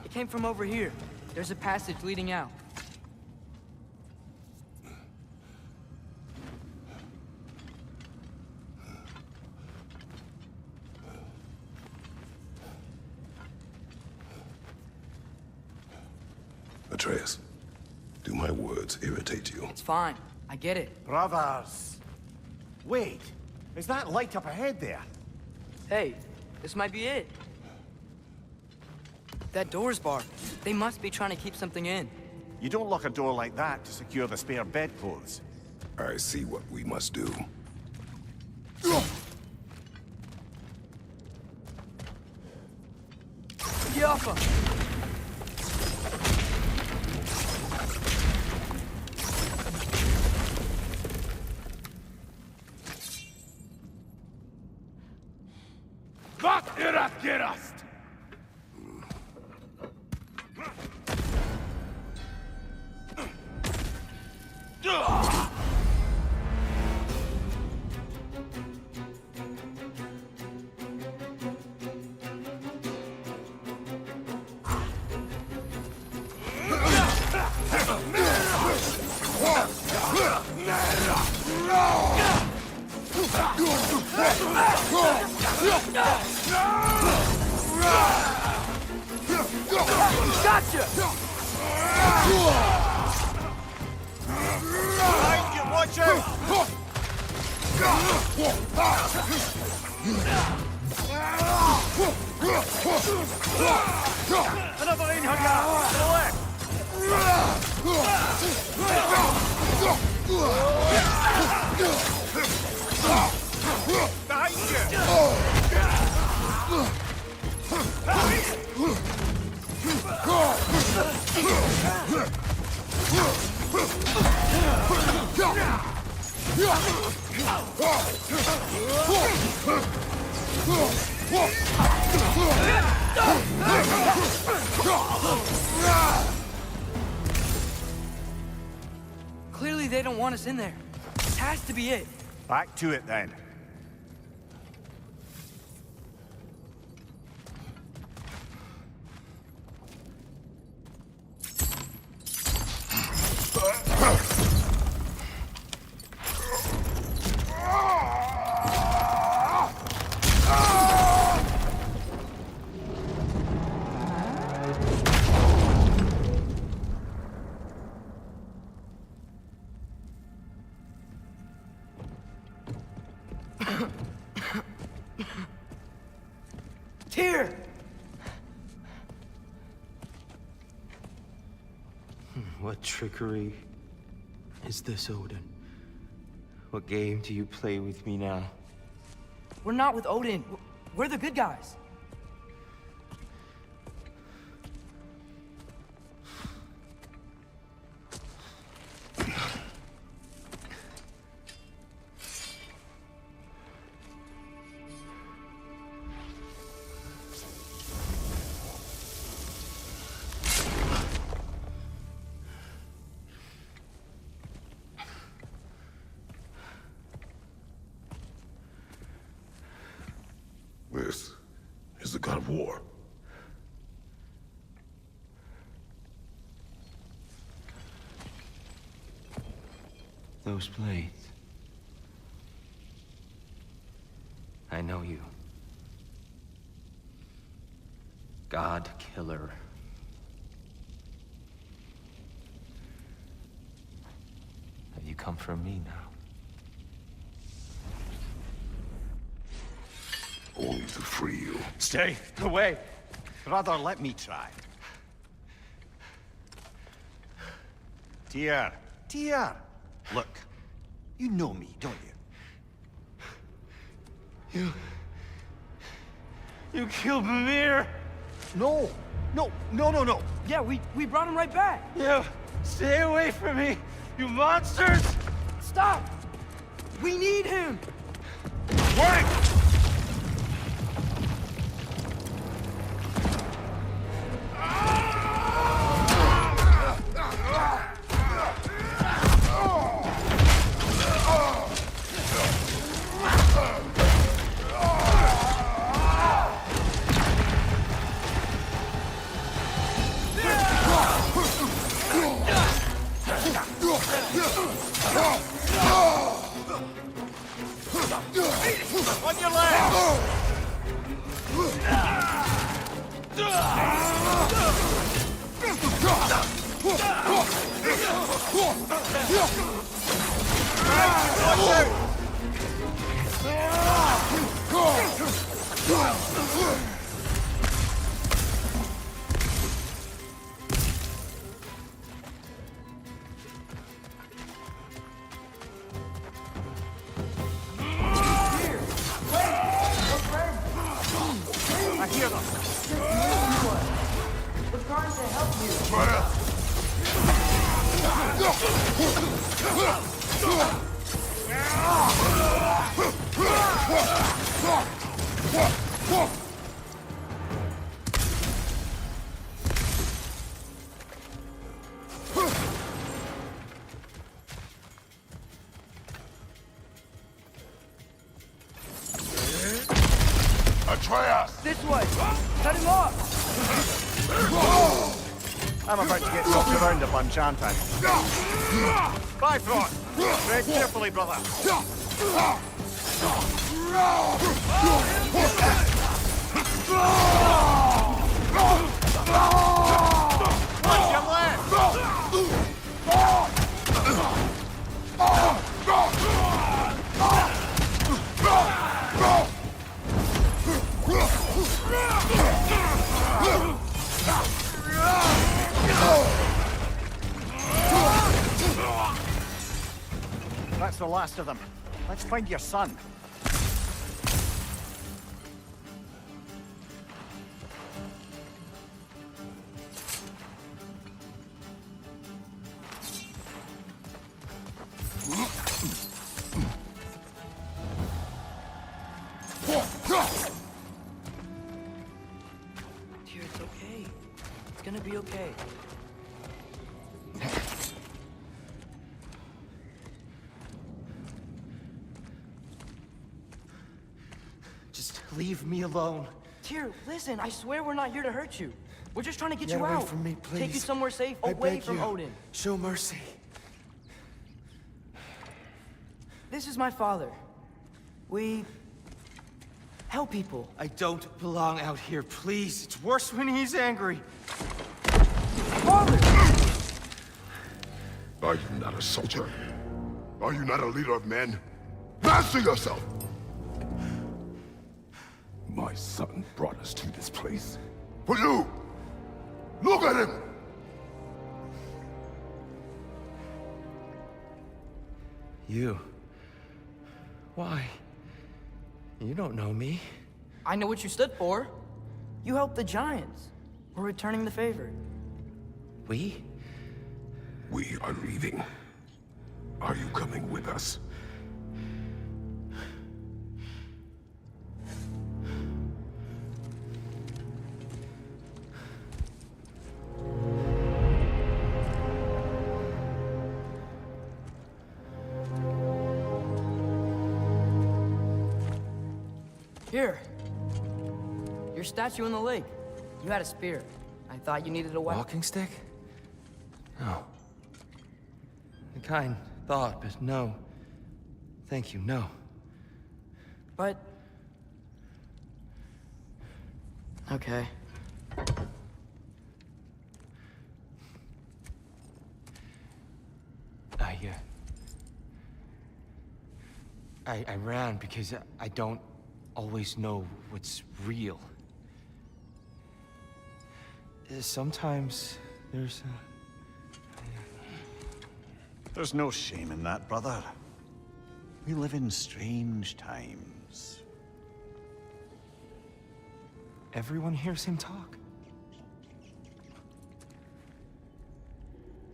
It came from over here. There's a passage leading out. Atreus, do my words irritate you? It's fine. I get it. Brothers! Wait! Is that light up ahead there? Hey, this might be it. That door's barred. They must be trying to keep something in. You don't lock a door like that to secure the spare bedclothes. I see what we must do. Yaffa! Vad är det gerast? Gotcha! Behind you, watch out! Another in-hugger! To the left! Behind Clearly they don't want us in there. This has to be it. Back to it then. Here! What trickery is this, Odin? What game do you play with me now? We're not with Odin. We're the good guys. This is the god of war. Those blades. I know you. God killer. Have you come for me now? Only to free you. Stay away. Brother, let me try. Tyr. Tyr! Look, you know me, don't you? You killed Mimir! No! No! Yeah, we brought him right back. You stay away from me, you monsters! Stop! We need him! Wait! On your left! I hear them. We're trying to help you. Atreus! This way! Cut him off! I'm about to get knocked around a bunch, aren't I? Bifrost! Tread carefully, brother. Watch your left! That's the last of them. Let's find your son. Dear, it's okay. It's gonna be okay. Just leave me alone. Tyr, listen, I swear we're not here to hurt you. We're just trying to get Get you away out. from me, Take you please. somewhere safe, I away beg from you. Odin. Show mercy. This is my father. We help people. I don't belong out here, please. It's worse when he's angry. Father! Are you not a soldier? Are you not a leader of men? Master yourself! My son brought us to this place. For you! Look at him! You. Why? You don't know me. I know what you stood for. You helped the Giants. We're returning the favor. We? We are leaving. Are you coming with us? Here. Your statue in the lake. You had a spear. I thought you needed a weapon. Walking stick? No. A kind thought, but no. Thank you, no. But... okay. I ran because I don't always know what's real. Sometimes there's There's no shame in that, brother. We live in strange times. Everyone hears him talk.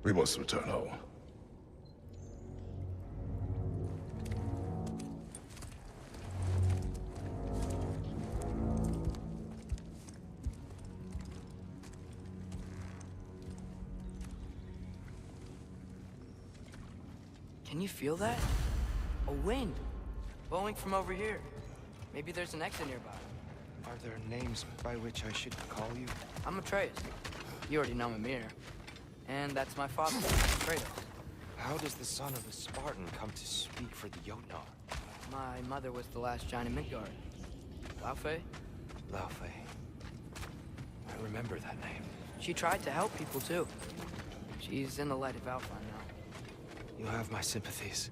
We must return home. Can you feel that? A wind blowing from over here. Maybe there's an exit nearby. Are there names by which I should call you? I'm Atreus. You already know Mimir. And that's my father, Kratos. How does the son of a Spartan come to speak for the Jotnar? My mother was the last giant in Midgard. Laufey? Laufey. I remember that name. She tried to help people too. She's in the light of Alpha now. You have my sympathies.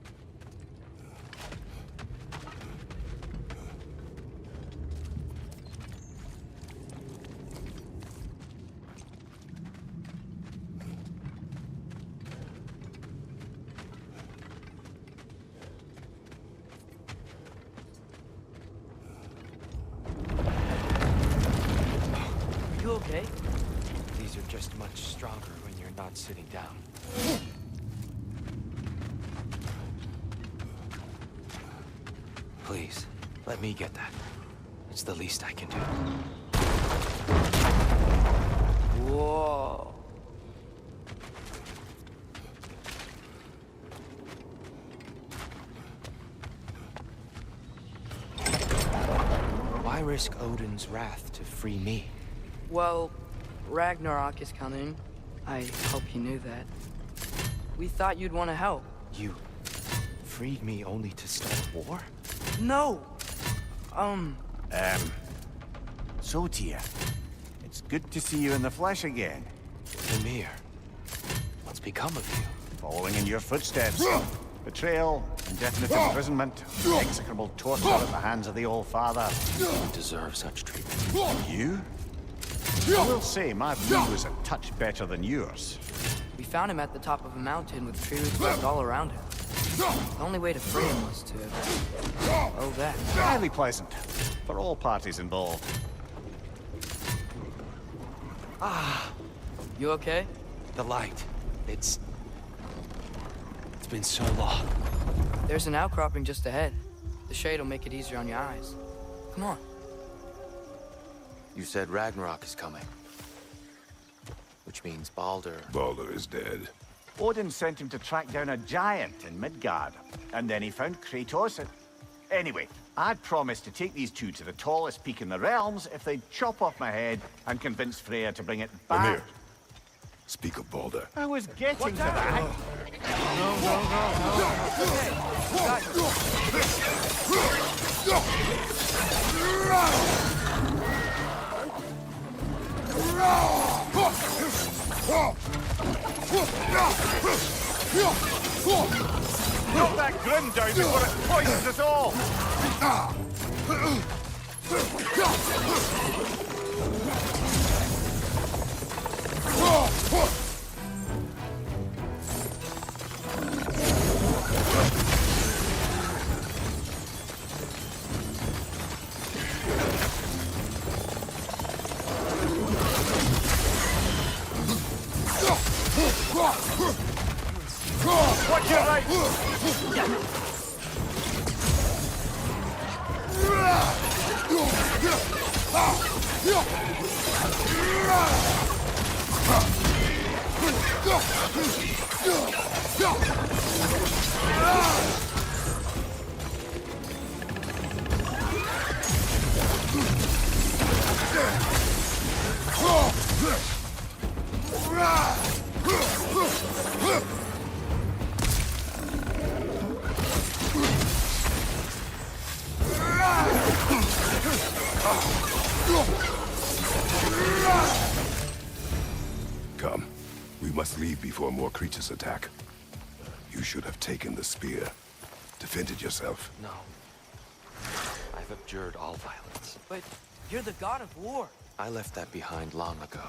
You okay? These are just much stronger when you're not sitting down. Please, let me get that. It's the least I can do. Whoa. Why risk Odin's wrath to free me? Well, Ragnarok is coming. I hope you knew that. We thought you'd want to help. You freed me only to start war? No! So, Tyr, it's good to see you in the flesh again. Mimir, what's become of you? Following in your footsteps. Betrayal, indefinite imprisonment, execrable torture at the hands of the Old Father. You deserve such treatment. You? I will say, my view was a touch better than yours. We found him at the top of a mountain with tree roots left all around him. The only way to free him was to... oh, that. Highly pleasant. For all parties involved. You okay? The light. It's been so long. There's an outcropping just ahead. The shade will make it easier on your eyes. Come on. You said Ragnarok is coming. Which means Baldur... Baldur is dead. Odin sent him to track down a giant in Midgard. And then he found Kratos and... Anyway, I'd promised to take these two to the tallest peak in the realms if they'd chop off my head and convince Freya to bring it back. Mimir, speak of Baldur. I was getting to that. Knock that grin down before it poisons us all! Watch your right! Come. We must leave before more creatures attack. You should have taken the spear. defended yourself. No. I've abjured all violence. But you're the god of war. I left that behind long ago.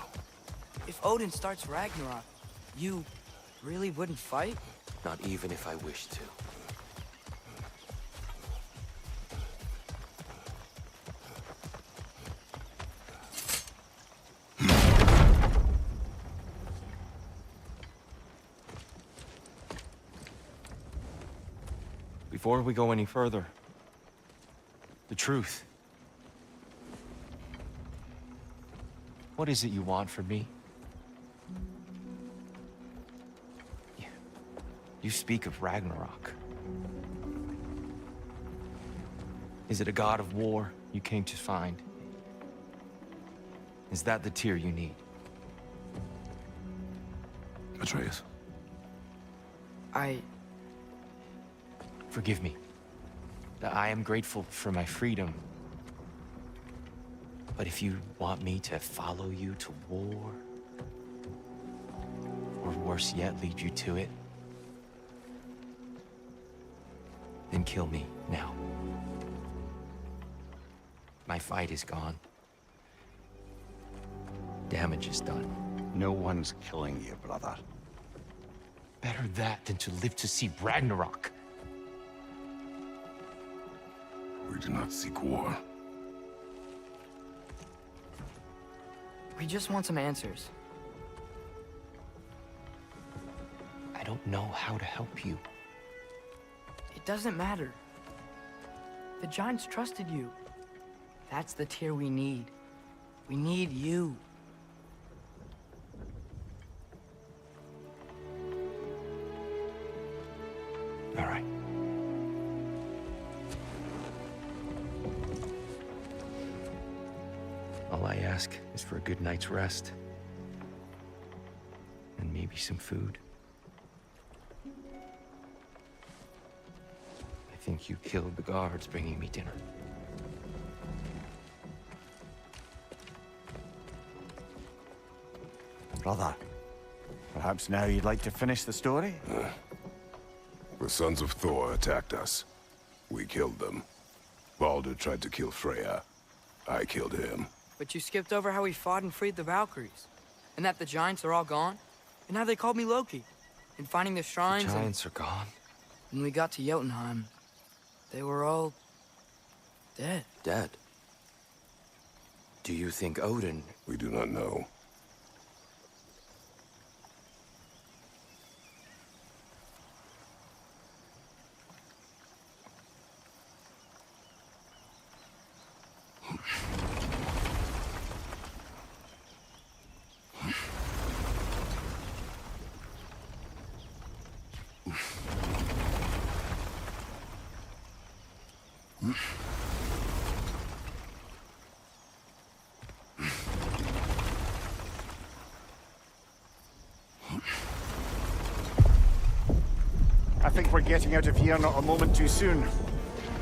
If Odin starts Ragnarok, you really wouldn't fight? Not even if I wished to. Before we go any further, the truth. What is it you want from me? You speak of Ragnarok. Is it a god of war you came to find? Is that the Tyr you need? Atreus. Forgive me. I am grateful for my freedom. But if you want me to follow you to war, or worse yet, lead you to it, then kill me now. My fight is gone. Damage is done. No one's killing you, brother. Better that than to live to see Ragnarok. We do not seek war. We just want some answers. I don't know how to help you. It doesn't matter. The Giants trusted you. That's the Tyr we need. We need you. All right. All I ask is for a good night's rest. And maybe some food. I think you killed the guards bringing me dinner. Brother, perhaps now you'd like to finish the story? The sons of Thor attacked us. We killed them. Baldur tried to kill Freya. I killed him. But you skipped over how we fought and freed the Valkyries. And that the Giants are all gone. And how they called me Loki. And finding the shrines. The Giants are gone? When we got to Jotunheim, they were all dead. Dead? Do you think Odin... We do not know. I think we're getting out of here not a moment too soon.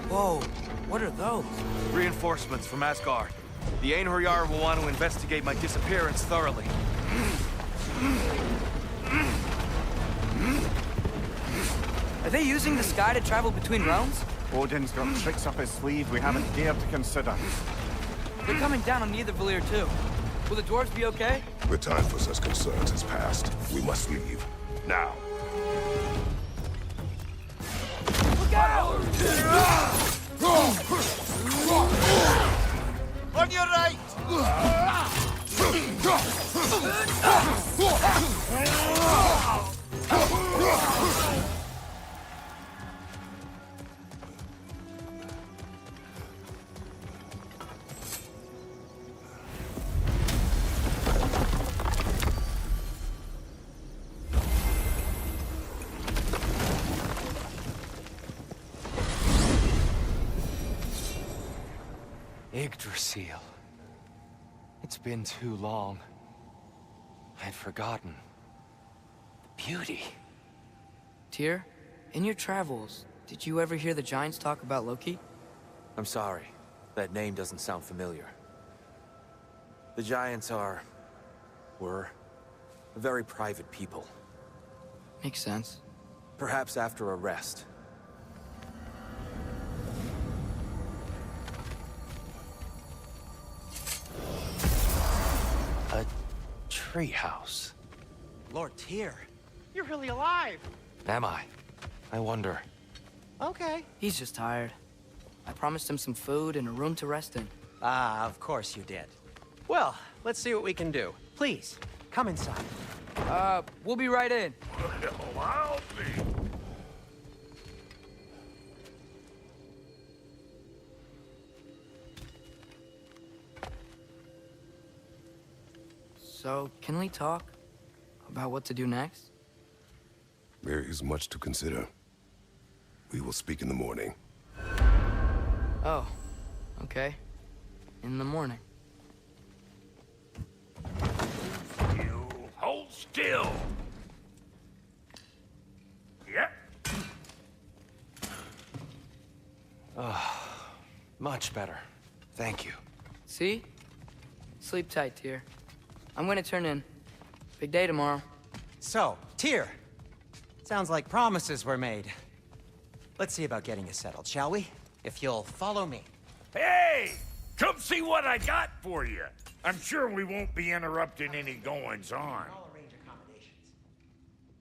Whoa, what are those? Reinforcements from Asgard. The Einherjar will want to investigate my disappearance thoroughly. Are they using the sky to travel between realms? Odin's got tricks up his sleeve we haven't dared to consider. They're coming down on Nidavellir too. Will the dwarves be okay? The time for such concerns has passed. We must leave. Now. Look out! On your right! Yggdrasil. It's been too long. I'd forgotten. The beauty. Tyr, in your travels, did you ever hear the Giants talk about Loki? I'm sorry. That name doesn't sound familiar. The Giants were very private people. Makes sense. Perhaps after a rest. treehouse. Lord Tyr. You're really alive! Am I? I wonder. Okay. He's just tired. I promised him some food and a room to rest in. Ah, of course you did. Well, let's see what we can do. Please, come inside. We'll be right in. Well, I'll be. So, can we talk about what to do next? There is much to consider. We will speak in the morning. Oh, okay. In the morning. You hold still. Yep. Much better. Thank you. See? Sleep tight, Tyr. I'm gonna turn in. Big day tomorrow. So, Tyr. Sounds like promises were made. Let's see about getting you settled, shall we? If you'll follow me. Hey! Come see what I got for you. I'm sure we won't be interrupting any goings-on. I'll arrange accommodations.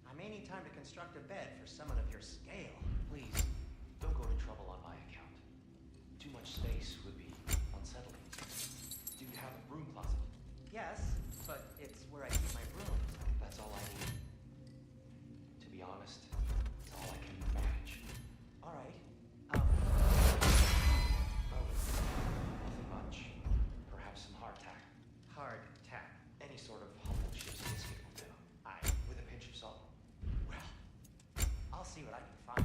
I may need time to construct a bed for someone of your scale. Please, don't go to trouble on my account. Too much space would be unsettling. Do you have a broom closet? Yes, but it's where I keep my brooms. That's all I need. To be honest, it's all I can manage. All right. Oh, nothing much. Perhaps some hardtack. Hardtack. Any sort of humble ship's biscuit will do. Aye, with a pinch of salt. Well, I'll see what I can find.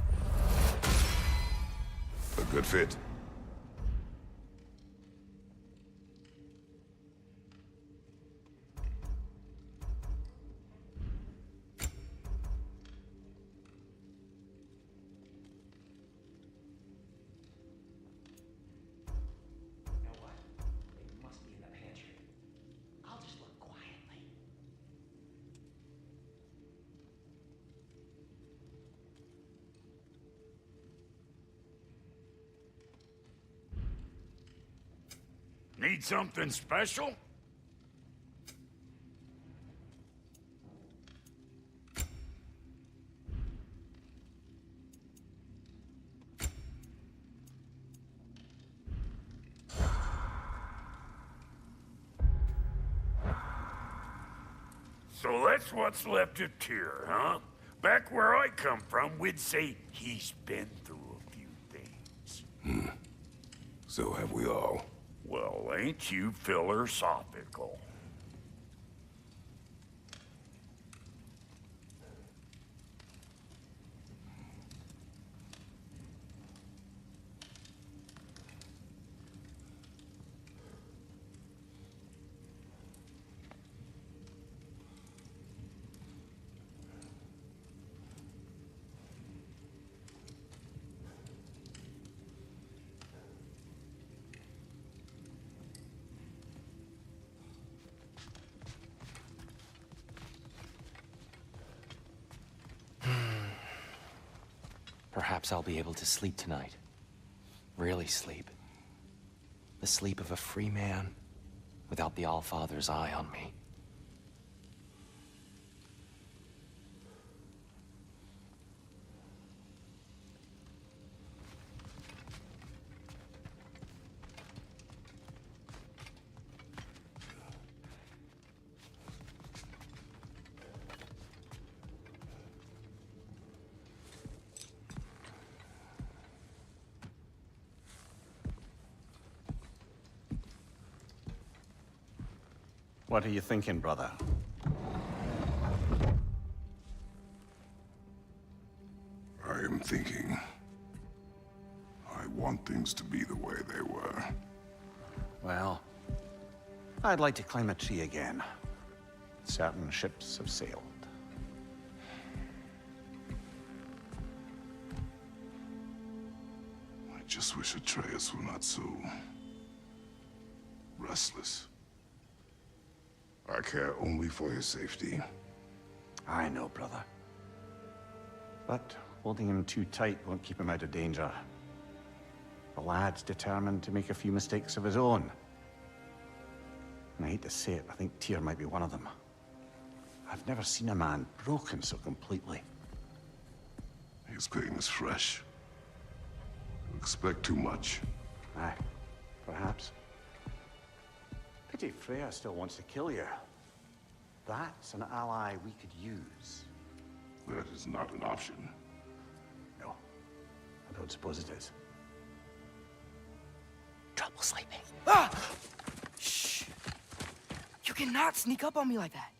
A good fit. You know what? It must be in the pantry. I'll just look quietly. Need something special? So that's what's left of Tyr, huh? Back where I come from, we'd say he's been through a few things. So have we all. Well, ain't you philosophical? Perhaps I'll be able to sleep tonight. Really sleep. The sleep of a free man, without the Allfather's eye on me. What are you thinking, brother? I am thinking. I want things to be the way they were. Well, I'd like to climb a tree again. Certain ships have sailed. I just wish Atreus were not so restless. I care only for his safety. I know, brother. But holding him too tight won't keep him out of danger. The lad's determined to make a few mistakes of his own. And I hate to say it, I think Tyr might be one of them. I've never seen a man broken so completely. His pain is fresh. You expect too much. Aye, perhaps. Pity Freya still wants to kill you. That's an ally we could use. That is not an option. No, I don't suppose it is. Trouble sleeping. Ah! Shh! You cannot sneak up on me like that.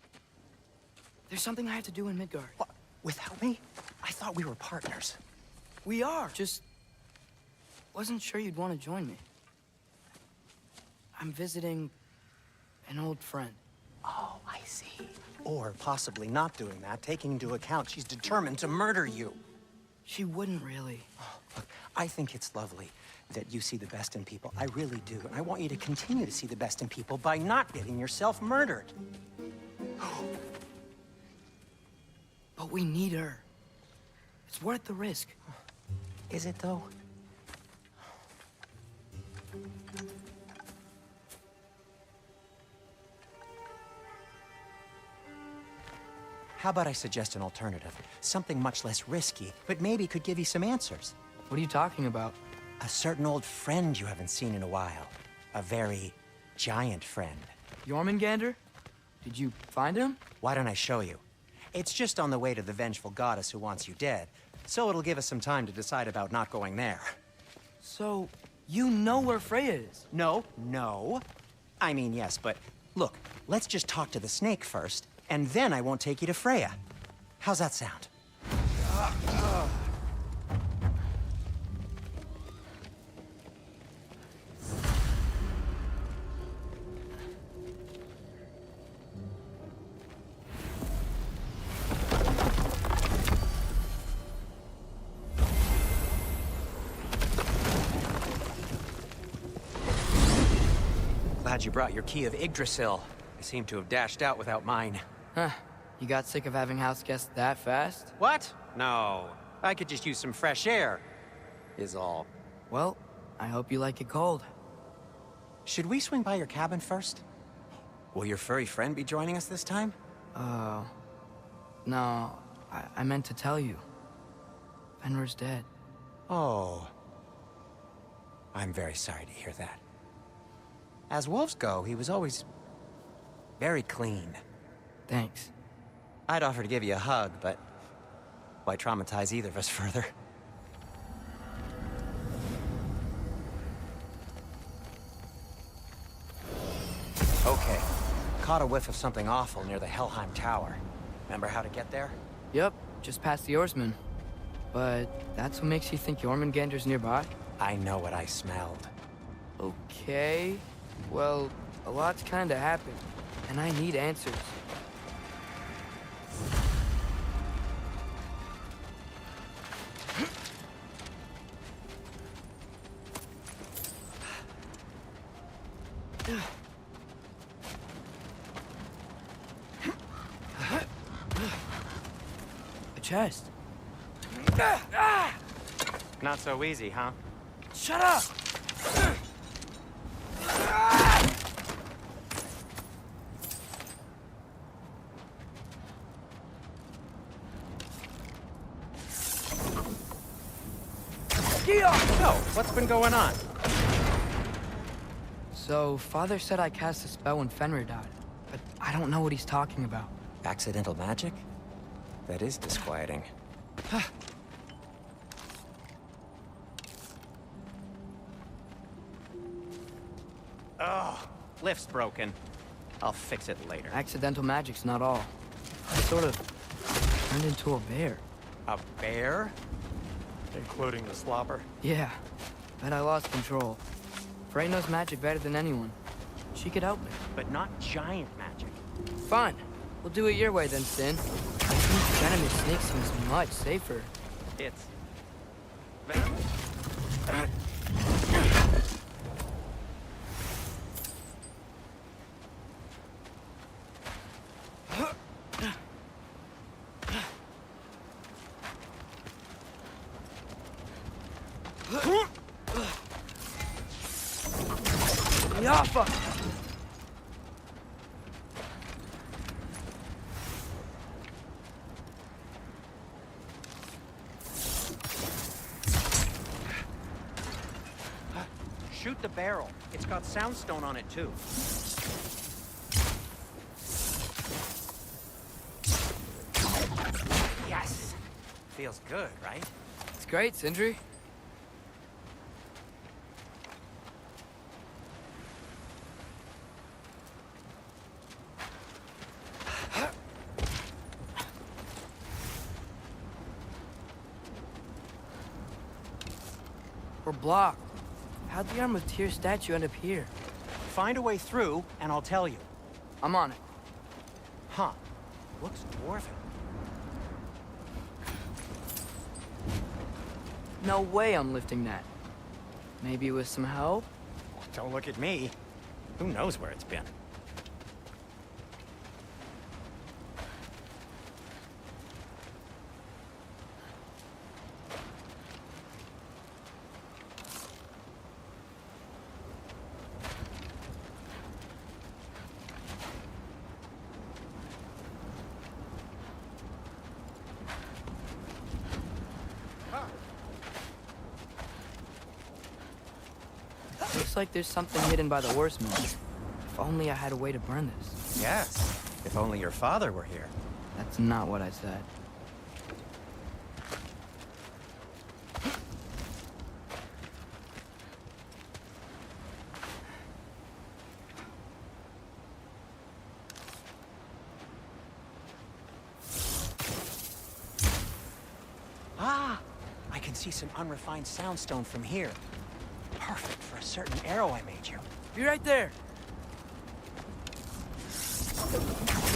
There's something I have to do in Midgard. What? Without me? I thought we were partners. We are. Just wasn't sure you'd want to join me. I'm visiting an old friend. Oh, I see. Or possibly not doing that, taking into account she's determined to murder you. She wouldn't really. Oh, look, I think it's lovely that you see the best in people. I really do. And I want you to continue to see the best in people by not getting yourself murdered. But we need her. It's worth the risk. Is it, though? How about I suggest an alternative? Something much less risky, but maybe could give you some answers. What are you talking about? A certain old friend you haven't seen in a while. A very giant friend. Jormungandr? Did you find him? Why don't I show you? It's just on the way to the vengeful goddess who wants you dead, so it'll give us some time to decide about not going there. So, you know where Freya is? No. I mean, yes, but look, let's just talk to the snake first, and then I won't take you to Freya. How's that sound? Glad you brought your key of Yggdrasil. I seem to have dashed out without mine. Huh. You got sick of having house guests that fast? What? No. I could just use some fresh air, is all. Well, I hope you like it cold. Should we swing by your cabin first? Will your furry friend be joining us this time? No. I meant to tell you. Fenrir's dead. Oh. I'm very sorry to hear that. As wolves go, he was always very clean. Thanks. I'd offer to give you a hug, but why traumatize either of us further? Okay. Caught a whiff of something awful near the Helheim Tower. Remember how to get there? Yep, just past the oarsman. But that's what makes you think Jormungandr's nearby? I know what I smelled. Okay. Well, a lot's kinda happened, and I need answers. A chest. Not so easy, huh? Shut up! So, what's been going on? So, Father said I cast a spell when Fenrir died, but I don't know what he's talking about. Accidental magic? That is disquieting. Oh, lift's broken. I'll fix it later. Accidental magic's not all. I sort of turned into a bear. A bear? Including the slobber. Yeah, bet I lost control. Frey knows magic better than anyone. She could help me. But not giant magic. Fine. We'll do it your way then, Sin. I think venomous snake seems much safer. It's... venomous? Shoot the barrel. It's got soundstone on it, too. Yes! Feels good, right? It's great, Sindri. We're blocked. How'd the Arm of Tyr statue end up here? Find a way through, and I'll tell you. I'm on it. Huh. Looks dwarven. No way I'm lifting that. Maybe with some help? Don't look at me. Who knows where it's been? Looks like there's something hidden by the horsemen. If only I had a way to burn this. Yes. If only your father were here. That's not what I said. Ah! I can see some unrefined soundstone from here. Perfect for a certain arrow I made you. Be right there.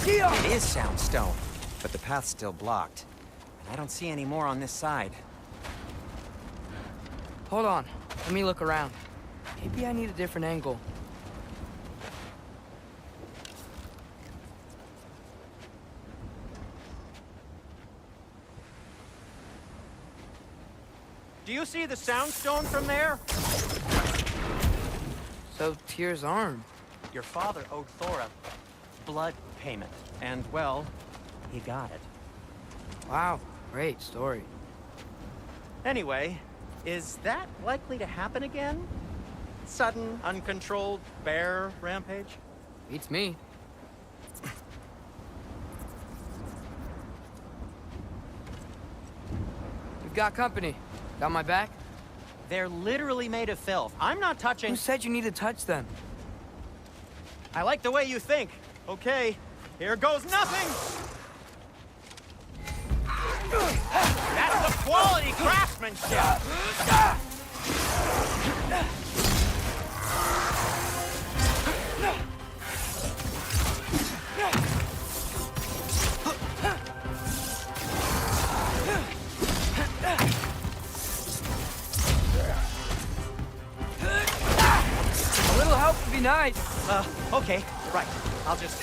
It is soundstone, but the path's still blocked. And I don't see any more on this side. Hold on. Let me look around. Maybe I need a different angle. Do you see the soundstone from there? So, Tyr's arm. Your father owed Thor a blood payment. And, well, he got it. Wow, great story. Anyway, is that likely to happen again? Sudden, uncontrolled bear rampage? Beats me. We've got company. Got my back? They're literally made of filth. I'm not touching... Who said you need to touch them? I like the way you think. Okay, here goes nothing! That's the quality craftsmanship! A little help would be nice. Okay, right. I'll just...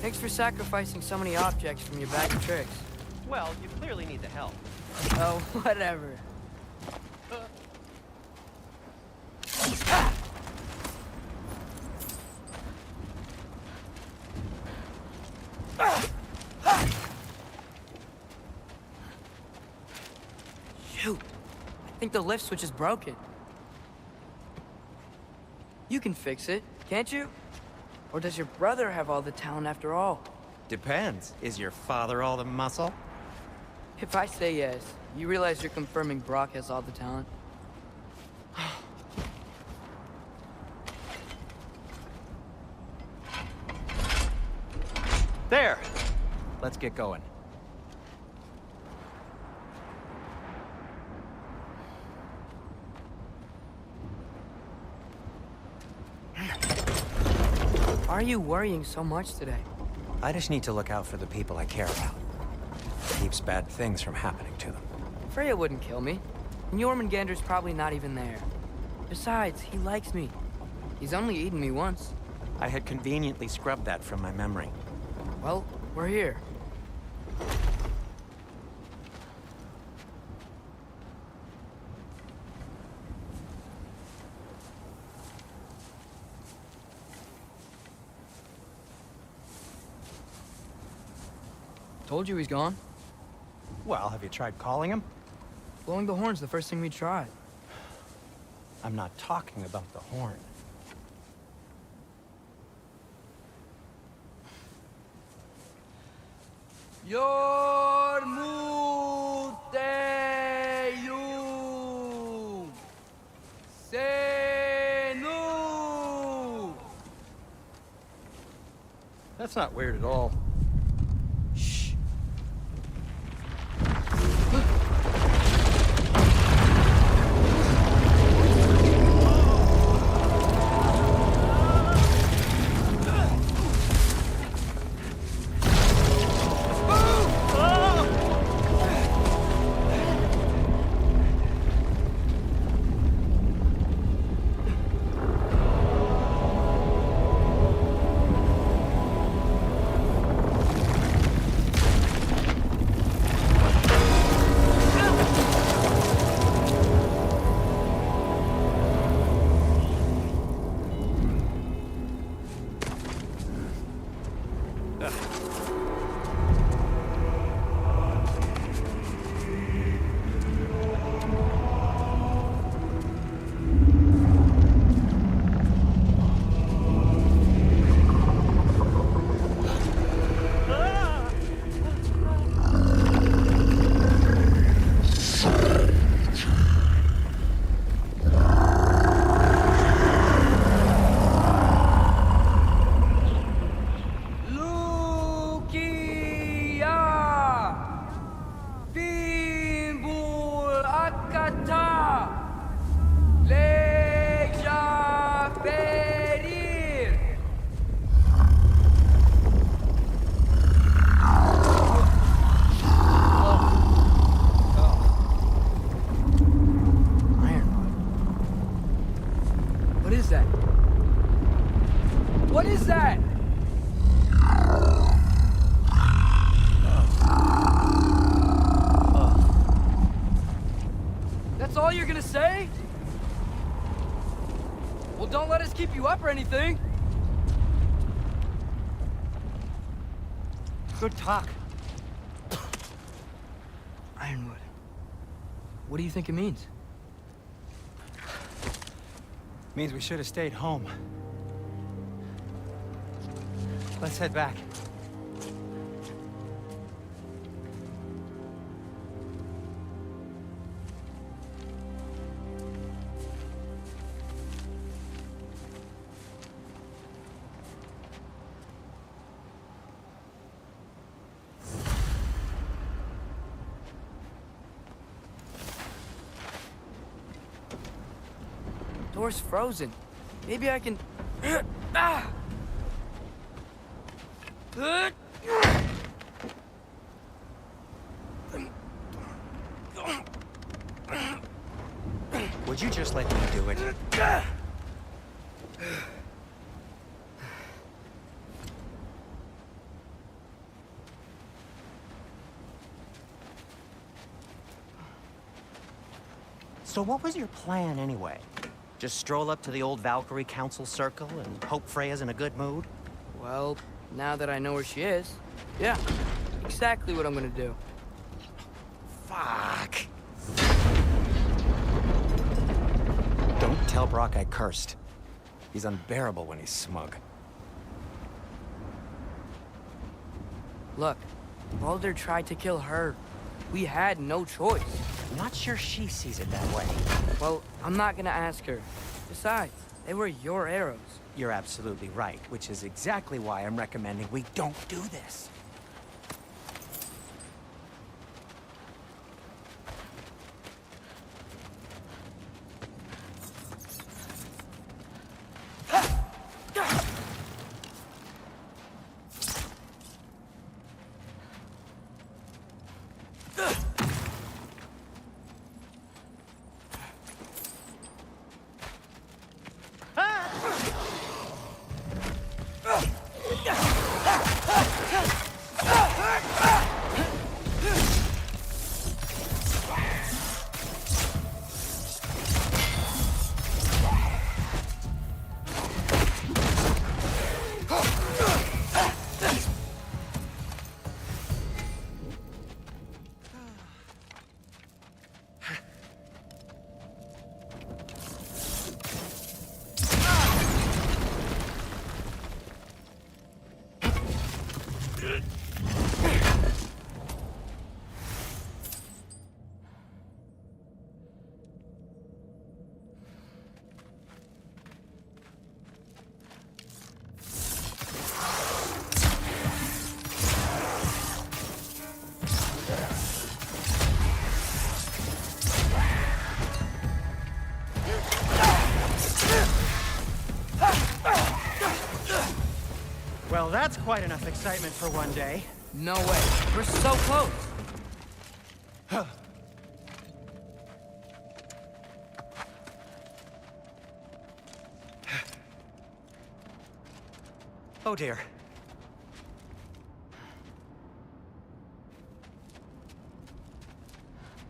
Thanks for sacrificing so many objects from your bag of tricks. Well, you clearly need the help. Oh, whatever. Shoot! I think the lift switch is broken. You can fix it, can't you? Or does your brother have all the talent after all? Depends. Is your father all the muscle? If I say yes, you realize you're confirming Brock has all the talent? There! Let's get going. Why are you worrying so much today? I just need to look out for the people I care about. Keeps bad things from happening to them. Freya wouldn't kill me. And Jormungandr's probably not even there. Besides, he likes me. He's only eaten me once. I had conveniently scrubbed that from my memory. Well, we're here. Told you he's gone. Well, have you tried calling him? Blowing the horn's the first thing we tried. I'm not talking about the horn. Yormuteyu Senu. That's not weird at all. What is that? That's all you're gonna say? Well, don't let us keep you up or anything. Good talk. Ironwood. What do you think it means? Means we should have stayed home. Let's head back. Door's frozen. Maybe I can... Ah! Would you just let me do it? So what was your plan anyway? Just stroll up to the old Valkyrie Council Circle and hope Freya's in a good mood? Well, now that I know where she is, yeah, exactly what I'm gonna do. Fuck! Don't tell Brock I cursed. He's unbearable when he's smug. Look, Baldur tried to kill her. We had no choice. I'm not sure she sees it that way. Well, I'm not gonna ask her. Besides, they were your arrows. You're absolutely right, which is exactly why I'm recommending we don't do this. Well, that's quite enough excitement for one day. No way. We're so close. Oh dear.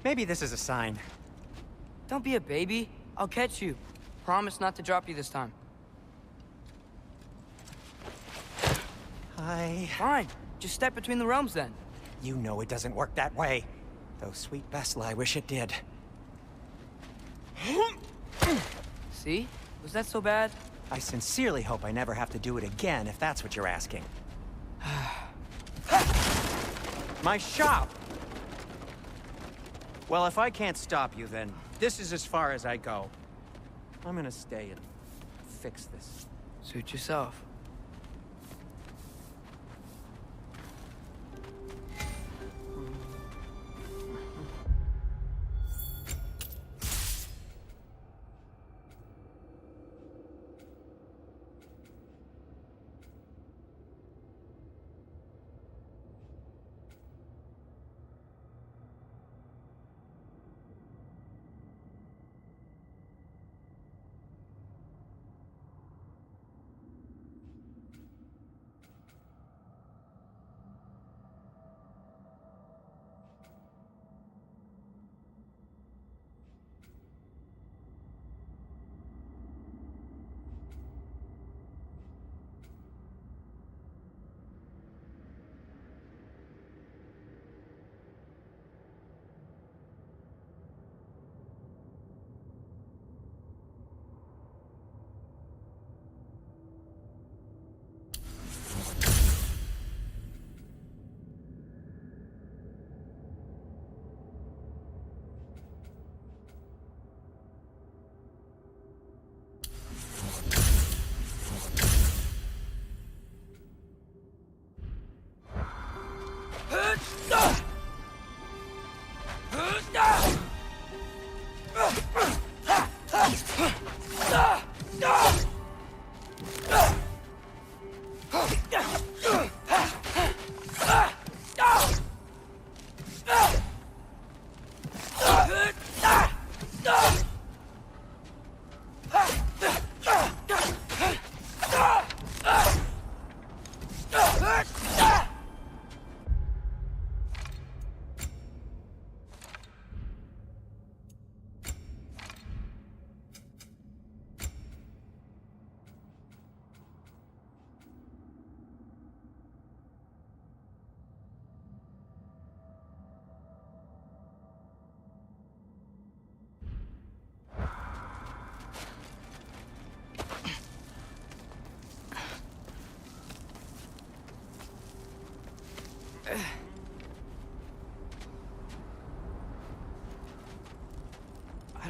Maybe this is a sign. Don't be a baby. I'll catch you. Promise not to drop you this time. Fine. Just step between the realms then. You know it doesn't work that way. Though sweet Bessel, I wish it did. See? Was that so bad? I sincerely hope I never have to do it again, if that's what you're asking. My shop! Well, if I can't stop you, then this is as far as I go. I'm gonna stay and fix this. Suit yourself.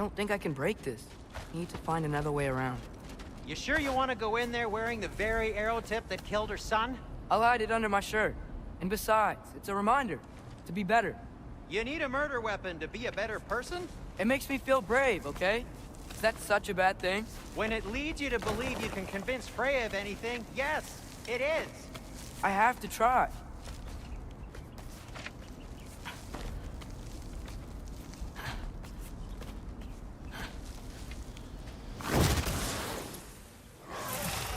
don't think I can break this. Need to find another way around. You sure you want to go in there wearing the very arrow tip that killed her son? I'll hide it under my shirt. And besides, it's a reminder to be better. You need a murder weapon to be a better person? It makes me feel brave, okay? Is that such a bad thing? When it leads you to believe you can convince Freya of anything, yes, it is. I have to try.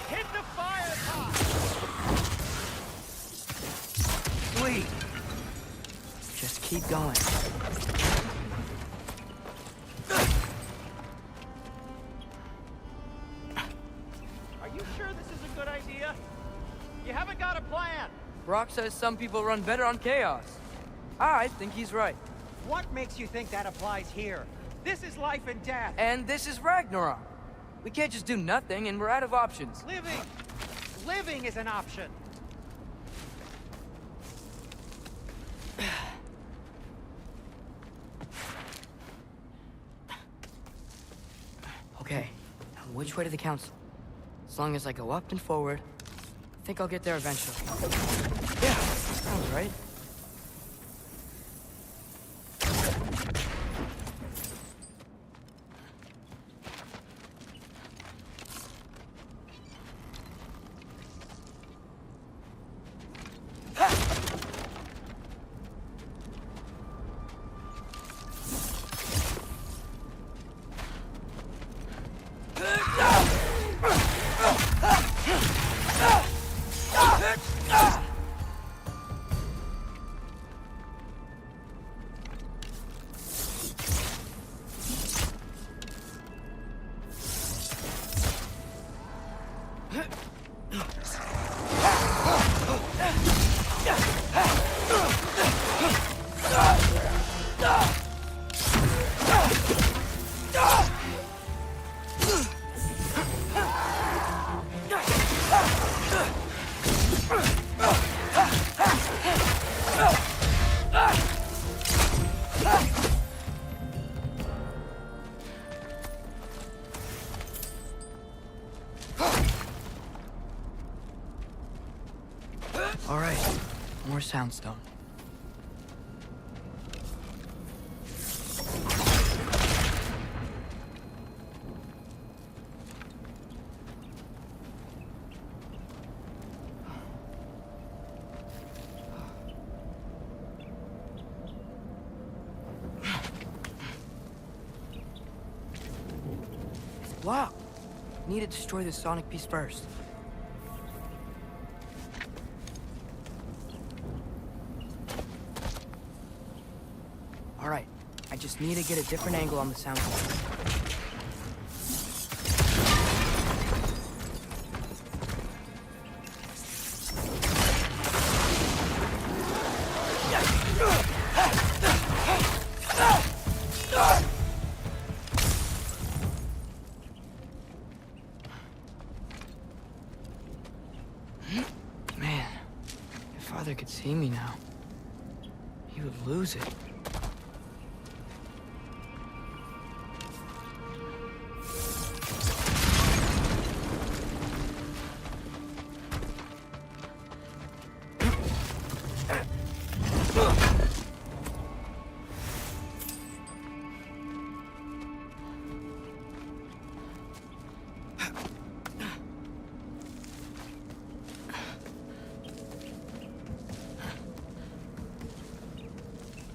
Hit the fire pot! Sweet. Just keep going. Are you sure this is a good idea? You haven't got a plan. Brock says some people run better on chaos. I think he's right. What makes you think that applies here? This is life and death. And this is Ragnarok. We can't just do nothing, and we're out of options. Living is an option. Okay, now which way to the council? As long as I go up and forward, I think I'll get there eventually. Yeah, sounds right. All right, more soundstone. It's blocked. Need to destroy the sonic piece first. All right, I just need to get a different angle on the sound. Man, if Father could see me now, he would lose it.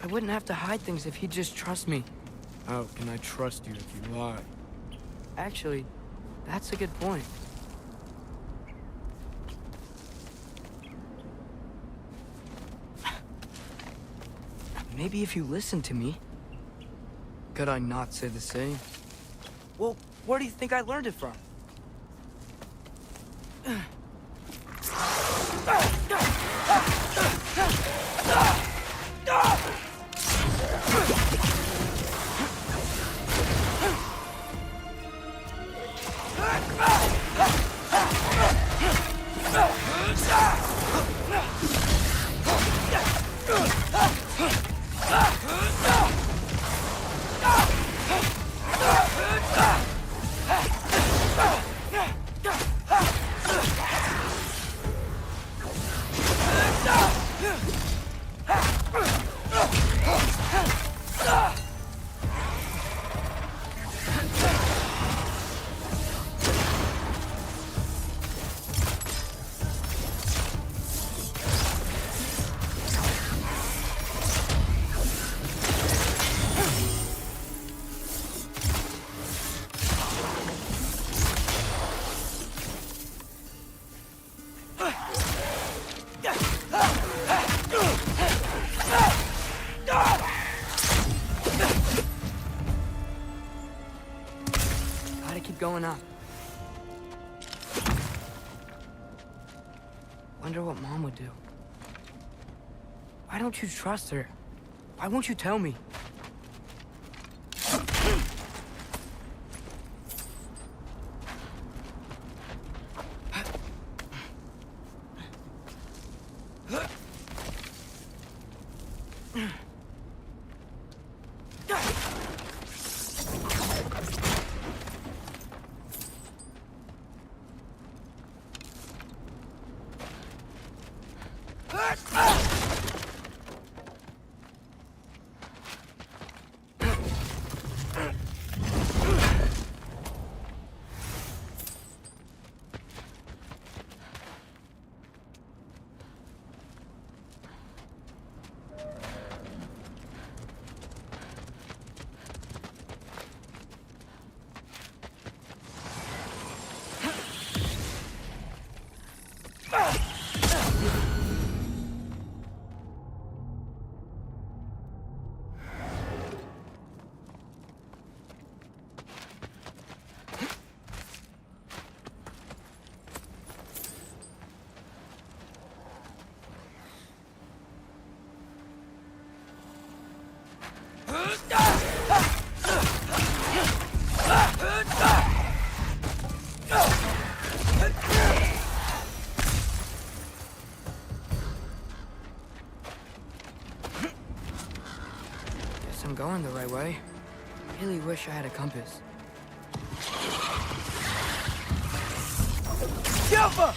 I wouldn't have to hide things if he'd just trust me. How can I trust you if you lie? Actually, that's a good point. Maybe if you listen to me. Could I not say the same? Well, where do you think I learned it from? Gotta keep going up. Wonder what Mom would do. Why don't you trust her? Why won't you tell me? Guess I'm going the right way. Really wish I had a compass. Jumper!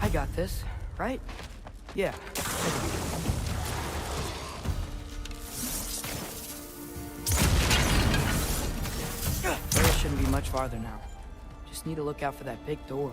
I got this, right? Yeah. farther now. Just need to look out for that big door.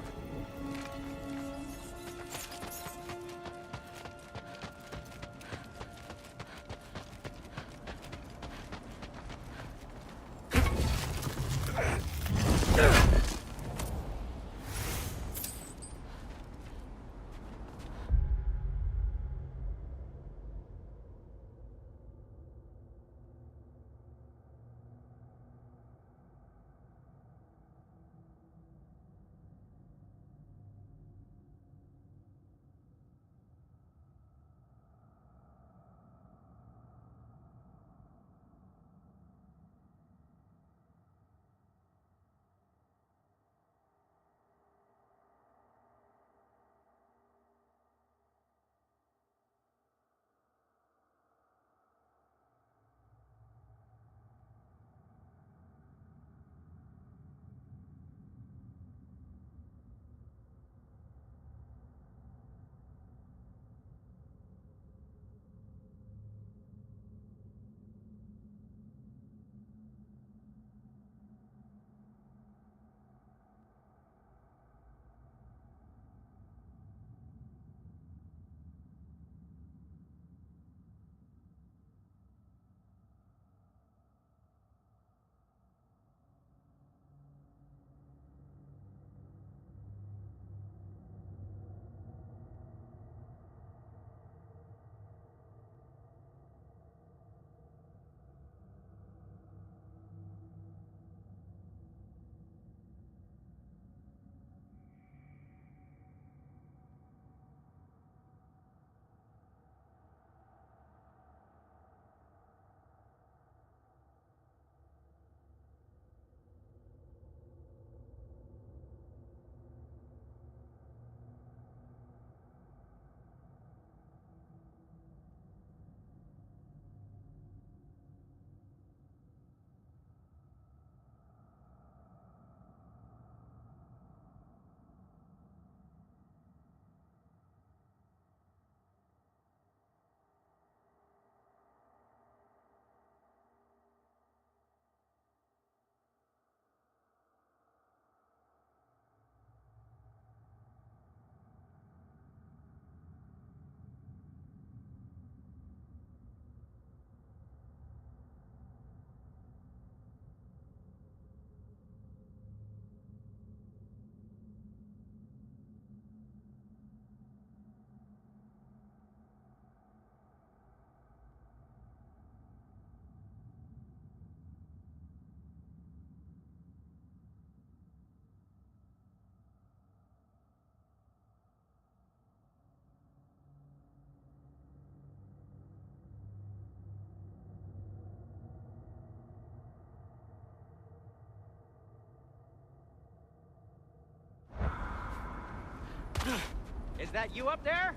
Is that you up there?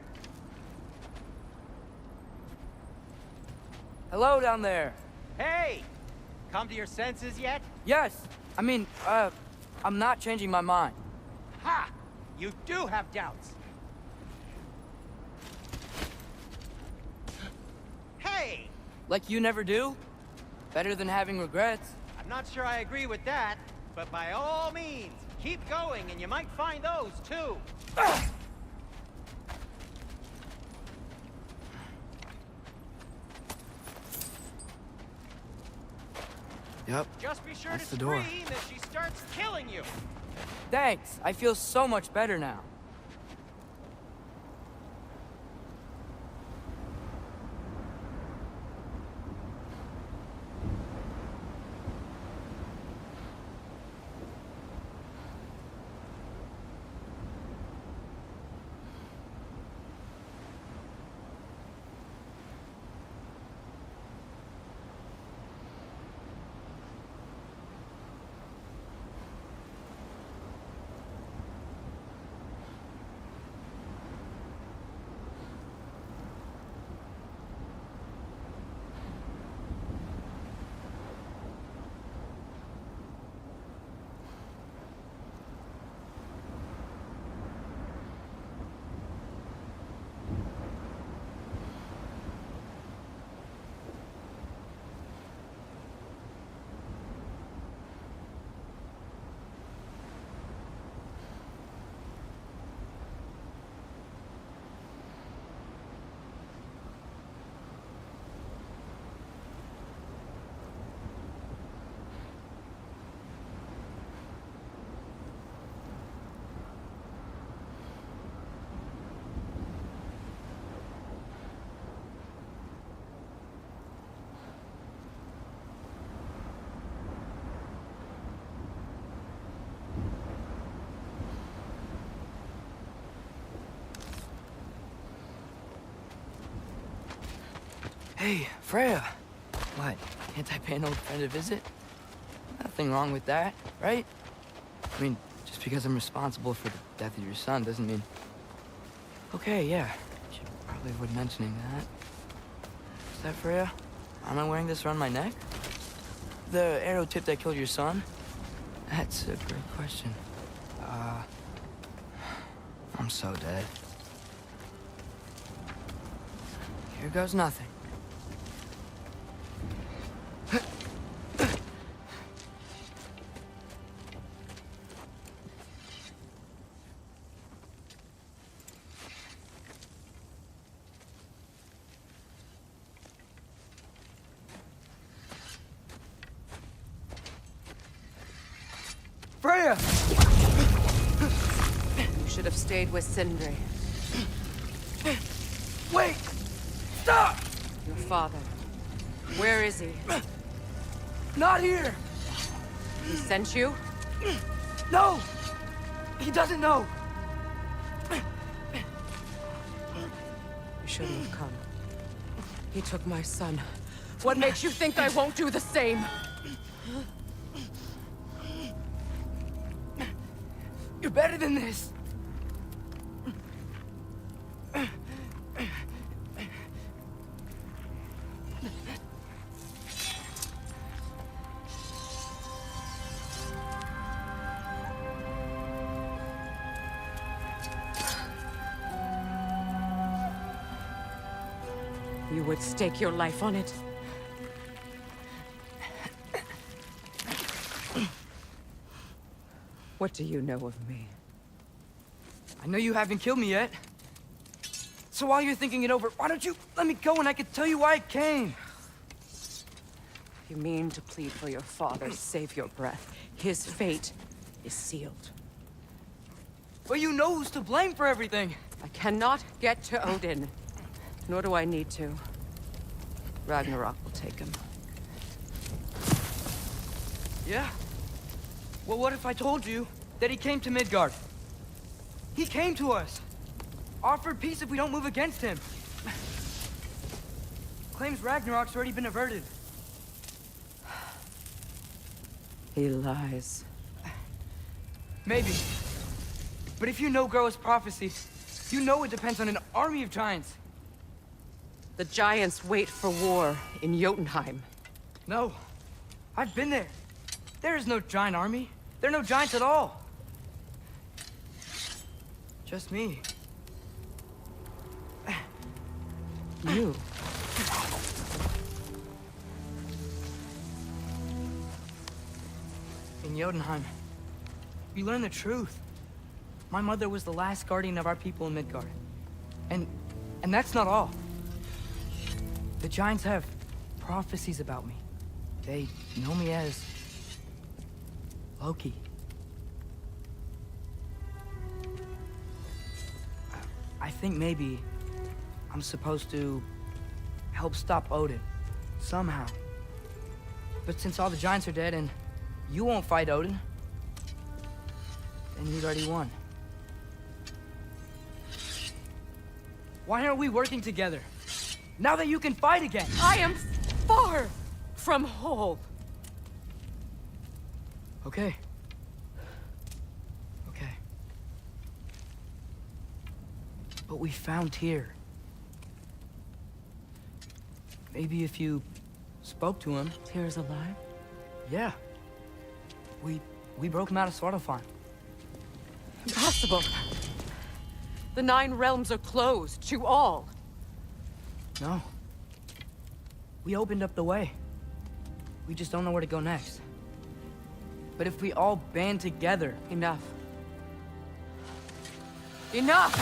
Hello down there. Hey! Come to your senses yet? Yes. I mean, I'm not changing my mind. Ha! You do have doubts. Hey! Like you never do? Better than having regrets. I'm not sure I agree with that, but by all means, keep going and you might find those too. Yep. Just be sure That's to the door. scream if she starts killing you. Thanks. I feel so much better now. Hey, Freya. What, can't I pay an old friend a visit? Nothing wrong with that, right? I mean, just because I'm responsible for the death of your son doesn't mean... Okay, yeah. Should probably avoid mentioning that. Is that Freya? Am I wearing this around my neck? The arrow tip that killed your son? That's a great question. I'm so dead. Here goes nothing. Freya! You should have stayed with Sindri. Wait! Stop! Your father. Where is he? Not here! He sent you? No! He doesn't know! You shouldn't have come. He took my son. What makes you think I won't do the same? You're better than this! You would stake your life on it. What do you know of me? I know you haven't killed me yet. So while you're thinking it over, why don't you let me go and I can tell you why I came? You mean to plead for your father, save your breath. His fate is sealed. But you know who's to blame for everything. I cannot get to Odin. Nor do I need to. Ragnarok will take him. Yeah? Well, what if I told you that he came to Midgard? He came to us. Offered peace if we don't move against him. Claims Ragnarok's already been averted. He lies. Maybe. But if you know Groa's prophecy, you know it depends on an army of giants. The giants wait for war in Jotunheim. No. I've been there. There is no giant army. There are no giants at all. Just me. You. In Jotunheim, we learn the truth. My mother was the last guardian of our people in Midgard. And that's not all. The giants have prophecies about me. They know me as Loki. I think maybe I'm supposed to help stop Odin, somehow. But since all the giants are dead and you won't fight Odin, then he's already won. Why aren't we working together? Now that you can fight again! I am far from whole. Okay. Okay. But we found Tyr. Maybe if you spoke to him... Tyr's alive? Yeah. We broke him out of Svartalfheim. Impossible. The 9 realms are closed to all. No. We opened up the way. We just don't know where to go next. But if we all band together... Enough. Enough!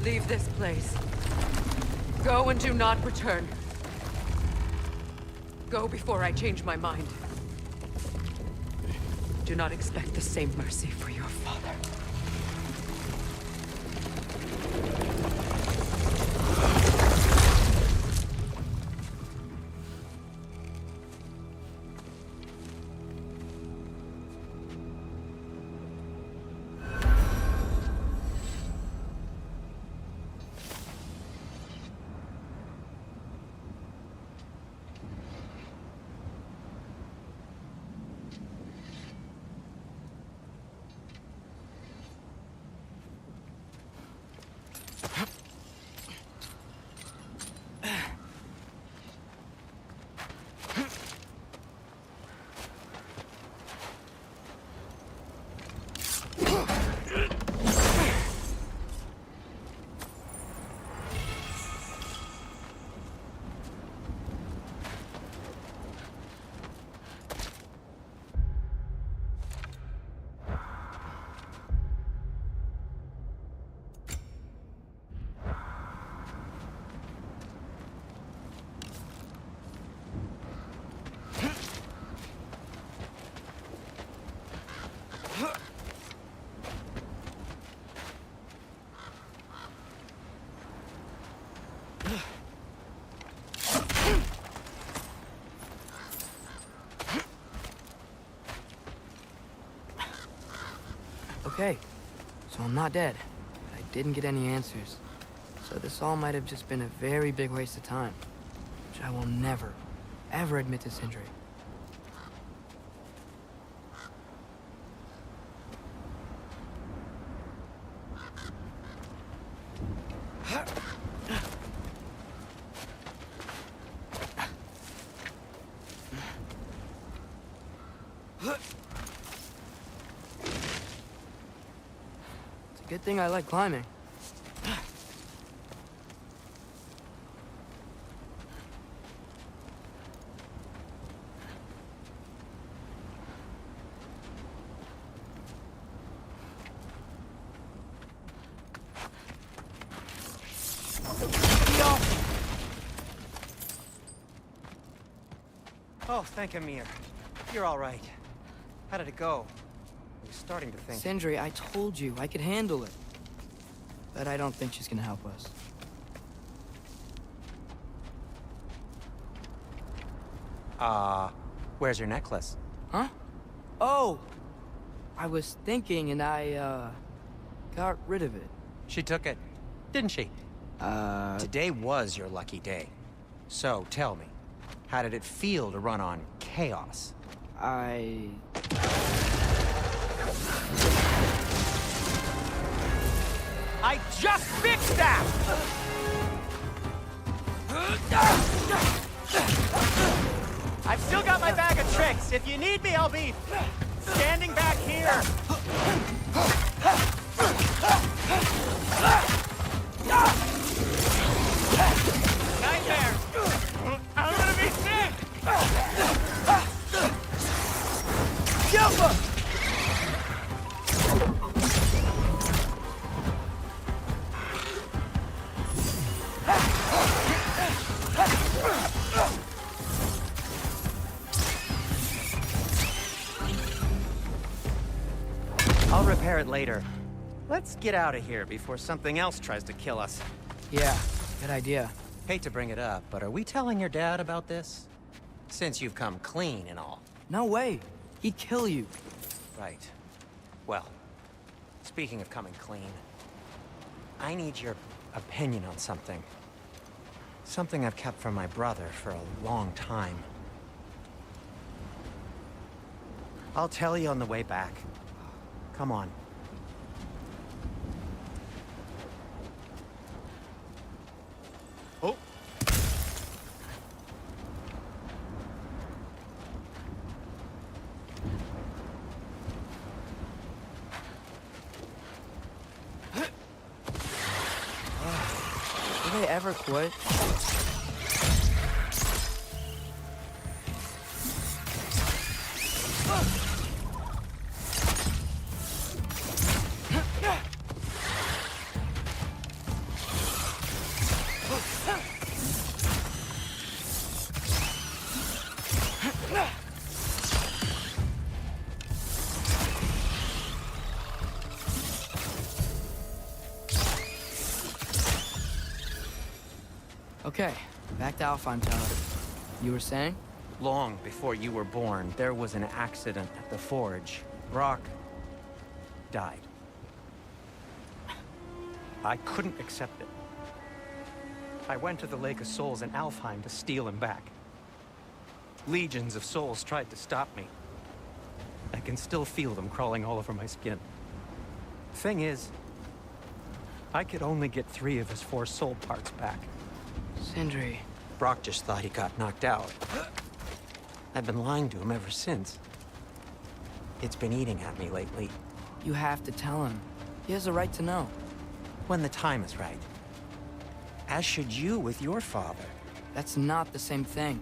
Leave this place. Go and do not return. Go before I change my mind. Do not expect the same mercy for your father. Okay, so I'm not dead. I didn't get any answers. So this all might have just been a very big waste of time. Which I will never, ever admit to Sindri. It's a good thing I like climbing. Oh, thank Amir. You're all right. How did it go? I was starting to think... Sindri, I told you I could handle it. But I don't think she's gonna help us. Where's your necklace? Huh? Oh! I was thinking and I, got rid of it. She took it, didn't she? Today was your lucky day. So, tell me, how did it feel to run on chaos? I just fixed that! I've still got my bag of tricks. If you need me, I'll be standing back here. Nightmare! I'm gonna be sick! Silva! I'll repair it later. Let's get out of here before something else tries to kill us. Yeah, good idea. Hate to bring it up, but are we telling your dad about this? Since you've come clean and all. No way. He'd kill you. Right. Well, speaking of coming clean, I need your opinion on something. Something I've kept from my brother for a long time. I'll tell you on the way back. Come on. Oh. Do they ever quit? Okay, back to Alfheim Tower. You were saying? Long before you were born, there was an accident at the forge. Brock died. I couldn't accept it. I went to the Lake of Souls in Alfheim to steal him back. Legions of souls tried to stop me. I can still feel them crawling all over my skin. Thing is, I could only get 3 of his 4 soul parts back. Sindri. Brock just thought he got knocked out. I've been lying to him ever since. It's been eating at me lately. You have to tell him. He has a right to know. When the time is right. As should you with your father. That's not the same thing.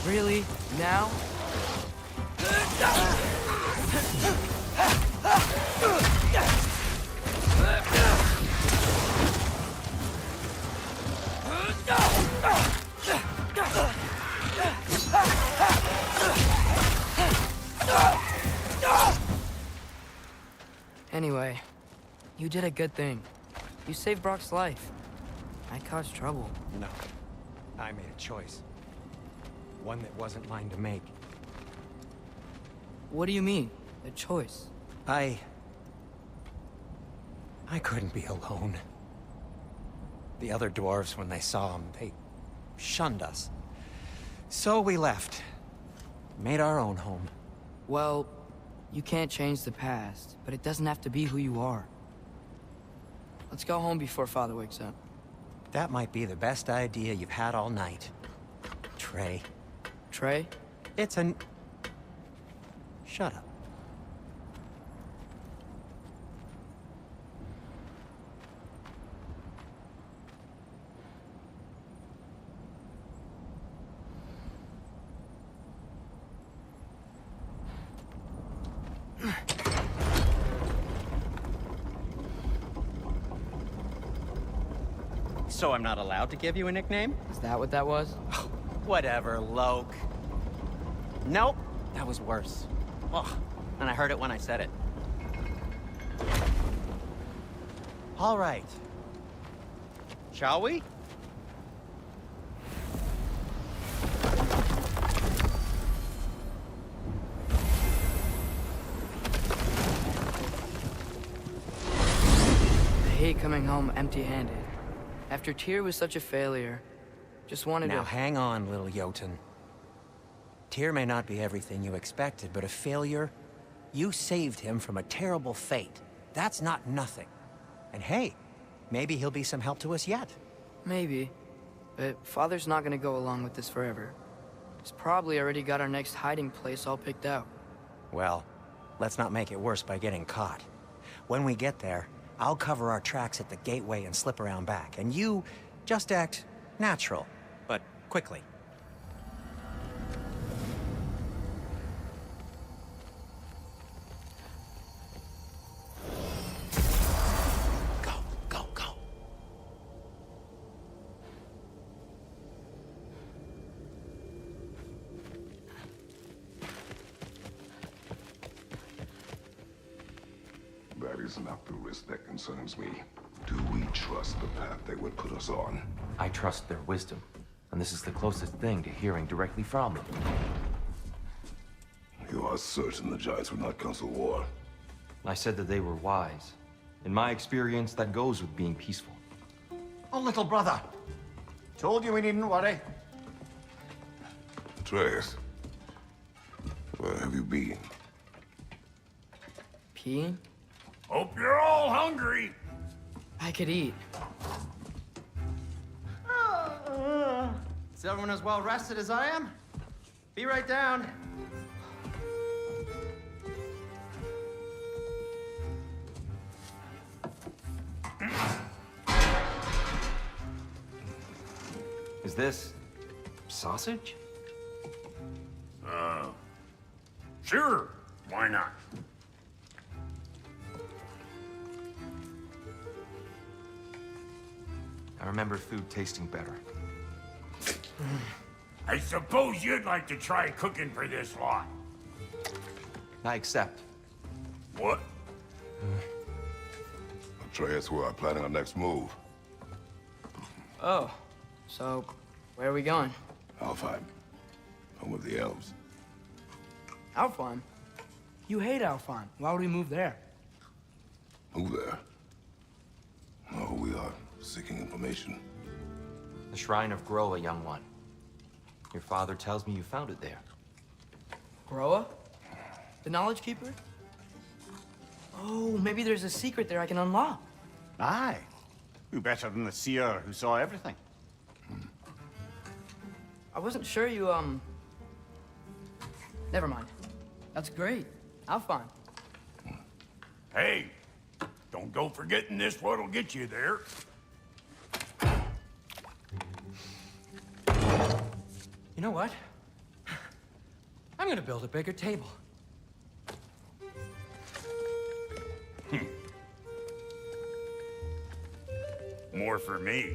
Really? Now? Anyway, you did a good thing. You saved Brock's life. I caused trouble. No. I made a choice. One that wasn't mine to make. What do you mean? A choice? I couldn't be alone. The other dwarves, when they saw him, they shunned us. So we left. Made our own home. Well, you can't change the past, but it doesn't have to be who you are. Let's go home before Father wakes up. That might be the best idea you've had all night. Trey. Trey? It's an... Shut up. So I'm not allowed to give you a nickname? Is that what that was? Whatever, Loke. Nope, that was worse. Ugh, and I heard it when I said it. All right. Shall we? I hate coming home empty-handed. After Tyr was such a failure, just wanted to... Now hang on, little Jotun. Tyr may not be everything you expected, but a failure? You saved him from a terrible fate. That's not nothing. And hey, maybe he'll be some help to us yet. Maybe. But Father's not gonna go along with this forever. He's probably already got our next hiding place all picked out. Well, let's not make it worse by getting caught. When we get there, I'll cover our tracks at the gateway and slip around back, and you just act natural, but quickly. Go, go, go. That is not the risk that concerns me. Do we trust the path they would put us on? I trust their wisdom, and this is the closest thing to hearing directly from them. You are certain the Giants would not counsel war? I said that they were wise. In my experience, that goes with being peaceful. Oh, little brother. Told you we needn't worry. Atreus, where have you been? Peeing? Hope you're all hungry. I could eat. Is everyone as well rested as I am? Be right down. Is this sausage? Sure. Why not? I remember food tasting better. I suppose you'd like to try cooking for this lot. I accept. What? Atreus, we are planning our next move. Oh, so where are we going? Alfheim, home of the elves. Alfheim? You hate Alfheim. Why would we move there? Move there? No, we are seeking information. The Shrine of Groa, young one. Your father tells me you found it there. Groa? The Knowledge Keeper? Oh, maybe there's a secret there I can unlock. Aye. Who better than the seer who saw everything? I wasn't sure you, Never mind. That's great. Alfheim. Hey, don't go forgetting this what'll get you there. You know what? I'm gonna build a bigger table. More for me.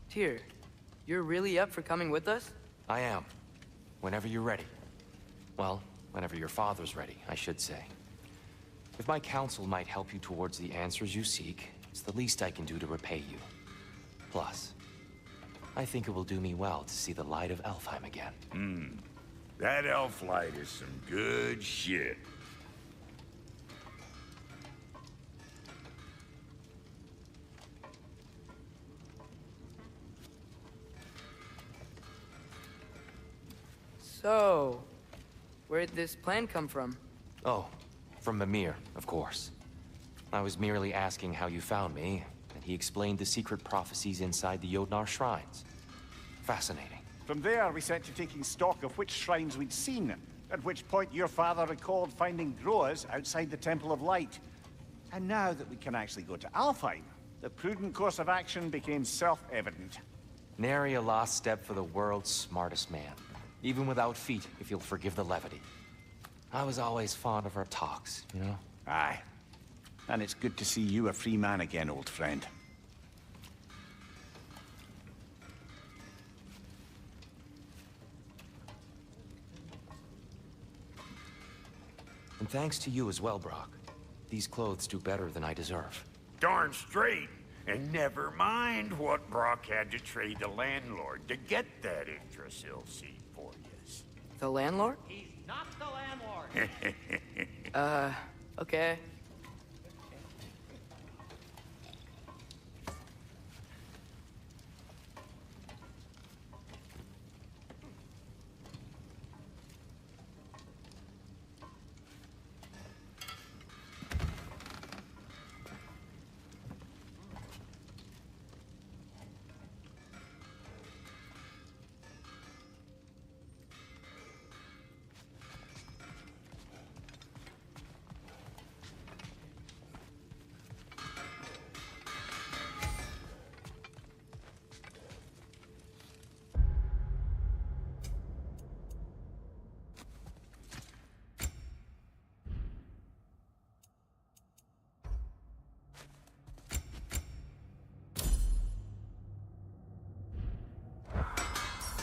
Tyr, you're really up for coming with us? I am. Whenever you're ready. Well, whenever your father's ready, I should say. If my counsel might help you towards the answers you seek, it's the least I can do to repay you. Plus, I think it will do me well to see the light of Elfheim again. That elf light is some good shit. So, where'd this plan come from? Oh, from Mimir, of course. I was merely asking how you found me, and he explained the secret prophecies inside the Jotnar shrines. Fascinating. From there, we set to taking stock of which shrines we'd seen, at which point your father recalled finding Groas outside the Temple of Light. And now that we can actually go to Alfheim, the prudent course of action became self-evident. Nary a lost step for the world's smartest man. Even without feet, if you'll forgive the levity. I was always fond of our talks, you know? Aye. And it's good to see you a free man again, old friend. And thanks to you as well, Brock. These clothes do better than I deserve. Darn straight. And never mind what Brock had to trade the landlord to get that Yggdrasil seed for you. The landlord? He's not the landlord. Okay.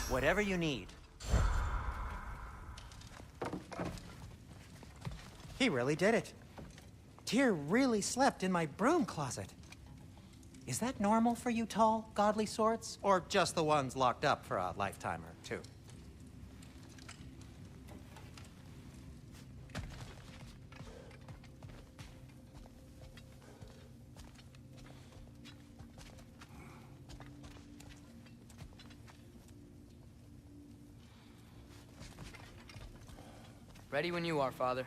Whatever you need. He really did it. Tyr really slept in my broom closet. Is that normal for you tall, godly sorts? Or just the ones locked up for a lifetime or two? Ready when you are, Father.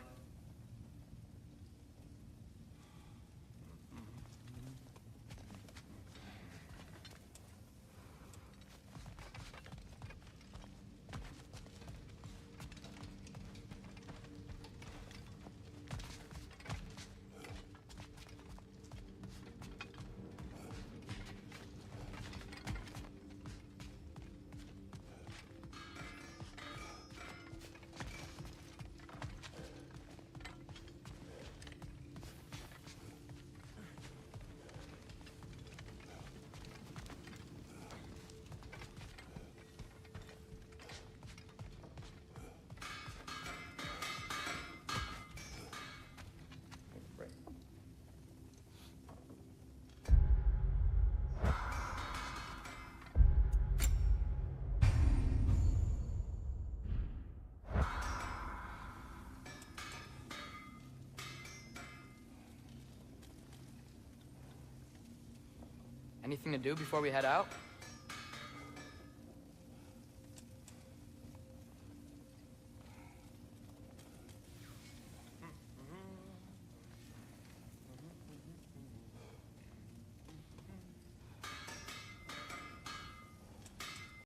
Anything to do before we head out?